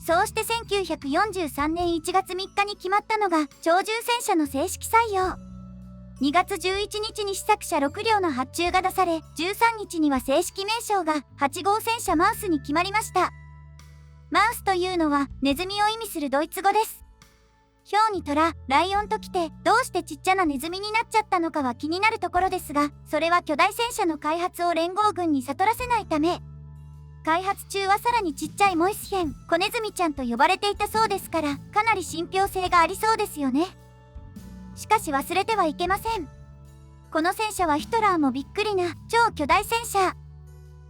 そうして1943年1月3日に決まったのが、鳥獣戦車の正式採用。2月11日に試作車6両の発注が出され、13日には正式名称が8号戦車マウスに決まりました。マウスというのはネズミを意味するドイツ語です。ヒョウにトラ、ライオンときて、どうしてちっちゃなネズミになっちゃったのかは気になるところですが、それは巨大戦車の開発を連合軍に悟らせないため。開発中はさらにちっちゃいモイスヘン、子ネズミちゃんと呼ばれていたそうですから、かなり信憑性がありそうですよね。しかし忘れてはいけません。この戦車はヒトラーもびっくりな超巨大戦車。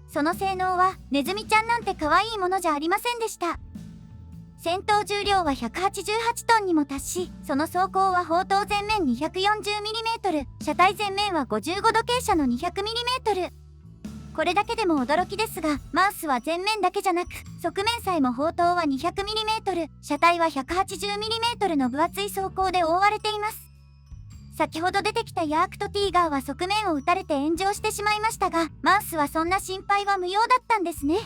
その性能はネズミちゃんなんて可愛いものじゃありませんでした。戦闘重量は188トンにも達し、その走行は砲塔前面 240mm、車体前面は55度傾斜の 200mm。これだけでも驚きですが、マウスは前面だけじゃなく、側面さえも砲塔は 200mm、車体は 180mm の分厚い装甲で覆われています。先ほど出てきたヤークとティーガーは側面を撃たれて炎上してしまいましたが、マウスはそんな心配は無用だったんですね。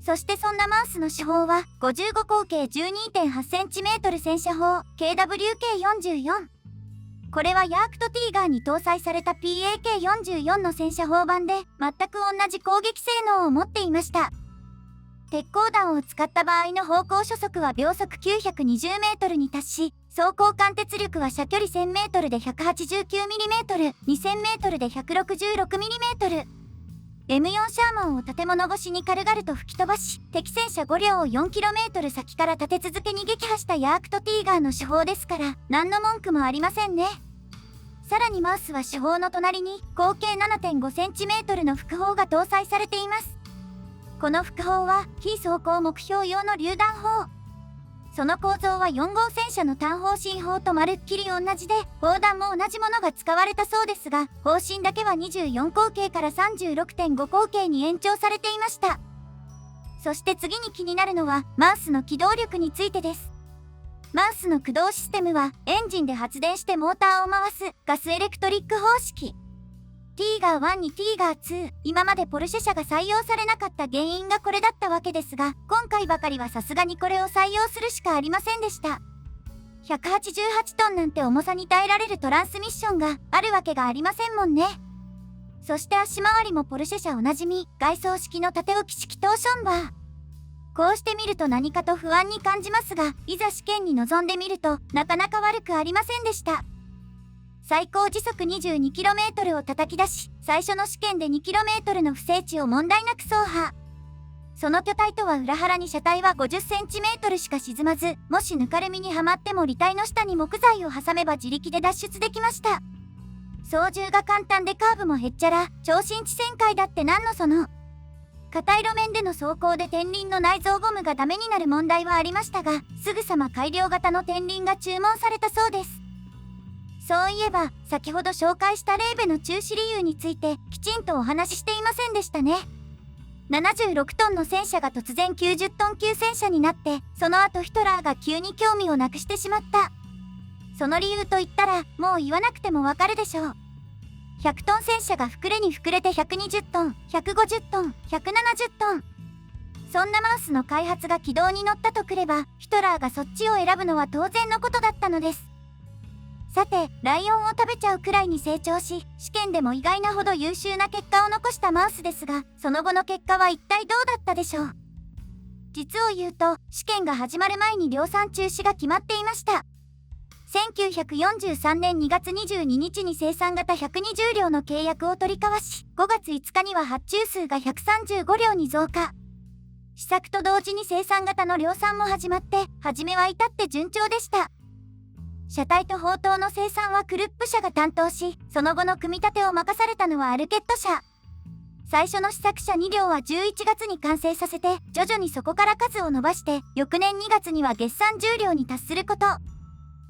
そしてそんなマウスの手法は55口径 12.8cm 戦車砲 KWK44。これはヤークとティーガーに搭載された PAK44 の戦車砲版で全く同じ攻撃性能を持っていました。鉄鋼弾を使った場合の砲口初速は秒速 920m に達し、装甲貫徹力は射距離 1000m で 189mm、2000m で 166mm。M4 シャーマンを建物越しに軽々と吹き飛ばし、敵戦車5両を 4km 先から立て続けに撃破したヤークとティーガーの手法ですから、何の文句もありませんね。さらにマウスは手法の隣に合計 7.5cm の副砲が搭載されています。この副砲は非装甲目標用の榴弾砲。その構造は4号戦車の単砲進砲とまるっきり同じで、砲弾も同じものが使われたそうですが、砲身だけは24口径から 36.5 口径に延長されていました。そして次に気になるのは、マウスの機動力についてです。マウスの駆動システムはエンジンで発電してモーターを回すガスエレクトリック方式。ティーガー1にティーガー2、今までポルシェ車が採用されなかった原因がこれだったわけですが、今回ばかりはさすがにこれを採用するしかありませんでした。188トンなんて重さに耐えられるトランスミッションがあるわけがありませんもんね。そして足回りもポルシェ車おなじみ、外装式の縦置き式トーションバー。こうして見ると何かと不安に感じますが、いざ試験に臨んでみるとなかなか悪くありませんでした。最高時速 22km を叩き出し、最初の試験で 2km の不整地を問題なく走破。その巨体とは裏腹に車体は 50cm しか沈まず、もしぬかるみにはまっても履体の下に木材を挟めば自力で脱出できました。操縦が簡単でカーブもへっちゃら、超新地旋回だってなんのその。硬い路面での走行で天輪の内蔵ゴムがダメになる問題はありましたが、すぐさま改良型の天輪が注文されたそうです。そういえば、先ほど紹介したレーベの中止理由についてきちんとお話ししていませんでしたね。76トンの戦車が突然90トン級戦車になって、その後ヒトラーが急に興味をなくしてしまった。その理由といったら、もう言わなくてもわかるでしょう。100トン戦車が膨れに膨れて120トン、150トン、170トン。そんなマウスの開発が軌道に乗ったとくれば、ヒトラーがそっちを選ぶのは当然のことだったのです。さて、ライオンを食べちゃうくらいに成長し、試験でも意外なほど優秀な結果を残したマウスですが、その後の結果は一体どうだったでしょう。実を言うと、試験が始まる前に量産中止が決まっていました。1943年2月22日に生産型120両の契約を取り交わし、5月5日には発注数が135両に増加。試作と同時に生産型の量産も始まって、初めは至って順調でした。車体と砲塔の生産はクルップ社が担当し、その後の組み立てを任されたのはアルケット社。最初の試作車2両は11月に完成させて、徐々にそこから数を伸ばして、翌年2月には月産10両に達すること。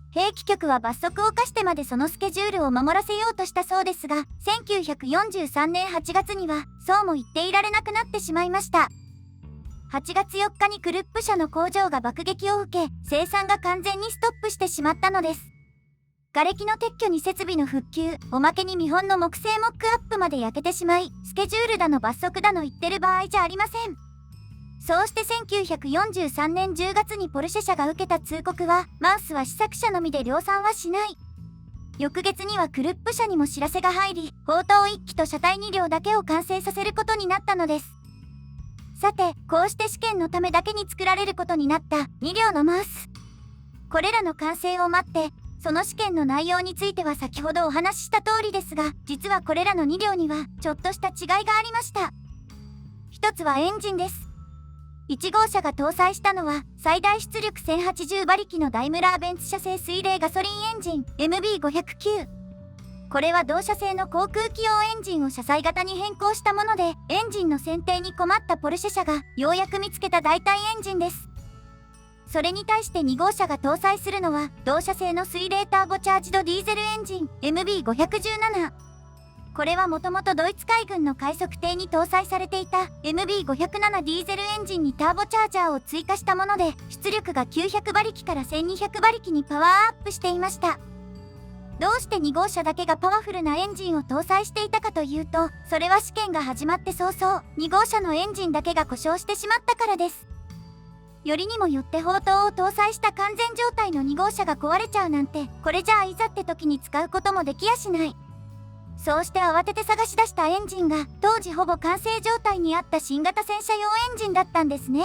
兵器局は罰則を課してまでそのスケジュールを守らせようとしたそうですが、1943年8月にはそうも言っていられなくなってしまいました。8月4日にクルップ社の工場が爆撃を受け、生産が完全にストップしてしまったのです。瓦礫の撤去に設備の復旧、おまけに見本の木製モックアップまで焼けてしまい、スケジュールだの罰則だの言ってる場合じゃありません。そうして1943年10月にポルシェ社が受けた通告は、マウスは試作車のみで量産はしない。翌月にはクルップ社にも知らせが入り、砲塔1機と車体2両だけを完成させることになったのです。さて、こうして試験のためだけに作られることになった2両のマウス。これらの完成を待って、その試験の内容については先ほどお話しした通りですが、実はこれらの2両にはちょっとした違いがありました。一つはエンジンです。1号車が搭載したのは最大出力1080馬力のダイムラーベンツ社製水冷ガソリンエンジン MB509。これは同社製の航空機用エンジンを車載型に変更したもので、エンジンの選定に困ったポルシェ社がようやく見つけた代替エンジンです。それに対して2号車が搭載するのは同社製の水冷ターボチャージドディーゼルエンジン MB517。これはもともとドイツ海軍の快速艇に搭載されていた MB507 ディーゼルエンジンにターボチャージャーを追加したもので、出力が900馬力から1200馬力にパワーアップしていました。どうして2号車だけがパワフルなエンジンを搭載していたかというと、それは試験が始まって早々、2号車のエンジンだけが故障してしまったからです。よりにもよって砲塔を搭載した完全状態の2号車が壊れちゃうなんて、これじゃあいざって時に使うこともできやしない。そうして慌てて探し出したエンジンが、当時ほぼ完成状態にあった新型戦車用エンジンだったんですね。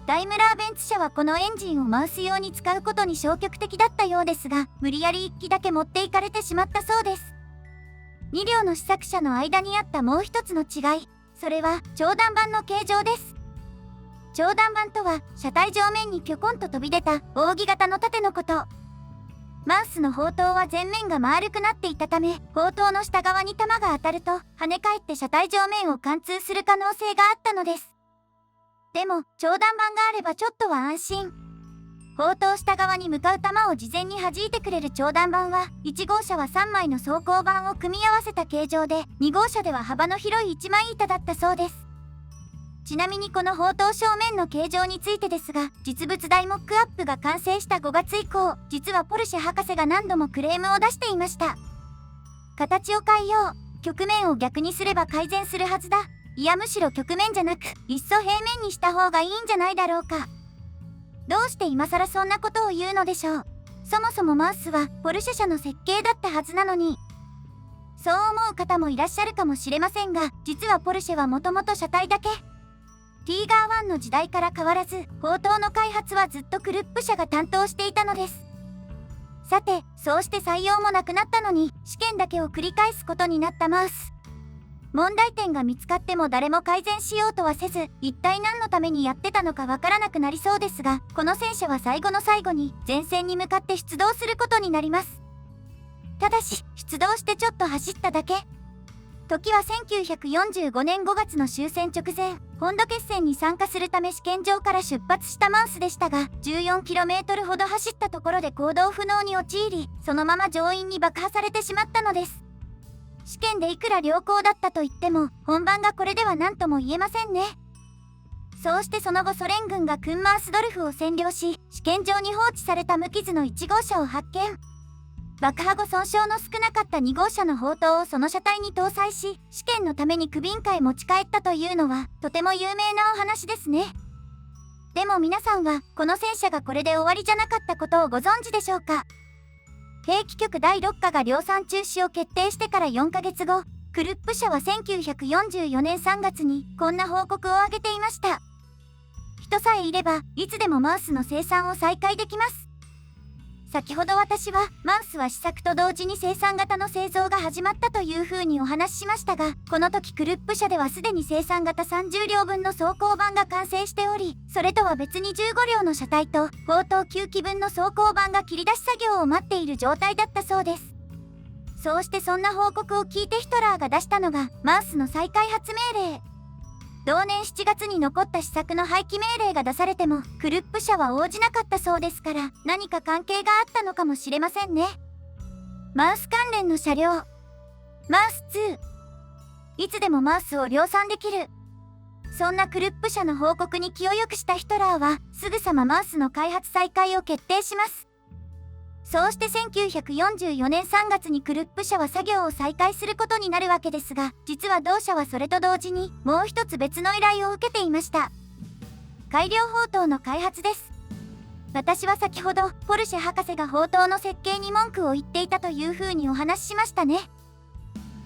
ダイムラーベンツ社はこのエンジンをマウス用に使うことに消極的だったようですが、無理やり1機だけ持っていかれてしまったそうです。2両の試作車の間にあったもう一つの違い、それは長弾板の形状です。長弾板とは、車体上面にぴょこんと飛び出た扇形の盾のこと。マウスの砲塔は前面が丸くなっていたため、砲塔の下側に弾が当たると跳ね返って車体上面を貫通する可能性があったのです。でも長弾板があればちょっとは安心。砲塔下側に向かう弾を事前に弾いてくれる長弾板は、1号車は3枚の装甲板を組み合わせた形状で、2号車では幅の広い1枚板だったそうです。ちなみにこの砲塔正面の形状についてですが、実物大モックアップが完成した5月以降、実はポルシェ博士が何度もクレームを出していました。形を変えよう。曲面を逆にすれば改善するはずだ。いやむしろ曲面じゃなく、いっそ平面にした方がいいんじゃないだろうか。どうして今更そんなことを言うのでしょう。そもそもマウスはポルシェ社の設計だったはずなのに。そう思う方もいらっしゃるかもしれませんが、実はポルシェはもともと車体だけ。ティーガー1の時代から変わらず、砲塔の開発はずっとクルップ社が担当していたのです。さて、そうして採用もなくなったのに、試験だけを繰り返すことになったマウス。問題点が見つかっても誰も改善しようとはせず、一体何のためにやってたのかわからなくなりそうですが、この戦車は最後の最後に前線に向かって出動することになります。ただし、出動してちょっと走っただけ。時は1945年5月の終戦直前、本土決戦に参加するため試験場から出発したマウスでしたが、14km ほど走ったところで行動不能に陥り、そのまま乗員に爆破されてしまったのです。試験でいくら良好だったと言っても、本番がこれでは何とも言えませんね。そうしてその後ソ連軍がクンマースドルフを占領し、試験場に放置された無傷の1号車を発見。爆破後損傷の少なかった2号車の砲塔をその車体に搭載し、試験のためにクビンカへ持ち帰ったというのは、とても有名なお話ですね。でも皆さんは、この戦車がこれで終わりじゃなかったことをご存知でしょうか。兵器局第6課が量産中止を決定してから4ヶ月後、クルップ社は1944年3月にこんな報告を挙げていました。人さえいれば、いつでもマウスの生産を再開できます。先ほど私は、マウスは試作と同時に生産型の製造が始まったというふうにお話ししましたが、この時クルップ社ではすでに生産型30両分の装甲板が完成しており、それとは別に15両の車体と砲塔9機分の装甲板が切り出し作業を待っている状態だったそうです。そうしてそんな報告を聞いてヒトラーが出したのが、マウスの再開発命令。同年7月に残った試作の廃棄命令が出されても、クルップ社は応じなかったそうですから、何か関係があったのかもしれませんね。マウス関連の車両。マウス2。いつでもマウスを量産できる。そんなクルップ社の報告に気を良くしたヒトラーは、すぐさまマウスの開発再開を決定します。そうして1944年3月にクルップ社は作業を再開することになるわけですが、実は同社はそれと同時にもう一つ別の依頼を受けていました。改良砲塔の開発です。私は先ほどポルシェ博士が砲塔の設計に文句を言っていたというふうにお話ししましたね。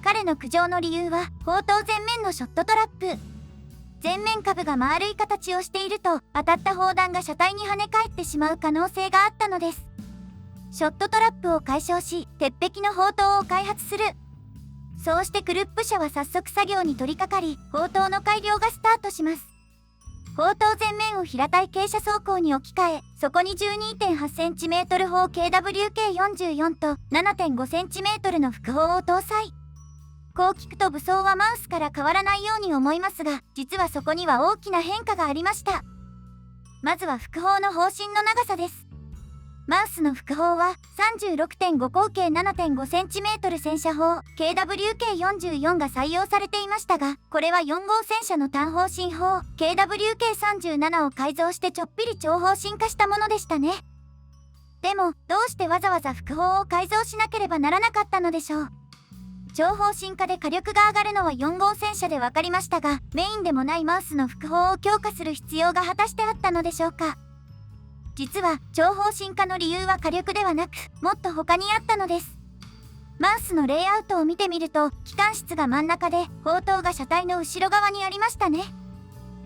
彼の苦情の理由は砲塔前面のショットトラップ。前面下部が丸い形をしていると当たった砲弾が車体に跳ね返ってしまう可能性があったのです。ショットトラップを解消し、鉄壁の砲塔を開発する。そうしてクルップ社は早速作業に取り掛かり、砲塔の改良がスタートします。砲塔前面を平たい傾斜走行に置き換え、そこに 12.8cm 砲 KWK44 と 7.5cm の副砲を搭載。こう聞くと武装はマウスから変わらないように思いますが、実はそこには大きな変化がありました。まずは副砲の砲身の長さです。マウスの副砲は 36.5 口径 7.5cm 戦車砲 KWK44 が採用されていましたが、これは4号戦車の単砲身砲 KWK37 を改造してちょっぴり長砲身化したものでしたね。でも、どうしてわざわざ副砲を改造しなければならなかったのでしょう。長砲身化で火力が上がるのは4号戦車で分かりましたが、メインでもないマウスの副砲を強化する必要が果たしてあったのでしょうか。実は長砲身化の理由は火力ではなく、もっと他にあったのです。マウスのレイアウトを見てみると、機関室が真ん中で砲塔が車体の後ろ側にありましたね。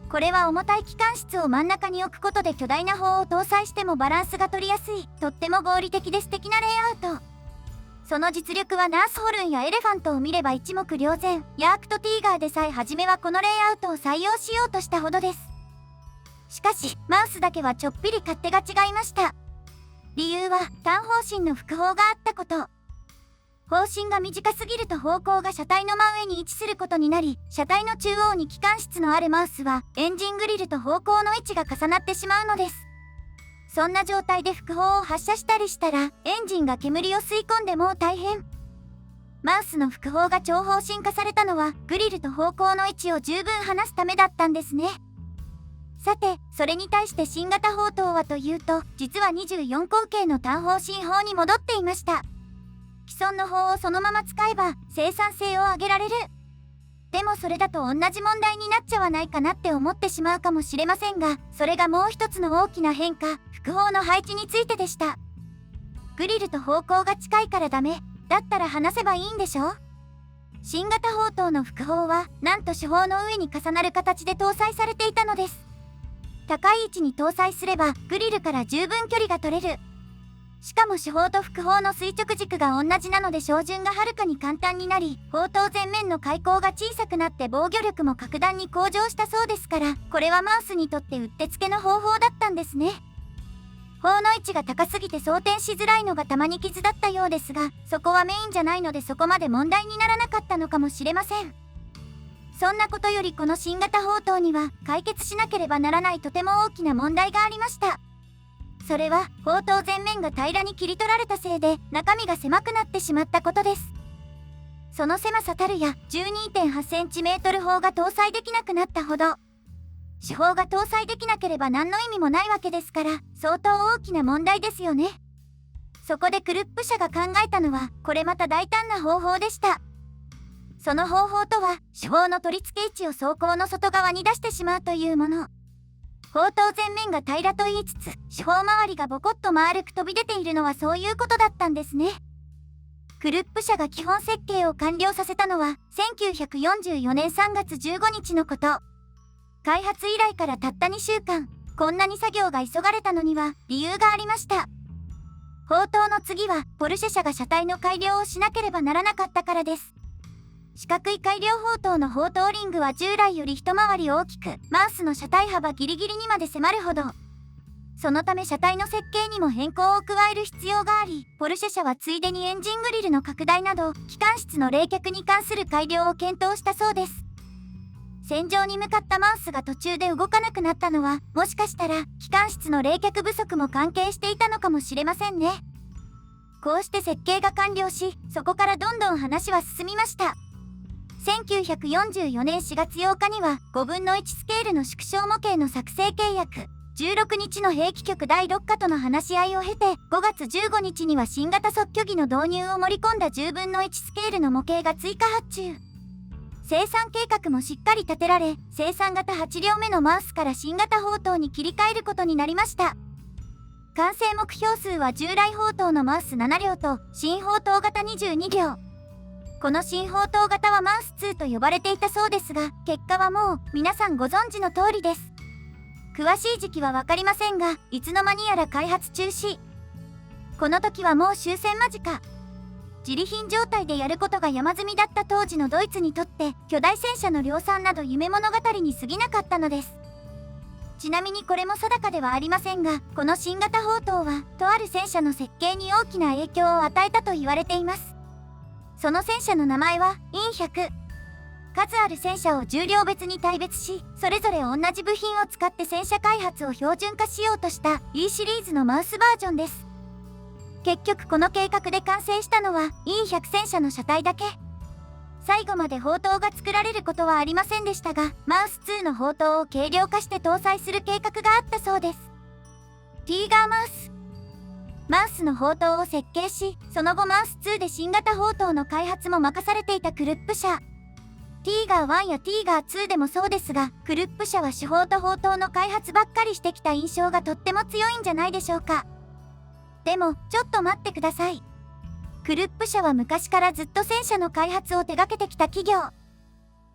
これは重たい機関室を真ん中に置くことで巨大な砲を搭載してもバランスが取りやすい、とっても合理的で素敵なレイアウト。その実力はナースホルンやエレファントを見れば一目瞭然。ヤークとティーガーでさえ初めはこのレイアウトを採用しようとしたほどです。しかし、マウスだけはちょっぴり勝手が違いました。理由は、単砲身の副砲があったこと。砲身が短すぎると砲口が車体の真上に位置することになり、車体の中央に機関室のあるマウスは、エンジングリルと砲口の位置が重なってしまうのです。そんな状態で副砲を発射したりしたら、エンジンが煙を吸い込んでもう大変。マウスの副砲が長砲身化されたのは、グリルと砲口の位置を十分離すためだったんですね。さて、それに対して新型砲塔はというと、実は24口径の単砲新砲に戻っていました。既存の砲をそのまま使えば生産性を上げられる。でもそれだと同じ問題になっちゃわないかなって思ってしまうかもしれませんが、それがもう一つの大きな変化、副砲の配置についてでした。グリルと方向が近いからダメ、だったら離せばいいんでしょ？新型砲塔の副砲は、なんと主砲の上に重なる形で搭載されていたのです。高い位置に搭載すれば、グリルから十分距離が取れる。しかも主砲と副砲の垂直軸が同じなので照準がはるかに簡単になり、砲塔前面の開口が小さくなって防御力も格段に向上したそうですから、これはマウスにとってうってつけの方法だったんですね。砲の位置が高すぎて装填しづらいのがたまに傷だったようですが、そこはメインじゃないのでそこまで問題にならなかったのかもしれません。そんなことよりこの新型砲塔には解決しなければならないとても大きな問題がありました。それは砲塔前面が平らに切り取られたせいで中身が狭くなってしまったことです。その狭さたるや 12.8cm 砲が搭載できなくなったほど、主砲が搭載できなければ何の意味もないわけですから、相当大きな問題ですよね。そこでクルップ社が考えたのは、これまた大胆な方法でした。その方法とは、主砲の取り付け位置を装甲の外側に出してしまうというもの。砲塔前面が平らと言いつつ、主砲周りがボコッと丸く飛び出ているのはそういうことだったんですね。クルップ社が基本設計を完了させたのは、1944年3月15日のこと。開発以来からたった2週間、こんなに作業が急がれたのには理由がありました。砲塔の次は、ポルシェ社が車体の改良をしなければならなかったからです。四角い改良砲塔の砲塔リングは従来より一回り大きく、マウスの車体幅ギリギリにまで迫るほど。そのため車体の設計にも変更を加える必要があり、ポルシェ社はついでにエンジングリルの拡大など、機関室の冷却に関する改良を検討したそうです。戦場に向かったマウスが途中で動かなくなったのは、もしかしたら機関室の冷却不足も関係していたのかもしれませんね。こうして設計が完了し、そこからどんどん話は進みました。1944年4月8日には5分の1スケールの縮小模型の作成契約、16日の兵器局第6課との話し合いを経て、5月15日には新型測距儀の導入を盛り込んだ10分の1スケールの模型が追加発注。生産計画もしっかり立てられ、生産型8両目のマウスから新型砲塔に切り替えることになりました。完成目標数は従来砲塔のマウス7両と新砲塔型22両。この新砲塔型はマウス2と呼ばれていたそうですが、結果はもう皆さんご存知の通りです。詳しい時期はわかりませんが、いつの間にやら開発中止。この時はもう終戦間近。自利品状態でやることが山積みだった当時のドイツにとって、巨大戦車の量産など夢物語に過ぎなかったのです。ちなみにこれも定かではありませんが、この新型砲塔は、とある戦車の設計に大きな影響を与えたと言われています。その戦車の名前は、イン100。数ある戦車を重量別に大別し、それぞれ同じ部品を使って戦車開発を標準化しようとした E シリーズのマウスバージョンです。結局この計画で完成したのは E100 戦車の車体だけ。最後まで砲塔が作られることはありませんでしたが、マウス2の砲塔を軽量化して搭載する計画があったそうです。ティーガーマウス。マウスの砲塔を設計し、その後マウス2で新型砲塔の開発も任されていたクルップ社。ティーガー1やティーガー2でもそうですが、クルップ社は主砲と砲塔の開発ばっかりしてきた印象がとっても強いんじゃないでしょうか。でも、ちょっと待ってください。クルップ社は昔からずっと戦車の開発を手掛けてきた企業。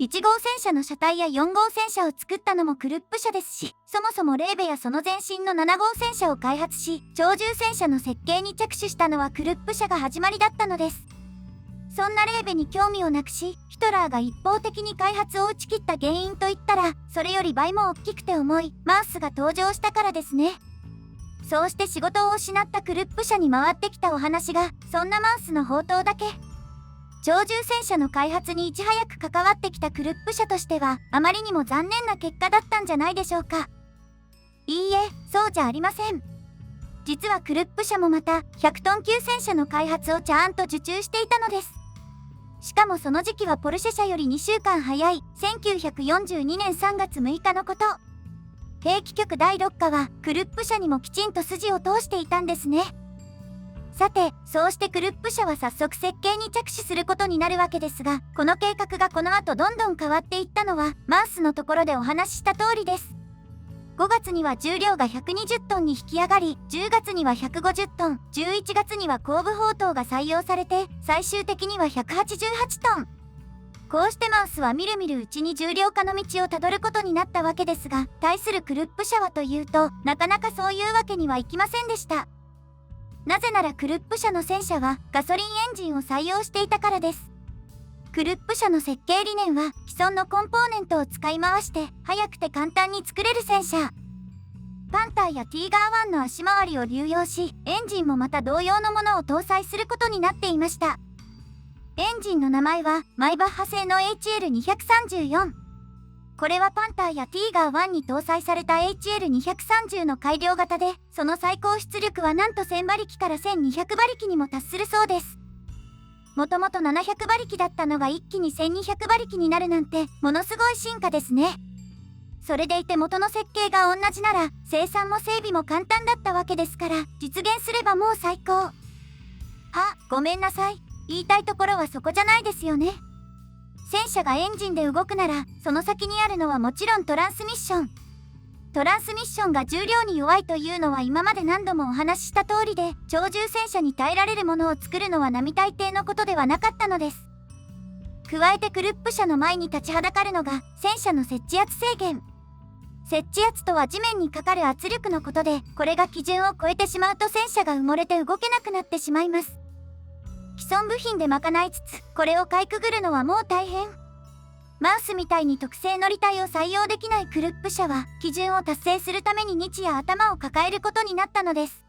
1号戦車の車体や4号戦車を作ったのもクルップ社ですし、そもそもレーベやその前身の7号戦車を開発し、超重戦車の設計に着手したのはクルップ社が始まりだったのです。そんなレーベに興味をなくし、ヒトラーが一方的に開発を打ち切った原因といったら、それより倍も大きくて重いマウスが登場したからですね。そうして仕事を失ったクルップ社に回ってきたお話が、そんなマウスの砲塔だけ。超重戦車の開発にいち早く関わってきたクルップ社としては、あまりにも残念な結果だったんじゃないでしょうか。いいえ、そうじゃありません。実はクルップ社もまた100トン級戦車の開発をちゃんと受注していたのです。しかもその時期はポルシェ社より2週間早い1942年3月6日のこと。兵器局第6課はクルップ社にもきちんと筋を通していたんですね。さて、そうしてクルップ社は早速設計に着手することになるわけですが、この計画がこの後どんどん変わっていったのはマウスのところでお話しした通りです。5月には重量が120トンに引き上がり、10月には150トン、11月には後部砲塔が採用されて、最終的には188トン。こうしてマウスはみるみるうちに重量化の道をたどることになったわけですが、対するクルップ社はというと、なかなかそういうわけにはいきませんでした。なぜならクルップ社の戦車はガソリンエンジンを採用していたからです。クルップ社の設計理念は既存のコンポーネントを使い回して速くて簡単に作れる戦車。パンターやティーガー1の足回りを流用し、エンジンもまた同様のものを搭載することになっていました。エンジンの名前はマイバッハ製の HL234。これはパンターやティーガー1に搭載された HL230 の改良型で、その最高出力はなんと1000馬力から1200馬力にも達するそうです。もともと700馬力だったのが一気に1200馬力になるなんて、ものすごい進化ですね。それでいて元の設計が同じなら、生産も整備も簡単だったわけですから、実現すればもう最高。ごめんなさい。言いたいところはそこじゃないですよね。戦車がエンジンで動くなら、その先にあるのはもちろんトランスミッション。トランスミッションが重量に弱いというのは今まで何度もお話しした通りで、超重戦車に耐えられるものを作るのは並大抵のことではなかったのです。加えてクルップ車の前に立ちはだかるのが戦車の接地圧制限。接地圧とは地面にかかる圧力のことで、これが基準を超えてしまうと戦車が埋もれて動けなくなってしまいます。既存部品で賄いつつ、これをかいくぐるのはもう大変。マウスみたいに特製乗り体を採用できないクルップ社は、基準を達成するために日夜頭を抱えることになったのです。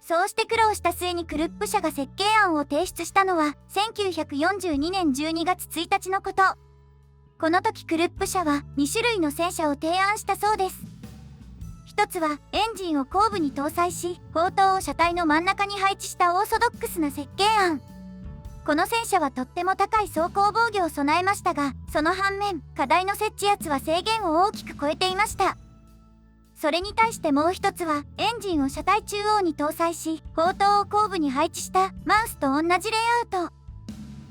そうして苦労した末にクルップ社が設計案を提出したのは、1942年12月1日のこと。この時クルップ社は2種類の戦車を提案したそうです。一つはエンジンを後部に搭載し、砲塔を車体の真ん中に配置したオーソドックスな設計案。この戦車はとっても高い走行防御を備えましたが、その反面、課題の接地圧は制限を大きく超えていました。それに対してもう一つは、エンジンを車体中央に搭載し、砲塔を後部に配置したマウスと同じレイアウト。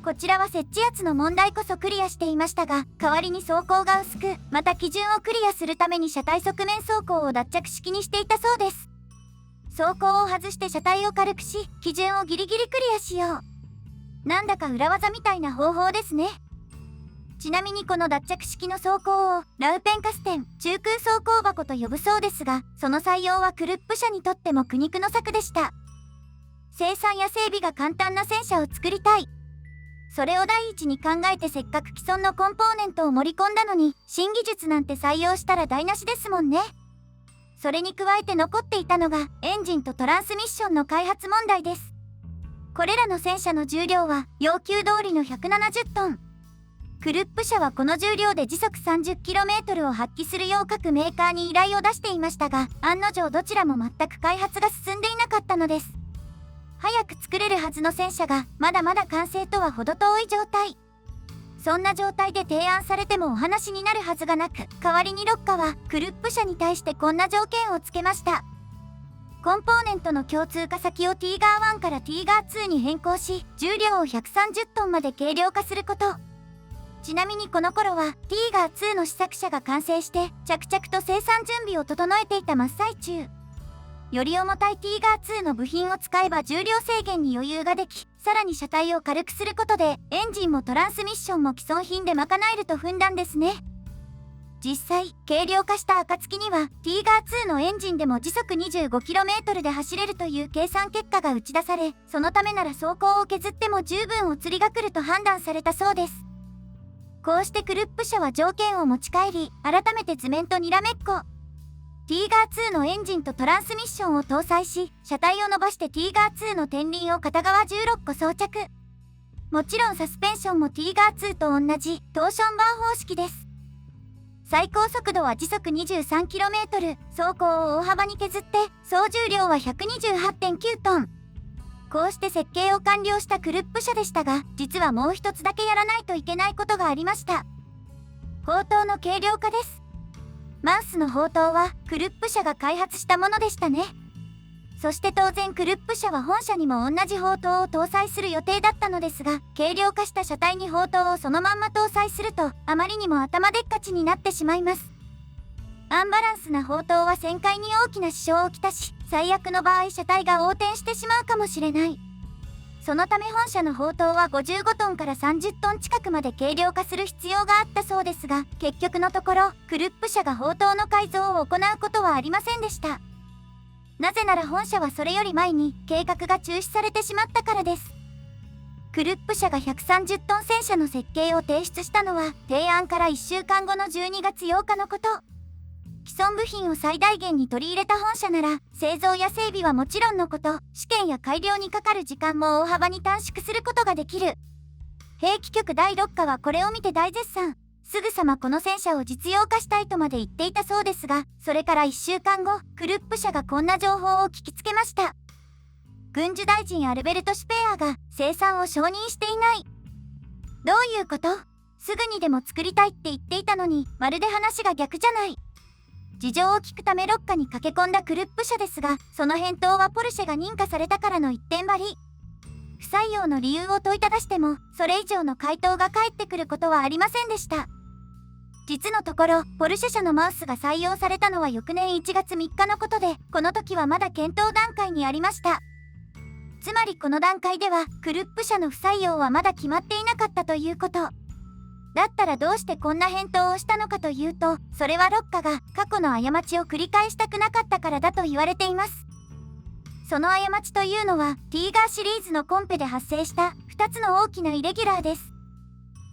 こちらは接地圧の問題こそクリアしていましたが、代わりに走行が薄く、また基準をクリアするために車体側面走行を脱着式にしていたそうです。走行を外して車体を軽くし、基準をギリギリクリアしよう。なんだか裏技みたいな方法ですね。ちなみにこの脱着式の走行をラウペンカステン中空走行箱と呼ぶそうですが、その採用はクルップ社にとっても苦肉の策でした。生産や整備が簡単な戦車を作りたい。それを第一に考えてせっかく既存のコンポーネントを盛り込んだのに、新技術なんて採用したら台無しですもんね。それに加えて残っていたのがエンジンとトランスミッションの開発問題です。これらの戦車の重量は要求通りの170トン。クルップ社はこの重量で時速 30km を発揮するよう各メーカーに依頼を出していましたが、案の定どちらも全く開発が進んでいなかったのです。早く作れるはずの戦車がまだまだ完成とは程遠い状態。そんな状態で提案されてもお話になるはずがなく、代わりにロッカはクルップ社に対してこんな条件をつけました。コンポーネントの共通化先をティーガー1からティーガー2に変更し、重量を130トンまで軽量化すること。ちなみにこの頃はティーガー2の試作車が完成して着々と生産準備を整えていた真っ最中。より重たいティーガー2の部品を使えば重量制限に余裕ができ、さらに車体を軽くすることでエンジンもトランスミッションも既存品で賄えると踏んだんですね。実際、軽量化した暁にはティーガー2のエンジンでも時速 25km で走れるという計算結果が打ち出され、そのためなら走行を削っても十分お釣りが来ると判断されたそうです。こうしてクルップ社は条件を持ち帰り、改めて図面とにらめっこ。ティーガー2のエンジンとトランスミッションを搭載し、車体を伸ばしてティーガー2の天輪を片側16個装着。もちろんサスペンションもティーガー2と同じトーションバー方式です。最高速度は時速 23km、走行を大幅に削って、総重量は 128.9 トン。こうして設計を完了したクルップ社でしたが、実はもう一つだけやらないといけないことがありました。砲塔の軽量化です。マウススの砲塔はクルップ社が開発したものでしたね。そして当然クルップ社は本社にも同じ砲塔を搭載する予定だったのですが、軽量化した車体に砲塔をそのまんま搭載するとあまりにも頭でっかちになってしまいます。アンバランスな砲塔は旋回に大きな支障をきたし、最悪の場合車体が横転してしまうかもしれない。そのため本社の砲塔は55トンから30トン近くまで軽量化する必要があったそうですが、結局のところクルップ社が砲塔の改造を行うことはありませんでした。なぜなら本社はそれより前に計画が中止されてしまったからです。クルップ社が130トン戦車の設計を提出したのは提案から1週間後の12月8日のこと。既存部品を最大限に取り入れた本社なら製造や整備はもちろんのこと、試験や改良にかかる時間も大幅に短縮することができる。兵器局第6課はこれを見て大絶賛。すぐさまこの戦車を実用化したいとまで言っていたそうですが、それから1週間後、クルップ社がこんな情報を聞きつけました。軍需大臣アルベルト・シュペアが生産を承認していない。どういうこと？すぐにでも作りたいって言っていたのに、まるで話が逆じゃない。事情を聞くため6課に駆け込んだクルップ社ですが、その返答はポルシェが認可されたからの一点張り。不採用の理由を問いただしても、それ以上の回答が返ってくることはありませんでした。実のところ、ポルシェ社のマウスが採用されたのは翌年1月3日のことで、この時はまだ検討段階にありました。つまりこの段階では、クルップ社の不採用はまだ決まっていなかったということ。だったらどうしてこんな返答をしたのかというと、それはロッカが過去の過ちを繰り返したくなかったからだと言われています。その過ちというのは、ティーガーシリーズのコンペで発生した2つの大きなイレギュラーです。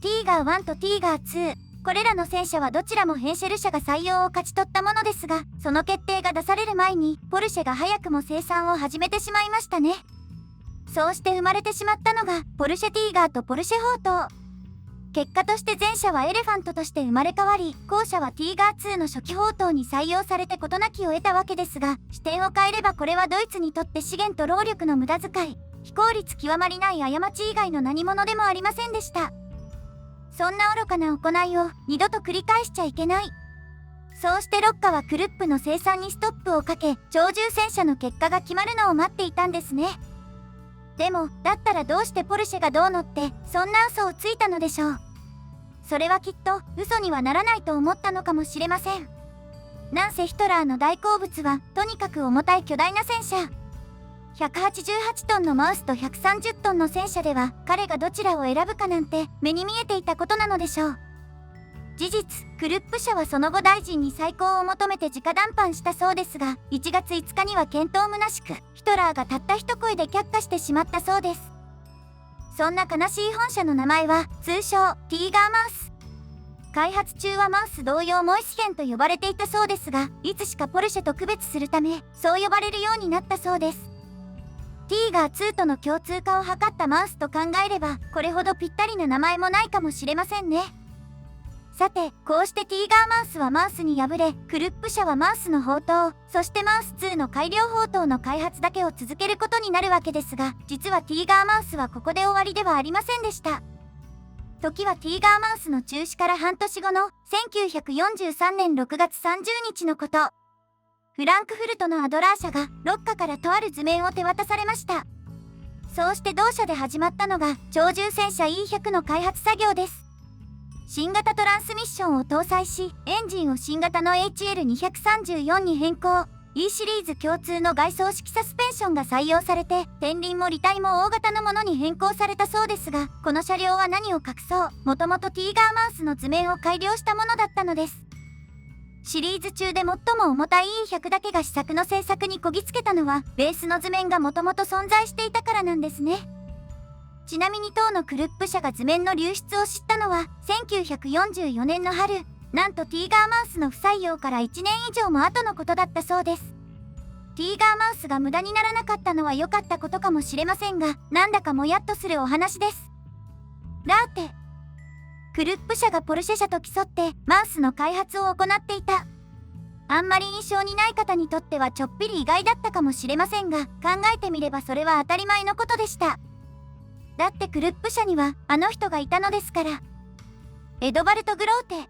ティーガー1とティーガー2。これらの戦車はどちらもヘンシェル社が採用を勝ち取ったものですが、その決定が出される前に、ポルシェが早くも生産を始めてしまいましたね。そうして生まれてしまったのが、ポルシェティーガーとポルシェ砲塔。結果として前者はエレファントとして生まれ変わり、後者はティーガー2の初期砲塔に採用されて事なきを得たわけですが、視点を変えればこれはドイツにとって資源と労力の無駄遣い、非効率極まりない過ち以外の何者でもありませんでした。そんな愚かな行いを二度と繰り返しちゃいけない。そうしてロッカはクルップの生産にストップをかけ、鳥獣戦車の結果が決まるのを待っていたんですね。でも、だったらどうしてポルシェがどうのって、そんな嘘をついたのでしょう。それはきっと、嘘にはならないと思ったのかもしれません。なんせヒトラーの大好物は、とにかく重たい巨大な戦車。188トンのマウスと130トンの戦車では、彼がどちらを選ぶかなんて、目に見えていたことなのでしょう。事実、クルップ社はその後大臣に再考を求めて直談判したそうですが、1月5日には検討虚しく、ヒトラーがたった一声で却下してしまったそうです。そんな悲しい本社の名前は、通称、ティーガーマウス。開発中はマウス同様モイスヘンと呼ばれていたそうですが、いつしかポルシェと区別するため、そう呼ばれるようになったそうです。ティーガー2との共通化を図ったマウスと考えれば、これほどぴったりな名前もないかもしれませんね。さて、こうしてティーガーマウスはマウスに敗れ、クルップ社はマウスの砲塔、そしてマウス2の改良砲塔の開発だけを続けることになるわけですが、実はティーガーマウスはここで終わりではありませんでした。時はティーガーマウスの中止から半年後の1943年6月30日のこと。フランクフルトのアドラー社がロッカからとある図面を手渡されました。そうして同社で始まったのが鳥獣戦車 E100 の開発作業です。新型トランスミッションを搭載し、エンジンを新型の HL234 に変更。E シリーズ共通の外装式サスペンションが採用されて、前輪も履帯も大型のものに変更されたそうですが、この車両は何を隠そう、もともとティーガーマウスの図面を改良したものだったのです。シリーズ中で最も重たい E100 だけが試作の製作にこぎつけたのは、ベースの図面がもともと存在していたからなんですね。ちなみに当のクルップ社が図面の流出を知ったのは、1944年の春、なんとティーガーマウスの不採用から1年以上も後のことだったそうです。ティーガーマウスが無駄にならなかったのは良かったことかもしれませんが、なんだかもやっとするお話です。だって、クルップ社がポルシェ社と競ってマウスの開発を行っていた。あんまり印象にない方にとってはちょっぴり意外だったかもしれませんが、考えてみればそれは当たり前のことでした。だってクルップ社にはあの人がいたのですから。エドバルト・グローテ。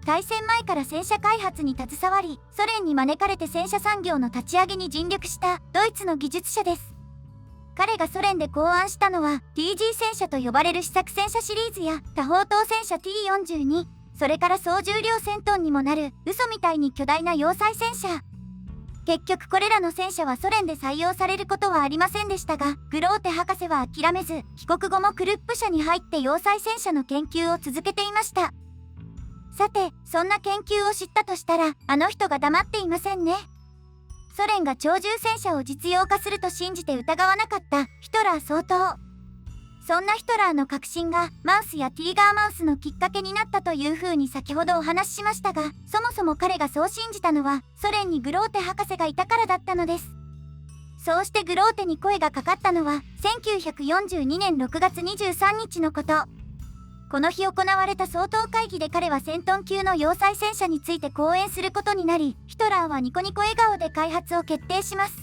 大戦前から戦車開発に携わり、ソ連に招かれて戦車産業の立ち上げに尽力したドイツの技術者です。彼がソ連で考案したのは TG 戦車と呼ばれる試作戦車シリーズや多砲塔戦車 T42、それから総重量1000トンにもなる嘘みたいに巨大な要塞戦車。結局これらの戦車はソ連で採用されることはありませんでしたが、グローテ博士は諦めず、帰国後もクルップ社に入って要塞戦車の研究を続けていました。さて、そんな研究を知ったとしたら、あの人が黙っていませんね。ソ連が鳥獣戦車を実用化すると信じて疑わなかったヒトラー総統。そんなヒトラーの革新がマウスやティーガーマウスのきっかけになったという風に先ほどお話ししましたが、そもそも彼がそう信じたのはソ連にグローテ博士がいたからだったのです。そうしてグローテに声がかかったのは1942年6月23日のこと。この日行われた総統会議で彼は1000トン級の要塞戦車について講演することになり、ヒトラーはニコニコ笑顔で開発を決定します。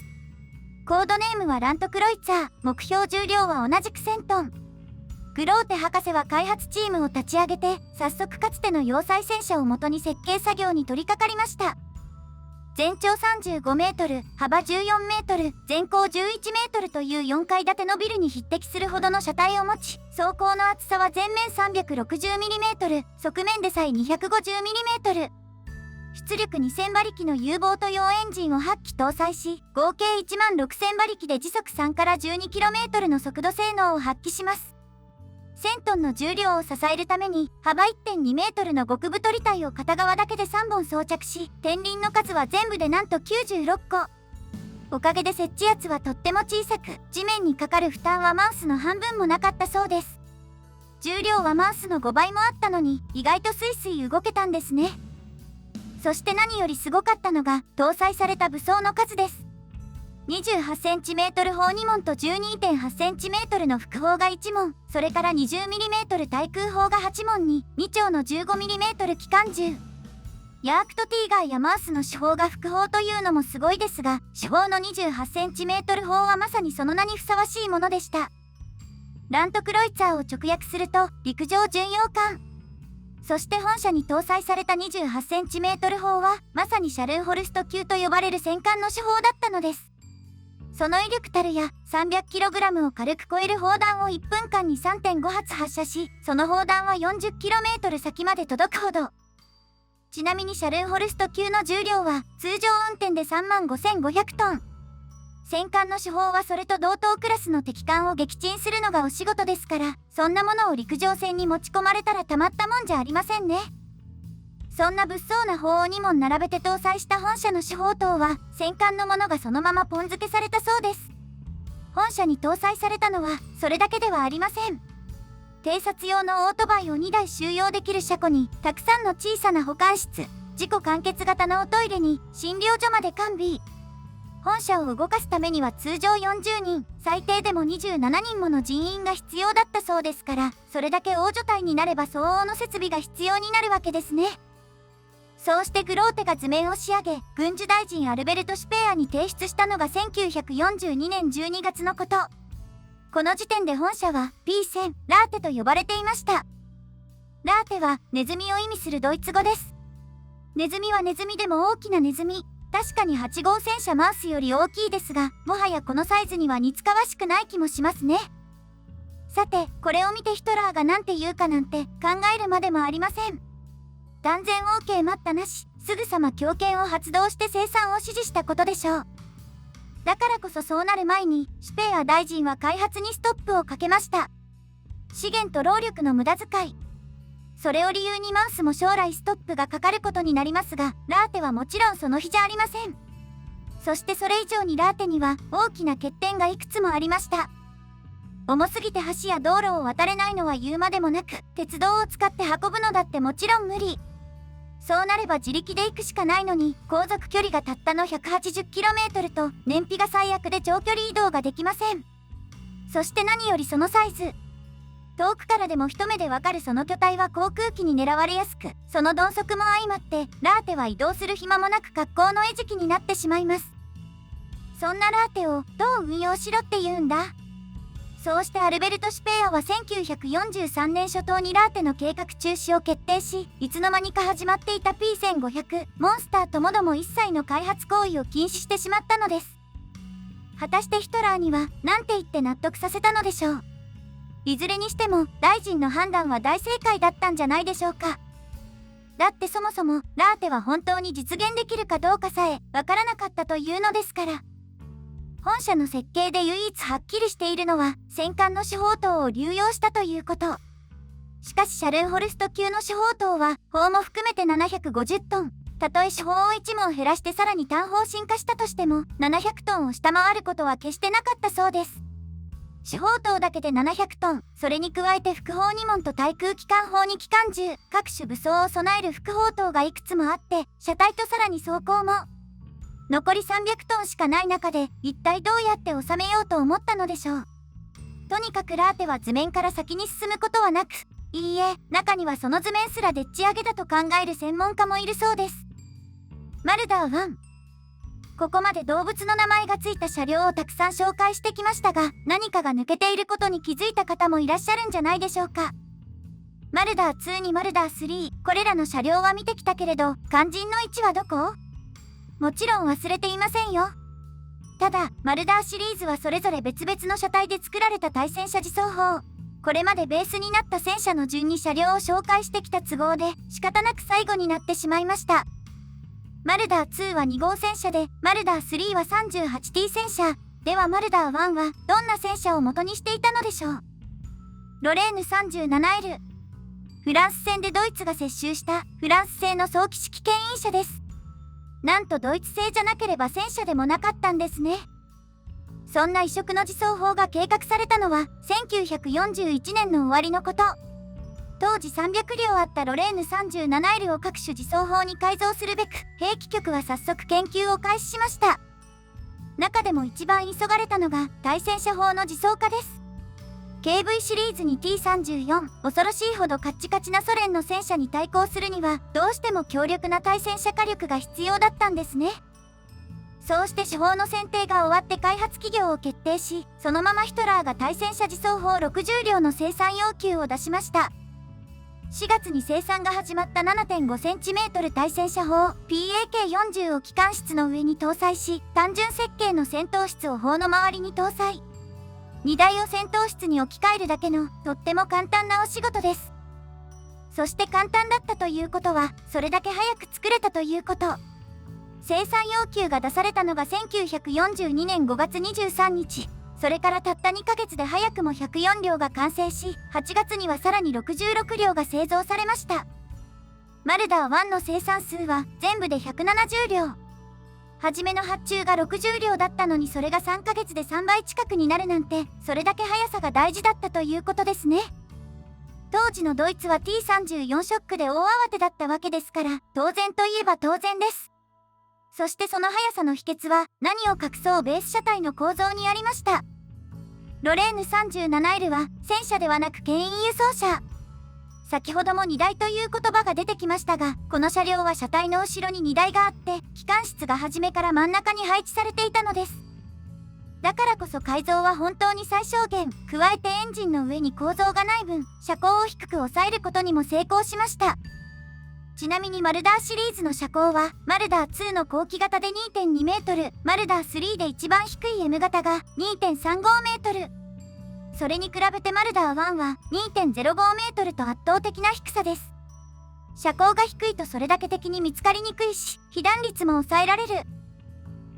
コードネームはラントクロイツァー、目標重量は同じく1000トン。グローテ博士は開発チームを立ち上げて、早速かつての要塞戦車を元に設計作業に取り掛かりました。全長35メートル、幅14メートル、全高11メートルという4階建てのビルに匹敵するほどの車体を持ち、装甲の厚さは全面 360mm、側面でさえ 250mm。出力2000馬力の U ボート用エンジンを8機搭載し、合計1万6000馬力で時速3から 12km の速度性能を発揮します。1000トンの重量を支えるために、幅 1.2 メートルの極太り体を片側だけで3本装着し、天輪の数は全部でなんと96個。おかげで接地圧はとっても小さく、地面にかかる負担はマウスの半分もなかったそうです。重量はマウスの5倍もあったのに、意外とスイスイ動けたんですね。そして何よりすごかったのが、搭載された武装の数です。28cm 砲2門と 12.8cm の副砲が1門、それから 20mm 対空砲が8門に、2丁の 15mm 機関銃。ヤークトティーガーやマウスの主砲が副砲というのもすごいですが、主砲の 28cm 砲はまさにその名にふさわしいものでした。ラントクロイツァーを直訳すると、陸上巡洋艦。そして本社に搭載された 28cm 砲は、まさにシャルンホルスト級と呼ばれる戦艦の主砲だったのです。その威力たるや 300kg を軽く超える砲弾を1分間に 3.5 発発射し、その砲弾は 40km 先まで届くほど。ちなみにシャルンホルスト級の重量は通常運転で 35,500 トン。戦艦の主砲はそれと同等クラスの敵艦を撃沈するのがお仕事ですから、そんなものを陸上戦に持ち込まれたらたまったもんじゃありませんね。そんな物騒な砲を2門並べて搭載した本社の主砲塔は、戦艦のものがそのままポン付けされたそうです。本社に搭載されたのは、それだけではありません。偵察用のオートバイを2台収容できる車庫に、たくさんの小さな保管室、自己完結型のおトイレに、診療所まで完備。本社を動かすためには通常40人、最低でも27人もの人員が必要だったそうですから、それだけ大所帯になれば相応の設備が必要になるわけですね。そうしてグローテが図面を仕上げ、軍需大臣アルベルト・シュペアに提出したのが1942年12月のこと。この時点で本社は P1000 ラーテと呼ばれていました。ラーテはネズミを意味するドイツ語です。ネズミはネズミでも大きなネズミ。確かに8号戦車マウスより大きいですが、もはやこのサイズには似つかわしくない気もしますね。さて、これを見てヒトラーが何て言うかなんて考えるまでもありません。断然 OK 待ったなし、すぐさま強権を発動して生産を指示したことでしょう。だからこそそうなる前に、シュペア大臣は開発にストップをかけました。資源と労力の無駄遣い。それを理由にマウスも将来ストップがかかることになりますが、ラーテはもちろんその日じゃありません。そしてそれ以上にラーテには大きな欠点がいくつもありました。重すぎて橋や道路を渡れないのは言うまでもなく、鉄道を使って運ぶのだってもちろん無理。そうなれば自力で行くしかないのに、航続距離がたったの 180km と、燃費が最悪で長距離移動ができません。そして何よりそのサイズ。遠くからでも一目でわかるその巨体は航空機に狙われやすく、その鈍足も相まって、ラーテは移動する暇もなく格好の餌食になってしまいます。そんなラーテをどう運用しろって言うんだ。そうしてアルベルト・シュペアは1943年初頭にラーテの計画中止を決定し、いつの間にか始まっていた P1500 モンスターともども一切の開発行為を禁止してしまったのです。果たしてヒトラーには何て言って納得させたのでしょう。いずれにしても大臣の判断は大正解だったんじゃないでしょうか。だってそもそもラーテは本当に実現できるかどうかさえわからなかったというのですから。本社の設計で唯一はっきりしているのは戦艦の主砲塔を流用したということ。しかしシャルンホルスト級の主砲塔は砲も含めて750トン。たとえ主砲を1門減らしてさらに単砲進化したとしても700トンを下回ることは決してなかったそうです。主砲塔だけで700トン、それに加えて副砲2門と対空機関砲2機関銃、各種武装を備える副砲塔がいくつもあって、車体とさらに装甲も。残り300トンしかない中で、一体どうやって収めようと思ったのでしょう。とにかくラーテは図面から先に進むことはなく、いいえ、中にはその図面すらでっち上げだと考える専門家もいるそうです。マルダー1。ここまで動物の名前がついた車両をたくさん紹介してきましたが、何かが抜けていることに気づいた方もいらっしゃるんじゃないでしょうか。マルダー2にマルダー3、これらの車両は見てきたけれど、肝心の1はどこ？もちろん忘れていませんよ。ただ、マルダーシリーズはそれぞれ別々の車体で作られた対戦車自走砲。これまでベースになった戦車の順に車両を紹介してきた都合で、仕方なく最後になってしまいました。マルダー2は2号戦車で、マルダー3は 38T 戦車。ではマルダー1はどんな戦車を元にしていたのでしょう。ロレーヌ 37L。フランス戦でドイツが接収したフランス製の早期式牽引車です。なんとドイツ製じゃなければ戦車でもなかったんですね。そんな異色の自走砲が計画されたのは1941年の終わりのこと。当時300両あったロレーヌ 37L を各種自走砲に改造するべく兵器局は早速研究を開始しました。中でも一番急がれたのが対戦車砲の自走化です。KV シリーズに T34、恐ろしいほどカッチカチなソ連の戦車に対抗するにはどうしても強力な対戦車火力が必要だったんですね。そうして手法の選定が終わって開発企業を決定し、そのままヒトラーが対戦車自走砲60両の生産要求を出しました。4月に生産が始まった 7.5cm 対戦車砲 PAK40 を機関室の上に搭載し、単純設計の戦闘室を砲の周りに搭載。荷台を戦闘室に置き換えるだけのとっても簡単なお仕事です。そして簡単だったということは、それだけ早く作れたということ。生産要求が出されたのが1942年5月23日。それからたった2ヶ月で早くも104両が完成し、8月にはさらに66両が製造されました。マルダー1の生産数は全部で170両。初めの発注が60両だったのにそれが3ヶ月で3倍近くになるなんて、それだけ速さが大事だったということですね。当時のドイツは T34 ショックで大慌てだったわけですから、当然といえば当然です。そしてその速さの秘訣は何を隠そうベース車体の構造にありました。ロレーヌ 37L は戦車ではなく牽引輸送車。先ほども荷台という言葉が出てきましたが、この車両は車体の後ろに荷台があって、機関室が初めから真ん中に配置されていたのです。だからこそ改造は本当に最小限、加えてエンジンの上に構造がない分、車高を低く抑えることにも成功しました。ちなみにマルダーシリーズの車高は、マルダー2の後期型で 2.2 メートル、マルダー3で一番低い M 型が 2.35 メートル。それに比べてマルダー1は 2.05 メートルと圧倒的な低さです。車高が低いとそれだけ敵に見つかりにくいし、被弾率も抑えられる。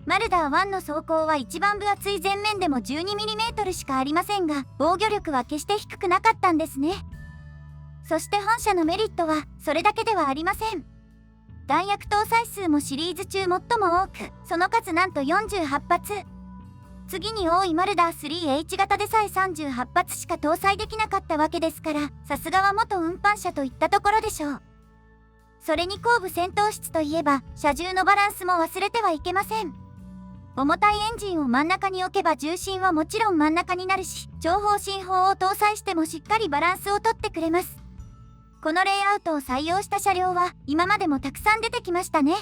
マルダー1の装甲は一番分厚い前面でも 12mm しかありませんが、防御力は決して低くなかったんですね。そして本社のメリットはそれだけではありません。弾薬搭載数もシリーズ中最も多く、その数なんと48発。次に多いマルダー 3H 型でさえ38発しか搭載できなかったわけですから、さすがは元運搬車といったところでしょう。それに後部戦闘室といえば、車重のバランスも忘れてはいけません。重たいエンジンを真ん中に置けば重心はもちろん真ん中になるし、長方進砲を搭載してもしっかりバランスをとってくれます。このレイアウトを採用した車両は今までもたくさん出てきましたね。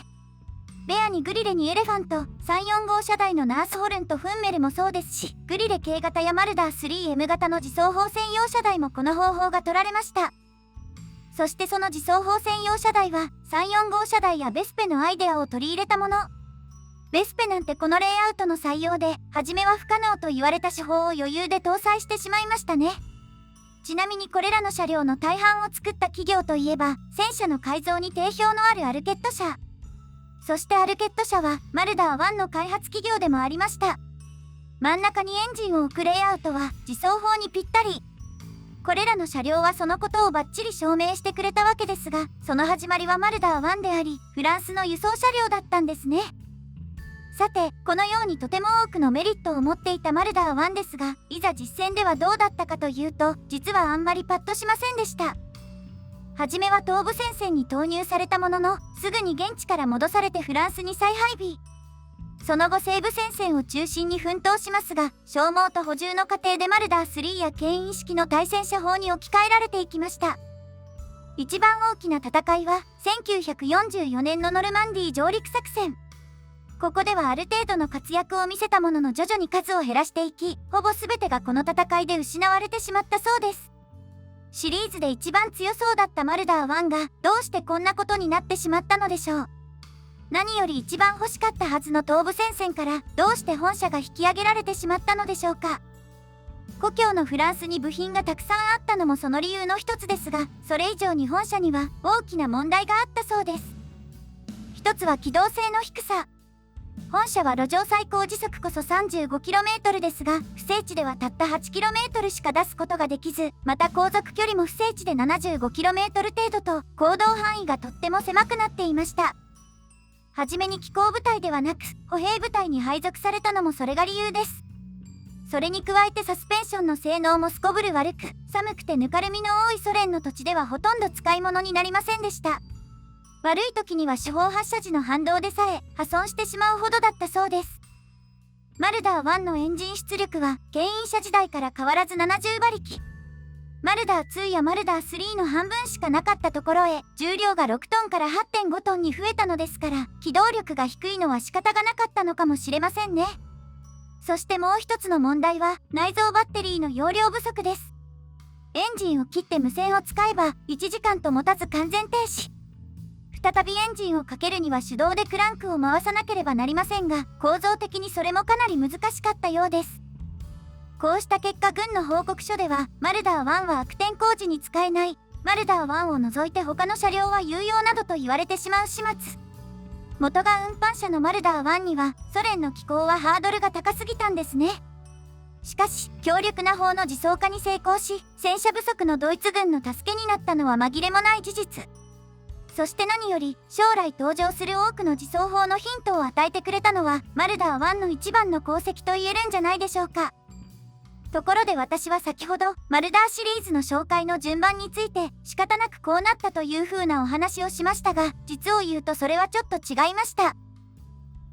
ベアにグリレにエレファント、34号車台のナースホルンとフンメルもそうですし、グリレ K 型やマルダー 3M 型の自走砲専用車台もこの方法が取られました。そしてその自走砲専用車台は34号車台やベスペのアイデアを取り入れたもの。ベスペなんてこのレイアウトの採用で初めは不可能と言われた手法を余裕で搭載してしまいましたね。ちなみにこれらの車両の大半を作った企業といえば戦車の改造に定評のあるアルケット社。そしてアルケット社はマルダー1の開発企業でもありました。真ん中にエンジンを置くレイアウトは自走砲にぴったり。これらの車両はそのことをバッチリ証明してくれたわけですが、その始まりはマルダー1であり、フランスの輸送車両だったんですね。さて、このようにとても多くのメリットを持っていたマルダー1ですが、いざ実戦ではどうだったかというと、実はあんまりパッとしませんでした。はじめは東部戦線に投入されたものの、すぐに現地から戻されてフランスに再配備。その後西部戦線を中心に奮闘しますが、消耗と補充の過程でマルダー3や牽引式の対戦車砲に置き換えられていきました。一番大きな戦いは1944年のノルマンディー上陸作戦。ここではある程度の活躍を見せたものの徐々に数を減らしていき、ほぼ全てがこの戦いで失われてしまったそうです。シリーズで一番強そうだったマルダー1がどうしてこんなことになってしまったのでしょう。何より一番欲しかったはずの東部戦線からどうして本社が引き上げられてしまったのでしょうか。故郷のフランスに部品がたくさんあったのもその理由の一つですが、それ以上に本社には大きな問題があったそうです。一つは機動性の低さ。本社は路上最高時速こそ 35km ですが、不整地ではたった 8km しか出すことができず、また航続距離も不整地で 75km 程度と行動範囲がとっても狭くなっていました。はじめに機甲部隊ではなく歩兵部隊に配属されたのもそれが理由です。それに加えてサスペンションの性能もすこぶる悪く、寒くてぬかるみの多いソ連の土地ではほとんど使い物になりませんでした。悪い時には主砲発射時の反動でさえ破損してしまうほどだったそうです。マルダー1のエンジン出力は牽引車時代から変わらず70馬力。マルダー2やマルダー3の半分しかなかったところへ重量が6トンから 8.5 トンに増えたのですから、機動力が低いのは仕方がなかったのかもしれませんね。そしてもう一つの問題は内蔵バッテリーの容量不足です。エンジンを切って無線を使えば1時間と持たず完全停止。再びエンジンをかけるには手動でクランクを回さなければなりませんが、構造的にそれもかなり難しかったようです。こうした結果、軍の報告書ではマルダー1は悪天候時に使えない、マルダー1を除いて他の車両は有用などと言われてしまう始末。元が運搬車のマルダー1にはソ連の機構はハードルが高すぎたんですね。しかし強力な砲の自走化に成功し、戦車不足のドイツ軍の助けになったのは紛れもない事実。そして何より将来登場する多くの自走砲のヒントを与えてくれたのはマルダー1の一番の功績と言えるんじゃないでしょうか。ところで私は先ほどマルダーシリーズの紹介の順番について仕方なくこうなったという風なお話をしましたが、実を言うとそれはちょっと違いました。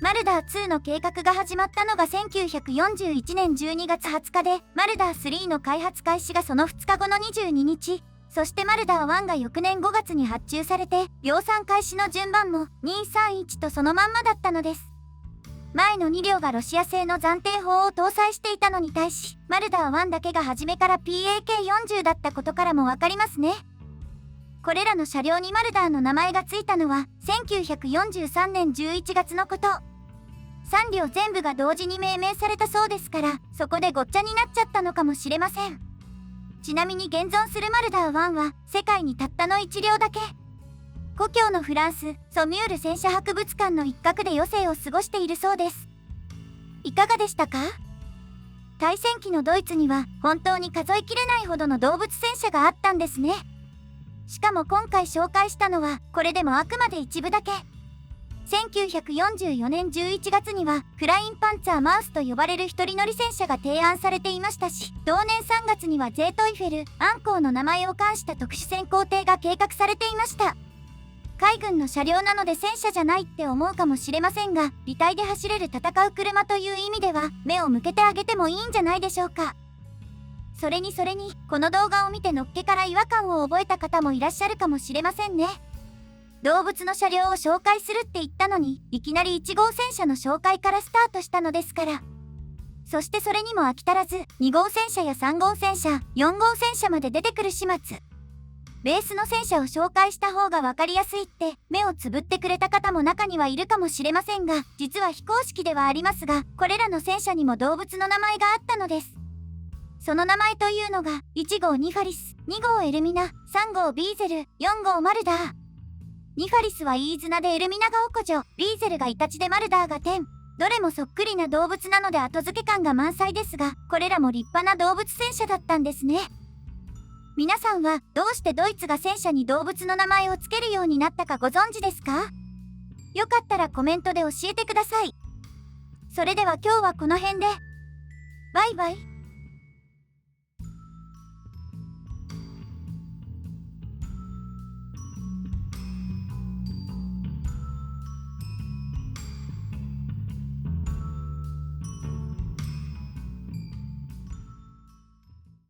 マルダー2の計画が始まったのが1941年12月20日で、マルダー3の開発開始がその2日後の22日、そしてマルダー1が翌年5月に発注されて、量産開始の順番も231とそのまんまだったのです。前の2両がロシア製の暫定砲を搭載していたのに対し、マルダー1だけが初めから PAK40 だったことからもわかりますね。これらの車両にマルダーの名前がついたのは1943年11月のこと。3両全部が同時に命名されたそうですから、そこでごっちゃになっちゃったのかもしれません。ちなみに現存するマルダー1は世界にたったの1両だけ。故郷のフランス、ソミュール戦車博物館の一角で余生を過ごしているそうです。いかがでしたか？大戦期のドイツには本当に数えきれないほどの動物戦車があったんですね。しかも今回紹介したのはこれでもあくまで一部だけ。1944年11月にはフラインパンツァーマウスと呼ばれる一人乗り戦車が提案されていましたし、同年3月にはゼートイフェル、アンコウの名前を冠した特殊潜航艇が計画されていました。海軍の車両なので戦車じゃないって思うかもしれませんが、履帯で走れる戦う車という意味では目を向けてあげてもいいんじゃないでしょうか。それにこの動画を見てのっけから違和感を覚えた方もいらっしゃるかもしれませんね。動物の車両を紹介するって言ったのに、いきなり1号戦車の紹介からスタートしたのですから。そしてそれにも飽き足らず、2号戦車や3号戦車、4号戦車まで出てくる始末。ベースの戦車を紹介した方が分かりやすいって目をつぶってくれた方も中にはいるかもしれませんが、実は非公式ではありますが、これらの戦車にも動物の名前があったのです。その名前というのが、1号ニファリス、2号エルミナ、3号ビーゼル、4号マルダー。ニファリスはイーズナでエルミナがオコジョ、ビーゼルがイタチでマルダーがテン。どれもそっくりな動物なので後付け感が満載ですが、これらも立派な動物戦車だったんですね。皆さんはどうしてドイツが戦車に動物の名前を付けるようになったかご存知ですか？よかったらコメントで教えてください。それでは今日はこの辺で。バイバイ。